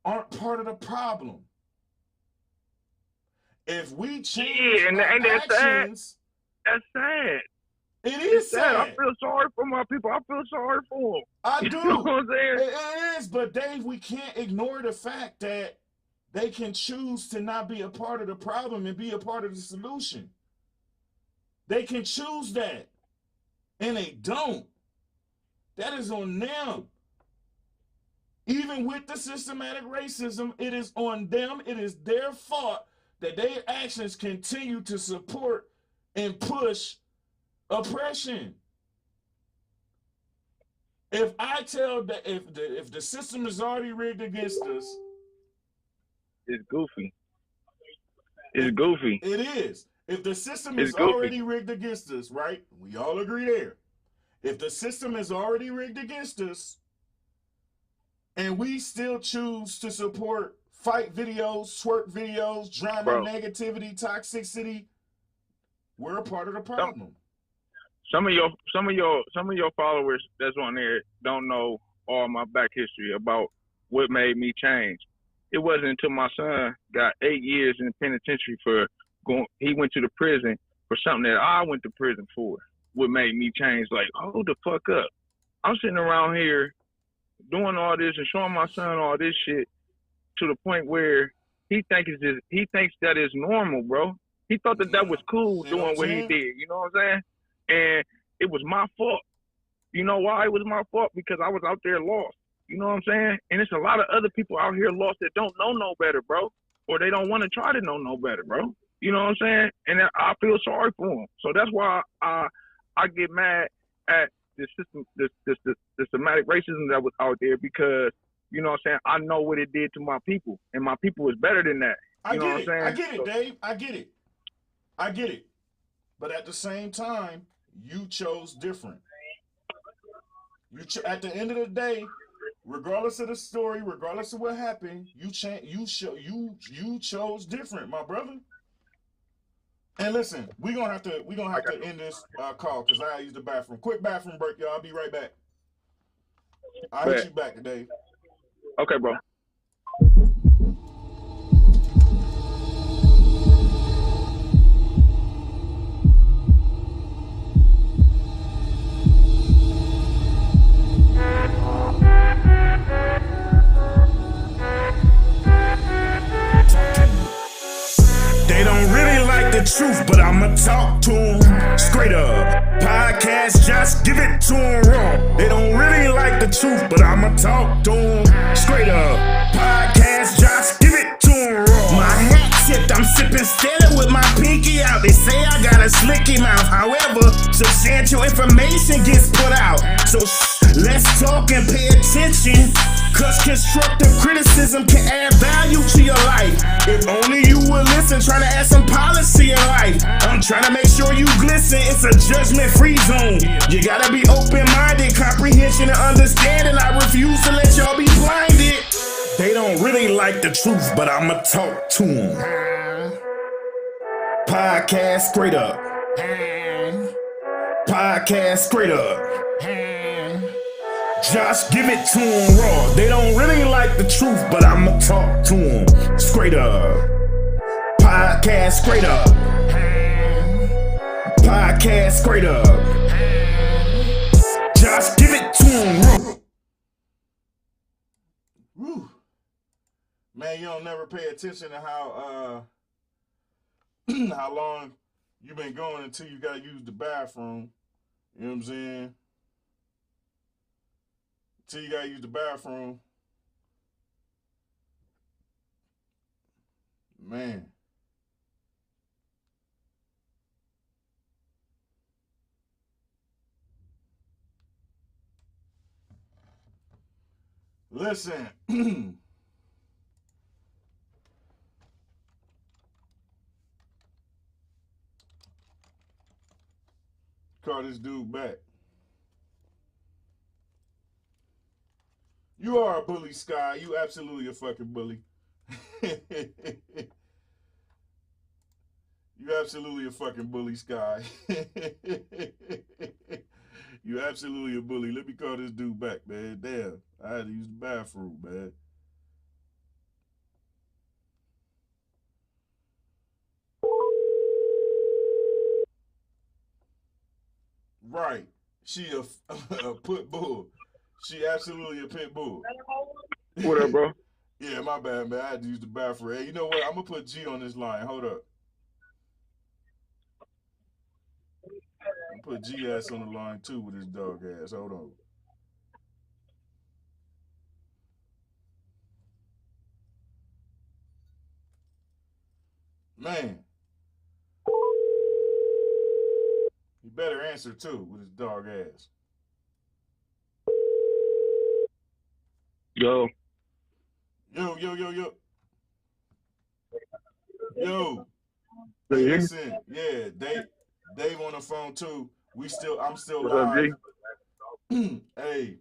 [SPEAKER 1] aren't part of the problem. If we change our actions...
[SPEAKER 11] That's sad.
[SPEAKER 1] It is sad.
[SPEAKER 11] I feel sorry for my people. I feel sorry for them.
[SPEAKER 1] I do.
[SPEAKER 11] You know what I'm saying?
[SPEAKER 1] It is, but Dave, we can't ignore the fact that they can choose to not be a part of the problem and be a part of the solution. They can choose that, and they don't. That is on them. Even with the systematic racism, it is on them. It is their fault that their actions continue to support and push oppression. If I tell that if the system is already rigged against us,
[SPEAKER 11] it's goofy. It's goofy.
[SPEAKER 1] It is. If the system is already rigged against us, right? We all agree there. If the system is already rigged against us, and we still choose to support fight videos, twerk videos, drama, negativity, toxicity, we're a part of the problem.
[SPEAKER 11] Some of your followers that's on there don't know all my back history about what made me change. It wasn't until my son got 8 years in the penitentiary for he went to the prison for something that I went to prison for. What made me change? Like, hold the fuck up. I'm sitting around here doing all this and showing my son all this shit to the point where he thinks that is normal, bro. He thought that was cool doing what he did. You know what I'm saying? And it was my fault. You know why it was my fault? Because I was out there lost. You know what I'm saying? And it's a lot of other people out here lost that don't know no better, bro. Or they don't want to try to know no better, bro. You know what I'm saying? And I feel sorry for them. So that's why I get mad at the system, the systematic racism that was out there because, you know what I'm saying, I know what it did to my people. And my people is better than that. You know what I'm saying?
[SPEAKER 1] I get it, Dave. I get it. But at the same time, you chose different. At the end of the day, regardless of the story, regardless of what happened, you chose different, my brother. And listen, we're gonna have to end this call because I gotta use the bathroom. Quick bathroom break, y'all. I'll be right back. I'll hit you back today.
[SPEAKER 11] Okay, bro.
[SPEAKER 1] They don't really like the truth, but I'ma talk to them. Scraightup Podcast, just give it to them raw. They don't really like the truth, but I'ma talk to them. Scraightup Podcast, just give it to them raw. My hat tipped, I'm sipping steady with my pinky out. They say I got a slicky mouth. However, substantial information gets put out. So let's talk and pay attention. Cause constructive criticism can add value to your life. If only you would listen, trying to add some policy in life. I'm trying to make sure you glisten, it's a judgment-free zone. You gotta be open-minded, comprehension and understanding. I refuse to let y'all be blinded. They don't really like the truth, but I'ma talk to them. Podcast Scraightup. Podcast Scraightup. Just give it to them raw. They don't really like the truth, but I'ma talk to them. Scraightup Podcast, Scraightup Podcast, Scraightup. Just give it to them raw. Woo. Man, you don't never pay attention to how how long you been going until you gotta use the bathroom. You know what I'm saying? Till you gotta use the bathroom. Man. Listen. Call this dude back. You are a bully, Sky. You absolutely a fucking bully. You absolutely a fucking bully, Sky. You absolutely a bully. Let me call this dude back, man. Damn. I had to use the bathroom, man. Right. She a pit bull. She absolutely a pit bull.
[SPEAKER 11] What up, bro?
[SPEAKER 1] Yeah, my bad, man. I had to use the bathroom. Hey, you know what? I'm going to put G on this line. Hold up. I'm going to put G ass on the line, too, with his dog ass. Hold on. Man. You better answer, too, with his dog ass.
[SPEAKER 11] Yo.
[SPEAKER 1] Yo.
[SPEAKER 11] Hey,
[SPEAKER 1] listen, yeah, Dave on the phone too. I'm still
[SPEAKER 11] What's up,
[SPEAKER 1] live.
[SPEAKER 11] G?
[SPEAKER 1] Hey,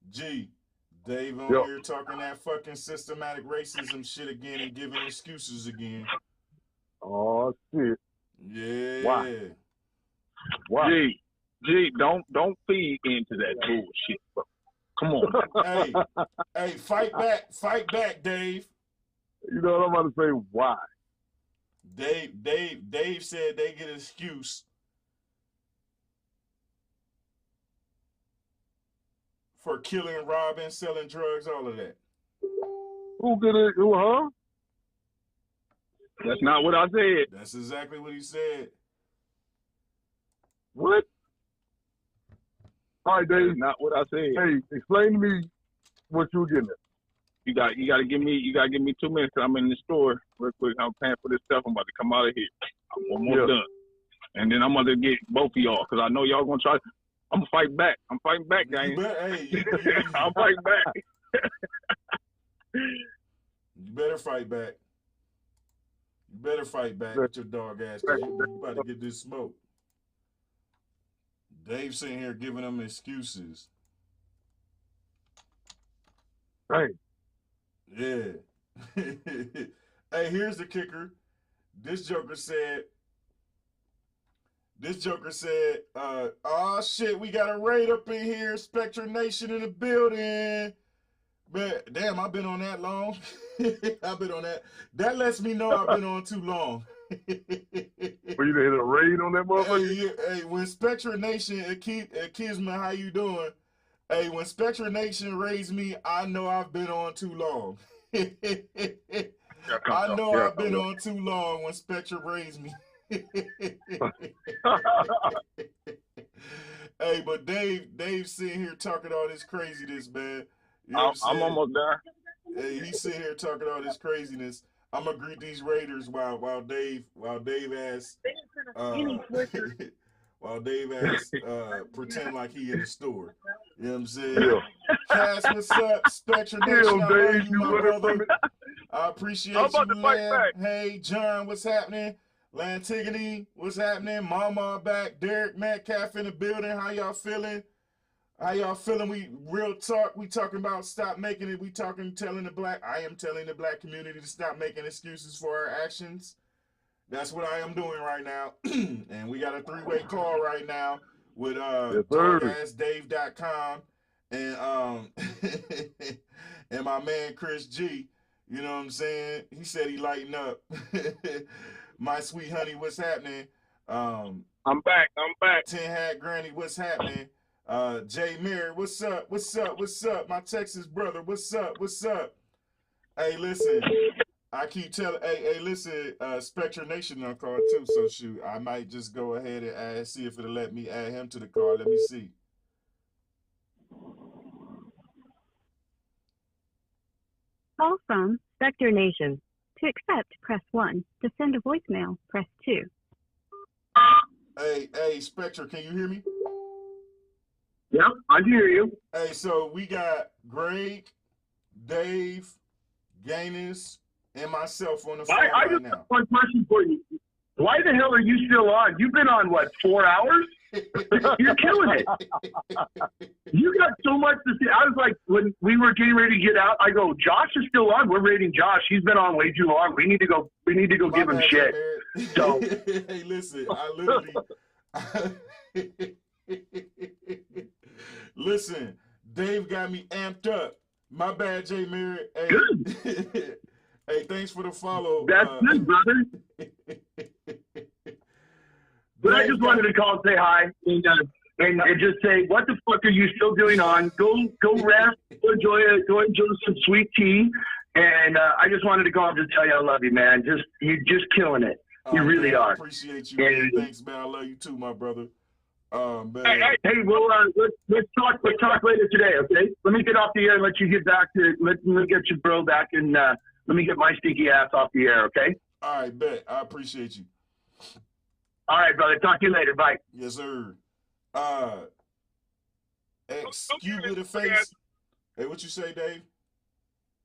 [SPEAKER 1] G, Dave on here talking that fucking systematic racism shit again and giving excuses again.
[SPEAKER 11] Oh shit.
[SPEAKER 1] Yeah.
[SPEAKER 11] Why? G, don't feed into that bullshit, bro. Come on.
[SPEAKER 1] Hey, fight back, Dave.
[SPEAKER 11] You know what I'm about to say? Why?
[SPEAKER 1] Dave said they get an excuse for killing, robbing, selling drugs, all of that.
[SPEAKER 11] Who get it? Who, huh? That's not what I said.
[SPEAKER 1] That's exactly what he said.
[SPEAKER 11] What? All right, Dave. That's not what I said. Hey, explain to me what you were getting at. You gotta give me 2 minutes. I'm in the store real quick. I'm paying for this stuff. I'm about to come out of here. I'm almost done, and then I'm gonna get both of y'all because I know y'all gonna try. I'm gonna fight back. I'm fighting back, gang. I'm fighting back.
[SPEAKER 1] You better fight back. You better fight back with your dog ass. You about to get this smoke. Dave's sitting here giving them excuses.
[SPEAKER 11] Hey.
[SPEAKER 1] Yeah. Hey, here's the kicker. This joker said This joker said, oh shit, we got a raid up in here. Spectre Nation in the building. But damn, I've been on that long. I've been on that. That lets me know I've been on too long.
[SPEAKER 14] For you to hit a raid on that motherfucker?
[SPEAKER 1] Hey, when Spectre Nation, Kisma, how you doing? Hey, when Spectre Nation raids me, I know I've been on too long. I know I've been on too long when Spectre raids me. Hey, but Dave's sitting here talking all this craziness, man. You know
[SPEAKER 14] I'm almost there.
[SPEAKER 1] Hey, he's sitting here talking all this craziness. I'm gonna greet these Raiders while Dave asks pretend like he in the store. You know what I'm saying?
[SPEAKER 14] Yeah.
[SPEAKER 1] Cass, what's up? Spectre Nation, I love you, my brother. I appreciate you, Lamb. Hey, John, what's happening? Lantigone, what's happening? Mama back. Derek Metcalf in the building. How y'all feeling? How y'all feeling? We real talk. We talking about stop making it. I am telling the black community to stop making excuses for our actions. That's what I am doing right now. And we got a 3-way call right now with TalkAssDave.com and and my man Chris G. You know what I'm saying? He said he lighten up. My sweet honey, what's happening?
[SPEAKER 14] I'm back.
[SPEAKER 1] 10 Hat Granny, what's happening? Jay Mirror, what's up? My Texas brother, what's up? Hey, listen, I keep telling, hey, listen, Spectre Nation on call too, so shoot, I might just go ahead and see if it'll let me add him to the call. Let me see.
[SPEAKER 10] Call from Spectre Nation. To accept, press 1. To send a voicemail, press 2.
[SPEAKER 1] Hey, Spectre, can you hear me?
[SPEAKER 14] Yeah, I can hear you.
[SPEAKER 1] Hey, so we got Greg, Dave, Gaines, and myself on the phone
[SPEAKER 14] I just have one question for you. Why the hell are you still on? You've been on, what, 4 hours? You're killing it. You got so much to say. I was like, when we were getting ready to get out, I go, Josh is still on. We're rating Josh. He's been on way too long. We need to go give him shit. So
[SPEAKER 1] hey, listen, I literally listen, Dave got me amped up. My bad, Jay Merritt. Hey, good. Hey, thanks for the follow.
[SPEAKER 14] That's good, brother. But I just wanted to call and say hi and just say, what the fuck are you still doing on? Go rest, go enjoy some sweet tea. And I just wanted to call and just tell you I love you, man. You're just killing it. You really
[SPEAKER 1] man,
[SPEAKER 14] are.
[SPEAKER 1] I appreciate you, man. Thanks, man. I love you too, my brother. Man.
[SPEAKER 14] Hey, well, let's talk later today, okay? Let me get off the air and let you get back to let me get your bro back and let me get my stinky ass off the air, okay?
[SPEAKER 1] All right, bet. I appreciate you.
[SPEAKER 14] All right, brother. Talk to you later. Bye.
[SPEAKER 1] Yes, sir. Excuse me the face. Hey, what you say, Dave?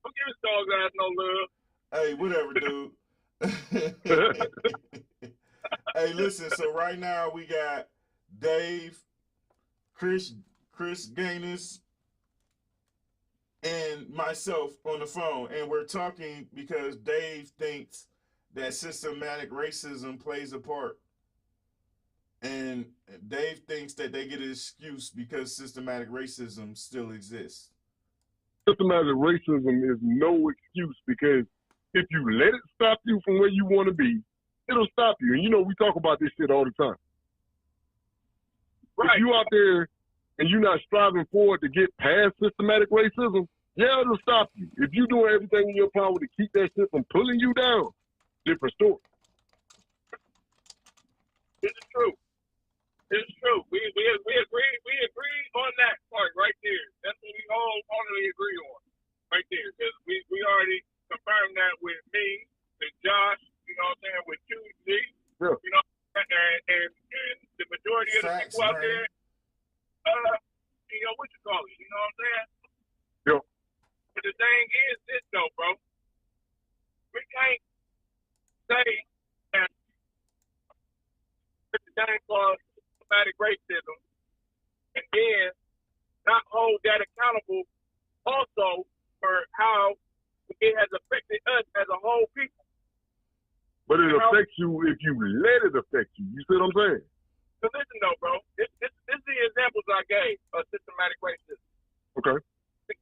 [SPEAKER 11] Don't give his dog ass no love.
[SPEAKER 1] Hey, whatever, dude. Hey, listen, so right now we got Dave, Chris Gaines, and myself on the phone, and we're talking because Dave thinks that systematic racism plays a part. And Dave thinks that they get an excuse because systematic racism still exists.
[SPEAKER 14] Systematic racism is no excuse because if you let it stop you from where you want to be, it'll stop you. And you know, we talk about this shit all the time. Right. If you out there and you're not striving forward to get past systematic racism, yeah, it'll stop you. If you're doing everything in your power to keep that shit from pulling you down, different story.
[SPEAKER 11] This is true. It's true. We agree on that part right there. That's what we all totally agree on right there. Because we already confirmed that with me, with Josh, you know what I'm saying, with QZ, yeah. You know, and the majority of the people out there, you know, what you call it, you know what I'm saying?
[SPEAKER 14] Yeah.
[SPEAKER 11] But the thing is this though, bro. We can't say that the thing called systematic racism and then not hold that accountable also for how it has affected us as a whole people.
[SPEAKER 14] But it affects you if you let it affect you. You see what I'm saying?
[SPEAKER 11] So listen though, bro. This is the examples I gave of systematic racism.
[SPEAKER 15] Okay.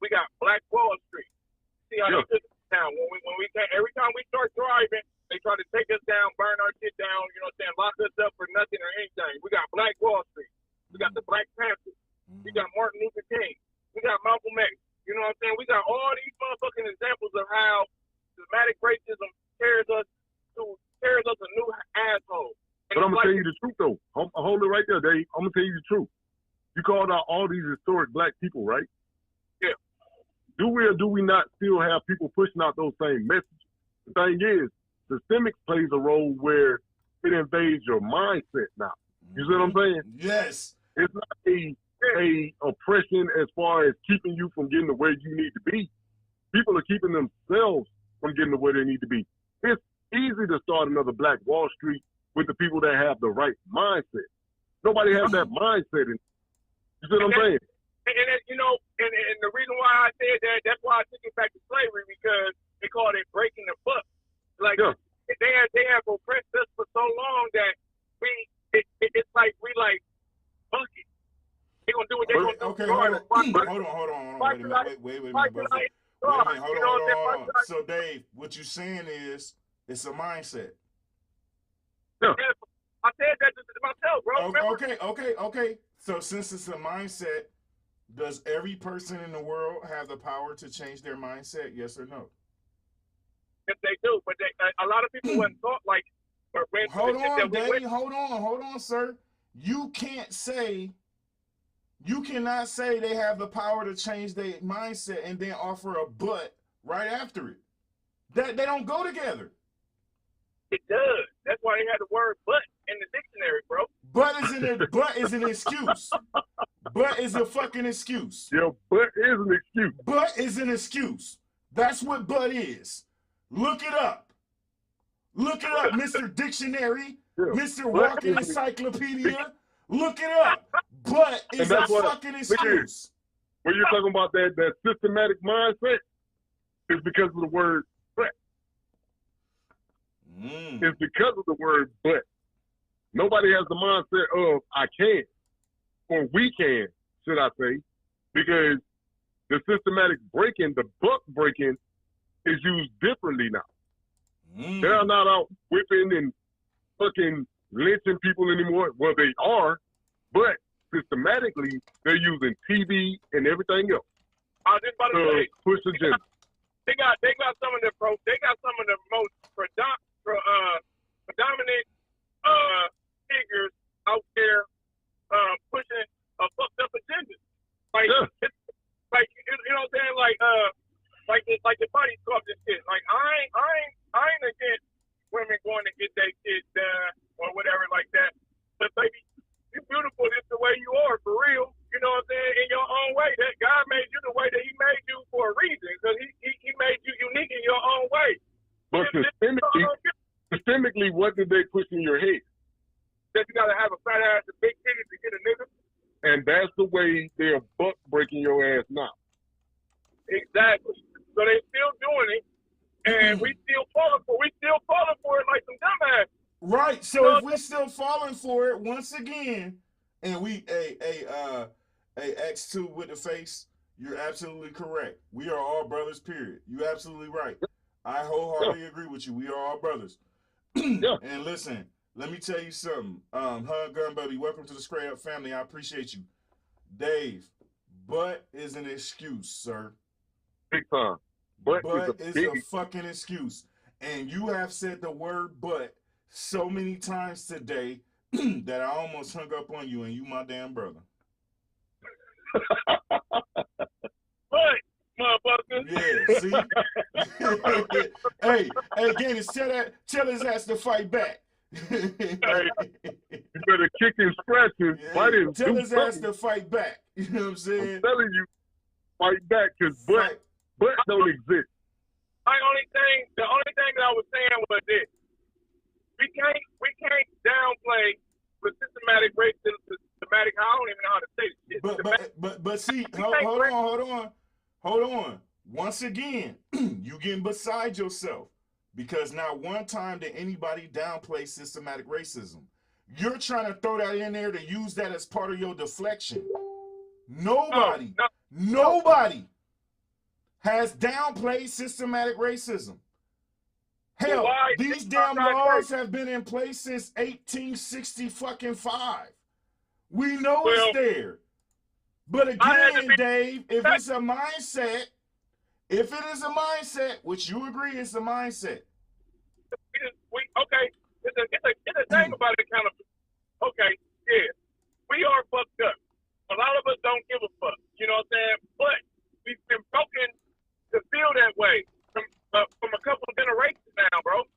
[SPEAKER 11] We got Black Wall Street. See how they took us down when we every time we start thriving, they try to take us down, burn our shit down. You know what I'm saying? Lock us up for nothing or anything. We got Black Wall Street. We got the Black Panthers. We got Martin Luther King. We got Malcolm X. You know what I'm saying? We got all these motherfucking examples of how systematic racism tears us a new asshole.
[SPEAKER 15] But I'm gonna tell you the truth though. Hold it right there, Dave. I'm gonna tell you the truth. You called out all these historic black people, right?
[SPEAKER 11] Yeah.
[SPEAKER 15] Do we or do we not still have people pushing out those same messages? The thing is, systemics plays a role where it invades your mindset now. You see what I'm saying?
[SPEAKER 1] Yes.
[SPEAKER 15] It's not a oppression as far as keeping you from getting to where you need to be. People are keeping themselves from getting to where they need to be. It's easy to start another Black Wall Street with the people that have the right mindset. Nobody has that mindset. You see what I'm saying?
[SPEAKER 11] And you know, and the reason why I said that, that's why I took it back to slavery, because they called it breaking the buck. Like they have oppressed us for so long that it's like we like fuck it. They gonna do what they gonna do.
[SPEAKER 1] Okay, hold on. Wait a minute, brother. Hold on. So Dave, what you saying is it's a mindset.
[SPEAKER 11] Yeah. I said that to myself, bro.
[SPEAKER 1] Okay. So since it's a mindset, does every person in the world have the power to change their mindset? Yes or no?
[SPEAKER 11] Yes, they do. But a lot of people wasn't taught like.
[SPEAKER 1] Hold on, Dave. Hold on, sir. You cannot say they have the power to change their mindset and then offer a but right after it. That they don't go together.
[SPEAKER 11] It does. That's why they had the word "but" in the dictionary, bro.
[SPEAKER 1] But is an excuse. But is a fucking excuse.
[SPEAKER 15] Yeah, but is an excuse.
[SPEAKER 1] But is an excuse. That's what but is. Look it up. Look it up, Mr. Dictionary, Mr. Walking Encyclopedia. Look it up. But is a fucking excuse.
[SPEAKER 15] When you're talking about that systematic mindset, it's because of the word but. It's because of the word but. Nobody has the mindset of I can, or we can, should I say, because the systematic breaking, the buck breaking, is used differently now. They're not out whipping and fucking lynching people anymore. Well, they are, but systematically they're using TV and everything else.
[SPEAKER 11] I was just about to say,
[SPEAKER 15] push agenda.
[SPEAKER 11] They got some of the most predominant figures out there pushing a fucked up agenda. Like, like you know what I'm saying? Like the body sculpt and shit. Like I ain't against women going to get their shit done or whatever like that. But baby, you beautiful just the way you are, for real. You know what I'm saying? In your own way. That God made you the way that He made you for a reason, because he made you unique in your own way.
[SPEAKER 15] But systemically, what did they push in your head?
[SPEAKER 11] That you gotta have a fat ass and big titties to get a nigga.
[SPEAKER 15] And that's the way they're buck breaking your ass now.
[SPEAKER 11] Exactly. So they still doing it, and we still falling for it like some dumbasses.
[SPEAKER 1] Right. So if we still falling for it once again, and we X2 with the face, you're absolutely correct. We are all brothers, period. You're absolutely right. I wholeheartedly agree with you. We are all brothers. And listen, let me tell you something. Hug Gun Buddy, welcome to the Scraightup family. I appreciate you. Dave, but is an excuse, sir.
[SPEAKER 15] Big time. But
[SPEAKER 1] is a fucking excuse. And you have said the word but so many times today that I almost hung up on you, and you my damn brother.
[SPEAKER 11] But, motherfucker.
[SPEAKER 1] Yeah, see? hey, Gaines, tell his ass to fight back.
[SPEAKER 15] Hey, you better kick and scratch him.
[SPEAKER 1] Yeah, tell his ass to fight back. You know what I'm saying?
[SPEAKER 15] I'm telling you, fight back, because but don't exist.
[SPEAKER 11] The only thing that I was saying was this: we can't downplay the systematic racism. Systematic, I don't even know how to say this shit.
[SPEAKER 1] But see, hold on. Once again, you getting beside yourself, because not one time did anybody downplay systematic racism. You're trying to throw that in there to use that as part of your deflection. Nobody has downplayed systematic racism. Hell, these damn laws have been in place since 1865. We know it's there. But again, Dave, if it's a mindset, which you agree is a mindset.
[SPEAKER 11] Okay, it's a thing about accountability. Okay, yeah, we are fucked up. A lot of us don't give a fuck. You know what I'm saying? But we've been broken to feel that way from a couple of generations now, bro.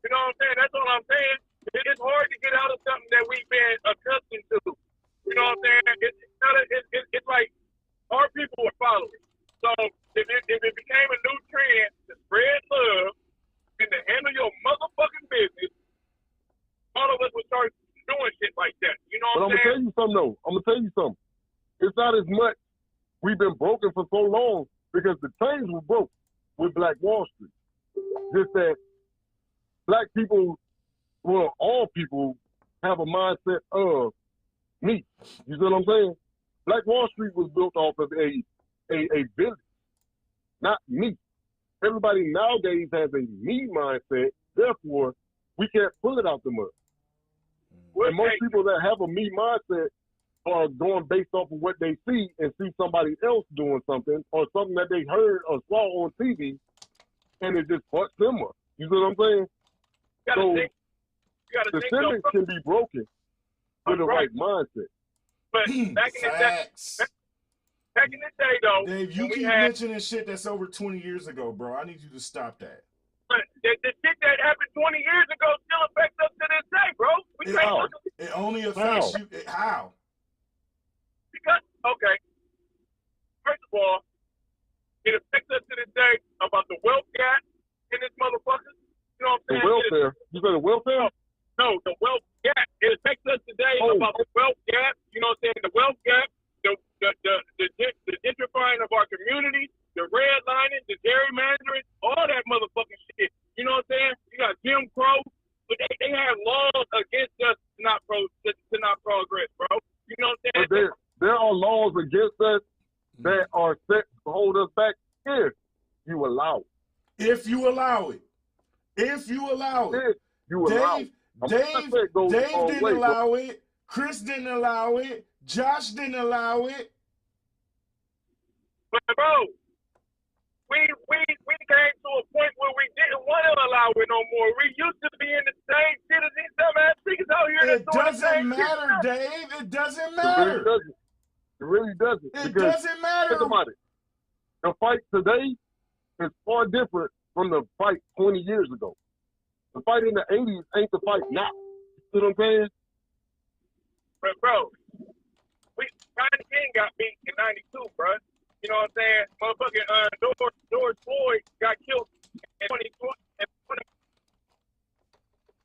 [SPEAKER 11] You know what I'm saying? That's all I'm saying. It's hard to get out of something that we've been accustomed to. You know what I'm saying? It's like our people are following. So if it became a new trend to spread love and to handle your motherfucking business, all of us would start doing shit like that. You know what I'm saying?
[SPEAKER 15] I'm gonna tell you something. It's not as much we've been broken for so long because the chains were broke with Black Wall Street. Just that black people, well, all people have a mindset of me. You see what I'm saying? Black Wall Street was built off of a village, not me. Everybody nowadays has a me mindset. Therefore, we can't pull it out the mud. And most people that have a me mindset are going based off of what they see and see somebody else doing something or something that they heard or saw on TV, and it just fucks them up. You see what I'm saying? So the system can be broken with the right mindset.
[SPEAKER 11] But back in the day, though,
[SPEAKER 1] Dave, you keep mentioning shit that's over 20 years ago, bro. I need you to stop that.
[SPEAKER 11] But the shit that happened 20 years ago still affects us to this day, bro.
[SPEAKER 1] It only affects you. How?
[SPEAKER 11] Because, okay, first of all, it affects us to this day about the wealth gap in this motherfucker. You know what I'm saying?
[SPEAKER 15] The welfare. You said the welfare?
[SPEAKER 11] No, the wealth gap. It affects us today about the wealth gap. You know what I'm saying? The wealth gap, the gentrifying of our community, the redlining, the gerrymandering, all that motherfucking shit. You know what I'm saying? You got Jim Crow, but they have laws against us to not progress, bro. You know what I'm saying?
[SPEAKER 15] There are laws against us that are set to hold us back if you allow it.
[SPEAKER 1] If you allow it. Dave didn't allow it. Chris didn't allow it. Josh didn't allow it.
[SPEAKER 11] But bro, we came to a point where we didn't want to allow it no more. We used to be in the same shit as these dumbass niggas out here.
[SPEAKER 1] It doesn't matter, Dave. It doesn't matter.
[SPEAKER 15] It really doesn't.
[SPEAKER 1] It doesn't matter.
[SPEAKER 15] Think about it. The fight today is far different from the fight 20 years ago. The fight in the 80s ain't the fight now. You know what I'm saying?
[SPEAKER 11] But bro, Ronnie King got beat in '92, bro. You know what I'm saying? Motherfucking George Floyd got killed in 2020.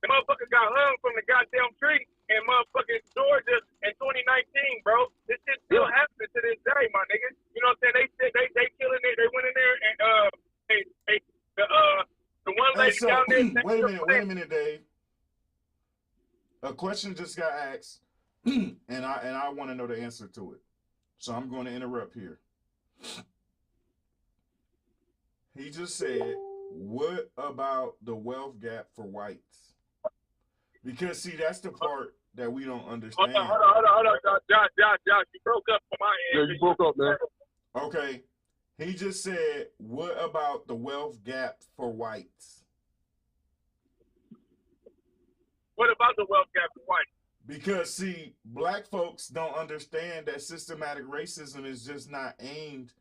[SPEAKER 11] The motherfucker got hung from the goddamn tree in motherfucking Georgia in 2019, bro. This shit still happening to this day, my nigga. You know what I'm saying? They killing it. They went in there and the one lady down there.
[SPEAKER 1] Wait a minute, Dave. A question just got asked, and I want to know the answer to it. So I'm going to interrupt here. He just said, what about the wealth gap for whites? Because, see, that's the part that we don't understand.
[SPEAKER 11] Hold on. Josh, you broke up on my end.
[SPEAKER 15] Yeah, you broke up, man.
[SPEAKER 1] Okay. He just said, what about the wealth gap for whites?
[SPEAKER 11] What about the wealth gap for whites?
[SPEAKER 1] Because, see, black folks don't understand that systematic racism is just not aimed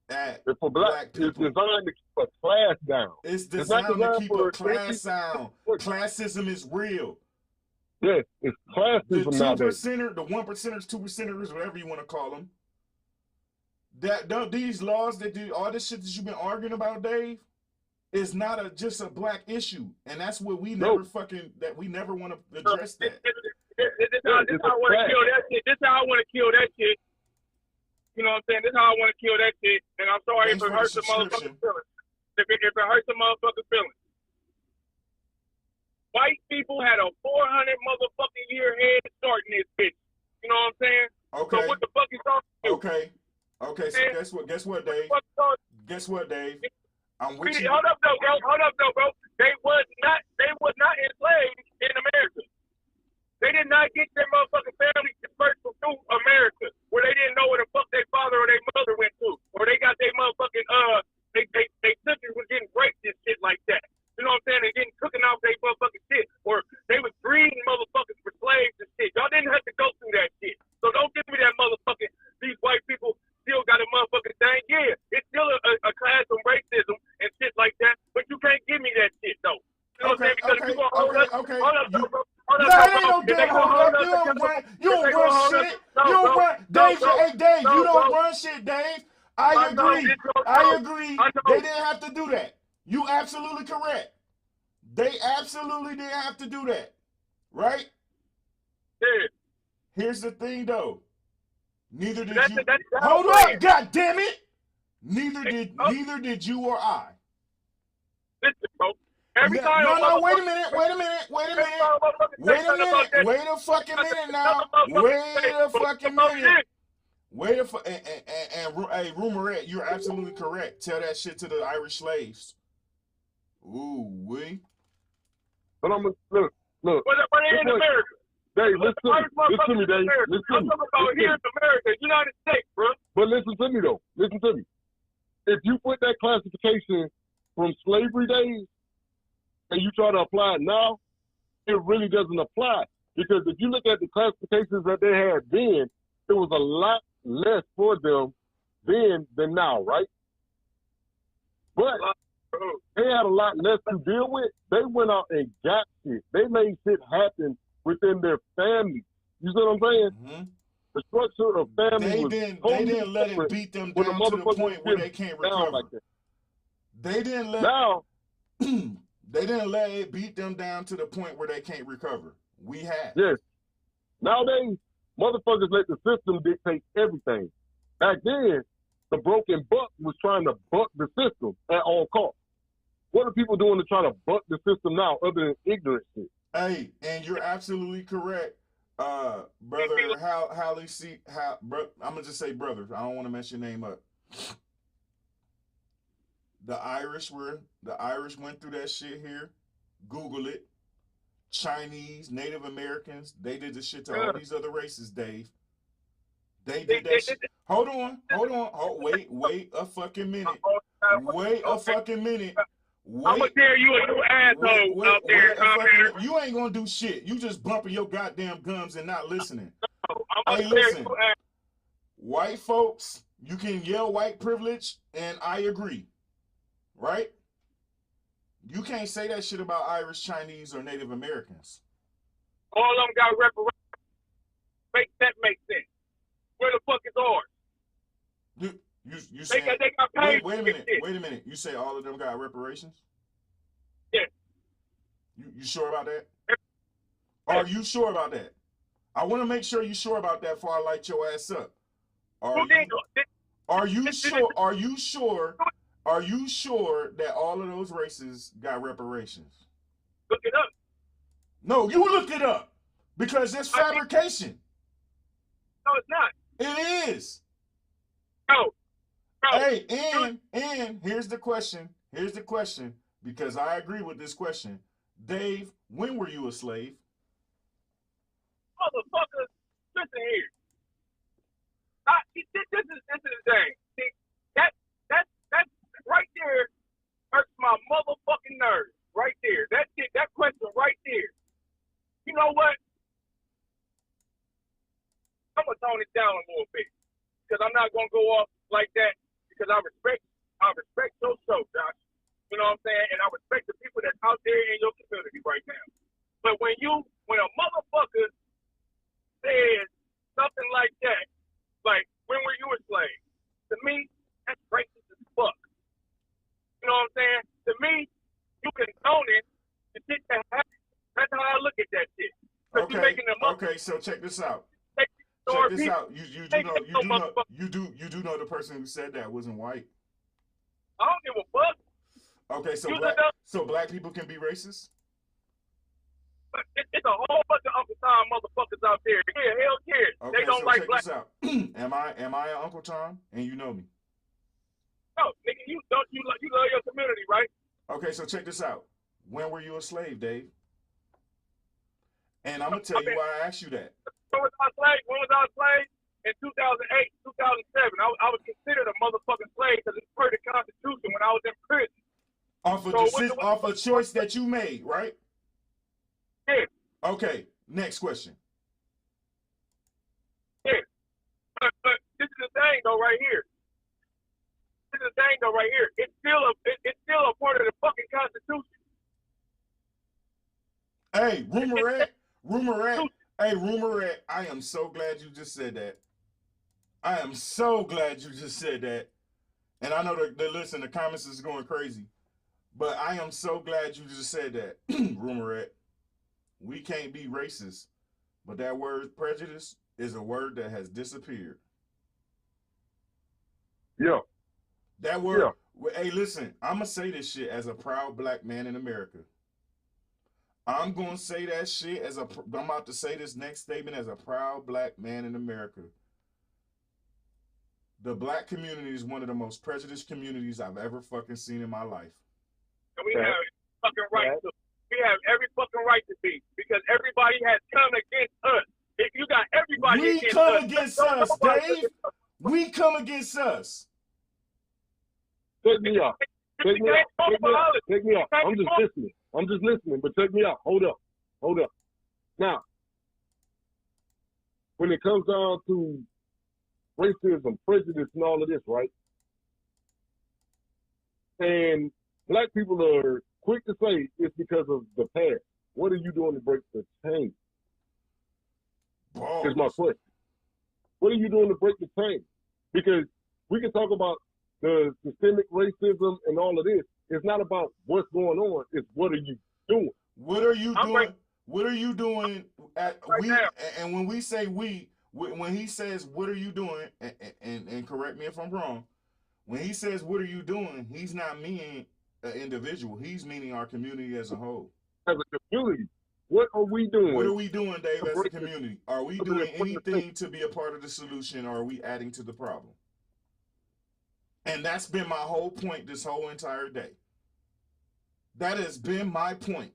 [SPEAKER 1] at
[SPEAKER 15] for black people. It's designed to keep a class down.
[SPEAKER 1] It's designed to keep a class down. Classism is real.
[SPEAKER 15] Yeah, it's classism nowadays.
[SPEAKER 1] The 1%, the 1%ers, 2%ers, whatever you want to call them. These laws that do all this shit that you've been arguing about, Dave, is not just a black issue, and that's what we never want to address that.
[SPEAKER 11] This is how I want to kill that shit. This is how I want to kill that shit. You know what I'm saying? This is how I want to kill that shit. And I'm sorry if it hurts the motherfucking feelings. If it hurts the motherfucking feelings. white people had a 400 motherfucking year head start in this bitch. You know what I'm saying?
[SPEAKER 1] Okay.
[SPEAKER 11] So what the fuck is on you?
[SPEAKER 1] Okay. Okay, so guess what, Dave? Guess what, Dave? I'm with you.
[SPEAKER 11] Hold up though, bro. They was not enslaved in America. They did not get their motherfucking family dispersed through America, where they didn't know where the fuck their father or their mother went to, or they got their motherfucking they sisters was getting raped and shit like that. You know what I'm saying? They getting cooking off their motherfucking shit, or they was breeding motherfuckers for slaves and shit. Y'all didn't have to go through that shit. So don't give me that motherfucking these white people still got a motherfucking thing. Yeah, it's still a class of racism and shit like that, but you can't give me that shit though. You know what I'm saying? Because if you gonna hold up,
[SPEAKER 1] You don't run shit. You don't run. Dave, hey, Dave, you don't run shit, Dave. I agree. They didn't have to do that. You absolutely correct. They absolutely didn't have to do that. Right?
[SPEAKER 11] Yeah.
[SPEAKER 1] Here's the thing, though. Neither did you. Hold up, God damn it! Neither did you or I.
[SPEAKER 11] Listen, bro. Every time
[SPEAKER 1] No, wait a minute. Wait a fucking minute now. Hey, Rumorette, you're absolutely correct. Tell that shit to the Irish slaves. Ooh, we.
[SPEAKER 15] But I'm look.
[SPEAKER 11] But they in America.
[SPEAKER 15] Dave, listen to me, Dave. Listen to me.
[SPEAKER 11] I'm talking about here in America, United States, bro.
[SPEAKER 15] But listen to me, though. Listen to me. If you put that classification from slavery days and you try to apply it now, it really doesn't apply. Because if you look at the classifications that they had then, it was a lot less for them then than now, right? But they had a lot less to deal with. They went out and got shit. They made shit happen within their family. You see what I'm saying?
[SPEAKER 1] Mm-hmm.
[SPEAKER 15] The structure of family
[SPEAKER 1] they didn't let it beat them down to the point where they can't recover. Like that. They didn't let it beat them down to the point where they can't recover. We have.
[SPEAKER 15] Yes. Nowadays, motherfuckers let the system dictate everything. Back then, the broken buck was trying to buck the system at all costs. What are people doing to try to buck the system now other than ignorant shit?
[SPEAKER 1] Hey, and you're absolutely correct, brother. I'm gonna just say brother. I don't want to mess your name up. The Irish went through that shit here. Google it. Chinese, Native Americans, they did the shit to all these other races, Dave. They did that shit. Hold on. Oh, wait a fucking minute. Wait a fucking minute.
[SPEAKER 11] I'm gonna tell you a new asshole out there.
[SPEAKER 1] You ain't gonna do shit. You just bumping your goddamn gums and not listening.
[SPEAKER 11] Hey, listen.
[SPEAKER 1] White folks, you can yell white privilege, and I agree. Right? You can't say that shit about Irish, Chinese, or Native Americans.
[SPEAKER 11] All of them got reparations. Make that make sense. Where the fuck is ours?
[SPEAKER 1] You say
[SPEAKER 11] they got paid.
[SPEAKER 1] Wait a minute. You say all of them got reparations?
[SPEAKER 11] Yeah.
[SPEAKER 1] You sure about that? Are you sure about that? I want to make sure you're sure about that before I light your ass up. Are you sure that all of those races got reparations?
[SPEAKER 11] Look it up.
[SPEAKER 1] No, you look it up. Because it's fabrication.
[SPEAKER 11] No, it's not.
[SPEAKER 1] It is.
[SPEAKER 11] No.
[SPEAKER 1] Hey, and here's the question. Because I agree with this question. Dave, when were you a slave?
[SPEAKER 11] Motherfucker, listen here. This is the thing. See, that right there hurts my motherfucking nerves. Right there. That question right there. You know what? I'm gonna tone it down a little bit. Because I'm not gonna go off like that because I respect your show, Josh. You know what I'm saying? And I respect the people that's out there in your community right now. But when a motherfucker says something like that, like, when were you a slave? To me, that's racist as fuck. You know what I'm saying? To me, you condone it, the shit that happens. That's how I look at that shit.
[SPEAKER 1] Okay, so check this out. Check this out. You do know the person who said that wasn't white.
[SPEAKER 11] I don't give a fuck.
[SPEAKER 1] Okay, so black people can be racist?
[SPEAKER 11] It's a whole bunch of Uncle Tom motherfuckers out there. Yeah, hell yeah.
[SPEAKER 1] Okay,
[SPEAKER 11] They don't
[SPEAKER 1] so
[SPEAKER 11] like
[SPEAKER 1] check
[SPEAKER 11] black.
[SPEAKER 1] this out. am I an Uncle Tom? And you know me.
[SPEAKER 11] No, nigga, you love your community, right?
[SPEAKER 1] Okay, so check this out. When were you a slave, Dave? And I'm gonna tell you why I asked you that.
[SPEAKER 11] When was I a slave? In 2008, 2007. I was considered a motherfucking slave because it's per the Constitution when I was in prison.
[SPEAKER 1] Off a choice that you made, right?
[SPEAKER 11] Yeah.
[SPEAKER 1] Okay, next question.
[SPEAKER 11] Yeah. But this is the thing though, right here. It's still a part of the fucking Constitution.
[SPEAKER 1] Hey, Rumorette, I am so glad you just said that. I am so glad you just said that. And I know the comments is going crazy. But I am so glad you just said that, Rumorette. We can't be racist. But that word prejudice is a word that has disappeared.
[SPEAKER 15] Yeah.
[SPEAKER 1] That word, hey, listen, I'm going to say this shit as a proud black man in America. I'm going to say that shit I'm about to say this next statement as a proud black man in America. The black community is one of the most prejudiced communities I've ever fucking seen in my life.
[SPEAKER 11] And we have fucking right to. We have every fucking right to be because everybody has come against us. If you got everybody
[SPEAKER 1] against us. We come against us, Dave. We come against us.
[SPEAKER 15] Take me out. Take me out. I'm just listening, but take me out. Hold up. Now, when it comes down to racism, prejudice, and all of this, right? And black people are quick to say it's because of the past. What are you doing to break the chain? Is my question. What are you doing to break the chain? Because we can talk about the systemic racism and all of this. It's not about what's going on. It's what are you doing?
[SPEAKER 1] What are you doing? What are you doing? And when we say we, when he says what are you doing, and correct me if I'm wrong, when he says what are you doing, he's not meaning an individual. He's meaning our community as a whole.
[SPEAKER 15] As a community, what are we doing?
[SPEAKER 1] What are we doing, Dave, as a community? Are we doing anything to be a part of the solution, or are we adding to the problem? And that's been my whole point this whole entire day. That has been my point.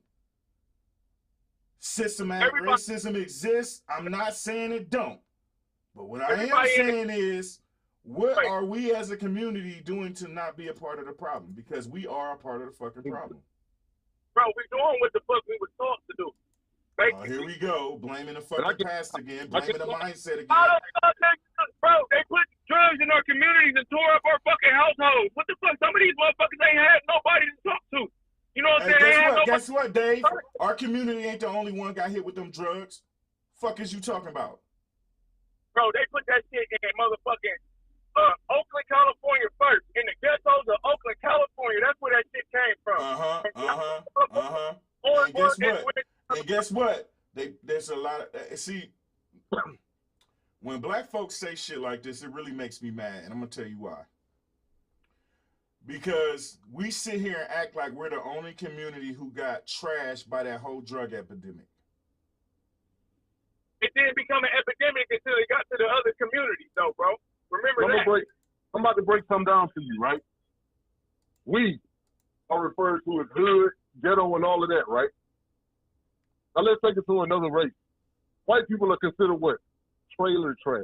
[SPEAKER 1] Systematic racism exists. I'm not saying it don't. But what I am saying is, what are we as a community doing to not be a part of the problem? Because we are a part of the fucking problem.
[SPEAKER 11] Bro, we're doing what the fuck we were taught to do.
[SPEAKER 1] Here we go, blaming the fucking past again, blaming the mindset again.
[SPEAKER 11] Bro, they put drugs in our communities and tore up our fucking households. What the fuck? Some of these motherfuckers ain't had nobody to talk to. You know what I'm saying?
[SPEAKER 1] Guess what, Dave? Our community ain't the only one got hit with them drugs. Fuck is you talking about?
[SPEAKER 11] Bro, they put that shit in motherfucking Oakland, California first. In the ghettos of Oakland, California. That's where that shit came from.
[SPEAKER 1] And guess what? There's a lot of see. When black folks say shit like this, it really makes me mad, and I'm gonna tell you why. Because we sit here and act like we're the only community who got trashed by that whole drug epidemic.
[SPEAKER 11] It didn't become an epidemic until it got to the other communities, though, bro. Remember that.
[SPEAKER 15] I'm about to break something down for you, right? We are referred to as hood, ghetto, and all of that, right? Now let's take it to another race. White people are considered what? Trailer trash.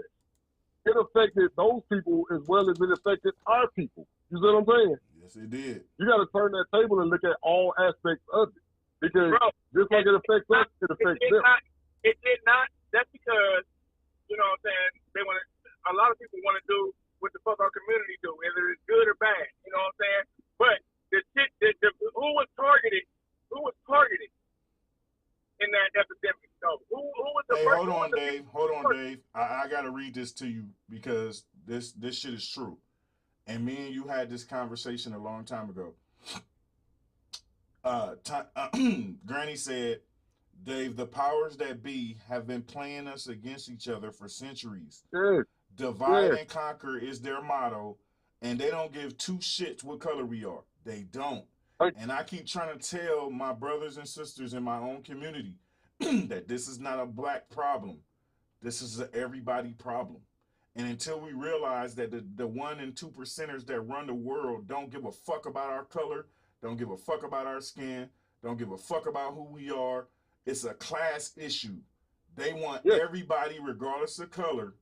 [SPEAKER 15] It affected those people as well as it affected our people. You see what I'm saying?
[SPEAKER 1] Yes, it did.
[SPEAKER 15] You got to turn that table and look at all aspects of it. Because just like it affects us, it affects them.
[SPEAKER 11] It did not. That's because, you know what I'm saying, a lot of people want to do what the fuck our community do, whether it's good or bad. You know what I'm saying? But the shit, who was targeted in that epidemic, though? Who was the first?
[SPEAKER 1] Hold on, Dave. I got to read this to you because this shit is true. And me and you had this conversation a long time ago. Granny said, Dave, the powers that be have been playing us against each other for centuries. Divide and conquer is their motto, and they don't give two shits what color we are. They don't. And I keep trying to tell my brothers and sisters in my own community, that this is not a black problem. This is an everybody problem. And until we realize that the 1% and 2%ers that run the world don't give a fuck about our color, don't give a fuck about our skin, don't give a fuck about who we are, it's a class issue. They want everybody, regardless of color,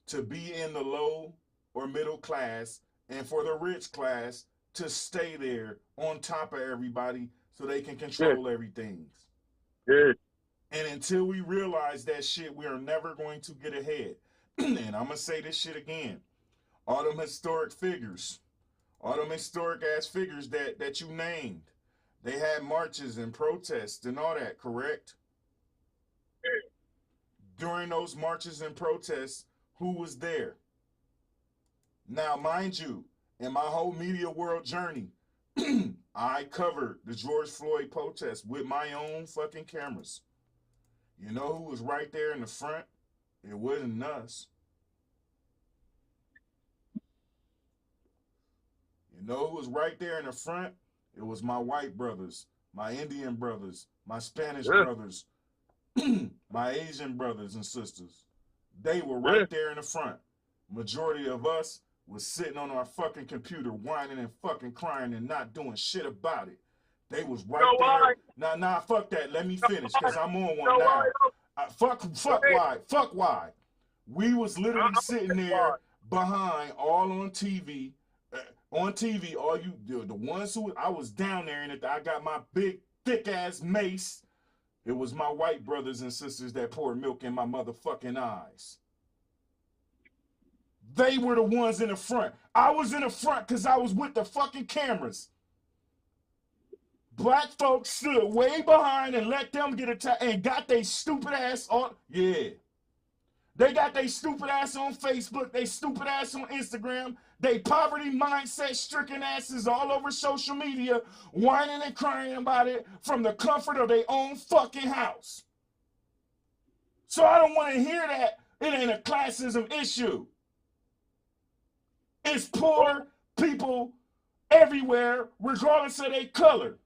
[SPEAKER 1] to be in the low or middle class, and for the rich class to stay there on top of everybody so they can control everything. And until we realize that shit, we are never going to get ahead. And I'm going to say this shit again. All them historic figures, all them historic ass figures that you named, they had marches and protests and all that, correct? During those marches and protests, who was there? Now, mind you, in my whole media world journey, I covered the George Floyd protest with my own fucking cameras. You know who was right there in the front? It wasn't us. You know who was right there in the front? It was my white brothers, my Indian brothers, my Spanish brothers, my Asian brothers and sisters. They were right there in the front. Majority of us was sitting on our fucking computer whining and fucking crying and not doing shit about it. They was right there. Nah, fuck that. Let me finish, because I'm on one now. Fuck why. We was literally sitting there behind, all on TV. On TV, all you, the ones who, I was down there, and I got my big, thick-ass mace. It was my white brothers and sisters that poured milk in my motherfucking eyes. They were the ones in the front. I was in the front because I was with the fucking cameras. Black folks stood way behind and let them get attacked and got they stupid ass on. Yeah. They got they stupid ass on Facebook, they stupid ass on Instagram, they poverty mindset stricken asses all over social media, whining and crying about it from the comfort of their own fucking house. So I don't want to hear that it ain't a classism issue. It's poor people everywhere, regardless of their color.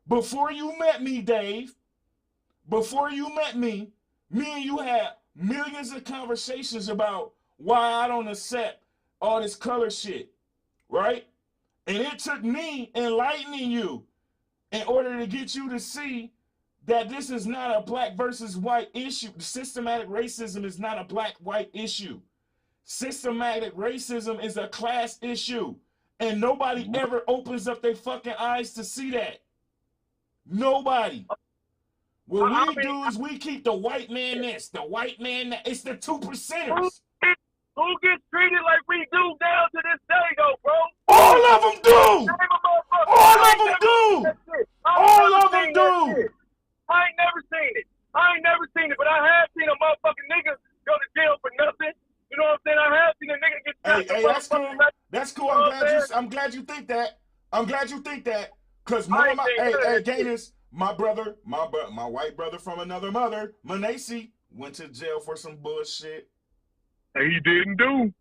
[SPEAKER 1] Before you met me, Dave, before you met me and you had millions of conversations about why I don't accept all this color shit, right? And it took me enlightening you in order to get you to see that this is not a black versus white issue. Systematic racism is not a black-white issue. Systematic racism is a class issue. And nobody ever opens up their fucking eyes to see that. Nobody. What we do is we keep the white man this, the white man that. It's the 2%ers.
[SPEAKER 11] Who gets treated like we do down to this day, though, bro?
[SPEAKER 1] All of them do! All of them do! All of them do!
[SPEAKER 11] I ain't never seen it, but I have seen a motherfucking nigga go to jail for nothing. You know what I'm saying? I have seen a nigga get
[SPEAKER 1] Hey, that's cool. That's cool. I'm glad you think that. I'm glad you think that. Cause one of my Gaines, my brother, my white brother from another mother, Manasi, went to jail for some bullshit.
[SPEAKER 15] And he didn't do.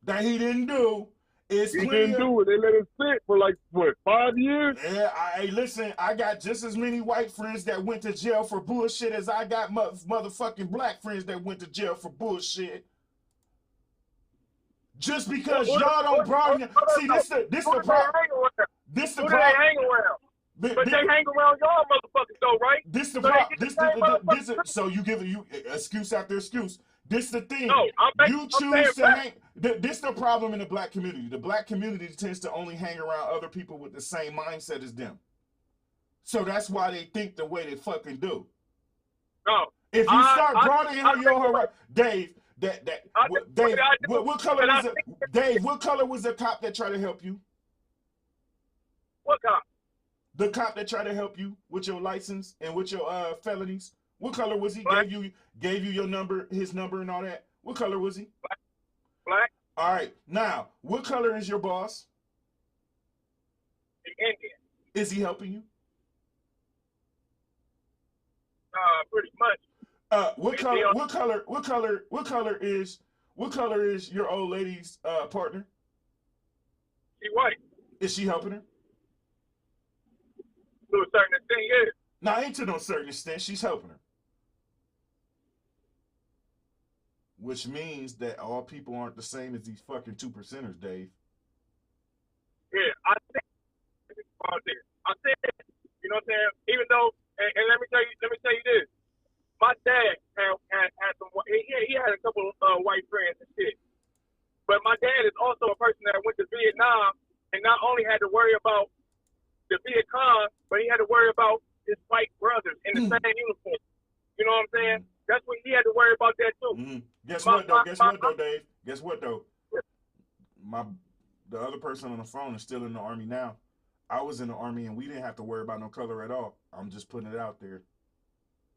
[SPEAKER 1] That he didn't do. It's
[SPEAKER 15] he
[SPEAKER 1] clear.
[SPEAKER 15] Didn't do it. They let him sit for like, what, 5 years?
[SPEAKER 1] Yeah, listen, I got just as many white friends that went to jail for bullshit as I got motherfucking black friends that went to jail for bullshit. Just because y'all don't broaden. See, this the problem. This the problem.
[SPEAKER 11] They hang around. But they hang around y'all motherfuckers though, right?
[SPEAKER 1] This the problem. So you give you excuse after excuse. This the thing.
[SPEAKER 11] No,
[SPEAKER 1] you choose to hang. This the problem in the black community. The black community tends to only hang around other people with the same mindset as them. So that's why they think the way they fucking do.
[SPEAKER 11] No.
[SPEAKER 1] If you start broadening your Dave, what color was it? Dave, what color was the cop that tried to help you?
[SPEAKER 11] What cop?
[SPEAKER 1] The cop that tried to help you with your license and with your felonies. What color was he?
[SPEAKER 11] Black.
[SPEAKER 1] Gave you your number, his number and all that. What color was he?
[SPEAKER 11] Black.
[SPEAKER 1] All right. Now, what color is your boss?
[SPEAKER 11] The Indian.
[SPEAKER 1] Is he helping you?
[SPEAKER 11] Pretty much.
[SPEAKER 1] What color is your old lady's partner?
[SPEAKER 11] She white.
[SPEAKER 1] Is she helping her?
[SPEAKER 11] To a certain extent, yeah.
[SPEAKER 1] No, ain't to no certain extent. She's helping her. which means that all people aren't the same as these fucking 2%ers, Dave.
[SPEAKER 11] Yeah, I said, you know what I'm saying? Even though, and let me tell you this. My dad had some. He had a couple white friends and shit. But my dad is also a person that went to Vietnam and not only had to worry about the Viet Cong, but he had to worry about his white brothers in the same uniform. You know what I'm saying? That's what he had to worry about that too.
[SPEAKER 1] Guess what though, Dave? Guess what though? The other person on the phone is still in the Army now. I was in the Army and we didn't have to worry about no color at all. I'm just putting it out there.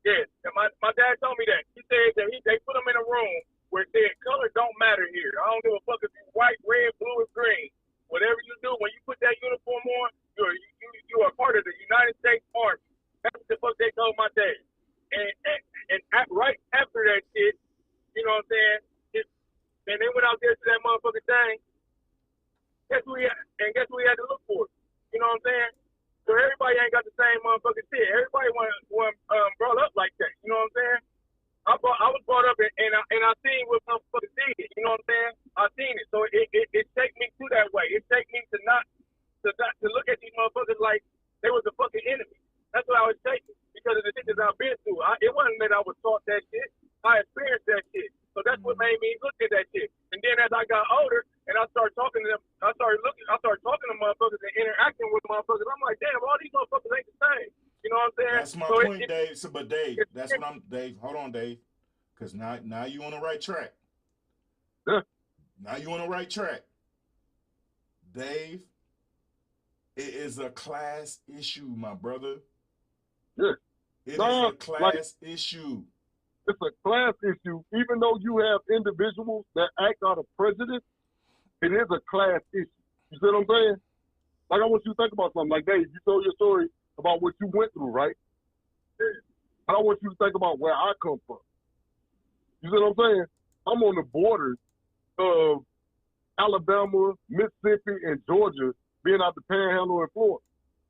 [SPEAKER 11] Yeah, and my dad told me that. He said that they put him in a room where it said color don't matter here. I don't give a fuck if you're white, red, blue, or green. Whatever you do, when you put that uniform on, you are part of the United States Army. That's what the fuck they told my dad. And right after that shit, you know what I'm saying? And they went out there to that motherfucking thing. Guess what we had to look for? You know what I'm saying? So everybody ain't got the same motherfucking shit. Everybody wasn't brought up like that. You know what I'm saying? I was brought up and I seen what motherfuckers did. You know what I'm saying? I seen it. So it take me to that way. It take me to look at these motherfuckers like they was a fucking enemy. That's what I was taking because of the shit that I've been through. It wasn't that I was taught that shit. I experienced that shit. So that's what made me look at that shit. And then as I got older and I started talking to them, I started talking to motherfuckers and interacting with motherfuckers. I'm like, damn, all these motherfuckers ain't the same. You know what I'm saying?
[SPEAKER 1] That's my point, Dave. But Dave, that's what I'm, Dave. Hold on, Dave, because now you on the right track.
[SPEAKER 15] Yeah.
[SPEAKER 1] Now you on the right track, Dave. It is a class issue, my brother.
[SPEAKER 15] Yeah.
[SPEAKER 1] It is a class issue.
[SPEAKER 15] It's a class issue. Even though you have individuals that act out of prejudice, it is a class issue. You see what I'm saying? Like, I want you to think about something. Like, Dave, you told your story about what you went through, right? I don't want you to think about where I come from. You see what I'm saying? I'm on the borders of Alabama, Mississippi, and Georgia, being out the Panhandle in Florida.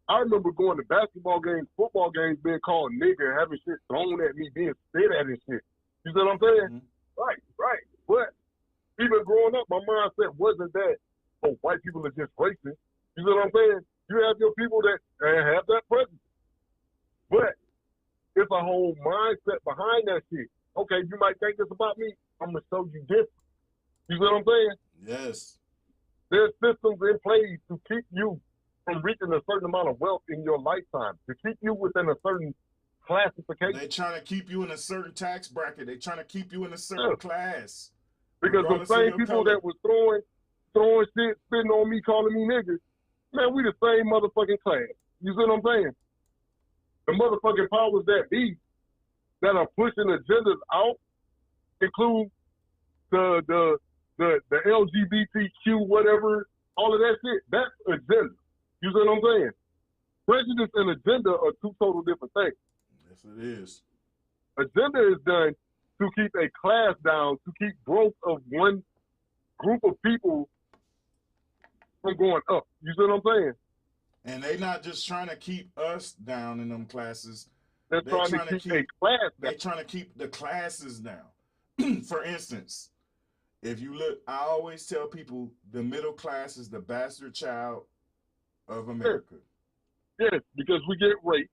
[SPEAKER 15] I remember going to basketball games, football games, being called nigger, having shit thrown at me, being spit at and shit. You see what I'm saying? Right. But even growing up, my mindset wasn't that, oh, white people are just racist. You see what I'm saying? You have your people that have that prejudice. But it's a whole mindset behind that shit. Okay, you might think it's about me. I'm going to show you different. You see what I'm saying?
[SPEAKER 1] Yes.
[SPEAKER 15] There's systems in place to keep you from reaching a certain amount of wealth in your lifetime, to keep you within a certain classification.
[SPEAKER 1] They're trying to keep you in a certain tax bracket. They're trying to keep you in a certain class.
[SPEAKER 15] Because the same people that was throwing shit, spitting on me, calling me niggas, man, we the same motherfucking class. You see what I'm saying? The motherfucking powers that be that are pushing agendas out include the LGBTQ, whatever, all of that shit. That's agenda. You see what I'm saying? Prejudice and agenda are two total different things.
[SPEAKER 1] Yes, it is.
[SPEAKER 15] Agenda is done to keep a class down, to keep growth of one group of people from going up. You see what I'm saying?
[SPEAKER 1] And they not just trying to keep us down in them classes.
[SPEAKER 15] They're trying to keep a class down.
[SPEAKER 1] They're trying to keep the classes down. For instance, if you look, I always tell people the middle class is the bastard child of America.
[SPEAKER 15] Yes, because we get raped.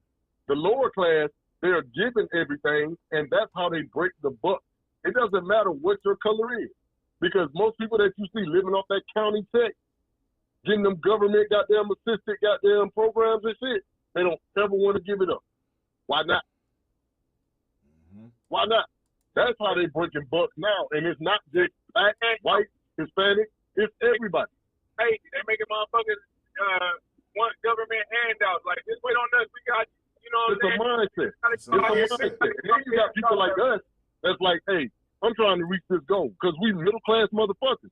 [SPEAKER 15] The lower class, they are given everything, and that's how they break the buck. It doesn't matter what your color is, because most people that you see living off that county check, getting them government goddamn assisted goddamn programs and shit, they don't ever want to give it up. Why not? Why not? That's how they breaking bucks now, and it's not just black, white, Hispanic, it's everybody.
[SPEAKER 11] Hey, they making motherfuckers want government handouts. Like, just wait on us. We got, you know what I'm saying?
[SPEAKER 15] It's a mindset. And then you got people like us that's like, hey, I'm trying to reach this goal because we middle-class motherfuckers.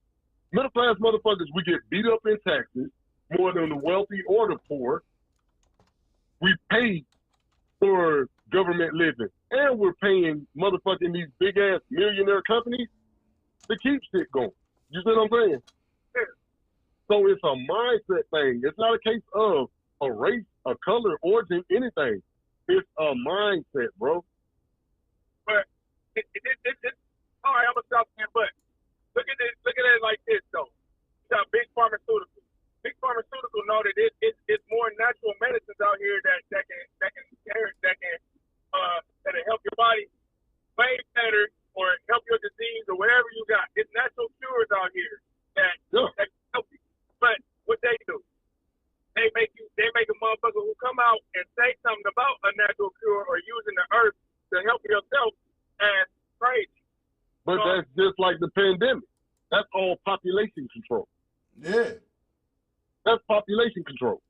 [SPEAKER 15] Middle-class motherfuckers, we get beat up in taxes more than the wealthy or the poor. We pay for government living, and we're paying motherfucking these big-ass millionaire companies to keep shit going. You see what I'm saying? So it's a mindset thing. It's not a case of a race, a color, origin, anything. It's a mindset, bro.
[SPEAKER 11] But all right, I'm gonna stop saying but. Look at it like this though. You got big pharmaceuticals. Big pharmaceutical know that it's more natural medicines out here that can help your body way better or help your disease or whatever you got. It's natural cures out here that can help you. But what they do, they make a motherfucker who come out and say something about a natural cure or using the earth to help yourself as crazy.
[SPEAKER 15] But that's just like the pandemic. That's all population control.
[SPEAKER 1] Yeah.
[SPEAKER 15] That's population control.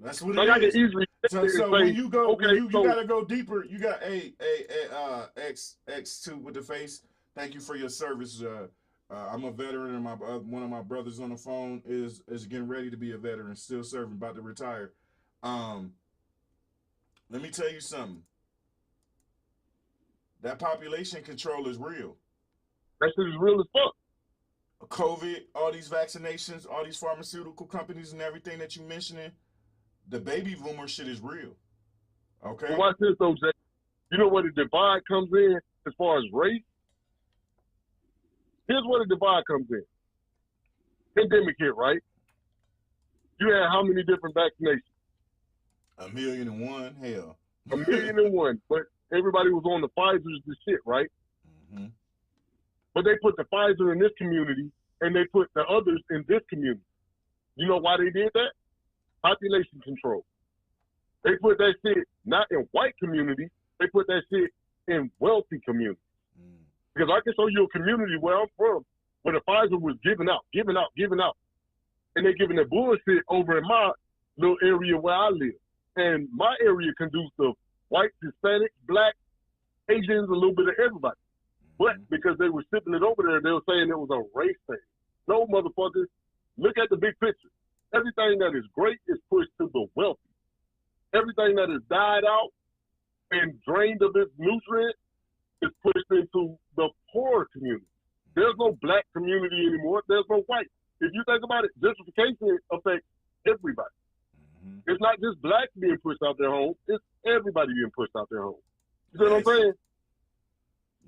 [SPEAKER 1] That's what
[SPEAKER 15] like
[SPEAKER 1] it
[SPEAKER 15] I
[SPEAKER 1] is.
[SPEAKER 15] can easily
[SPEAKER 1] So when you go,
[SPEAKER 15] okay,
[SPEAKER 1] you gotta go deeper. You got X2 with the face. Thank you for your service. I'm a veteran, and one of my brothers on the phone is getting ready to be a veteran, still serving, about to retire. Let me tell you something. That population control is real.
[SPEAKER 15] That shit is real as fuck.
[SPEAKER 1] COVID, all these vaccinations, all these pharmaceutical companies and everything that you mentioning, the baby boomer shit is real. Okay?
[SPEAKER 15] But watch this though, Jay. You know where the divide comes in as far as race? Here's where the divide comes in. Pandemic hit, right? You had how many different vaccinations?
[SPEAKER 1] 1,000,001, hell.
[SPEAKER 15] 1,000,001, but everybody was on the Pfizer's and shit, right?
[SPEAKER 1] Mm-hmm.
[SPEAKER 15] But they put the Pfizer in this community and they put the others in this community. You know why they did that? Population control. They put that shit not in white communities, they put that shit in wealthy communities. Because I can show you a community where I'm from where the Pfizer was giving out. And they giving the bullshit over in my little area where I live. And my area conducive of white, Hispanic, black, Asians, a little bit of everybody. But because they were shipping it over there, they were saying it was a race thing. No, motherfuckers, look at the big picture. Everything that is great is pushed to the wealthy. Everything that has died out and drained of its nutrients is pushed into the poor community. There's no black community anymore. There's no white. If you think about it, gentrification affects everybody. Mm-hmm. It's not just blacks being pushed out their homes. It's everybody being pushed out their homes. You know what I'm saying?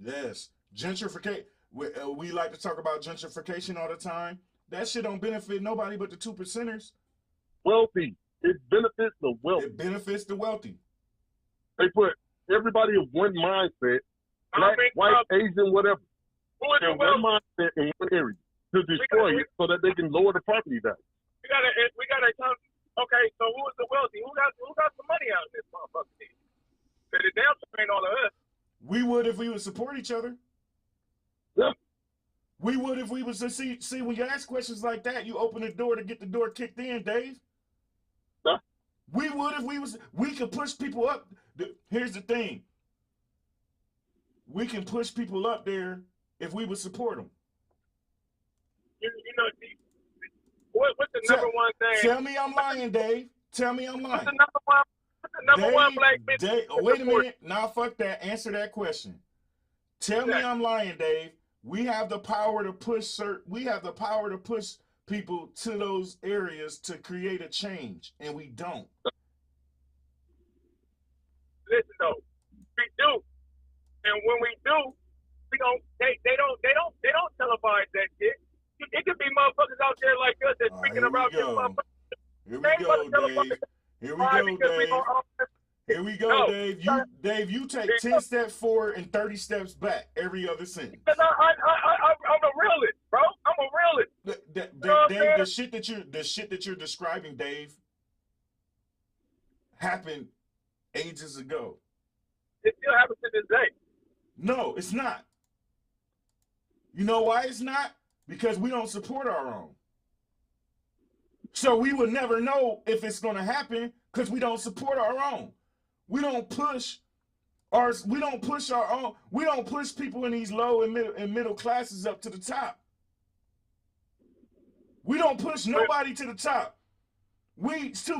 [SPEAKER 1] Yes. Gentrification. We like to talk about gentrification all the time. That shit don't benefit nobody but the 2%ers.
[SPEAKER 15] Wealthy. It benefits the wealthy.
[SPEAKER 1] It benefits the wealthy.
[SPEAKER 15] They put everybody of one mindset, black, white, Asian, whatever, in one mindset in one area to destroy it so that they can lower the property value.
[SPEAKER 11] We gotta come. Okay, so who is the wealthy? Who got some money out of this motherfucker? Because the damn sure ain't all of us.
[SPEAKER 1] We would if we would support each other.
[SPEAKER 15] Yeah.
[SPEAKER 1] We would if we was to see when you ask questions like that, you open the door to get the door kicked in, Dave.
[SPEAKER 15] Yeah.
[SPEAKER 1] We would if we could push people up. Here's the thing. We can push people up there if we would support them.
[SPEAKER 11] You know, what's the number one thing?
[SPEAKER 1] Tell me I'm lying, Dave. Tell me I'm lying.
[SPEAKER 11] What's the number one black bitch?
[SPEAKER 1] Wait a minute. Nah, fuck that. Answer that question. Tell me I'm lying, Dave. We have the power to push people to those areas to create a change, and we don't.
[SPEAKER 11] Listen though, we do, and when we do, we don't. They don't televise that shit. It could be motherfuckers out there like us that's speaking about this motherfucker.
[SPEAKER 1] Here we go, Dave. Here we go, Dave. Here we go, Dave. You take 10 steps forward and 30 steps back every other sentence.
[SPEAKER 11] I'm a realist, bro. I'm a realist.
[SPEAKER 1] Dave, the shit that you're describing, Dave, happened ages ago.
[SPEAKER 11] It still happens to this day.
[SPEAKER 1] No, it's not. You know why it's not? Because we don't support our own. So we would never know if it's going to happen because we don't support our own. We don't push our own. We don't push people in these low and middle classes up to the top. We don't push nobody to the top. We too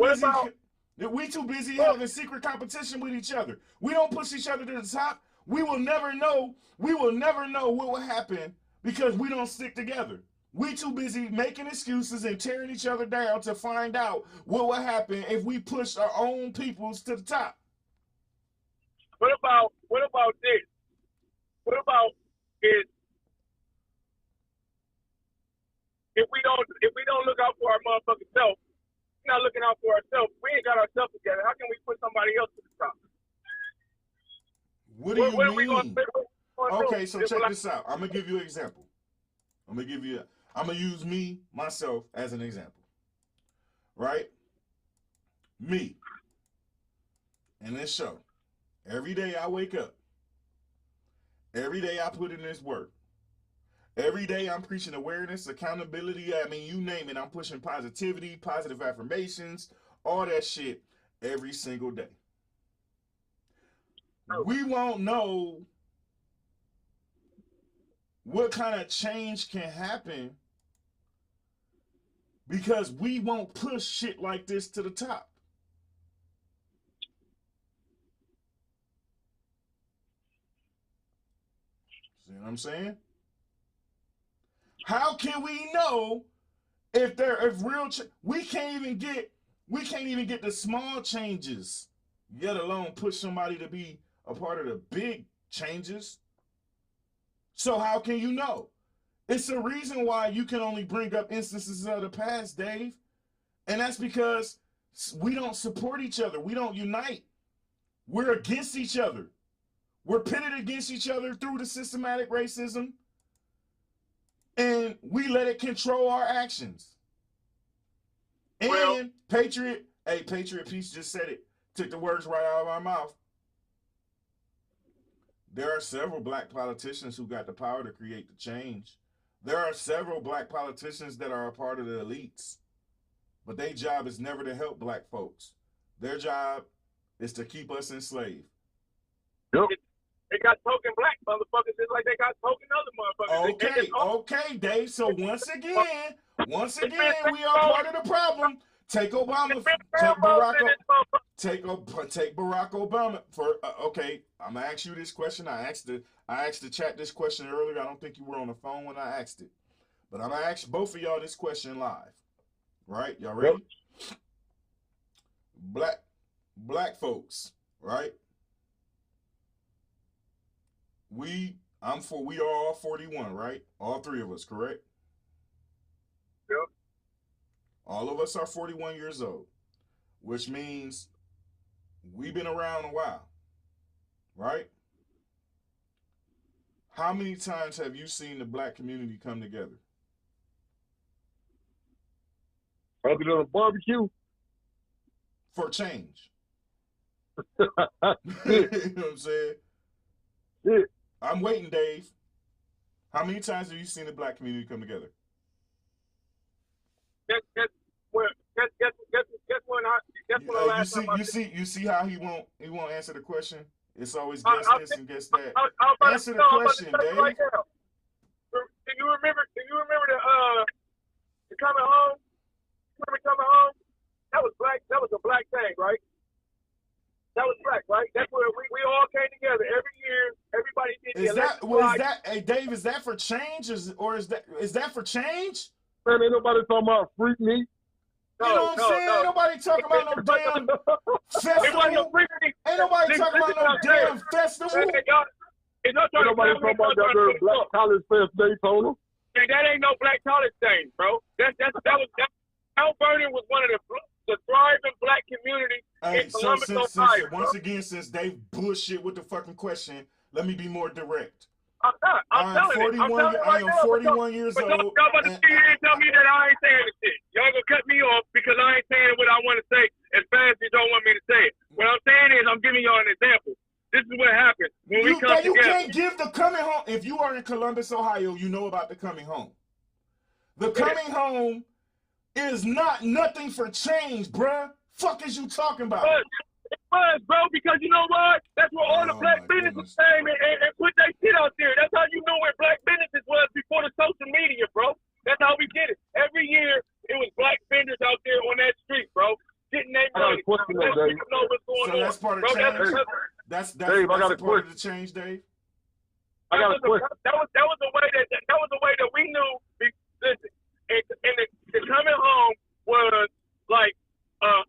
[SPEAKER 1] busy having secret competition with each other. We don't push each other to the top. We will never know what will happen because we don't stick together. We too busy making excuses and tearing each other down to find out what will happen if we push our own peoples to the top.
[SPEAKER 11] What about this? What about is
[SPEAKER 1] What do you
[SPEAKER 11] What are we
[SPEAKER 1] mean? Okay, so
[SPEAKER 11] It's
[SPEAKER 1] check
[SPEAKER 11] like-
[SPEAKER 1] this out. I'm gonna give you an example. I'm gonna use myself as an example. Right? Me. In this show. Every day I wake up. Every day I put in this work. Every day I'm preaching awareness, accountability. I mean, you name it. I'm pushing positivity, positive affirmations, all that shit every single day. We won't know what kind of change can happen because we won't push shit like this to the top. See what I'm saying? How can we know if we can't even get the small changes, yet alone push somebody to be a part of the big changes? So how can you know? It's a reason why you can only bring up instances of the past, Dave. And that's because we don't support each other. We don't unite. We're against each other. We're pitted against each other through the systematic racism. And we let it control our actions. And Patriot Peace just said it. Took the words right out of our mouth. There are several black politicians who got the power to create the change. There are several black politicians that are a part of the elites. But their job is never to help black folks. Their job is to keep us enslaved.
[SPEAKER 15] Yep.
[SPEAKER 11] They got token black motherfuckers just like they got token other motherfuckers.
[SPEAKER 1] Okay, Dave. So once again, we are part of the problem. Take Obama. Take Barack Obama. Okay, I'm gonna ask you this question. I asked the chat this question earlier. I don't think you were on the phone when I asked it, but I'm gonna ask both of y'all this question live. Right? Y'all ready? Yep. Black folks, right? We are all 41, right? All three of us, correct?
[SPEAKER 11] Yep.
[SPEAKER 1] All of us are 41 years old, which means we've been around a while, right? How many times have you seen the black community come together?
[SPEAKER 15] Other than a barbecue?
[SPEAKER 1] For change. You know what I'm saying?
[SPEAKER 15] Yeah.
[SPEAKER 1] I'm waiting, Dave. How many times have you seen the black community come together?
[SPEAKER 11] Guess when last time
[SPEAKER 1] you see how he won't answer the question? It's always guess this and guess that. Answer the question, Dave.
[SPEAKER 11] Right now. Do you remember the coming home? Remember coming home? That was black. That was a black thing, right? That was black, right? That's where we all came together every year. Everybody did the election.
[SPEAKER 1] Hey Dave, is that for change? Is that for change?
[SPEAKER 15] Man, ain't nobody talking about freak me.
[SPEAKER 1] You know what I'm saying? Ain't nobody talking about no damn festival. Ain't nobody talking about no damn festival.
[SPEAKER 15] Ain't nobody talking about that Black College Fest Daytona.
[SPEAKER 11] Hey, that ain't no black college thing, bro. Mount Vernon was one of the thriving black community in Columbus, Ohio.
[SPEAKER 1] Once again, since Dave bullshit with the fucking question, let me be more direct.
[SPEAKER 11] I'm telling you.
[SPEAKER 1] I am 41 years old.
[SPEAKER 11] Y'all about to sit here and tell me that I ain't saying this shit. Y'all gonna cut me off because I ain't saying what I want to say as fast as y'all want me to say it. What I'm saying is I'm giving y'all an example. This is what happens when we come together.
[SPEAKER 1] You can't give the coming home. If you are in Columbus, Ohio, you know about the coming home. The coming home is not nothing for change, bruh. Fuck is you talking about?
[SPEAKER 11] It was, bro, because you know what? That's where all the black businesses came and put their shit out there. That's how you know where black businesses was before the social media, bro. That's how we did it. Every year, it was black vendors out there on that street, bro, getting their money. Let's know what's going on.
[SPEAKER 1] That's part of change. That's
[SPEAKER 15] Dave, I got a
[SPEAKER 1] part
[SPEAKER 15] question.
[SPEAKER 1] of the change, Dave.
[SPEAKER 15] I got a question.
[SPEAKER 11] That was the way that we knew. Listen, and the coming home was like a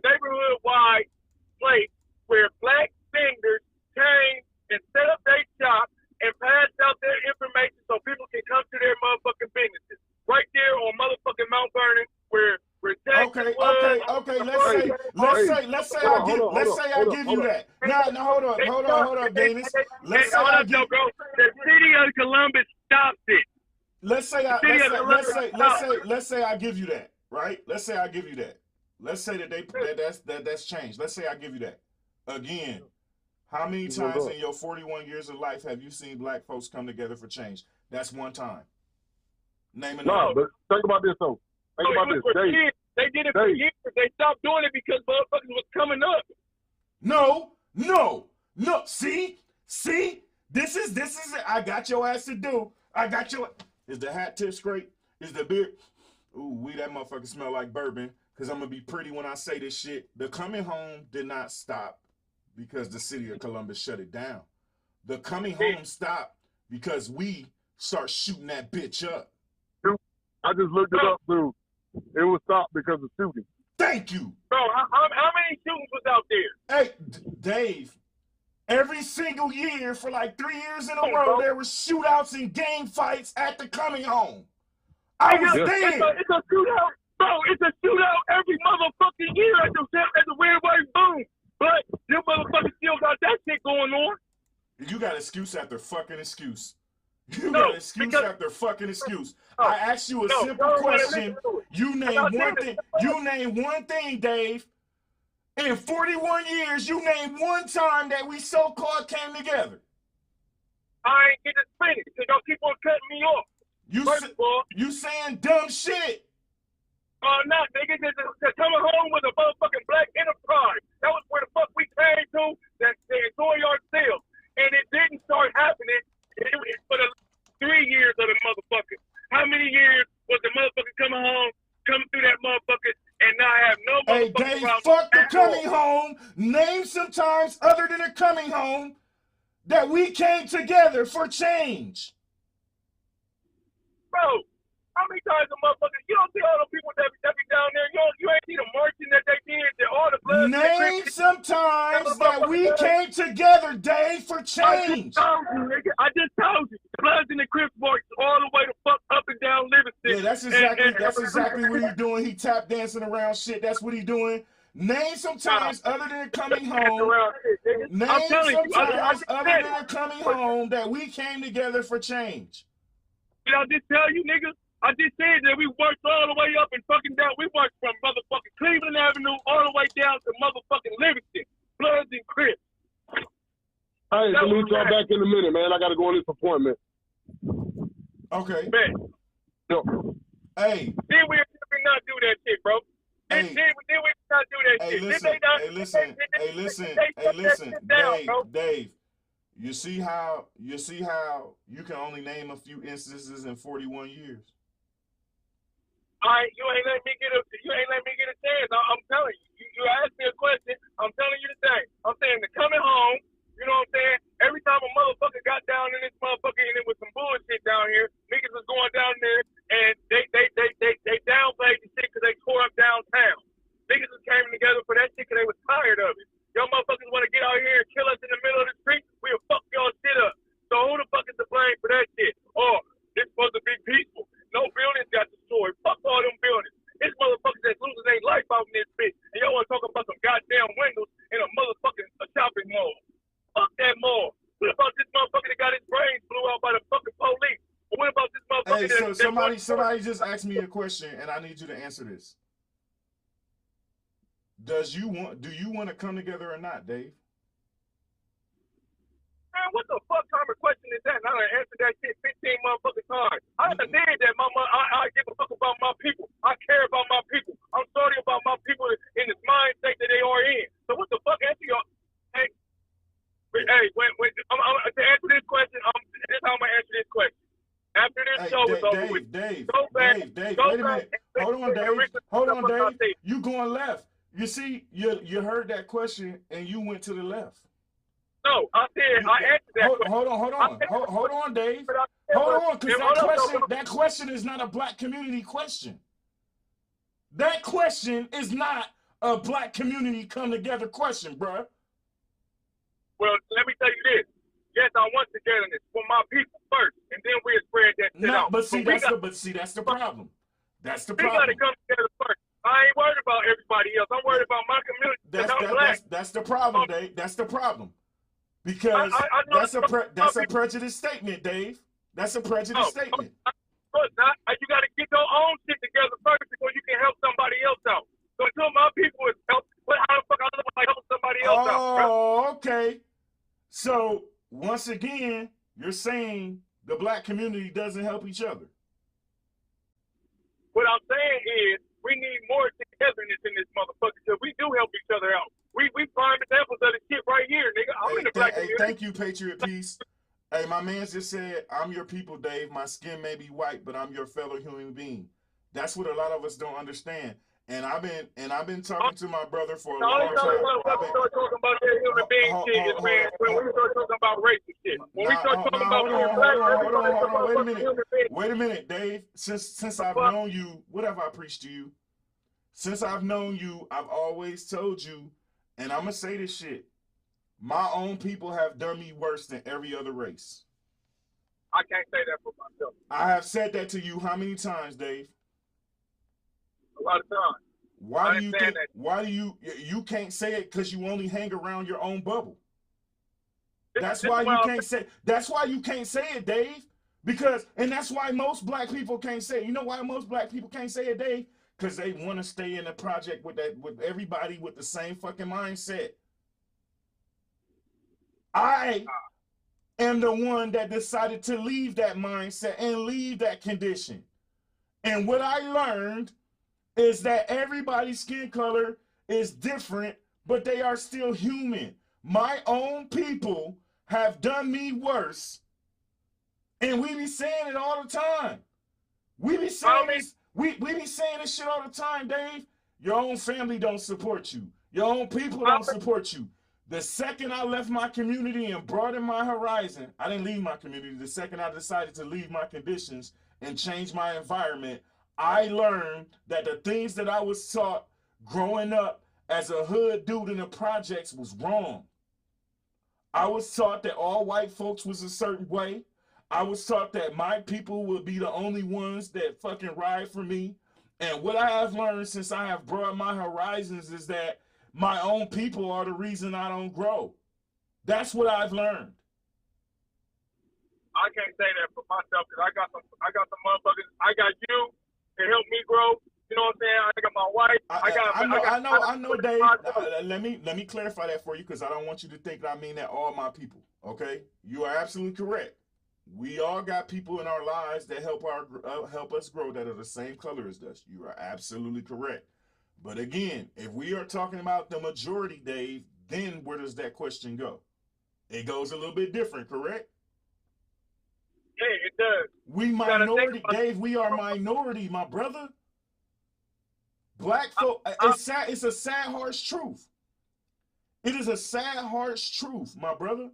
[SPEAKER 11] neighborhood-wide place where black vendors came and set up their shop and passed out their information so people can come to their motherfucking businesses. Right there on motherfucking Mount Vernon, where
[SPEAKER 1] Okay. Let's say I give you that. Now got, no, hold on, Dennis. Let's say I give,
[SPEAKER 11] bro. The city of Columbus stopped it.
[SPEAKER 1] Let's say I give you that, right? Let's say I give you that. Let's say that that's changed. Let's say I give you that. Again, how many times in your 41 years of life have you seen black folks come together for change? That's one time. Name another.
[SPEAKER 15] No, but think about this though. Think about this.
[SPEAKER 11] They did it for years. They stopped doing it because motherfuckers was coming up.
[SPEAKER 1] No. See, this is it. I got your ass to do. Is the hat tip straight? Is the beard? Ooh, that motherfucker smell like bourbon. Cause I'm gonna be pretty when I say this shit. The coming home did not stop because the city of Columbus shut it down. The coming home stopped because we start shooting that bitch up.
[SPEAKER 15] I just looked it up, dude. It was stopped because of shooting.
[SPEAKER 1] Thank you.
[SPEAKER 11] Bro, how many shootings was out there?
[SPEAKER 1] Hey, Dave, every single year for like 3 years in a row, there were shootouts and gang fights at the coming home. I was there.
[SPEAKER 11] It's a shootout. Bro, it's a shootout every motherfucking year at the Red White Boom. But you motherfuckers still got that shit going on.
[SPEAKER 1] You got excuse after fucking excuse. You got excuse after fucking excuse. I asked you a simple question. You name one thing. You name one thing, Dave. In 41 years, you name one time that we so-called came together.
[SPEAKER 11] I ain't get to finish because y'all keep on cutting me off.
[SPEAKER 1] You saying dumb shit.
[SPEAKER 11] Not nigga. To coming home with a motherfucking black enterprise. That was where the fuck we came to to enjoy ourselves. And it didn't start happening. It was for the 3 years of the motherfucker. How many years was the motherfucker coming home, coming through that motherfucker, and not have no motherfucker?
[SPEAKER 1] Hey, Dave, fuck the coming home. Name some times other than the coming home that we came together for change.
[SPEAKER 11] Bro, how many times the motherfuckers, you don't see all the people that be down there, you ain't see the marching that they did, all the blood.
[SPEAKER 1] Name some times that we came together, Dave, for change.
[SPEAKER 11] I just told you, the Bloods and the Crips marched all the way to fuck up and down Livingston.
[SPEAKER 1] Yeah, that's exactly what he's doing. He tap dancing around shit. That's what he's doing. Name some times other than coming home. Name some times other than coming home that we came together for change.
[SPEAKER 11] Did I just tell you, niggas? I just said that we worked all the way up and fucking down. We worked from motherfucking Cleveland Avenue all the way down to motherfucking Livingston. Bloods and Crips.
[SPEAKER 15] Hey, let me talk back in a minute, man. I got to go on this appointment.
[SPEAKER 1] Okay.
[SPEAKER 11] Man.
[SPEAKER 15] Yo.
[SPEAKER 11] Then
[SPEAKER 1] Hey.
[SPEAKER 11] we not do that shit, bro. Then we not do that shit.
[SPEAKER 1] Listen, Dave. You see how you can only name a few instances in 41 years.
[SPEAKER 11] You ain't let me get a chance. I'm telling you. You asked me a question. I'm telling you the thing. I'm saying the coming home. You know what I'm saying? Every time a motherfucker got down in this motherfucker and it was some bullshit down here, niggas was going down there and they downplayed the shit because they tore up downtown. Niggas just came together for that shit because they was tired of it. Y'all motherfuckers want to get out here and kill us in the middle of the street, we'll fuck y'all shit up. So who the fuck is to blame for that shit? Oh, it's supposed to be peaceful. No buildings got destroyed. Fuck all them buildings. It's motherfuckers that's losing their life out in this bitch. And y'all want to talk about some goddamn windows in a motherfucking shopping mall. Fuck that mall. What about this motherfucker that got his brains blew out by the fucking police? Or what about this motherfucker
[SPEAKER 1] Hey, somebody just asked me a question and I need you to answer this. Do you want to come together or not, Dave?
[SPEAKER 11] Man, what the fuck kind of question is that? And I done answered that shit 15 motherfucking times. I done said that I give a fuck about my people. I care about my people. I'm sorry about my people in this mind state that they are in. So what the fuck answer y'all? Hey, to answer this question, this is how I'm gonna answer this question. After this show is over with,
[SPEAKER 1] Dave, wait a minute. Hold on, Dave. You going left. You see, you heard that question and you went to the left.
[SPEAKER 11] No, I said I answered that question.
[SPEAKER 1] Hold on, Dave. Hold on, because that question is not a black community question. That question is not a black community come together question, bruh.
[SPEAKER 11] Well, let me tell you this. Yes, I want togetherness for my people first, and then we'll spread that shit out.
[SPEAKER 1] But see, that's the problem. That's the problem.
[SPEAKER 11] We gotta come together first. I I ain't worried about everybody else. I'm worried about my community.
[SPEAKER 1] That's the problem, Dave. That's the problem. Because that's a prejudice statement, Dave. That's a prejudice statement.
[SPEAKER 11] Look, you got to get your own shit together first before you can help somebody else out. So until my people is help, how the fuck I look like helping somebody else out?
[SPEAKER 1] Oh, okay. So once again, you're saying the black community doesn't help each other.
[SPEAKER 11] What I'm saying is we need more togetherness in this motherfucker because we do help each other out. We prime examples of the shit right here, nigga. I'm in the black community.
[SPEAKER 1] Thank you, Patriot Peace. Hey, my man just said, I'm your people, Dave. My skin may be white, but I'm your fellow human being. That's what a lot of us don't understand. And I've been talking to my brother for a long time.
[SPEAKER 11] When we start talking about that human being shit, is when we start talking about racist shit. When we start talking about
[SPEAKER 1] Wait a minute, Dave. Since I've known you, what have I preached to you? Since I've known you, I've always told you, and I'm gonna say this shit. My own people have done me worse than every other race.
[SPEAKER 11] I can't say that for myself.
[SPEAKER 1] I have said that to you how many times, Dave?
[SPEAKER 11] A lot of times.
[SPEAKER 1] Why do you think? Why do you can't say it because you only hang around your own bubble? That's why you can't say. That's why you can't say it, Dave. And that's why most black people can't say it. You know why most black people can't say it, Dave? Because they want to stay in the project with everybody with the same fucking mindset. I am the one that decided to leave that mindset and leave that condition. And what I learned is that everybody's skin color is different, but they are still human. My own people have done me worse. And we be saying it all the time. We be saying this, we be saying this shit all the time, Dave. Your own family don't support you. Your own people don't support you. The second I left my community and broadened my horizon, I didn't leave my community. The second I decided to leave my conditions and change my environment, I learned that the things that I was taught growing up as a hood dude in the projects was wrong. I was taught that all white folks was a certain way. I was taught that my people would be the only ones that fucking ride for me. And what I have learned since I have broadened my horizons is that my own people are the reason I don't grow. That's what I've learned.
[SPEAKER 11] I can't say that for myself because I got some motherfuckers. I got you to help me grow. You know what I'm saying? I got my wife.
[SPEAKER 1] I know, Dave. Let me clarify that for you because I don't want you to think that I mean that all my people. Okay, you are absolutely correct. We all got people in our lives that help us grow that are the same color as us. You are absolutely correct. But again, if we are talking about the majority, Dave, then where does that question go? It goes a little bit different, correct?
[SPEAKER 11] Yeah, it does.
[SPEAKER 1] We minority, Dave. We are minority, my brother. Black folk. It's sad. It's a sad, harsh truth. It is a sad, harsh truth, my brother.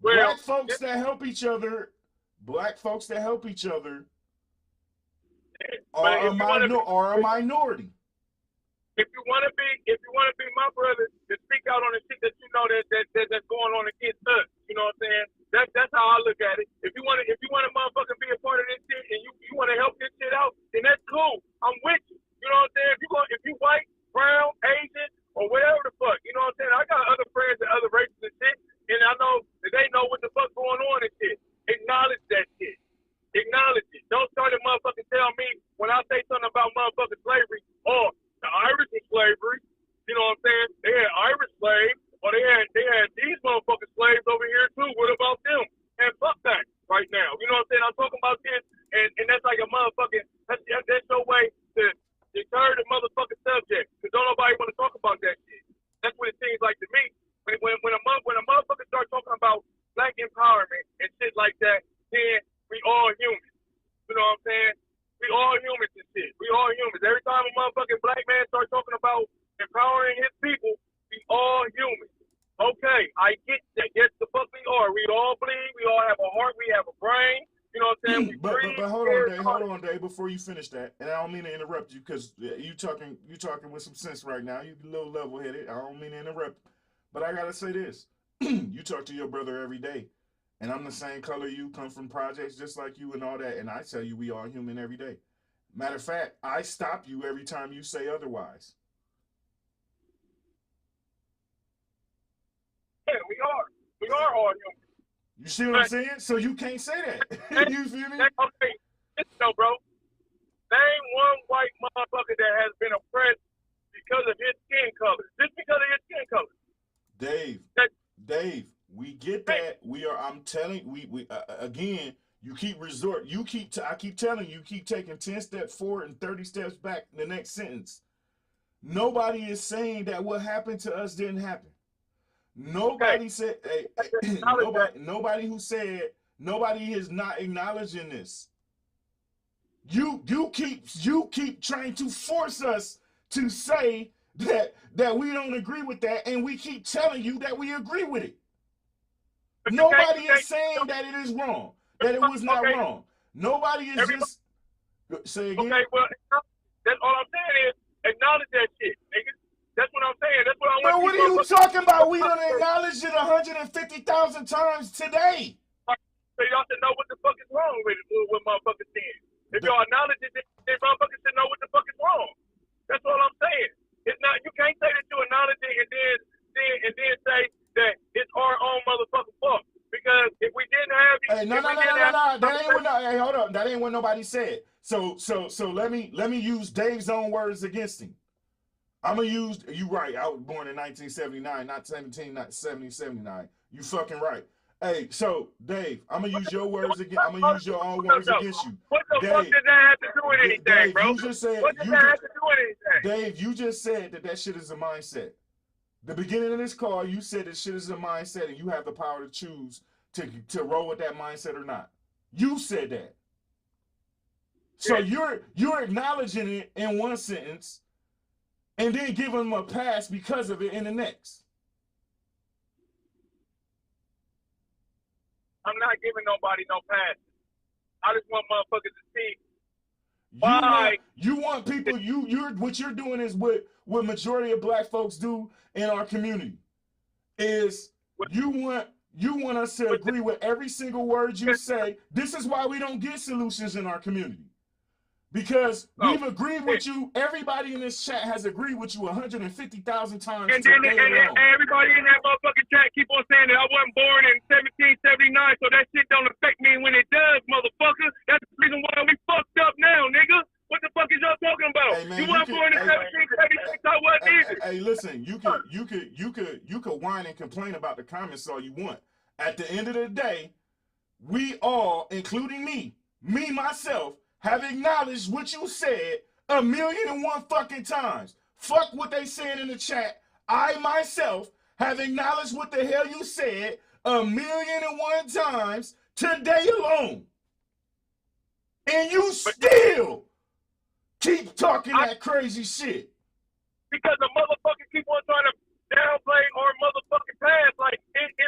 [SPEAKER 11] Well,
[SPEAKER 1] black folks that help each other. Black folks that help each other are a minority.
[SPEAKER 11] If you want to be my brother, to speak out on the shit that you know that's going on against us. You know what I'm saying? That's how I look at it. If you want to motherfucking be a part of this shit and you want to help this shit out, then that's cool. I'm with you. You know what I'm saying? If you white, brown, Asian, or whatever the fuck, you know what I'm saying? I got other friends and other races and shit, and I know that they know what the fuck going on and shit. Acknowledge that shit. Acknowledge it. Don't start to motherfucking tell me when I say something about motherfucking slavery, or the Irish was slavery. You know what I'm saying? They had Irish slaves, or they had these motherfucking slaves over here too. What about them? And fuck that right now. You know what I'm saying? I'm talking about this, and that's like a motherfucking that's no way to deter the motherfucking subject. Cause don't nobody want to talk about that shit. That's what it seems like to me. When a motherfucker starts talking about black empowerment and shit like that, then we all humans. You know what I'm saying? We all humans and shit. We all humans. Every time a motherfucking black man starts talking about empowering his people, we all humans. Okay, I get that. Yes, the fuck we are. We all bleed. We all have a heart. We have a brain. You know what I'm saying?
[SPEAKER 1] But hold on, Dave. Before you finish that, and I don't mean to interrupt you because you talking with some sense right now. You a little level-headed. I don't mean to interrupt, but I gotta say this: you talk to your brother every day, and I'm the same color you. Come from projects just like you and all that, and I tell you we all human every day. Matter of fact, I stop you every time you say otherwise.
[SPEAKER 11] Yeah, we are all human.
[SPEAKER 1] You see what I'm saying? So you can't say that. You feel me?
[SPEAKER 11] Okay, listen though, bro. Name one white motherfucker that has been oppressed because of his skin color. Just because of his skin color.
[SPEAKER 1] Dave, we get that. I'm telling we again. I keep telling you, keep taking 10 steps forward and 30 steps back in the next sentence. Nobody is saying that what happened to us didn't happen. Nobody said, nobody is not acknowledging this. You keep trying to force us to say that we don't agree with that, and we keep telling you that we agree with it. Nobody is saying that it is wrong, that it was not wrong. Nobody is just say again.
[SPEAKER 11] Okay, well, that's all I'm saying is acknowledge that shit, nigga. That's what I'm saying. That's what I want.
[SPEAKER 1] Man, what are you talking about? We done acknowledged it 150,000 times today.
[SPEAKER 11] So y'all should know what the fuck is wrong with motherfuckers saying. If y'all acknowledge it, then motherfuckers should know what the fuck is wrong. That's all I'm saying. It's not, you can't say that you acknowledge it and then say that it's our own motherfucking fault. Because if we didn't have it,
[SPEAKER 1] hey, no. That ain't what. Hey, hold up. That ain't what nobody said. So let me use Dave's own words against him. I'm gonna use, you right, I was born in 1979, not 79. You fucking right. Hey, so Dave, I'm gonna use your words again. I'm gonna use your own words against you.
[SPEAKER 11] What the fuck does that have to do with anything,
[SPEAKER 1] Dave,
[SPEAKER 11] bro?
[SPEAKER 1] You just said,
[SPEAKER 11] what does that have to do with anything?
[SPEAKER 1] Dave, you just said that shit is a mindset. The beginning of this call, you said that shit is a mindset, and you have the power to choose to roll with that mindset or not. You said that. So you're acknowledging it in one sentence, and then giving them a pass because of it in the next.
[SPEAKER 11] I'm not giving nobody no pass. I just want motherfuckers to see why.
[SPEAKER 1] You want people. What you're doing is what majority of black folks do in our community. Is you want us to agree with every single word you say. This is why we don't get solutions in our community. Because we've agreed with you. Everybody in this chat has agreed with you 150,000 times.
[SPEAKER 11] And then everybody in that motherfucking chat keep on saying that I wasn't born in 1779, so that shit don't affect me when it does, motherfucker. That's the reason why we fucked up now, nigga. What the fuck is y'all talking about?
[SPEAKER 1] Hey, man,
[SPEAKER 11] you weren't born in 1776, I wasn't either.
[SPEAKER 1] Hey, listen, you could whine and complain about the comments all you want. At the end of the day, we all, including me myself, have acknowledged what you said 1,000,001 fucking times. Fuck what they said in the chat. I myself have acknowledged what the hell you said 1,000,001 times today alone. And you still keep talking that crazy shit.
[SPEAKER 11] Because the motherfucker keep on trying to downplay our motherfucking past like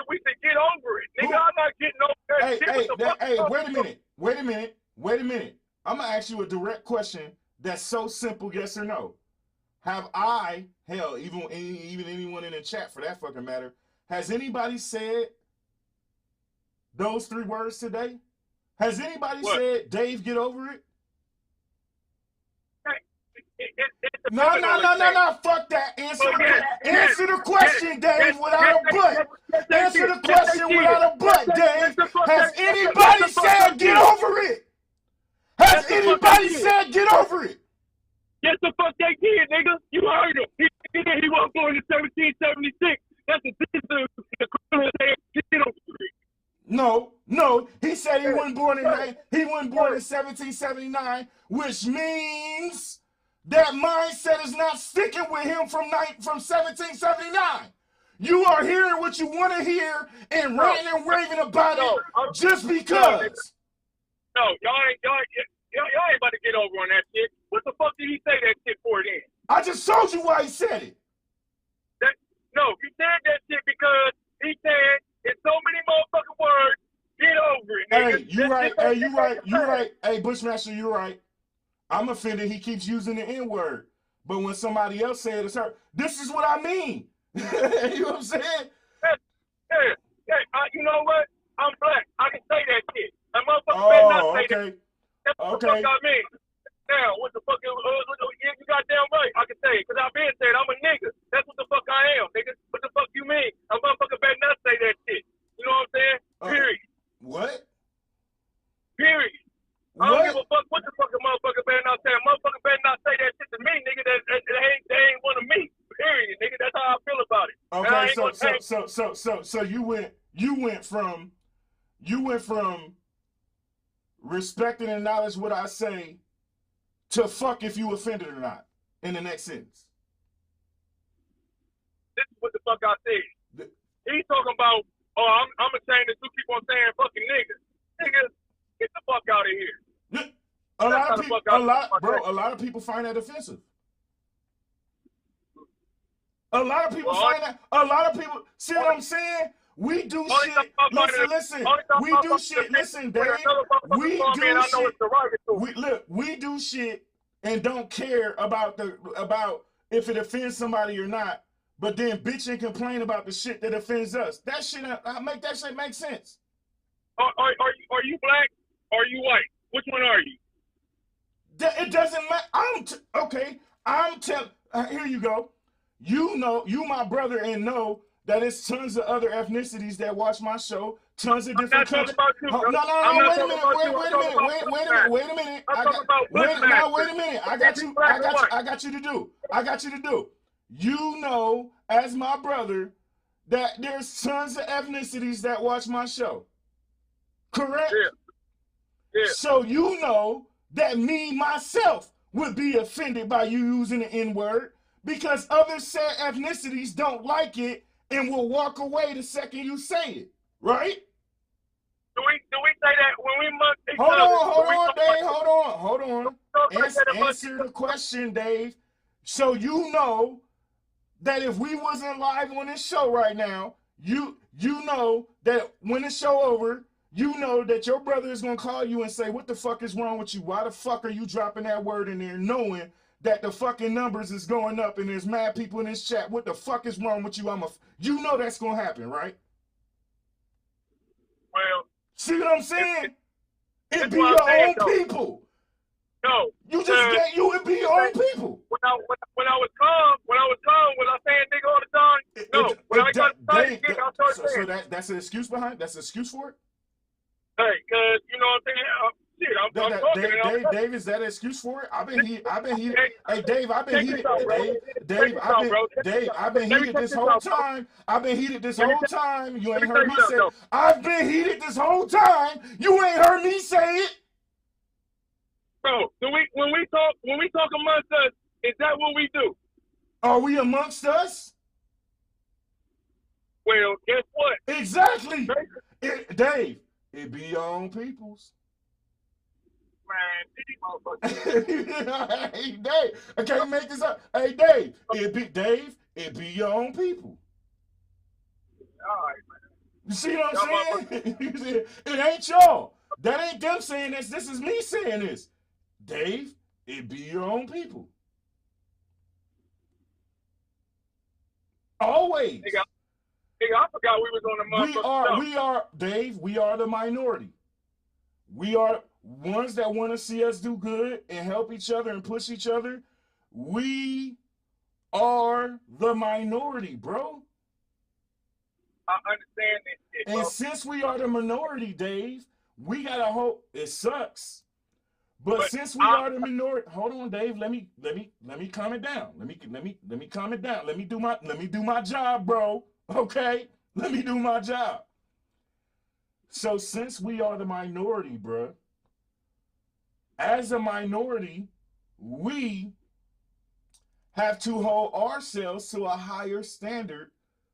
[SPEAKER 11] we should get over it. Nigga, I'm not getting over that shit.
[SPEAKER 1] Wait a minute. I'm going to ask you a direct question that's so simple, yes or no. Have I, hell, even anyone in the chat for that fucking matter, has anybody said those 3 words today? Has anybody said, Dave, get over it? No, fuck that. Answer the question, Dave, without a but. Answer the question without a but, Dave. Has anybody said, get over it? Has anybody said get over it?
[SPEAKER 11] Yes, the fuck they did, nigga. You heard him. He wasn't born in 1776. That's the criminal saying get over it.
[SPEAKER 1] No. He said he wasn't born in 1779, which means that mindset is not sticking with him from 1779. You are hearing what you want to hear and ranting and raving about it just because.
[SPEAKER 11] No, y'all ain't about to get over on that shit. What the fuck did he say that shit for then?
[SPEAKER 1] I just told you why he said it.
[SPEAKER 11] He said that shit because he said in so many motherfucking words, get over it, nigga.
[SPEAKER 1] Hey, you right. Hey, Bushmaster, you're right. I'm offended he keeps using the N-word. But when somebody else said it, it's her. This is what I mean. You know what I'm saying?
[SPEAKER 11] You know what? I'm black. I can say that shit. A motherfucker better not say that. That's what the fuck I mean. Now, you goddamn right. I can say it because I've been saying I'm a nigga. That's what the fuck I am, nigga. What the fuck you mean? A motherfucker better not say that shit. You know what I'm saying? Period.
[SPEAKER 1] What?
[SPEAKER 11] Period. I don't give a fuck what the fuck a motherfucker better not say. A motherfucker better not say that shit to me, nigga. They ain't one of me. Period, nigga. That's how I feel about it.
[SPEAKER 1] Okay, so you went from respecting and acknowledge what I say to fuck if you offended or not in the next sentence.
[SPEAKER 11] This is what the fuck I said. He's talking about, I'm ashamed that you keep on saying fucking niggas. Niggas, get the fuck out of here.
[SPEAKER 1] A lot of people find that offensive. A lot of people find that. A lot of people. See what I'm saying? We do shit. Listen. We do shit. Listen, Dave. We do shit. We do shit and don't care about if it offends somebody or not. But then bitch and complain about the shit that offends us. That shit make sense.
[SPEAKER 11] Are you black? Or are you white? Which one are you?
[SPEAKER 1] It doesn't matter. Okay. Here you go. You know, you my brother and know that it's tons of other ethnicities that watch my show. Tons of different countries. No, wait a minute. I got you to do. You know, as my brother, that there's tons of ethnicities that watch my show. Correct?
[SPEAKER 11] Yeah.
[SPEAKER 1] So you know that me, myself, would be offended by you using the N-word because other said ethnicities don't like it and will walk away the second you say it. Right?
[SPEAKER 11] Do we say that when we must each
[SPEAKER 1] Hold
[SPEAKER 11] other?
[SPEAKER 1] on, Dave. Hold on. Answer the question, Dave. So you know that if we wasn't live on this show right now, you know that when the show over, you know that your brother is going to call you and say, what the fuck is wrong with you? Why the fuck are you dropping that word in there knowing that the fucking numbers is going up and there's mad people in this chat? What the fuck is wrong with you? You know that's going to happen, right?
[SPEAKER 11] Well,
[SPEAKER 1] see what I'm saying? It be your own people.
[SPEAKER 11] No.
[SPEAKER 1] You would be your own people.
[SPEAKER 11] When I was calm, was I saying nigga all the time? No. When I got started, I started saying.
[SPEAKER 1] So that's an excuse behind? That's an excuse for it?
[SPEAKER 11] Hey, cause you know what I'm saying? I'm talking.
[SPEAKER 1] Dave, is that an excuse for it? I've been heated. Hey, Dave, I've been heated. Dave, I've been heated this whole time. You ain't heard me say it. I've been heated this whole time. You ain't heard me say it.
[SPEAKER 11] Bro, when we talk amongst us, is that what we do?
[SPEAKER 1] Are we amongst us?
[SPEAKER 11] Well, guess what?
[SPEAKER 1] Exactly. Dave, it be your own peoples.
[SPEAKER 11] Man, these motherfuckers.
[SPEAKER 1] Hey, Dave, I can't make this up. Hey, Dave, it be your own people.
[SPEAKER 11] All right, man.
[SPEAKER 1] You see what I'm saying? It ain't y'all. That ain't them saying this. This is me saying this. Dave, it be your own people. Always.
[SPEAKER 11] Nigga, I forgot we was on the motherfucking
[SPEAKER 1] Dave, we are the minority. We are ones that want to see us do good and help each other and push each other. We are the minority, bro.
[SPEAKER 11] I understand this shit, bro.
[SPEAKER 1] And since we are the minority, Dave, we gotta hope. It sucks. But since we are the minority, hold on, Dave. Let me calm it down. Let me calm it down. Let me do my job, bro. Okay? Let me do my job. So since we are the minority, bro, as a minority, we have to hold ourselves to a higher standard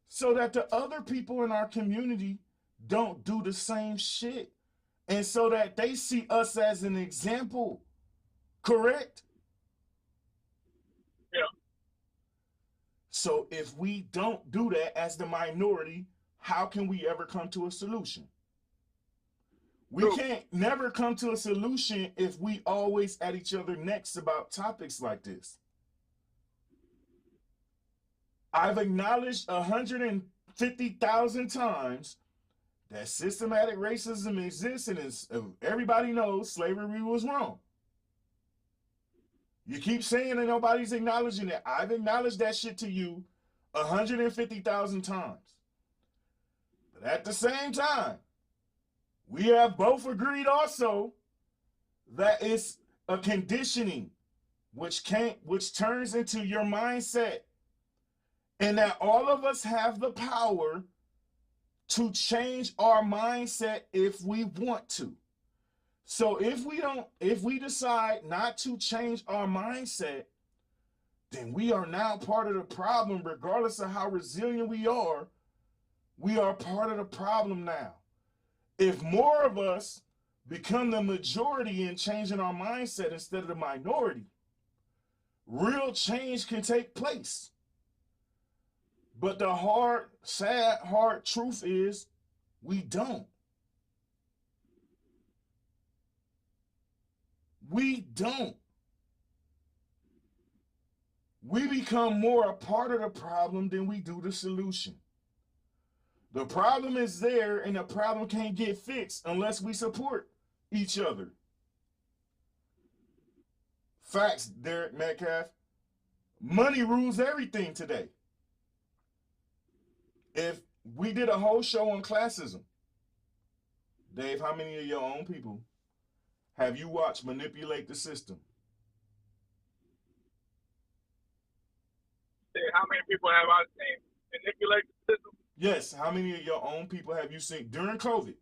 [SPEAKER 1] so that the other people in our community don't do the same shit. And so that they see us as an example. Correct?
[SPEAKER 11] Yeah.
[SPEAKER 1] So if we don't do that as the minority, how can we ever come to a solution? We can't never come to a solution if we always at each other necks about topics like this. I've acknowledged 150,000 times that systematic racism exists, and everybody knows slavery was wrong. You keep saying that nobody's acknowledging it. I've acknowledged that shit to you 150,000 times. But at the same time, we have both agreed also that it's a conditioning which turns into your mindset, and that all of us have the power to change our mindset if we want to. So if we decide not to change our mindset, then we are now part of the problem. Regardless of how resilient we are part of the problem now. If more of us become the majority in changing our mindset instead of the minority, real change can take place. But the sad truth is we don't. We don't. We become more a part of the problem than we do the solution. The problem is there, and the problem can't get fixed unless we support each other. Facts, Derek Metcalf. Money rules everything today. If we did a whole show on classism, Dave, how many of your own people have you watched manipulate the system?
[SPEAKER 11] How many people have I seen manipulate the system?
[SPEAKER 1] Yes, how many of your own people have you seen during COVID?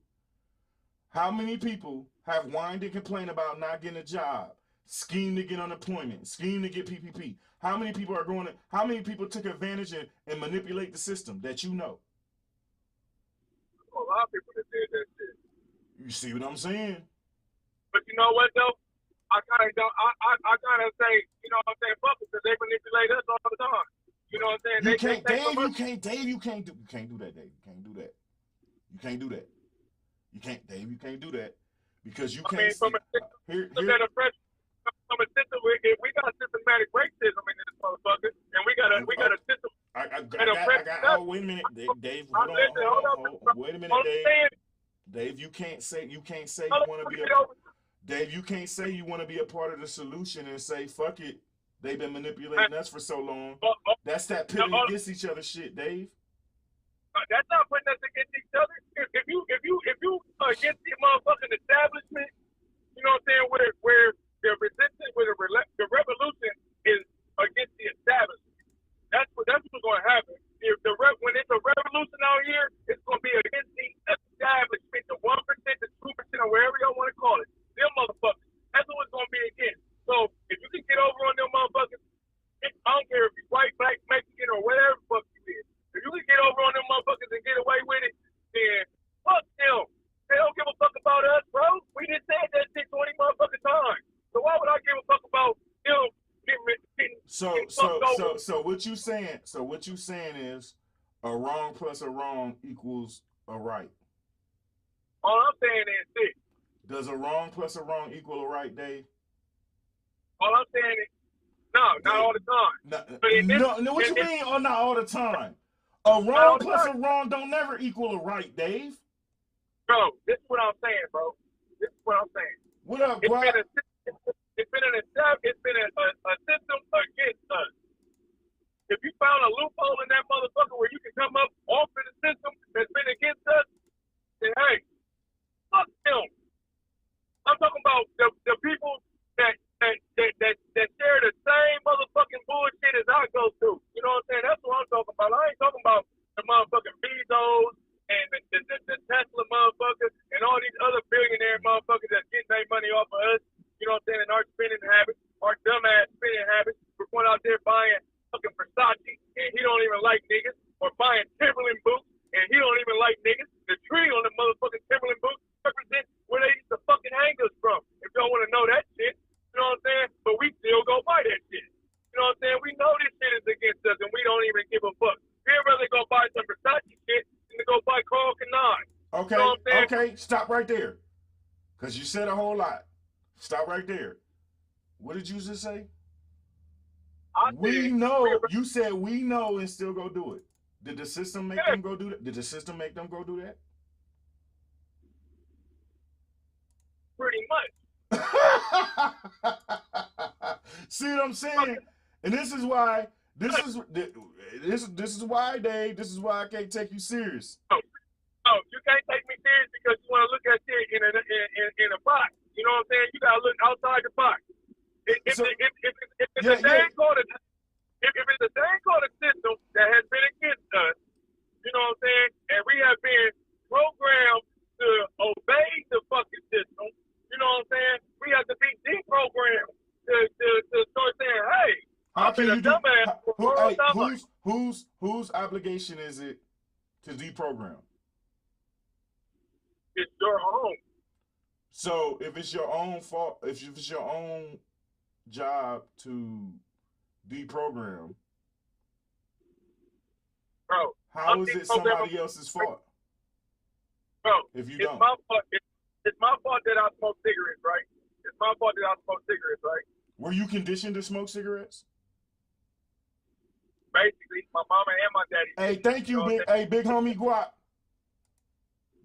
[SPEAKER 1] How many people have whined and complained about not getting a job, scheme to get unemployment, scheme to get PPP? How many people how many people took advantage and manipulate the system that you know?
[SPEAKER 11] A lot of people that did that shit.
[SPEAKER 1] You see what I'm saying?
[SPEAKER 11] But you know what though? I kind of say, you know what I'm saying, fuck it, because they manipulate us all the time. You know what I'm saying?
[SPEAKER 1] You can't do that, Dave. You can't do that. You can't do that. You can't, Dave. You can't do that because you can't.
[SPEAKER 11] From a system, we got systematic racism in this motherfucker, and we got a system.
[SPEAKER 1] Oh, wait a minute, Dave. Hold on. Wait a minute, Dave. Dave, you can't say you want to be Dave. You can't say you want to be a part of the solution and say fuck it. They've been manipulating us for so long. That's that pitting against each other shit, Dave.
[SPEAKER 11] That's not putting us against each other. If you against the motherfucking establishment, you know what I'm saying, where the resistance, where the revolution is against the establishment. That's what's going to happen. When it's a revolution out here, it's going to be against the establishment, the 1%, the 2%, or wherever y'all want to call it. Them motherfuckers. That's what it's going to be against. So if you can get over on them motherfuckers, I don't care if you're white, black, Mexican, or whatever the fuck you is. If you can get over on them motherfuckers and get away with it, then fuck them. They don't give a fuck about us, bro. We just said that shit 20 motherfucking times. So why would I give a fuck about them getting
[SPEAKER 1] So what you saying? So what you saying is a wrong plus a wrong equals a right.
[SPEAKER 11] All I'm saying is this.
[SPEAKER 1] Does a wrong plus a wrong equal a right, Dave?
[SPEAKER 11] All I'm saying is no, not all the time.
[SPEAKER 1] No, what you mean? Oh, not all the time. A wrong plus a wrong don't never equal a right, Dave.
[SPEAKER 11] Bro, this is what I'm saying, bro. This is what I'm saying.
[SPEAKER 1] What up, bro?
[SPEAKER 11] It's been a system against us. If you found a loophole in that motherfucker where you can come up off of the system that's been against us, then hey, fuck them. I'm talking about the people that share the same motherfucking bullshit as I go through. You know what I'm saying? That's what I'm talking about. I ain't talking about the motherfucking Bezos and the Tesla motherfuckers and all these other billionaire motherfuckers that's getting their money off of us. You know what I'm saying? And our spending habits, our dumbass spending habits. We're going out there buying fucking Versace and he don't even like niggas, or buying Timberland boots and he don't even like niggas. The tree on the motherfucking Timberland boots represents where they used to fucking hang us from. If y'all want to know that shit, you know what I'm saying? But we still go buy that shit. You know what I'm saying? We know this shit is against us and we don't even give a fuck. We'd rather go buy some Versace shit than to go buy Carl Kanai.
[SPEAKER 1] Okay,
[SPEAKER 11] you know what I'm saying?
[SPEAKER 1] okay, stop right there. Because you said a whole lot. Stop right there. What did you just say? We know. You said we know and still go do it. Did the system make them go do that? Did the system make them go do that?
[SPEAKER 11] Pretty much.
[SPEAKER 1] See what I'm saying? And this is why, this is why, Dave, this is why I can't take you serious.
[SPEAKER 11] Oh, you can't take me serious because you want to look at shit in a box. You know what I'm saying? You gotta look outside the box. If it's a thing called a system that has been against us, you know what I'm saying? And we have been programmed to obey the fucking system. You know what I'm saying? We have to be deprogrammed to start saying, hey,
[SPEAKER 1] how can you do?
[SPEAKER 11] dumbass.
[SPEAKER 1] Whose obligation is it to deprogram?
[SPEAKER 11] It's your own.
[SPEAKER 1] So if it's your own fault, if it's your own job to deprogram,
[SPEAKER 11] bro,
[SPEAKER 1] how is it somebody else's fault?
[SPEAKER 11] Bro,
[SPEAKER 1] if you
[SPEAKER 11] it's
[SPEAKER 1] don't,
[SPEAKER 11] my fault. It's my fault that I smoke cigarettes, right? It's my fault that I smoke cigarettes, right?
[SPEAKER 1] Were you conditioned to smoke cigarettes?
[SPEAKER 11] Basically, my mama and my daddy.
[SPEAKER 1] Hey, thank you, big homie Guap.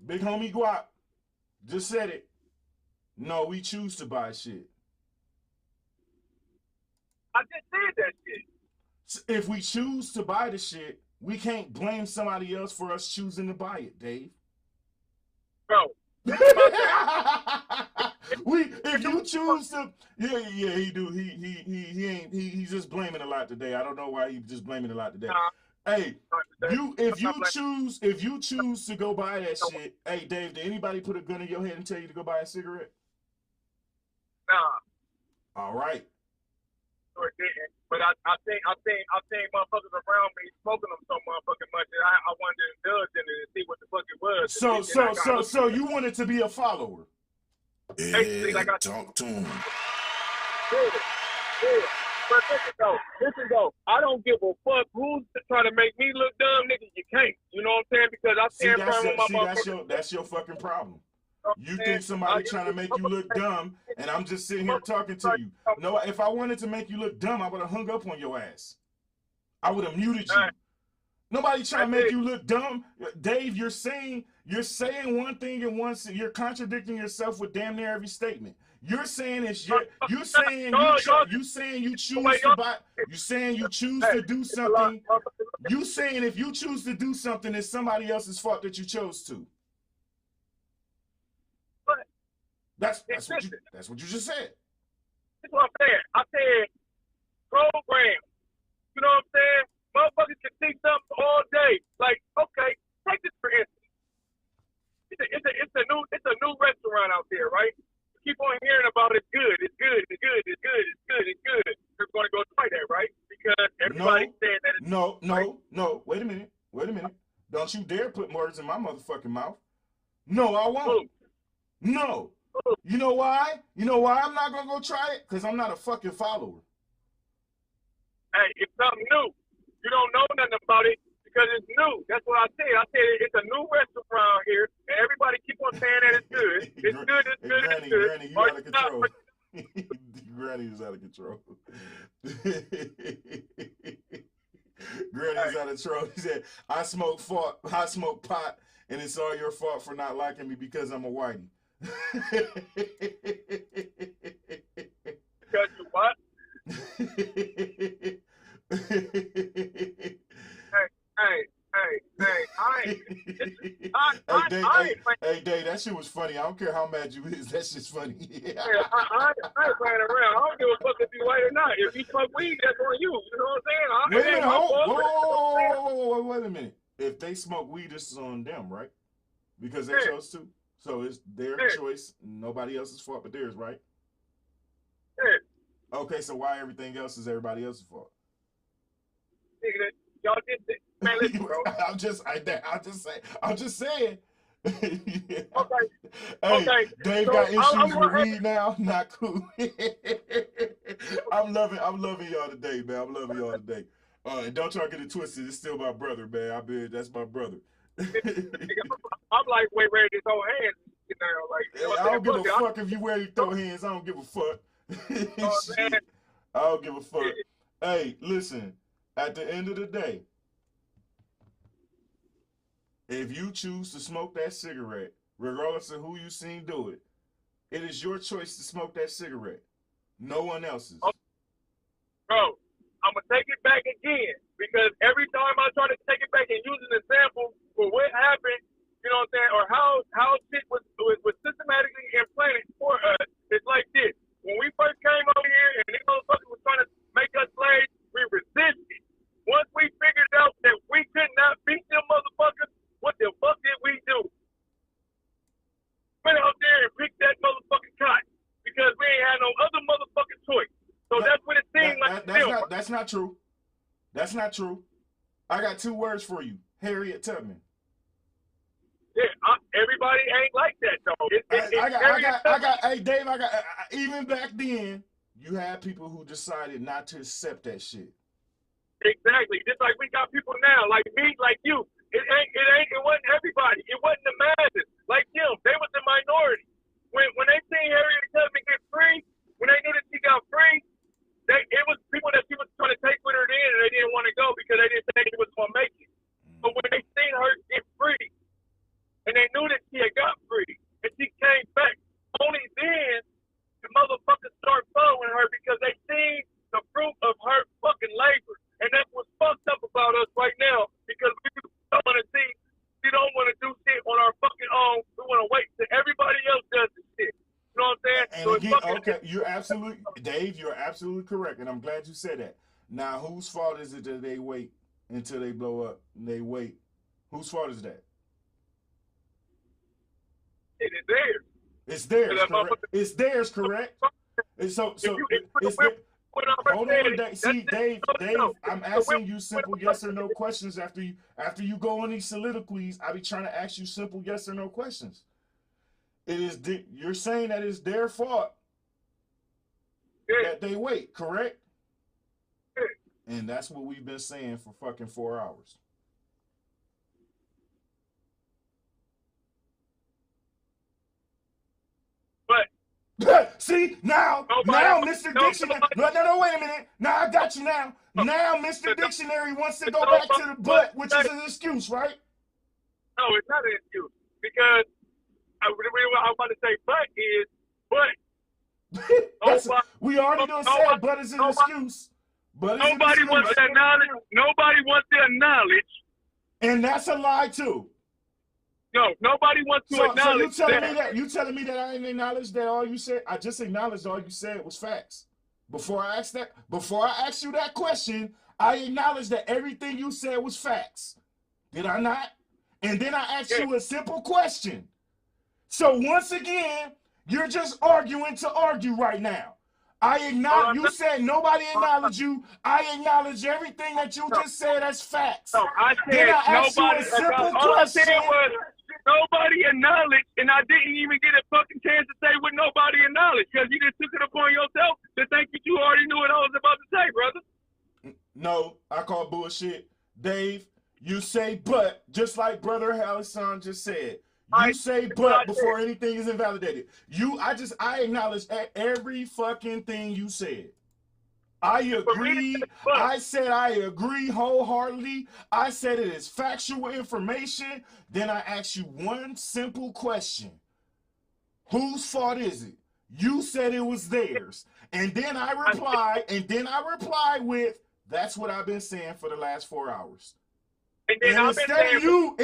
[SPEAKER 1] Big homie Guap just said it. No, we choose to buy shit.
[SPEAKER 11] I just said that shit.
[SPEAKER 1] If we choose to buy the shit, we can't blame somebody else for us choosing to buy it, Dave.
[SPEAKER 11] Bro.
[SPEAKER 1] If you choose to, he do. He's just blaming a lot today. I don't know why he's just blaming a lot today. Hey, if you choose to go buy that shit, hey Dave, did anybody put a gun in your head and tell you to go buy a cigarette?
[SPEAKER 11] Nah.
[SPEAKER 1] All right.
[SPEAKER 11] Or didn't. But I think motherfuckers around me smoking them so motherfucking much that I wanted to indulge in it and see what the fuck it was.
[SPEAKER 1] So you wanted to be a follower.
[SPEAKER 12] Yeah, talk to him.
[SPEAKER 11] Yeah. But listen though. I don't give a fuck who's trying to make me look dumb, nigga. You can't. You know what I'm saying? Because I stand firm with my motherfucker.
[SPEAKER 1] That's your fucking problem. You think somebody trying to make you look dumb, and I'm just sitting here talking to you. No, if I wanted to make you look dumb, I would have hung up on your ass. I would have muted you. Nobody trying to make you look dumb. Dave, you're saying one thing and you're contradicting yourself with damn near every statement. You're saying you choose to buy. You saying you choose to do something. You saying if you choose to do something, it's somebody else's fault that you chose to. That's what you just said.
[SPEAKER 11] That's what I'm saying. I said program. You know what I'm saying? Motherfuckers can see something all day. Like, okay, take this for instance. It's a new restaurant out there, right? You keep on hearing about it's good. It's going to go try that, right? Because everybody's saying that it's
[SPEAKER 1] No. Wait a minute. Don't you dare put words in my motherfucking mouth. No, I won't. No. You know why? I'm not going to go try it? Because I'm not a fucking follower.
[SPEAKER 11] Hey, it's something new. You don't know nothing about it because it's new. That's what I said. I said it's a new restaurant here, and everybody keep on saying that it's good. It's good, it's good, it's good.
[SPEAKER 1] Granny, you out of control. Granny is out of control. Granny's out of control. He said, I smoke pot, and it's all your fault for not liking me because I'm a whitey.
[SPEAKER 11] Because you what?
[SPEAKER 1] Hey, Dave, that shit was funny. I don't care how mad you is. That shit's funny.
[SPEAKER 11] I ain't playing around. I don't give a fuck if you white or not. If you smoke weed, that's on you. You know what I'm saying?
[SPEAKER 1] Wait a minute. If they smoke weed, this is on them, right? Because they chose to. So it's their choice. Nobody else's fault but theirs, right?
[SPEAKER 11] Yeah.
[SPEAKER 1] Okay, so why everything else is everybody else's fault?
[SPEAKER 11] Y'all did this. Man, listen, bro.
[SPEAKER 1] I'm just saying.
[SPEAKER 11] Okay.
[SPEAKER 1] Hey, Dave got issues with weed now. Not cool. I'm loving y'all today, man. I'm loving y'all today. And don't y'all get it twisted. It's still my brother, man. That's my brother.
[SPEAKER 11] I'm like way ready to throw hands. You know, like,
[SPEAKER 1] I don't give a fuck if you ready to throw hands. I don't give a fuck. I don't give a fuck. Hey, listen. At the end of the day, if you choose to smoke that cigarette, regardless of who you seen do it, it is your choice to smoke that cigarette. No one else's.
[SPEAKER 11] Bro, I'm going to take it back again because every time I try to take it back and use an example for what happened, you know what I'm saying, or how shit was systematically implanted for us, it's like this. When we first came over here and these motherfuckers was trying to make us slaves, we resisted. Once we figured out that we could not beat them motherfuckers, what the fuck did we do? Went out there and picked that motherfucking cotton because we ain't had no other motherfucking choice. So that's what it seemed like.
[SPEAKER 1] That's not true. That's not true. I got 2 words for you. Harriet Tubman.
[SPEAKER 11] Yeah, everybody ain't like that though.
[SPEAKER 1] Hey Dave, even back then, you had people who decided not to accept that shit.
[SPEAKER 11] Exactly. Just like we got people now, like me, like you. It wasn't everybody. It wasn't the masses. Like them, they was the minority. When they seen Harriet Tubman get free, when they knew that she got free, it was people that she was trying to take with her then, and they didn't want to go because they didn't think she was gonna make it. But when they seen her get free, and they knew that she had got free, and she came back, only then the motherfuckers start following her because they seen the fruit of her fucking labor. And that's what's fucked up about us right now because we don't want to see, we don't want to do shit on our fucking own. We want to wait till everybody else does the shit. You know what I'm saying?
[SPEAKER 1] And
[SPEAKER 11] so
[SPEAKER 1] again, okay, you're absolutely, Dave, you're absolutely correct, and I'm glad you said that. Now, whose fault is it that they wait until they blow up and they wait? Whose fault is that?
[SPEAKER 11] It is theirs.
[SPEAKER 1] It's theirs, correct? It's theirs, correct? It's hold on, Dave. See, Dave, I'm asking you simple yes or no questions after you go on these soliloquies. I be trying to ask you simple yes or no questions. You're saying that it's their fault that they wait, correct? And that's what we've been saying for fucking 4 hours. See, now, Mr. Dictionary. No, wait a minute. Now I got you now. Now Mr. Dictionary wants to go back to the but, which is an excuse, right?
[SPEAKER 11] No, it's not an excuse. Because I want to say but is, but.
[SPEAKER 1] We already done said but is an excuse. But
[SPEAKER 11] nobody wants that knowledge. Nobody wants their knowledge.
[SPEAKER 1] And that's a lie, too.
[SPEAKER 11] No, nobody wants to acknowledge
[SPEAKER 1] so you telling me that I didn't acknowledge that all you said? I just acknowledged all you said was facts. Before I asked you that question, I acknowledged that everything you said was facts. Did I not? And then I asked you a simple question. So once again, you're just arguing to argue right now. I acknowledge you said nobody acknowledged you. I acknowledge everything that you just said as facts.
[SPEAKER 11] No, I said
[SPEAKER 1] then I asked
[SPEAKER 11] nobody.
[SPEAKER 1] you a simple
[SPEAKER 11] all
[SPEAKER 1] question.
[SPEAKER 11] I said was nobody acknowledged, and I didn't even get a fucking chance to say what nobody acknowledged because you just took it upon yourself to think that you already knew what I was about to say, brother.
[SPEAKER 1] No, I call bullshit. Dave, you say but, just like Brother Hassan just said. You say but before anything is invalidated. I acknowledge every fucking thing you said. I agree. I said I agree wholeheartedly. I said it is factual information. Then I asked you one simple question. Whose fault is it? You said it was theirs. And then I replied with, that's what I've been saying for the last 4 hours. And instead of you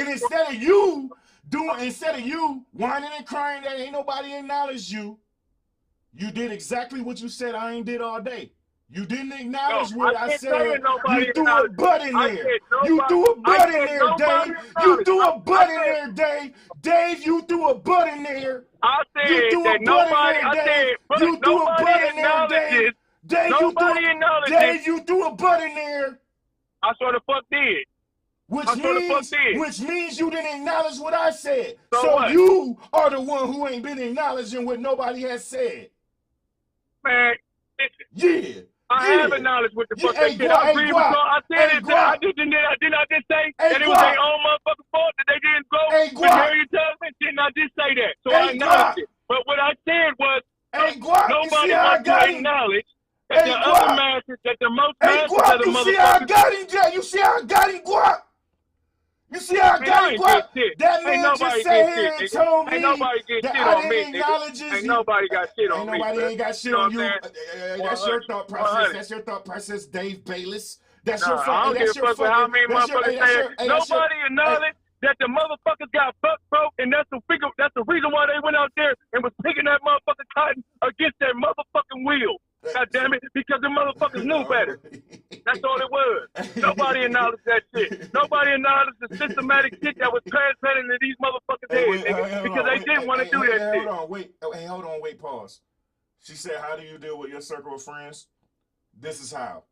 [SPEAKER 1] whining and crying that ain't nobody acknowledged you, you did exactly what you said I ain't did all day. You didn't acknowledge what I said. You threw a butt in there. You threw a butt in there, Dave. You threw a butt in there, Dave. Dave, you threw a butt in there.
[SPEAKER 11] I said that nobody. I said
[SPEAKER 1] you threw a butt in there, Dave. Dave, you threw a butt in there.
[SPEAKER 11] I sort of fuck did.
[SPEAKER 1] Which means you didn't acknowledge what I said. So you are the one who ain't been acknowledging what nobody has said.
[SPEAKER 11] Man,
[SPEAKER 1] yeah.
[SPEAKER 11] I have acknowledged what the fuck they said. I agree with y'all. I said it. I did say that it was their own motherfucking fault that they didn't go with Harriet Tubman. Didn't I just say that? So I acknowledged it. But what I said was nobody wants to acknowledge that the other masses, that the most masses of the motherfuckers.
[SPEAKER 1] You see how I got him, Guap? You see how I
[SPEAKER 11] Man,
[SPEAKER 1] got
[SPEAKER 11] I
[SPEAKER 1] it,
[SPEAKER 11] ain't
[SPEAKER 1] bro?
[SPEAKER 11] get shit.
[SPEAKER 1] That
[SPEAKER 11] Ain't
[SPEAKER 1] man
[SPEAKER 11] nobody
[SPEAKER 1] just
[SPEAKER 11] get
[SPEAKER 1] sat here
[SPEAKER 11] shit,
[SPEAKER 1] and
[SPEAKER 11] nigga.
[SPEAKER 1] told me
[SPEAKER 11] Ain't nobody get
[SPEAKER 1] that
[SPEAKER 11] shit
[SPEAKER 1] I
[SPEAKER 11] on me,
[SPEAKER 1] didn't
[SPEAKER 11] nigga.
[SPEAKER 1] acknowledge his.
[SPEAKER 11] Ain't nobody got shit on
[SPEAKER 1] Ain't
[SPEAKER 11] me,
[SPEAKER 1] nobody
[SPEAKER 11] bro.
[SPEAKER 1] ain't got shit
[SPEAKER 11] You know
[SPEAKER 1] on
[SPEAKER 11] what
[SPEAKER 1] you.
[SPEAKER 11] I'm saying?
[SPEAKER 1] That's your thought process.
[SPEAKER 11] 100.
[SPEAKER 1] That's your thought process, Dave Bayless. That's
[SPEAKER 11] Nah,
[SPEAKER 1] your
[SPEAKER 11] I
[SPEAKER 1] fucking.
[SPEAKER 11] don't give
[SPEAKER 1] That's
[SPEAKER 11] a
[SPEAKER 1] your
[SPEAKER 11] fuck with how
[SPEAKER 1] fucking.
[SPEAKER 11] many
[SPEAKER 1] That's your.
[SPEAKER 11] motherfuckers
[SPEAKER 1] That's
[SPEAKER 11] say
[SPEAKER 1] your.
[SPEAKER 11] it. Nobody acknowledged that the motherfuckers got fuck broke, and that's the reason why they went out there and was picking that motherfucking cotton against their motherfucking will. God damn it, because the motherfuckers knew better. That's all it was. Nobody acknowledged that shit. Nobody acknowledged the systematic shit that was translated into these motherfuckers' heads, nigga, because they didn't want to do that shit.
[SPEAKER 1] Hold on, wait, pause. She said, how do you deal with your circle of friends? This is how.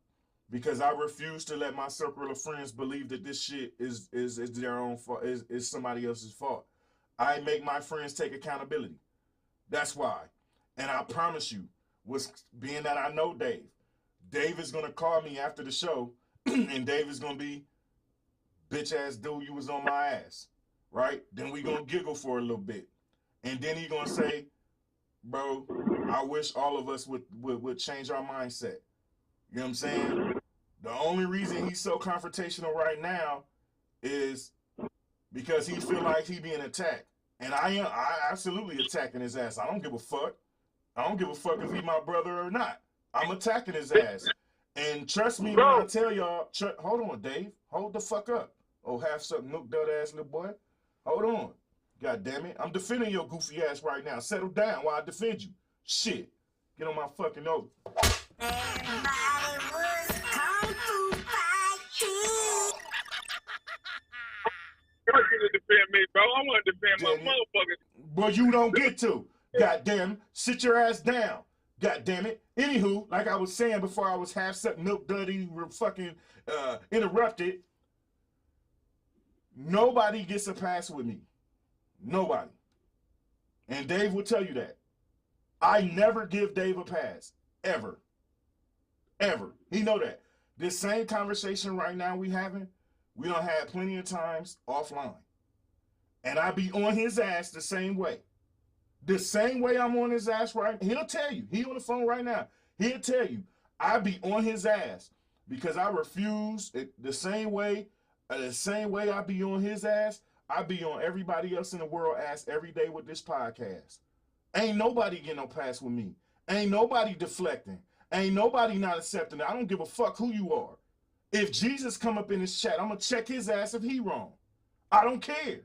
[SPEAKER 1] Because I refuse to let my circle of friends believe that this shit is their own fault, is somebody else's fault. I make my friends take accountability. That's why. And I promise you, being that I know Dave is gonna call me after the show, and Dave is gonna be, bitch ass dude, you was on my ass, right? Then we gonna giggle for a little bit, and then he gonna say, bro, I wish all of us would change our mindset. You know what I'm saying? The only reason he's so confrontational right now is because he feel like he being attacked, and I absolutely attacking his ass. I don't give a fuck. I don't give a fuck if he my brother or not. I'm attacking his ass. And trust me when I tell y'all, hold on, Dave. Hold the fuck up. Oh, half something nook dud ass little boy. Hold on. God damn it. I'm defending your goofy ass right now. Settle down while I defend you. Shit. Get on my fucking nose.
[SPEAKER 11] I want to defend me, bro. I want to defend my motherfuckers.
[SPEAKER 1] But you don't get to. Goddamn, sit your ass down. God damn it. Anywho, like I was saying before I was half sucked milk duddy fucking interrupted. Nobody gets a pass with me. Nobody. And Dave will tell you that. I never give Dave a pass. Ever. Ever. He know that. This same conversation right now we having, we done had plenty of times offline. And I be on his ass the same way. The same way I'm on his ass right now. He'll tell you. He on the phone right now. He'll tell you. I be on his ass because I refuse the same way I be on his ass, I be on everybody else in the world ass every day with this podcast. Ain't nobody getting no pass with me. Ain't nobody deflecting. Ain't nobody not accepting it. I don't give a fuck who you are. If Jesus come up in this chat, I'm going to check his ass if he wrong. I don't care.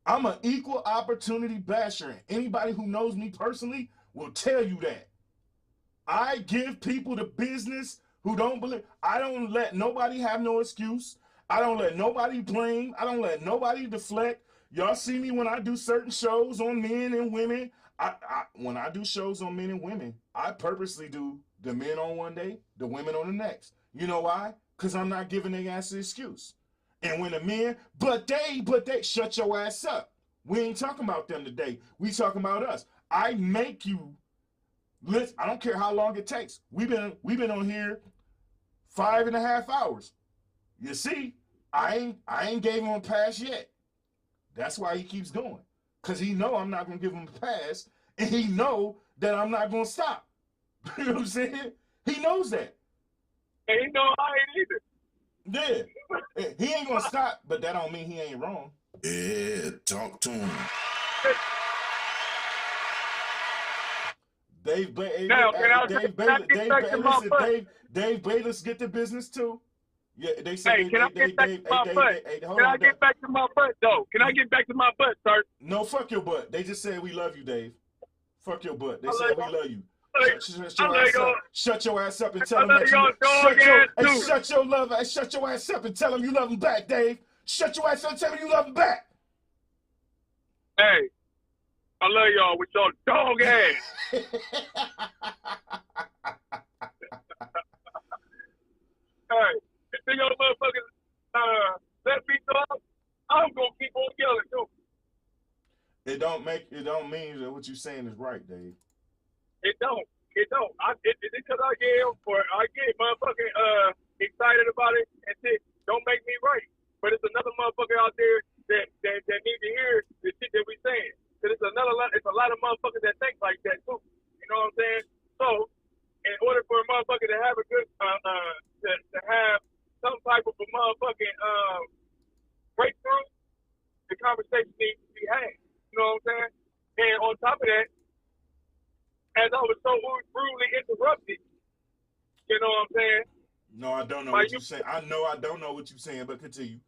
[SPEAKER 1] I'm an equal opportunity basher. And anybody who knows me personally will tell you that. I give people the business who don't believe. I don't let nobody have no excuse. I don't let nobody blame. I don't let nobody deflect. Y'all see me when I do certain shows on men and women. When I do shows on men and women, I purposely do the men on one day, the women on the next. You know why? Because I'm not giving their ass an excuse. And when the men, but they, shut your ass up. We ain't talking about them today. We talking about us. I make you listen. I don't care how long it takes. We've been on here 5.5 hours. You see, I ain't gave him a pass yet. That's why he keeps going. Because he know I'm not going to give him a pass, and he know that I'm not going to stop. You know what I'm saying? He knows that.
[SPEAKER 11] And he know I ain't either.
[SPEAKER 1] Yeah. He ain't going to stop, but that don't mean he ain't wrong.
[SPEAKER 12] Yeah, talk to him.
[SPEAKER 1] Dave Bayless get the business too. Yeah, they say.
[SPEAKER 11] Hey, can I get back to my butt? Can I get back to my butt, though? Can I get back to my butt, sir?
[SPEAKER 1] No, fuck your butt. They just said we love you, Dave. Fuck your butt. They said we love you. Shut your ass up and tell them that you shut your ass up and tell them you love them back, Dave. Shut your ass up and tell them you love them back.
[SPEAKER 11] Hey, I love y'all with your dog ass. Hey, if y'all motherfuckers let me talk, I'm gonna keep on yelling too.
[SPEAKER 1] It don't mean that what you're saying is right, Dave.
[SPEAKER 11] It don't. It's because I get motherfucking excited about it and shit. Don't make me right. But it's another motherfucker out there that need to hear the shit that we saying. Cause it's a lot of motherfuckers that think like that too. You know what I'm saying? So in order for a motherfucker to have a good to have some type of a motherfucking break on top of that, as I was so rudely interrupted, you know what I'm saying?
[SPEAKER 1] No, I don't know what you're saying. I know I don't know what you're saying, but continue.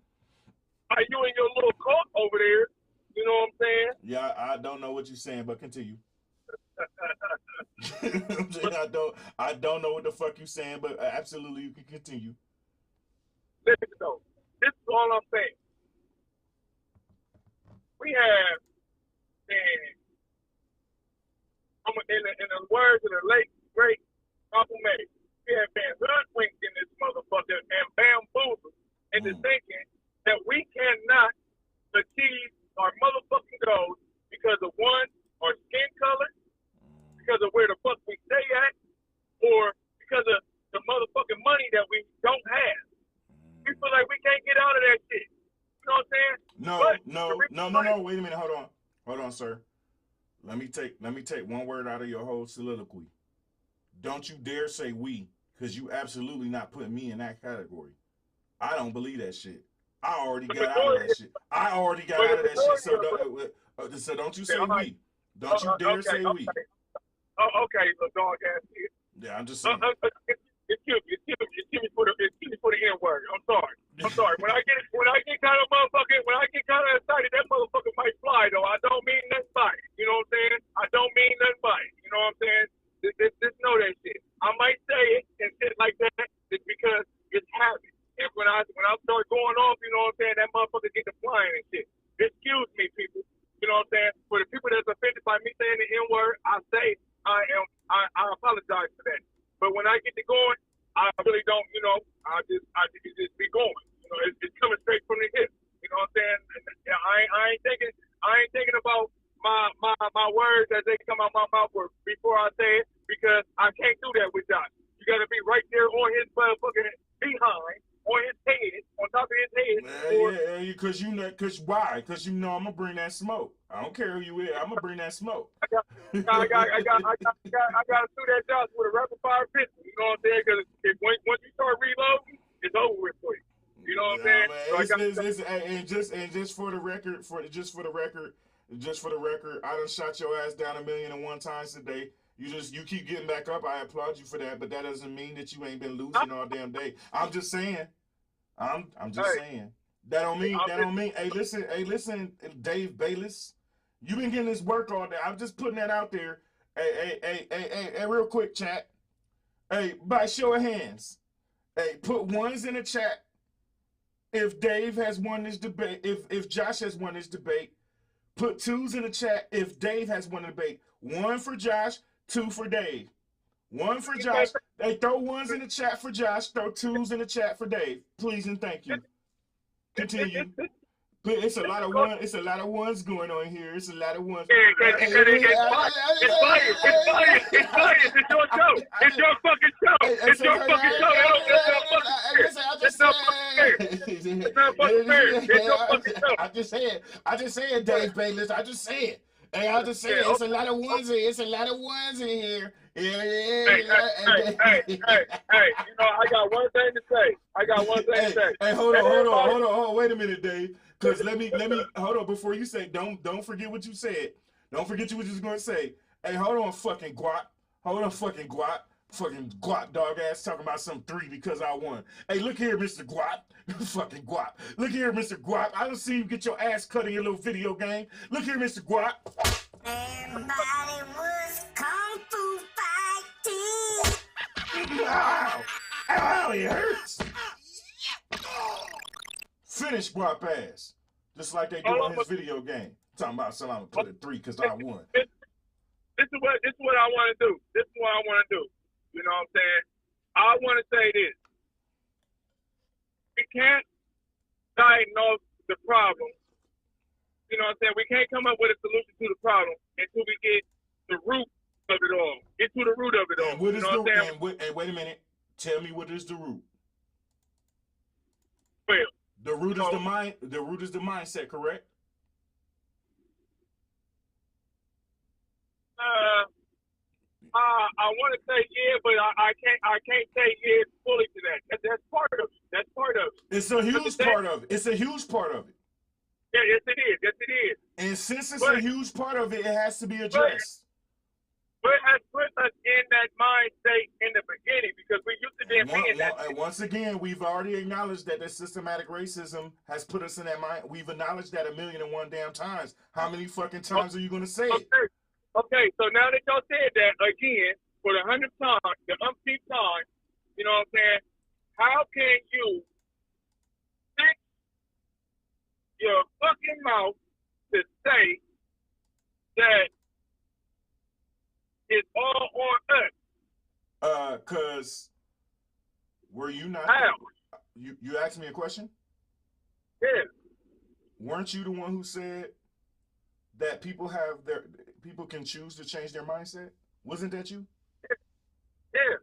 [SPEAKER 11] Are you and your little cock over there? You know what I'm saying?
[SPEAKER 1] Yeah, I don't know what you're saying, but continue. I don't know what the fuck you're saying, but absolutely you can continue.
[SPEAKER 11] Listen though, this is all I'm saying. We have, in the words of the late great Uncle May, we have been hoodwinked in this motherfucker and bamboozled into thinking that we cannot achieve our motherfucking goals because of one, our skin color, because of where the fuck we stay at, or because of the motherfucking money that we don't have. We feel like we can't get out of that shit. You know what I'm saying?
[SPEAKER 1] No. Wait a minute. Hold on, sir. Let me take one word out of your whole soliloquy. Don't you dare say we, because you absolutely not putting me in that category. I don't believe that shit. I already got out of that shit. So don't you say we. Don't you dare say we.
[SPEAKER 11] Oh, okay, the dog ass shit.
[SPEAKER 1] Yeah, I'm just saying.
[SPEAKER 11] Excuse me for the N word. I'm sorry. When I get kind of excited, that motherfucker might fly though. I don't mean nothing by it. You know what I'm saying? I don't mean nothing by it. You know what I'm saying? Just know that shit. I might say it and shit like that just because it's habit. And when I start going off, you know what I'm saying, that motherfucker get to flying and shit. Excuse me, people. You know what I'm saying? For the people that's offended by me saying the N word, I say I apologize for that. But when I get to going, I really don't, you know, I just be going. You know, it's coming straight from the hip. You know what I'm saying? I ain't thinking about my words as they come out my mouth before I say it, because I can't do that with Josh. You got to be right there on his motherfucking behind, on his head, on top of his head.
[SPEAKER 1] Because why? Because you know I'm gonna bring that smoke. I don't care who you is. I'm gonna bring that smoke.
[SPEAKER 11] I got to do that Josh with a rapid fire pistol. You know what I'm saying? Because once you start reloading, it's over with for you. You know what I'm saying?
[SPEAKER 1] And just for the record, I done shot your ass down 1,001 times today. You keep getting back up. I applaud you for that, but that doesn't mean that you ain't been losing all damn day. I'm just saying. I'm just saying. That don't mean. Hey, listen, Dave Bayless. You been getting this work all day. I'm just putting that out there. Hey, real quick, chat. Hey, by show of hands. Hey, put ones in the chat if Dave has won this debate. If Josh has won this debate. Put twos in the chat if Dave has won the debate. 1 for Josh, 2 for Dave. 1 for Josh. Hey, throw ones in the chat for Josh. Throw twos in the chat for Dave. Please and thank you. Continue. It's a lot of ones. It's a lot of ones going on here. It's a lot of ones.
[SPEAKER 11] It's biased. It's your show. It's your fucking show. It's your fucking show. It's not fucking fair. It's your fucking show.
[SPEAKER 1] I just said, Dave Bayless. I just said. Hey, I just said it's a lot of ones in. It's a lot of ones in here.
[SPEAKER 11] Hey, you know, I got one thing to say.
[SPEAKER 1] Hey, hold on. Wait a minute, Dave. Because let me hold on before you say. Don't forget what you said. Don't forget what you was gonna say. Hey, hold on, fucking guap. Hold on, fucking guap. Fucking guap dog ass talking about some 3 because I won. Hey, look here, Mr. Guap. Fucking guap. Look here, Mr. Guap. I don't see you get your ass cut in your little video game. Look here, Mr. Guap.
[SPEAKER 9] Everybody was kung fu fighting.
[SPEAKER 1] Ow, it hurts. Finish Guap ass. Just like they do on his video game. Talking about something, I'm gonna put it 3 because I won.
[SPEAKER 11] This is what I want to do. You know what I'm saying? I want to say this. We can't diagnose the problem. You know what I'm saying? We can't come up with a solution to the problem until we get the root of it all. Get to the root of it all.
[SPEAKER 1] And what is
[SPEAKER 11] you know what I'm saying?
[SPEAKER 1] And wait a minute. Tell me what is the root?
[SPEAKER 11] Well,
[SPEAKER 1] the root is the mind. The root is the mindset, correct?
[SPEAKER 11] I want to say yeah, but I can't say yeah fully to that. That's part of it.
[SPEAKER 1] It's a huge part of it. It's a huge part of it.
[SPEAKER 11] Yeah, yes it is. Yes it is.
[SPEAKER 1] And since it's a huge part of it, it has to be addressed.
[SPEAKER 11] But it has put us in that mind state in the beginning because we used to be in that.
[SPEAKER 1] And once again, we've already acknowledged that the systematic racism has put us in that mind. We've acknowledged that 1,000,001 damn times. How many fucking times are you gonna say it?
[SPEAKER 11] Okay, so now that y'all said that again for the 100th time, the umpteenth time, you know what I'm saying? How can you fix your fucking mouth to say that it's all on us?
[SPEAKER 1] Cause were you not?
[SPEAKER 11] How?
[SPEAKER 1] You asked me a question?
[SPEAKER 11] Yeah.
[SPEAKER 1] Weren't you the one who said that people can choose to change their mindset? Wasn't that you?
[SPEAKER 11] Yeah.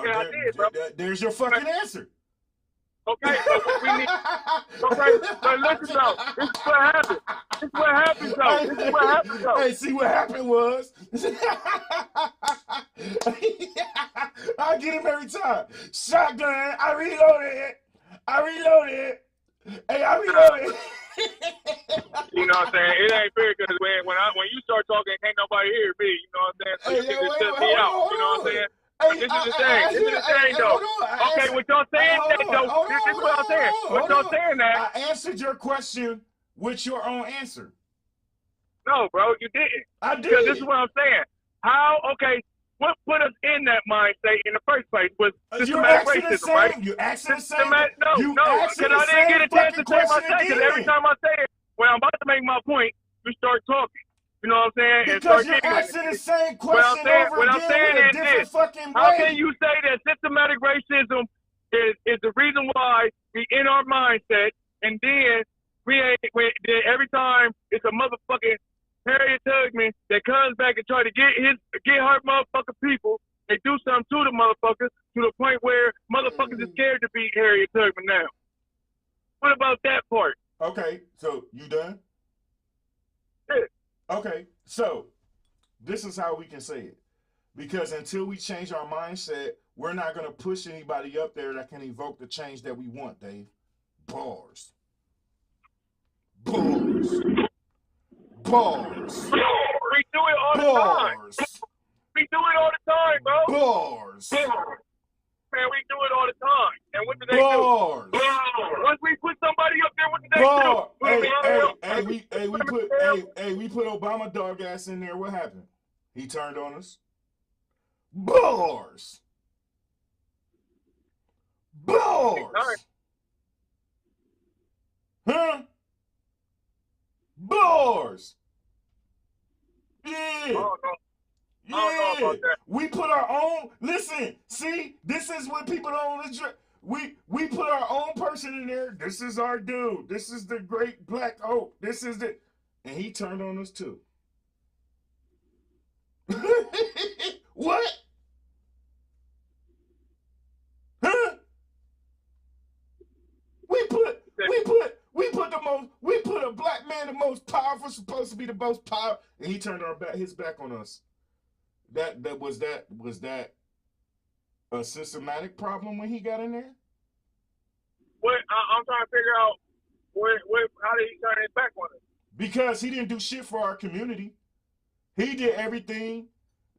[SPEAKER 11] Yeah, I did, bro.
[SPEAKER 1] There's your fucking answer.
[SPEAKER 11] Okay, so what we need. Okay, but listen though. This is what happened. This is what happened though. This is what happened though.
[SPEAKER 1] Hey, see what happened was. I get him every time. Shotgun. I reloaded. Hey, I reloaded.
[SPEAKER 11] You know what I'm saying? It ain't fair because when you start talking, can't nobody hear me. You know what I'm saying? So you can just shut me out. You know what I'm saying? This is the thing. This is the thing, though. Okay, what y'all saying that, though? This is what I'm saying. What y'all saying that?
[SPEAKER 1] I answered your question with your own answer.
[SPEAKER 11] No, bro, you didn't.
[SPEAKER 1] I did.
[SPEAKER 11] Because this is what I'm saying. How, okay, what put us in that mind state in the first place was systematic racism, right?
[SPEAKER 1] You asking the same.
[SPEAKER 11] No, because I didn't get a chance to say my thing. Because every time I say it, when I'm about to make my point, you start talking. You know what I'm saying?
[SPEAKER 1] Because you're asking the same question over again with a different fucking way.
[SPEAKER 11] How can you say that systematic racism is the reason why we in our mindset, and then every time it's a motherfucking Harriet Tubman that comes back and try to get her motherfucking people, they do something to the motherfuckers to the point where motherfuckers are scared to beat Harriet Tubman now. What about that part?
[SPEAKER 1] Okay, so you done?
[SPEAKER 11] Yeah.
[SPEAKER 1] Okay, so this is how we can say it. Because until we change our mindset, we're not going to push anybody up there that can evoke the change that we want, Dave. Bars. Bars. Bars.
[SPEAKER 11] We do it all the time. We do it all the time, bro.
[SPEAKER 1] Bars.
[SPEAKER 11] Man, we do it all the time. And what do they do? Once we put somebody up there, what do they do?
[SPEAKER 1] We put Obama dog ass in there. What happened? He turned on us. Bars. Bars. Huh? Bars. Yeah. Yeah, we put our own. Listen, see, this is what people don't address. We put our own person in there. This is our dude. This is the great black hope. This is the, and he turned on us too. What? Huh? We put a black man, the most powerful, supposed to be the most powerful, and he turned his back on us. Was that a systematic problem when he got in there?
[SPEAKER 11] I'm trying to figure out how did he turn his back on us?
[SPEAKER 1] Because he didn't do shit for our community. He did everything.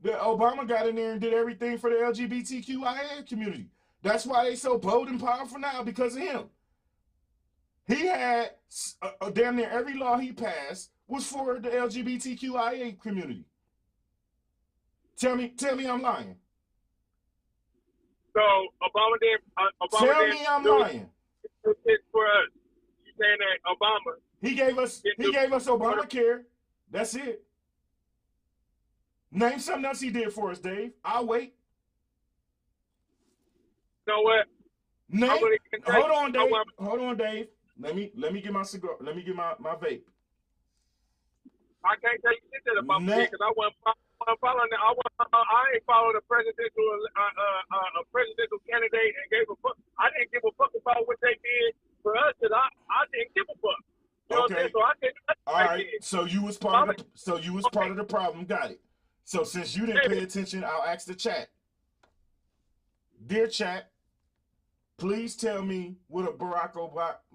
[SPEAKER 1] Obama got in there and did everything for the LGBTQIA community. That's why they so bold and powerful now, because of him. He had damn near every law he passed was for the LGBTQIA community. Tell me I'm lying.
[SPEAKER 11] So Obama did.
[SPEAKER 1] Tell me I'm lying.
[SPEAKER 11] It's for us. You saying that Obama?
[SPEAKER 1] He gave us Obamacare. That's it. Name something else he did for us, Dave. I'll wait.
[SPEAKER 11] You know what?
[SPEAKER 1] Hold on, Dave. Let me get my cigar. Let me get my vape.
[SPEAKER 11] I can't tell you shit about me because I following. I ain't followed a presidential candidate and gave a fuck. I didn't give a fuck about what they did for us because I didn't give a fuck. You know what I'm saying? So I can't.
[SPEAKER 1] All right. So you was part of the problem. Got it. So since you didn't pay attention, I'll ask the chat. Dear chat, please tell me what a Barack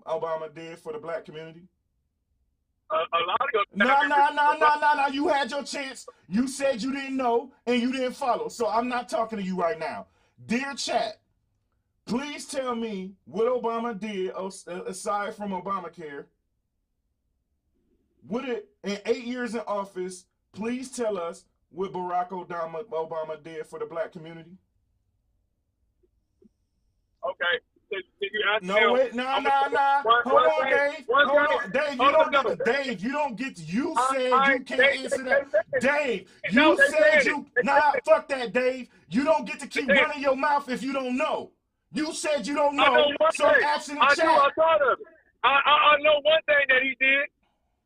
[SPEAKER 1] Obama did for the black community.
[SPEAKER 11] a lot of your
[SPEAKER 1] No. You had your chance. You said you didn't know and you didn't follow. So I'm not talking to you right now. Dear chat, please tell me what Obama did aside from Obamacare. In 8 years in office, please tell us what Barack Obama did for the black community.
[SPEAKER 11] Okay.
[SPEAKER 1] No, wait, nah. Hold on, Dave. Hold on, Dave. You don't get. You said you can't answer that, Dave. You said you. Nah, fuck that, Dave. You don't get to keep running your mouth if you don't know. You said you don't know, so I'm asking the chat.
[SPEAKER 11] I thought of it. I know one thing that he did.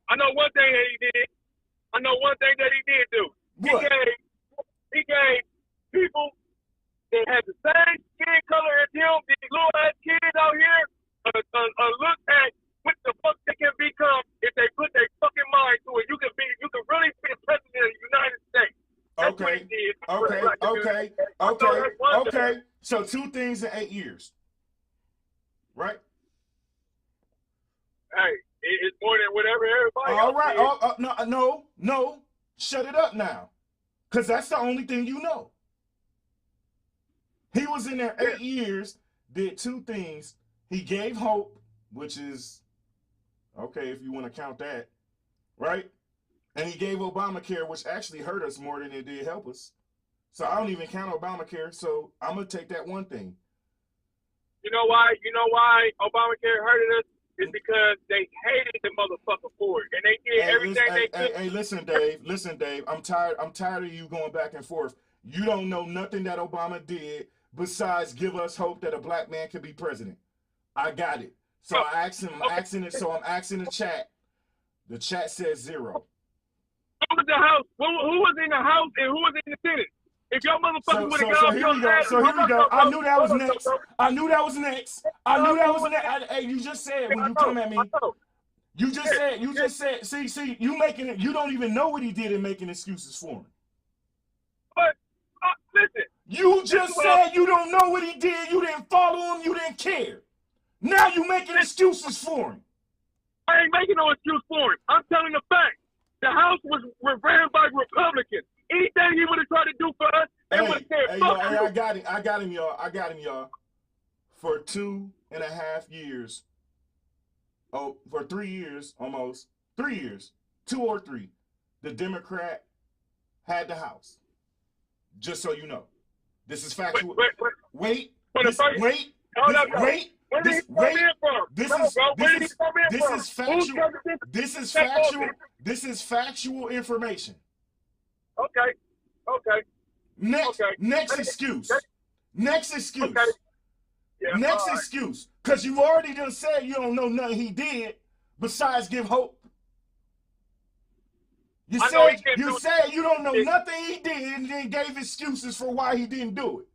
[SPEAKER 11] I know one thing that he did do.
[SPEAKER 1] What?
[SPEAKER 11] He gave people that had the same skin color as him, these little ass kids out here, a look at what the fuck they can become if they put their fucking mind to it. You can really be the president of the United States. That's what he did.
[SPEAKER 1] Okay. So 2 things in 8 years, right?
[SPEAKER 11] Hey, it's more than whatever everybody.
[SPEAKER 1] All right. No. Shut it up now, because that's the only thing you know. He was in there 8 years, did 2 things. He gave hope, which is, okay, if you want to count that, right? And he gave Obamacare, which actually hurt us more than it did help us. So I don't even count Obamacare, so I'm going to take that one thing.
[SPEAKER 11] You know why Obamacare hurted us? It's because they hated the motherfucker for it. And they did everything they could.
[SPEAKER 1] Hey, listen, Dave. I'm tired of you going back and forth. You don't know nothing that Obama did besides give us hope that a black man can be president. I got it. So I'm asking the chat. The chat says 0.
[SPEAKER 11] Who was the House? Who was in the House and who was in the Senate? If your motherfucker would have gone
[SPEAKER 1] here we go. I knew that was next. Hey, you just said when you come at me. You just said. See, you making it. You don't even know what he did and making excuses for him.
[SPEAKER 11] But listen.
[SPEAKER 1] You just said you don't know what he did. You didn't follow him. You didn't care. Now you making excuses for him.
[SPEAKER 11] I ain't making no excuse for him. I'm telling the fact. The House was ran by Republicans. Anything he would have tried to do for us, they would have said, fuck you.
[SPEAKER 1] I got him, y'all. For 2.5 years. Oh, for 3 years, almost. 3 years. 2 or 3. The Democrat had the House. Just so you know. This is factual. Wait. This is factual information.
[SPEAKER 11] Okay.
[SPEAKER 1] Next excuse. Next excuse.
[SPEAKER 11] Okay. Yeah,
[SPEAKER 1] next excuse. Because you already just said you don't know nothing he did besides give hope. You said you don't know nothing he did and then gave excuses for why he didn't do it.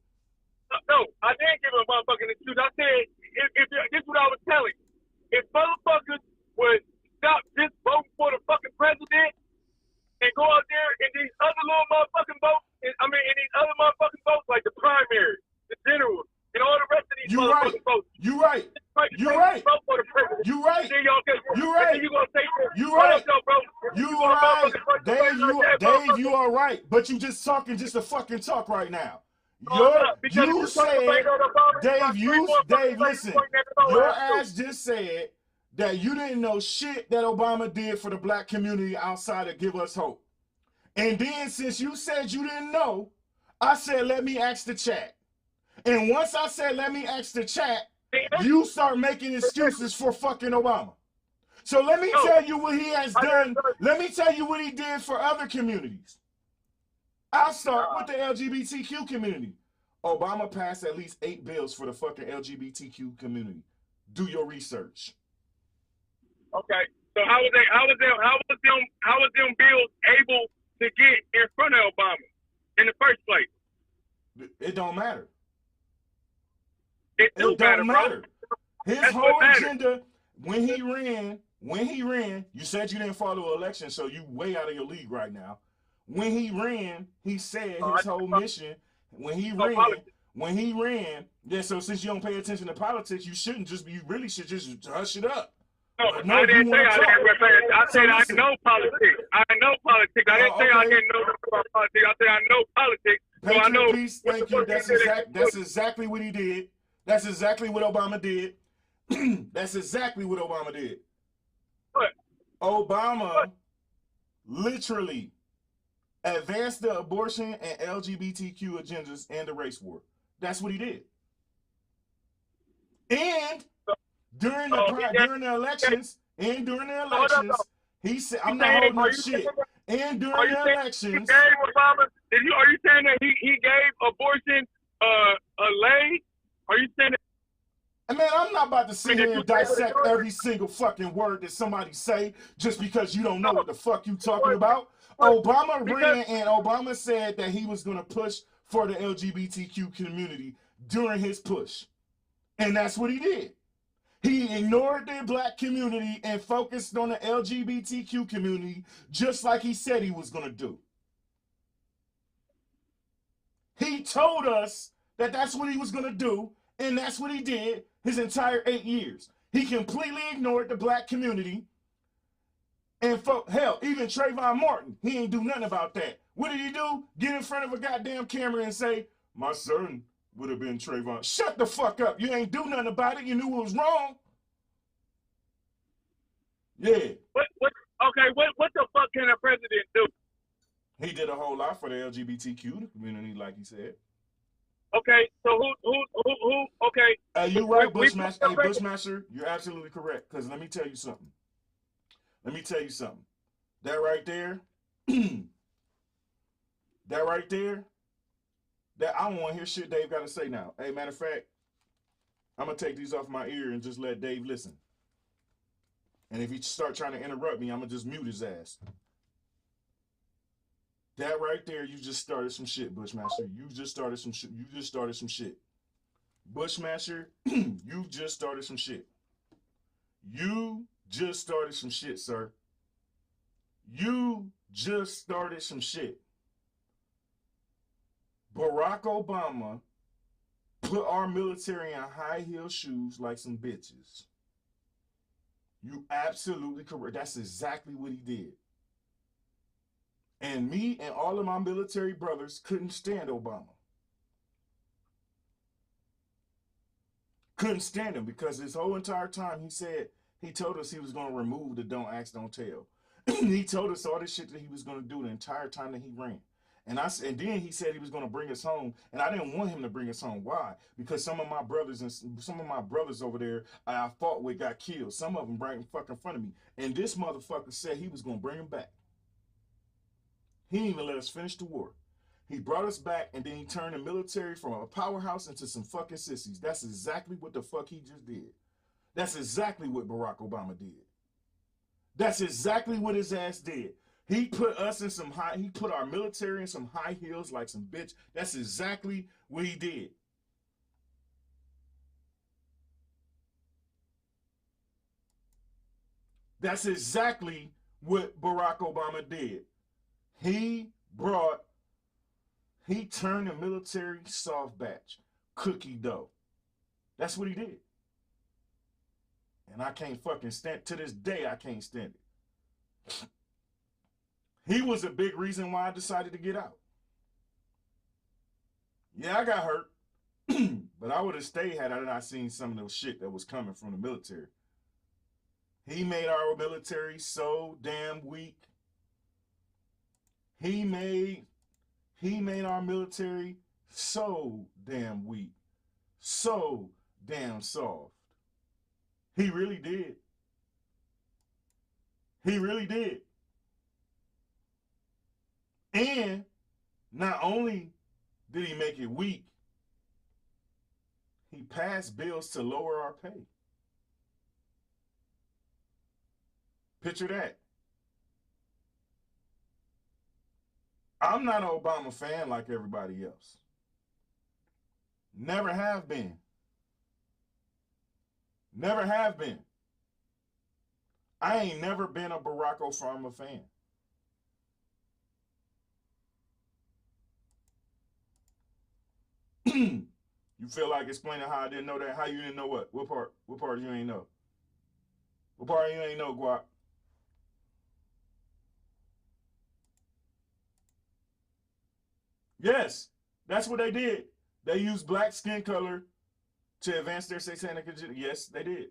[SPEAKER 11] No, I didn't give him a motherfucking excuse. I said, if this is what I was telling. If motherfuckers would stop just voting for the fucking president and go out there in these other little motherfucking votes, in these other motherfucking votes, like the primary, the general, and all the rest of these motherfucking votes.
[SPEAKER 1] You right.
[SPEAKER 11] Vote for the president.
[SPEAKER 1] You right.
[SPEAKER 11] Then y'all get,
[SPEAKER 1] You right.
[SPEAKER 11] You gonna say,
[SPEAKER 1] You right.
[SPEAKER 11] Bro,
[SPEAKER 1] You right. Dave, you are right. But you just talking just to fucking talk right now. You said, Dave, listen. Your ass just said that you didn't know shit that Obama did for the black community outside of Give Us Hope. And then since you said you didn't know, I said, let me ask the chat. And once I said, let me ask the chat, you start making excuses for fucking Obama. So let me tell you what he has done. Let me tell you what he did for other communities. I'll start with the LGBTQ community. Obama passed at least 8 bills for the fucking LGBTQ community. Do your research.
[SPEAKER 11] Okay, so how was them bills able to get in front of Obama in the first place?
[SPEAKER 1] It don't matter.
[SPEAKER 11] It don't matter.
[SPEAKER 1] His whole agenda, when he ran, you said you didn't follow the election, so you way out of your league right now. When he ran, he said his whole mission, when he ran, yeah, so since you don't pay attention to politics, you really should just hush it up. No,
[SPEAKER 11] I
[SPEAKER 1] you
[SPEAKER 11] didn't say
[SPEAKER 1] wanna
[SPEAKER 11] I
[SPEAKER 1] talk.
[SPEAKER 11] didn't represent. I
[SPEAKER 1] So
[SPEAKER 11] said
[SPEAKER 1] listen.
[SPEAKER 11] I know politics. I know politics. I didn't say I
[SPEAKER 1] Okay.
[SPEAKER 11] didn't know nothing about politics. I said I know politics. So I
[SPEAKER 1] Patriot
[SPEAKER 11] know
[SPEAKER 1] piece,
[SPEAKER 11] what
[SPEAKER 1] thank
[SPEAKER 11] the
[SPEAKER 1] you.
[SPEAKER 11] fuck he did.
[SPEAKER 1] That's exactly what he did. That's exactly what Obama did. That's exactly what Obama did.
[SPEAKER 11] What?
[SPEAKER 1] Obama literally advanced the abortion and LGBTQ agendas and the race war. That's what he did. And during the elections, he said, "I'm not holding up shit." And during the elections,
[SPEAKER 11] Are you saying that he gave abortion a lay? Are you saying that?
[SPEAKER 1] man, I'm not about to sit here and dissect every single fucking word that somebody say just because you don't know what the fuck you talking about. Obama ran and Obama said that he was going to push for the LGBTQ community during his push. And that's what he did. He ignored the black community and focused on the LGBTQ community just like he said he was going to do. He told us that that's what he was going to do, and that's what he did his entire 8 years. He completely ignored the black community. And hell, even Trayvon Martin, he ain't do nothing about that. What did he do? Get in front of a goddamn camera and say, "My son would have been Trayvon." Shut the fuck up. You ain't do nothing about it. You knew it was wrong. Yeah.
[SPEAKER 11] What the fuck can a president do?
[SPEAKER 1] He did a whole lot for the LGBTQ community, like he said.
[SPEAKER 11] Okay, so who okay.
[SPEAKER 1] You right, Bushmaster. Hey, Bushmaster, you're absolutely correct. Because let me tell you something. That right there, that I don't want to hear shit Dave got to say now. Hey, matter of fact, I'm going to take these off my ear and just let Dave listen. And if he start trying to interrupt me, I'm going to just mute his ass. That right there, you just started some shit, Bushmaster. You just started some shit. Bushmaster, you just started some shit. You just started some shit, sir. You just started some shit. Barack Obama put our military in high heel shoes like some bitches. You absolutely correct. That's exactly what he did. And me and all of my military brothers couldn't stand Obama. Couldn't stand him because this whole entire time he told us he was going to remove the don't ask, don't tell. He told us all this shit that he was going to do the entire time that he ran. And then he said he was going to bring us home, and I didn't want him to bring us home. Why? Because some of my brothers over there I fought with got killed. Some of them right in fucking front of me. And this motherfucker said he was going to bring them back. He didn't even let us finish the war. He brought us back, and then he turned the military from a powerhouse into some fucking sissies. That's exactly what the fuck he just did. That's exactly what Barack Obama did. That's exactly what his ass did. He put our military in some high heels like some bitch. That's exactly what he did. That's exactly what Barack Obama did. He turned the military soft batch, cookie dough. That's what he did. And I can't fucking stand, to this day, I can't stand it. He was a big reason why I decided to get out. Yeah, I got hurt, but I would have stayed had I not seen some of the shit that was coming from the military. He made our military so damn weak. He made our military so damn weak, so damn soft. He really did. He really did. And not only did he make it weak, he passed bills to lower our pay. Picture that. I'm not an Obama fan like everybody else. Never have been. Never have been. I ain't never been a Barack Obama fan. You feel like explaining how I didn't know that? How you didn't know what? What part you ain't know? What part you ain't know, Guap? Yes, that's what they did. They used black skin color to advance their satanic agenda. Yes, they did.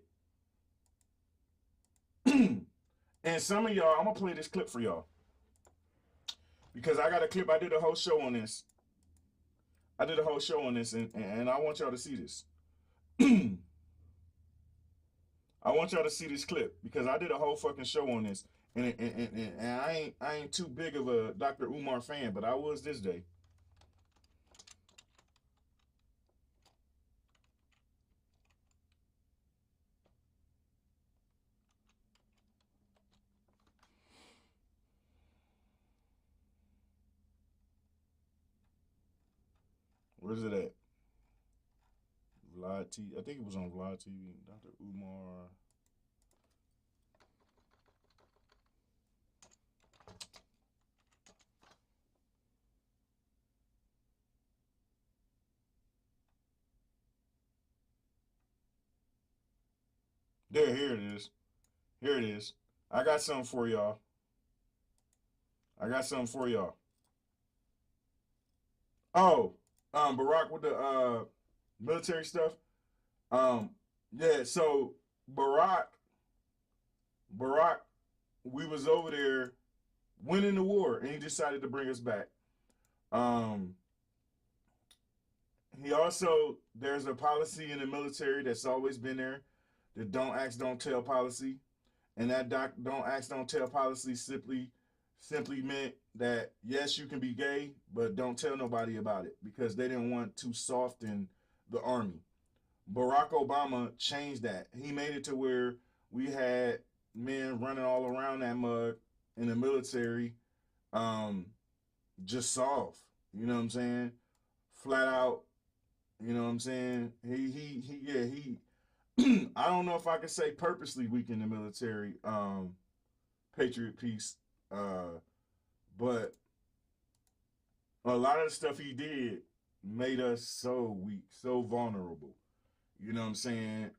[SPEAKER 1] And some of y'all, I'm going to play this clip for y'all. Because I got a clip. I did a whole show on this. And I want y'all to see this. I want y'all to see this clip because I did a whole fucking show on this. And I ain't too big of a Dr. Umar fan, but I was this day. Where's it at? Vlad TV. I think it was on Vlad TV. Dr. Umar. Here it is. Here it is. I got something for y'all. Oh, Barack with the military stuff. Yeah, so Barack, we was over there winning the war, and he decided to bring us back. He also, there's a policy in the military that's always been there, the don't ask, don't tell policy. And that don't ask, don't tell policy simply meant that, yes, you can be gay, but don't tell nobody about it because they didn't want to soften the army. Barack Obama changed that. He made it to where we had men running all around that mud in the military, just soft. You know what I'm saying? Flat out. You know what I'm saying? He I don't know if I could say purposely weak in the military, patriot piece, but a lot of the stuff he did made us so weak, so vulnerable. You know what I'm saying?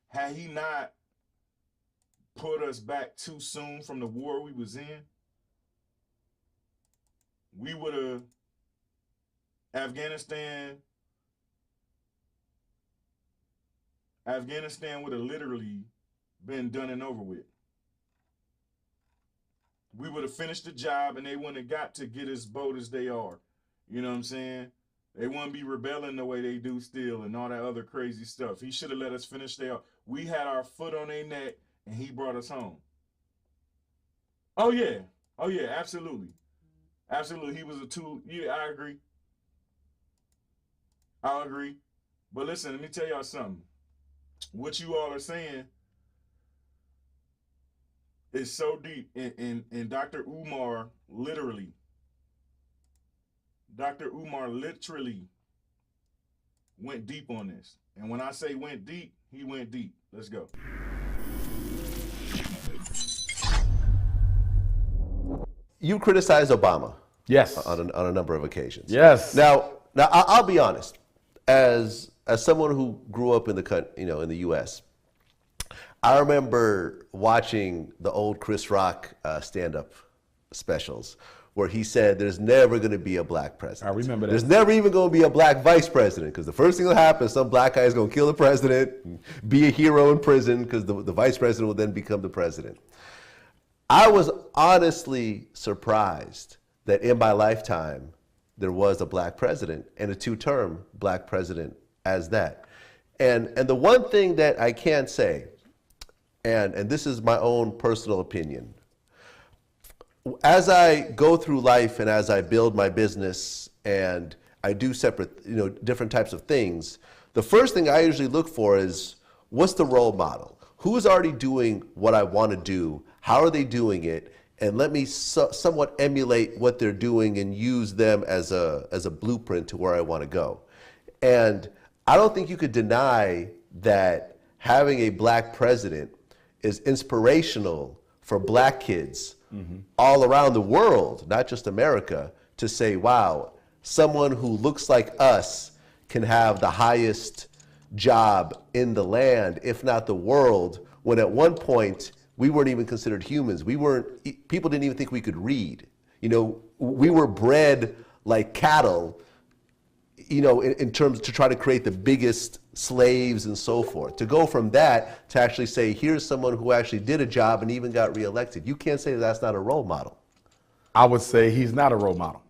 [SPEAKER 1] Had he not put us back too soon from the war we was in, we would have Afghanistan would have literally been done and over with. We would have finished the job and they wouldn't have got to get as bold as they are. You know what I'm saying? They wouldn't be rebelling the way they do still and all that other crazy stuff. He should have let us finish there. We had our foot on their neck and he brought us home. Oh yeah, absolutely. Absolutely, he was a tool. Yeah, I agree. I'll agree. But listen, let me tell y'all something. What you all are saying is so deep. And Dr. Umar literally went deep on this. And when I say went deep, he went deep. Let's go.
[SPEAKER 16] You criticized Obama.
[SPEAKER 17] Yes.
[SPEAKER 16] On a number of occasions.
[SPEAKER 17] Yes.
[SPEAKER 16] Now I'll be honest. As someone who grew up in the U.S., I remember watching the old Chris Rock stand-up specials where he said there's never going to be a black president.
[SPEAKER 17] I remember that.
[SPEAKER 16] There's never even going to be a black vice president because the first thing that'll happen is some black guy is going to kill the president, be a hero in prison because the vice president will then become the president. I was honestly surprised that in my lifetime there was a black president and a two-term black president as that. And the one thing that I can say, and this is my own personal opinion, as I go through life and as I build my business and I do separate, different types of things, the first thing I usually look for is what's the role model? Who's already doing what I want to do? How are they doing it? And let me somewhat emulate what they're doing and use them as a blueprint to where I want to go. And I don't think you could deny that having a black president is inspirational for black kids all around the world, not just America, to say, wow, someone who looks like us can have the highest job in the land, if not the world, when at one point we weren't even considered humans. People didn't even think we could read. You know, we were bred like cattle, you know, in terms to try to create the biggest slaves and so forth. To go from that to actually say, here's someone who actually did a job and even got reelected. You can't say that's not a role model.
[SPEAKER 17] I would say he's not a role model.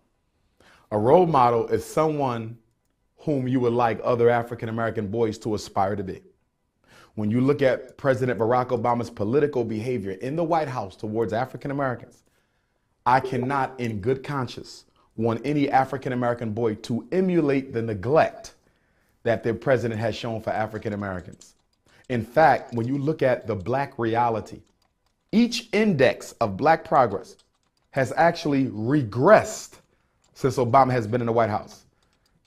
[SPEAKER 17] A role model is someone whom you would like other African-American boys to aspire to be. When you look at President Barack Obama's political behavior in the White House towards African-Americans, I cannot in good conscience want any African-American boy to emulate the neglect that their president has shown for African-Americans. In fact, when you look at the black reality, each index of black progress has actually regressed since Obama has been in the White House.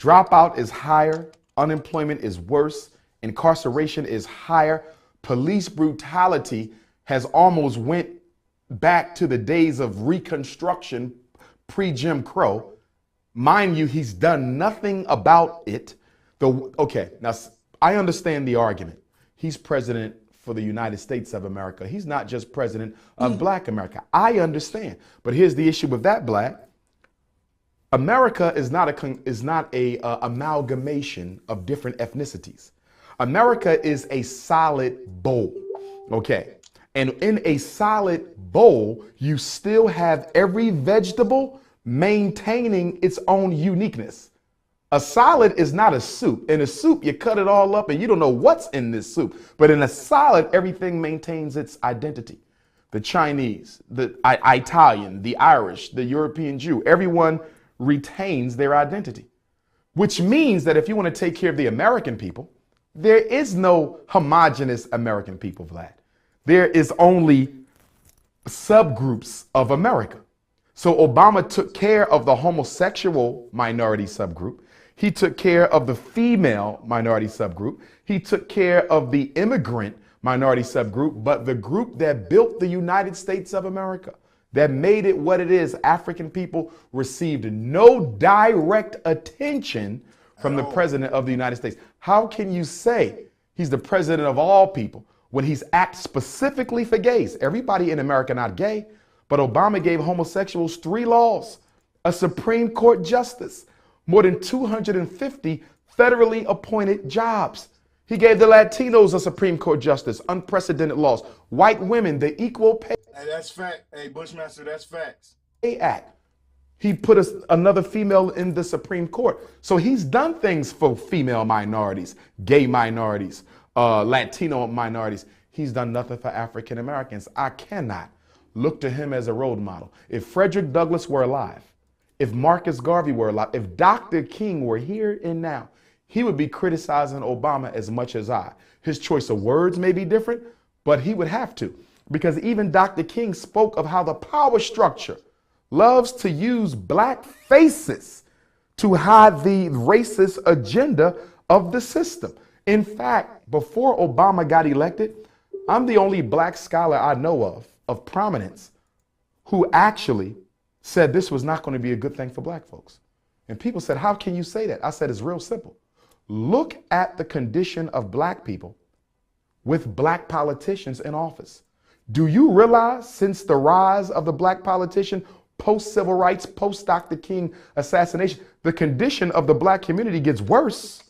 [SPEAKER 17] Dropout is higher, unemployment is worse, incarceration is higher, police brutality has almost went back to the days of Reconstruction, pre-Jim Crow. Mind you, he's done nothing about it. Okay, now I understand the argument. He's president for the United States of America. He's not just president of Black America. I understand. But here's the issue with that, Black. America is not a amalgamation of different ethnicities. America is a solid bowl, okay? And in a solid bowl, you still have every vegetable maintaining its own uniqueness. A salad is not a soup. In a soup, you cut it all up and you don't know what's in this soup. But in a salad, everything maintains its identity. The Chinese, the Italian, the Irish, the European Jew, everyone retains their identity. Which means that if you want to take care of the American people, there is no homogenous American people, Vlad. There is only subgroups of America. So Obama took care of the homosexual minority subgroup. He took care of the female minority subgroup. He took care of the immigrant minority subgroup, but the group that built the United States of America, that made it what it is, African people received no direct attention from the president of the United States. How can you say he's the president of all people when he's acted specifically for gays? Everybody in America not gay, but Obama gave homosexuals 3 laws, a Supreme Court justice, more than 250 federally appointed jobs. He gave the Latinos a Supreme Court justice, unprecedented laws. White women, the Equal Pay
[SPEAKER 1] Hey, that's fact. Hey, Bushmaster, that's facts.
[SPEAKER 17] Act. He put another female in the Supreme Court. So he's done things for female minorities, gay minorities, Latino minorities. He's done nothing for African Americans. I cannot look to him as a role model. If Frederick Douglass were alive, if Marcus Garvey were alive, if Dr. King were here and now, he would be criticizing Obama as much as I. His choice of words may be different, but he would have to. Because even Dr. King spoke of how the power structure loves to use black faces to hide the racist agenda of the system. In fact, before Obama got elected, I'm the only black scholar I know of prominence, who actually said this was not going to be a good thing for black folks. And people said, how can you say that? I said, it's real simple. Look at the condition of black people with black politicians in office. Do you realize since the rise of the black politician, post-civil rights, post-Dr. King assassination, the condition of the black community gets worse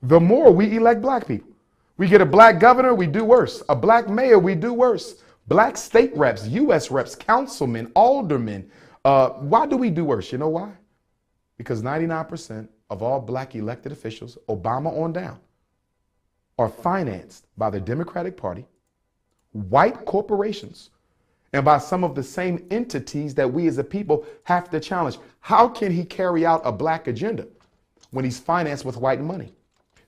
[SPEAKER 17] the more we elect black people. We get a black governor, we do worse. A black mayor, we do worse. Black state reps, U.S. reps, councilmen, aldermen. Why do we do worse? You know why? Because 99% of all black elected officials, Obama on down, are financed by the Democratic Party, white corporations, and by some of the same entities that we as a people have to challenge. How can he carry out a black agenda when he's financed with white money?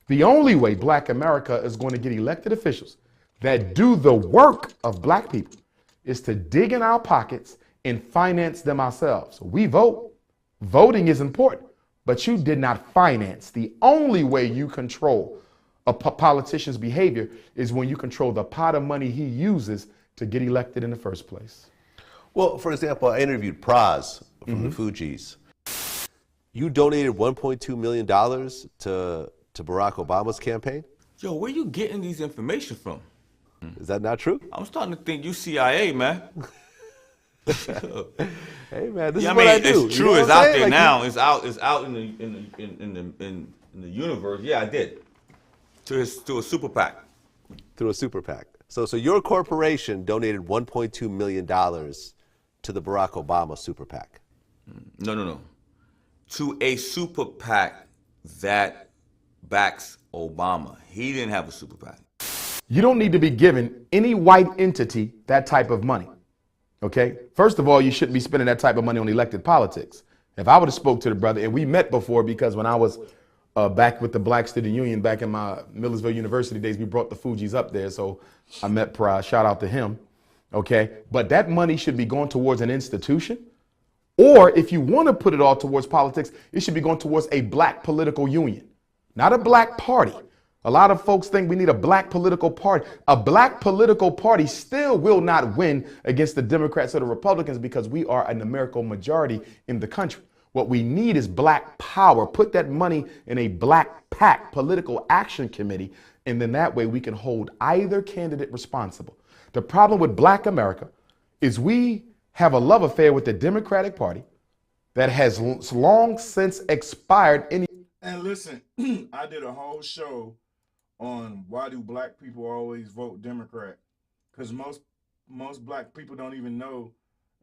[SPEAKER 17] The only way black America is going to get elected officials that do the work of black people is to dig in our pockets and finance them ourselves. We vote. Voting is important, but you did not finance. The only way you control a politician's behavior is when you control the pot of money he uses to get elected in the first place.
[SPEAKER 16] Well, for example, I interviewed Praz from the Fugees. You donated $1.2 million to Barack Obama's campaign?
[SPEAKER 2] Yo, where you getting these information from?
[SPEAKER 16] Is that not true?
[SPEAKER 2] I'm starting to think you CIA, man.
[SPEAKER 16] Hey man, this
[SPEAKER 2] yeah,
[SPEAKER 16] is what I do.
[SPEAKER 2] It's true.
[SPEAKER 16] You know
[SPEAKER 2] It's
[SPEAKER 16] what I'm
[SPEAKER 2] out
[SPEAKER 16] saying?
[SPEAKER 2] there
[SPEAKER 16] Like,
[SPEAKER 2] now. It's out in the universe. Yeah, I did. To a super PAC.
[SPEAKER 16] Through a super PAC. So your corporation donated $1.2 million to the Barack Obama super PAC.
[SPEAKER 2] No. To a super PAC that backs Obama. He didn't have a super PAC.
[SPEAKER 17] You don't need to be giving any white entity that type of money. Okay? First of all, you shouldn't be spending that type of money on elected politics. If I would have spoke to the brother, and we met before because when I was back with the Black Student Union back in my Millersville University days, we brought the Fugees up there. So I met Pride. Shout out to him. Okay? But that money should be going towards an institution. Or if you want to put it all towards politics, it should be going towards a black political union, not a black party. A lot of folks think we need a black political party. A black political party still will not win against the Democrats or the Republicans because we are a numerical majority in the country. What we need is black power. Put that money in a black PAC, political action committee, and then that way we can hold either candidate responsible. The problem with black America is we have a love affair with the Democratic Party that has long since expired any.
[SPEAKER 1] And listen, I did a whole show on why do black people always vote Democrat? Because most black people don't even know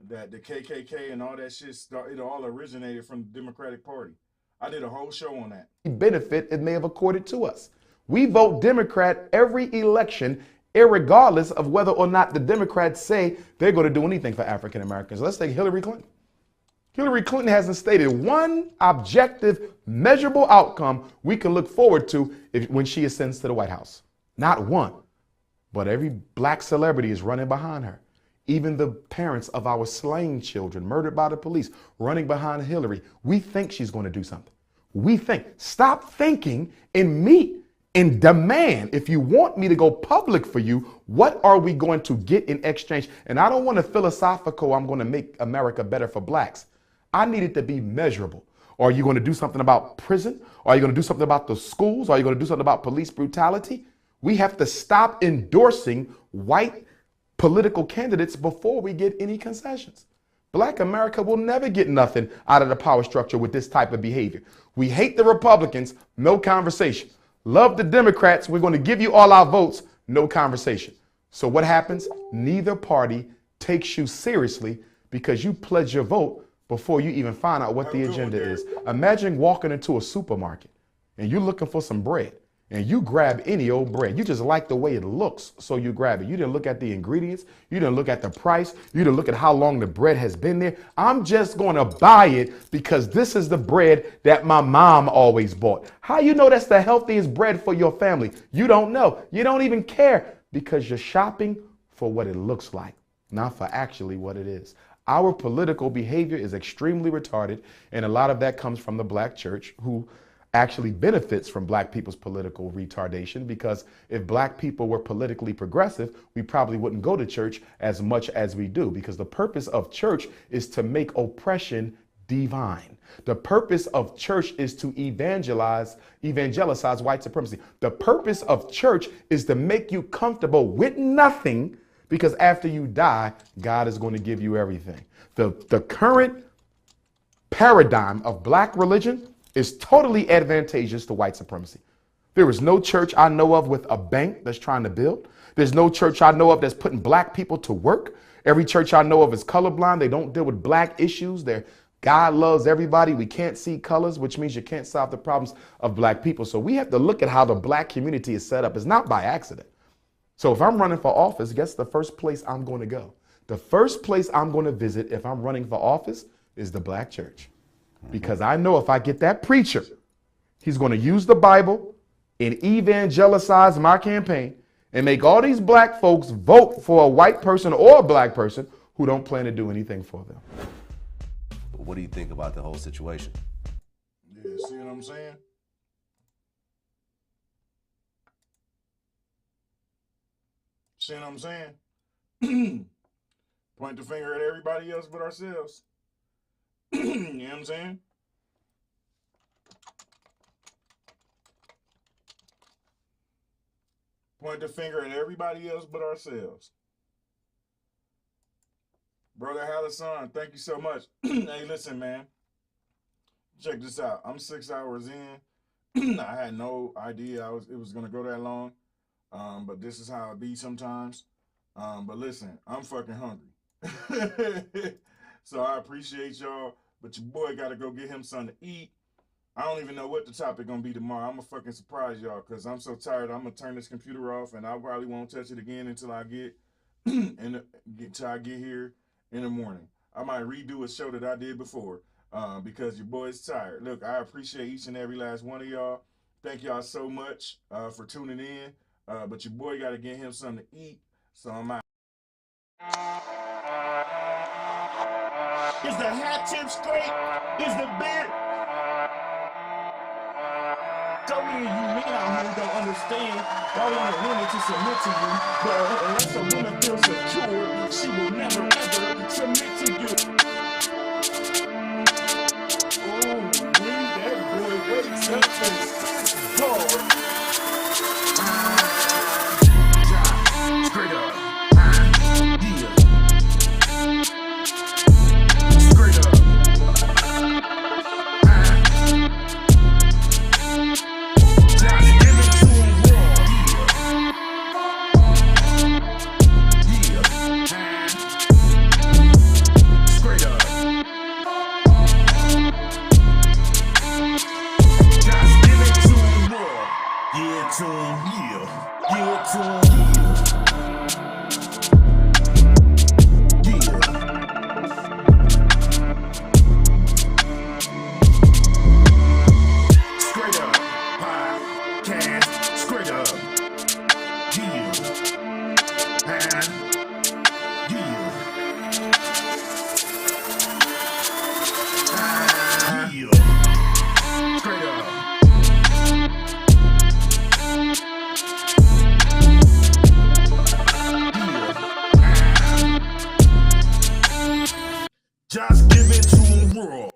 [SPEAKER 1] that the KKK and all that shit it all originated from the Democratic Party. I did a whole show on that.
[SPEAKER 17] Benefit it may have accorded to us. We vote Democrat every election, irregardless of whether or not the Democrats say they're going to do anything for African Americans. Let's take Hillary Clinton. Hillary Clinton hasn't stated one objective, measurable outcome we can look forward to when she ascends to the White House. Not one. But every black celebrity is running behind her. Even the parents of our slain children murdered by the police running behind Hillary. We think she's going to do something. We think. Stop thinking and meet and demand, if you want me to go public for you, what are we going to get in exchange? And I don't want a philosophical, I'm going to make America better for blacks. I need it to be measurable. Are you going to do something about prison? Are you going to do something about the schools? Are you going to do something about police brutality? We have to stop endorsing white political candidates before we get any concessions. Black America will never get nothing out of the power structure with this type of behavior. We hate the Republicans, no conversation. Love the Democrats, we're going to give you all our votes, no conversation. So what happens? Neither party takes you seriously because you pledge your vote before you even find out what the agenda is. Imagine walking into a supermarket and you're looking for some bread and you grab any old bread. You just like the way it looks, so you grab it. You didn't look at the ingredients. You didn't look at the price. You didn't look at how long the bread has been there. I'm just going to buy it because this is the bread that my mom always bought. How you know that's the healthiest bread for your family? You don't know. You don't even care because you're shopping for what it looks like, not for actually what it is. Our political behavior is extremely retarded, and a lot of that comes from the black church, who actually benefits from black people's political retardation, because if black people were politically progressive, we probably wouldn't go to church as much as we do, because the purpose of church is to make oppression divine. The purpose of church is to evangelize white supremacy. The purpose of church is to make you comfortable with nothing, because after you die, God is going to give you everything. The current paradigm of black religion is totally advantageous to white supremacy. There is no church I know of with a bank that's trying to build. There's no church I know of that's putting black people to work. Every church I know of is colorblind. They don't deal with black issues. God loves everybody. We can't see colors, which means you can't solve the problems of black people. So we have to look at how the black community is set up. It's not by accident. So if I'm running for office, guess the first place I'm going to go? The first place I'm going to visit if I'm running for office is the black church. Because I know if I get that preacher, he's going to use the Bible and evangelize my campaign and make all these black folks vote for a white person or a black person who don't plan to do anything for them.
[SPEAKER 16] What do you think about the whole situation?
[SPEAKER 1] Yeah, see what I'm saying? See what I'm saying? Point the finger at everybody else but ourselves. You know what I'm saying? Point the finger at everybody else but ourselves. Brother Hallison, thank you so much. Hey, listen, man. Check this out. I'm 6 hours in. I had no idea it was going to go that long. But this is how it be sometimes. But listen, I'm fucking hungry. So I appreciate y'all. But your boy got to go get him something to eat. I don't even know what the topic going to be tomorrow. I'm going to fucking surprise y'all because I'm so tired. I'm going to turn this computer off and I probably won't touch it again until I get here in the morning. I might redo a show that I did before because your boy's tired. Look, I appreciate each and every last one of y'all. Thank y'all so much for tuning in. But your boy got to get him something to eat. So I'm out. Is the hat tip straight? Is the beard? So many of you men out here don't understand. Y'all want a woman to submit to you, but unless a woman feels secure, she will never ever submit to you. Oh, man, that boy wakes up and hard. Straight up. Just give it to him raw.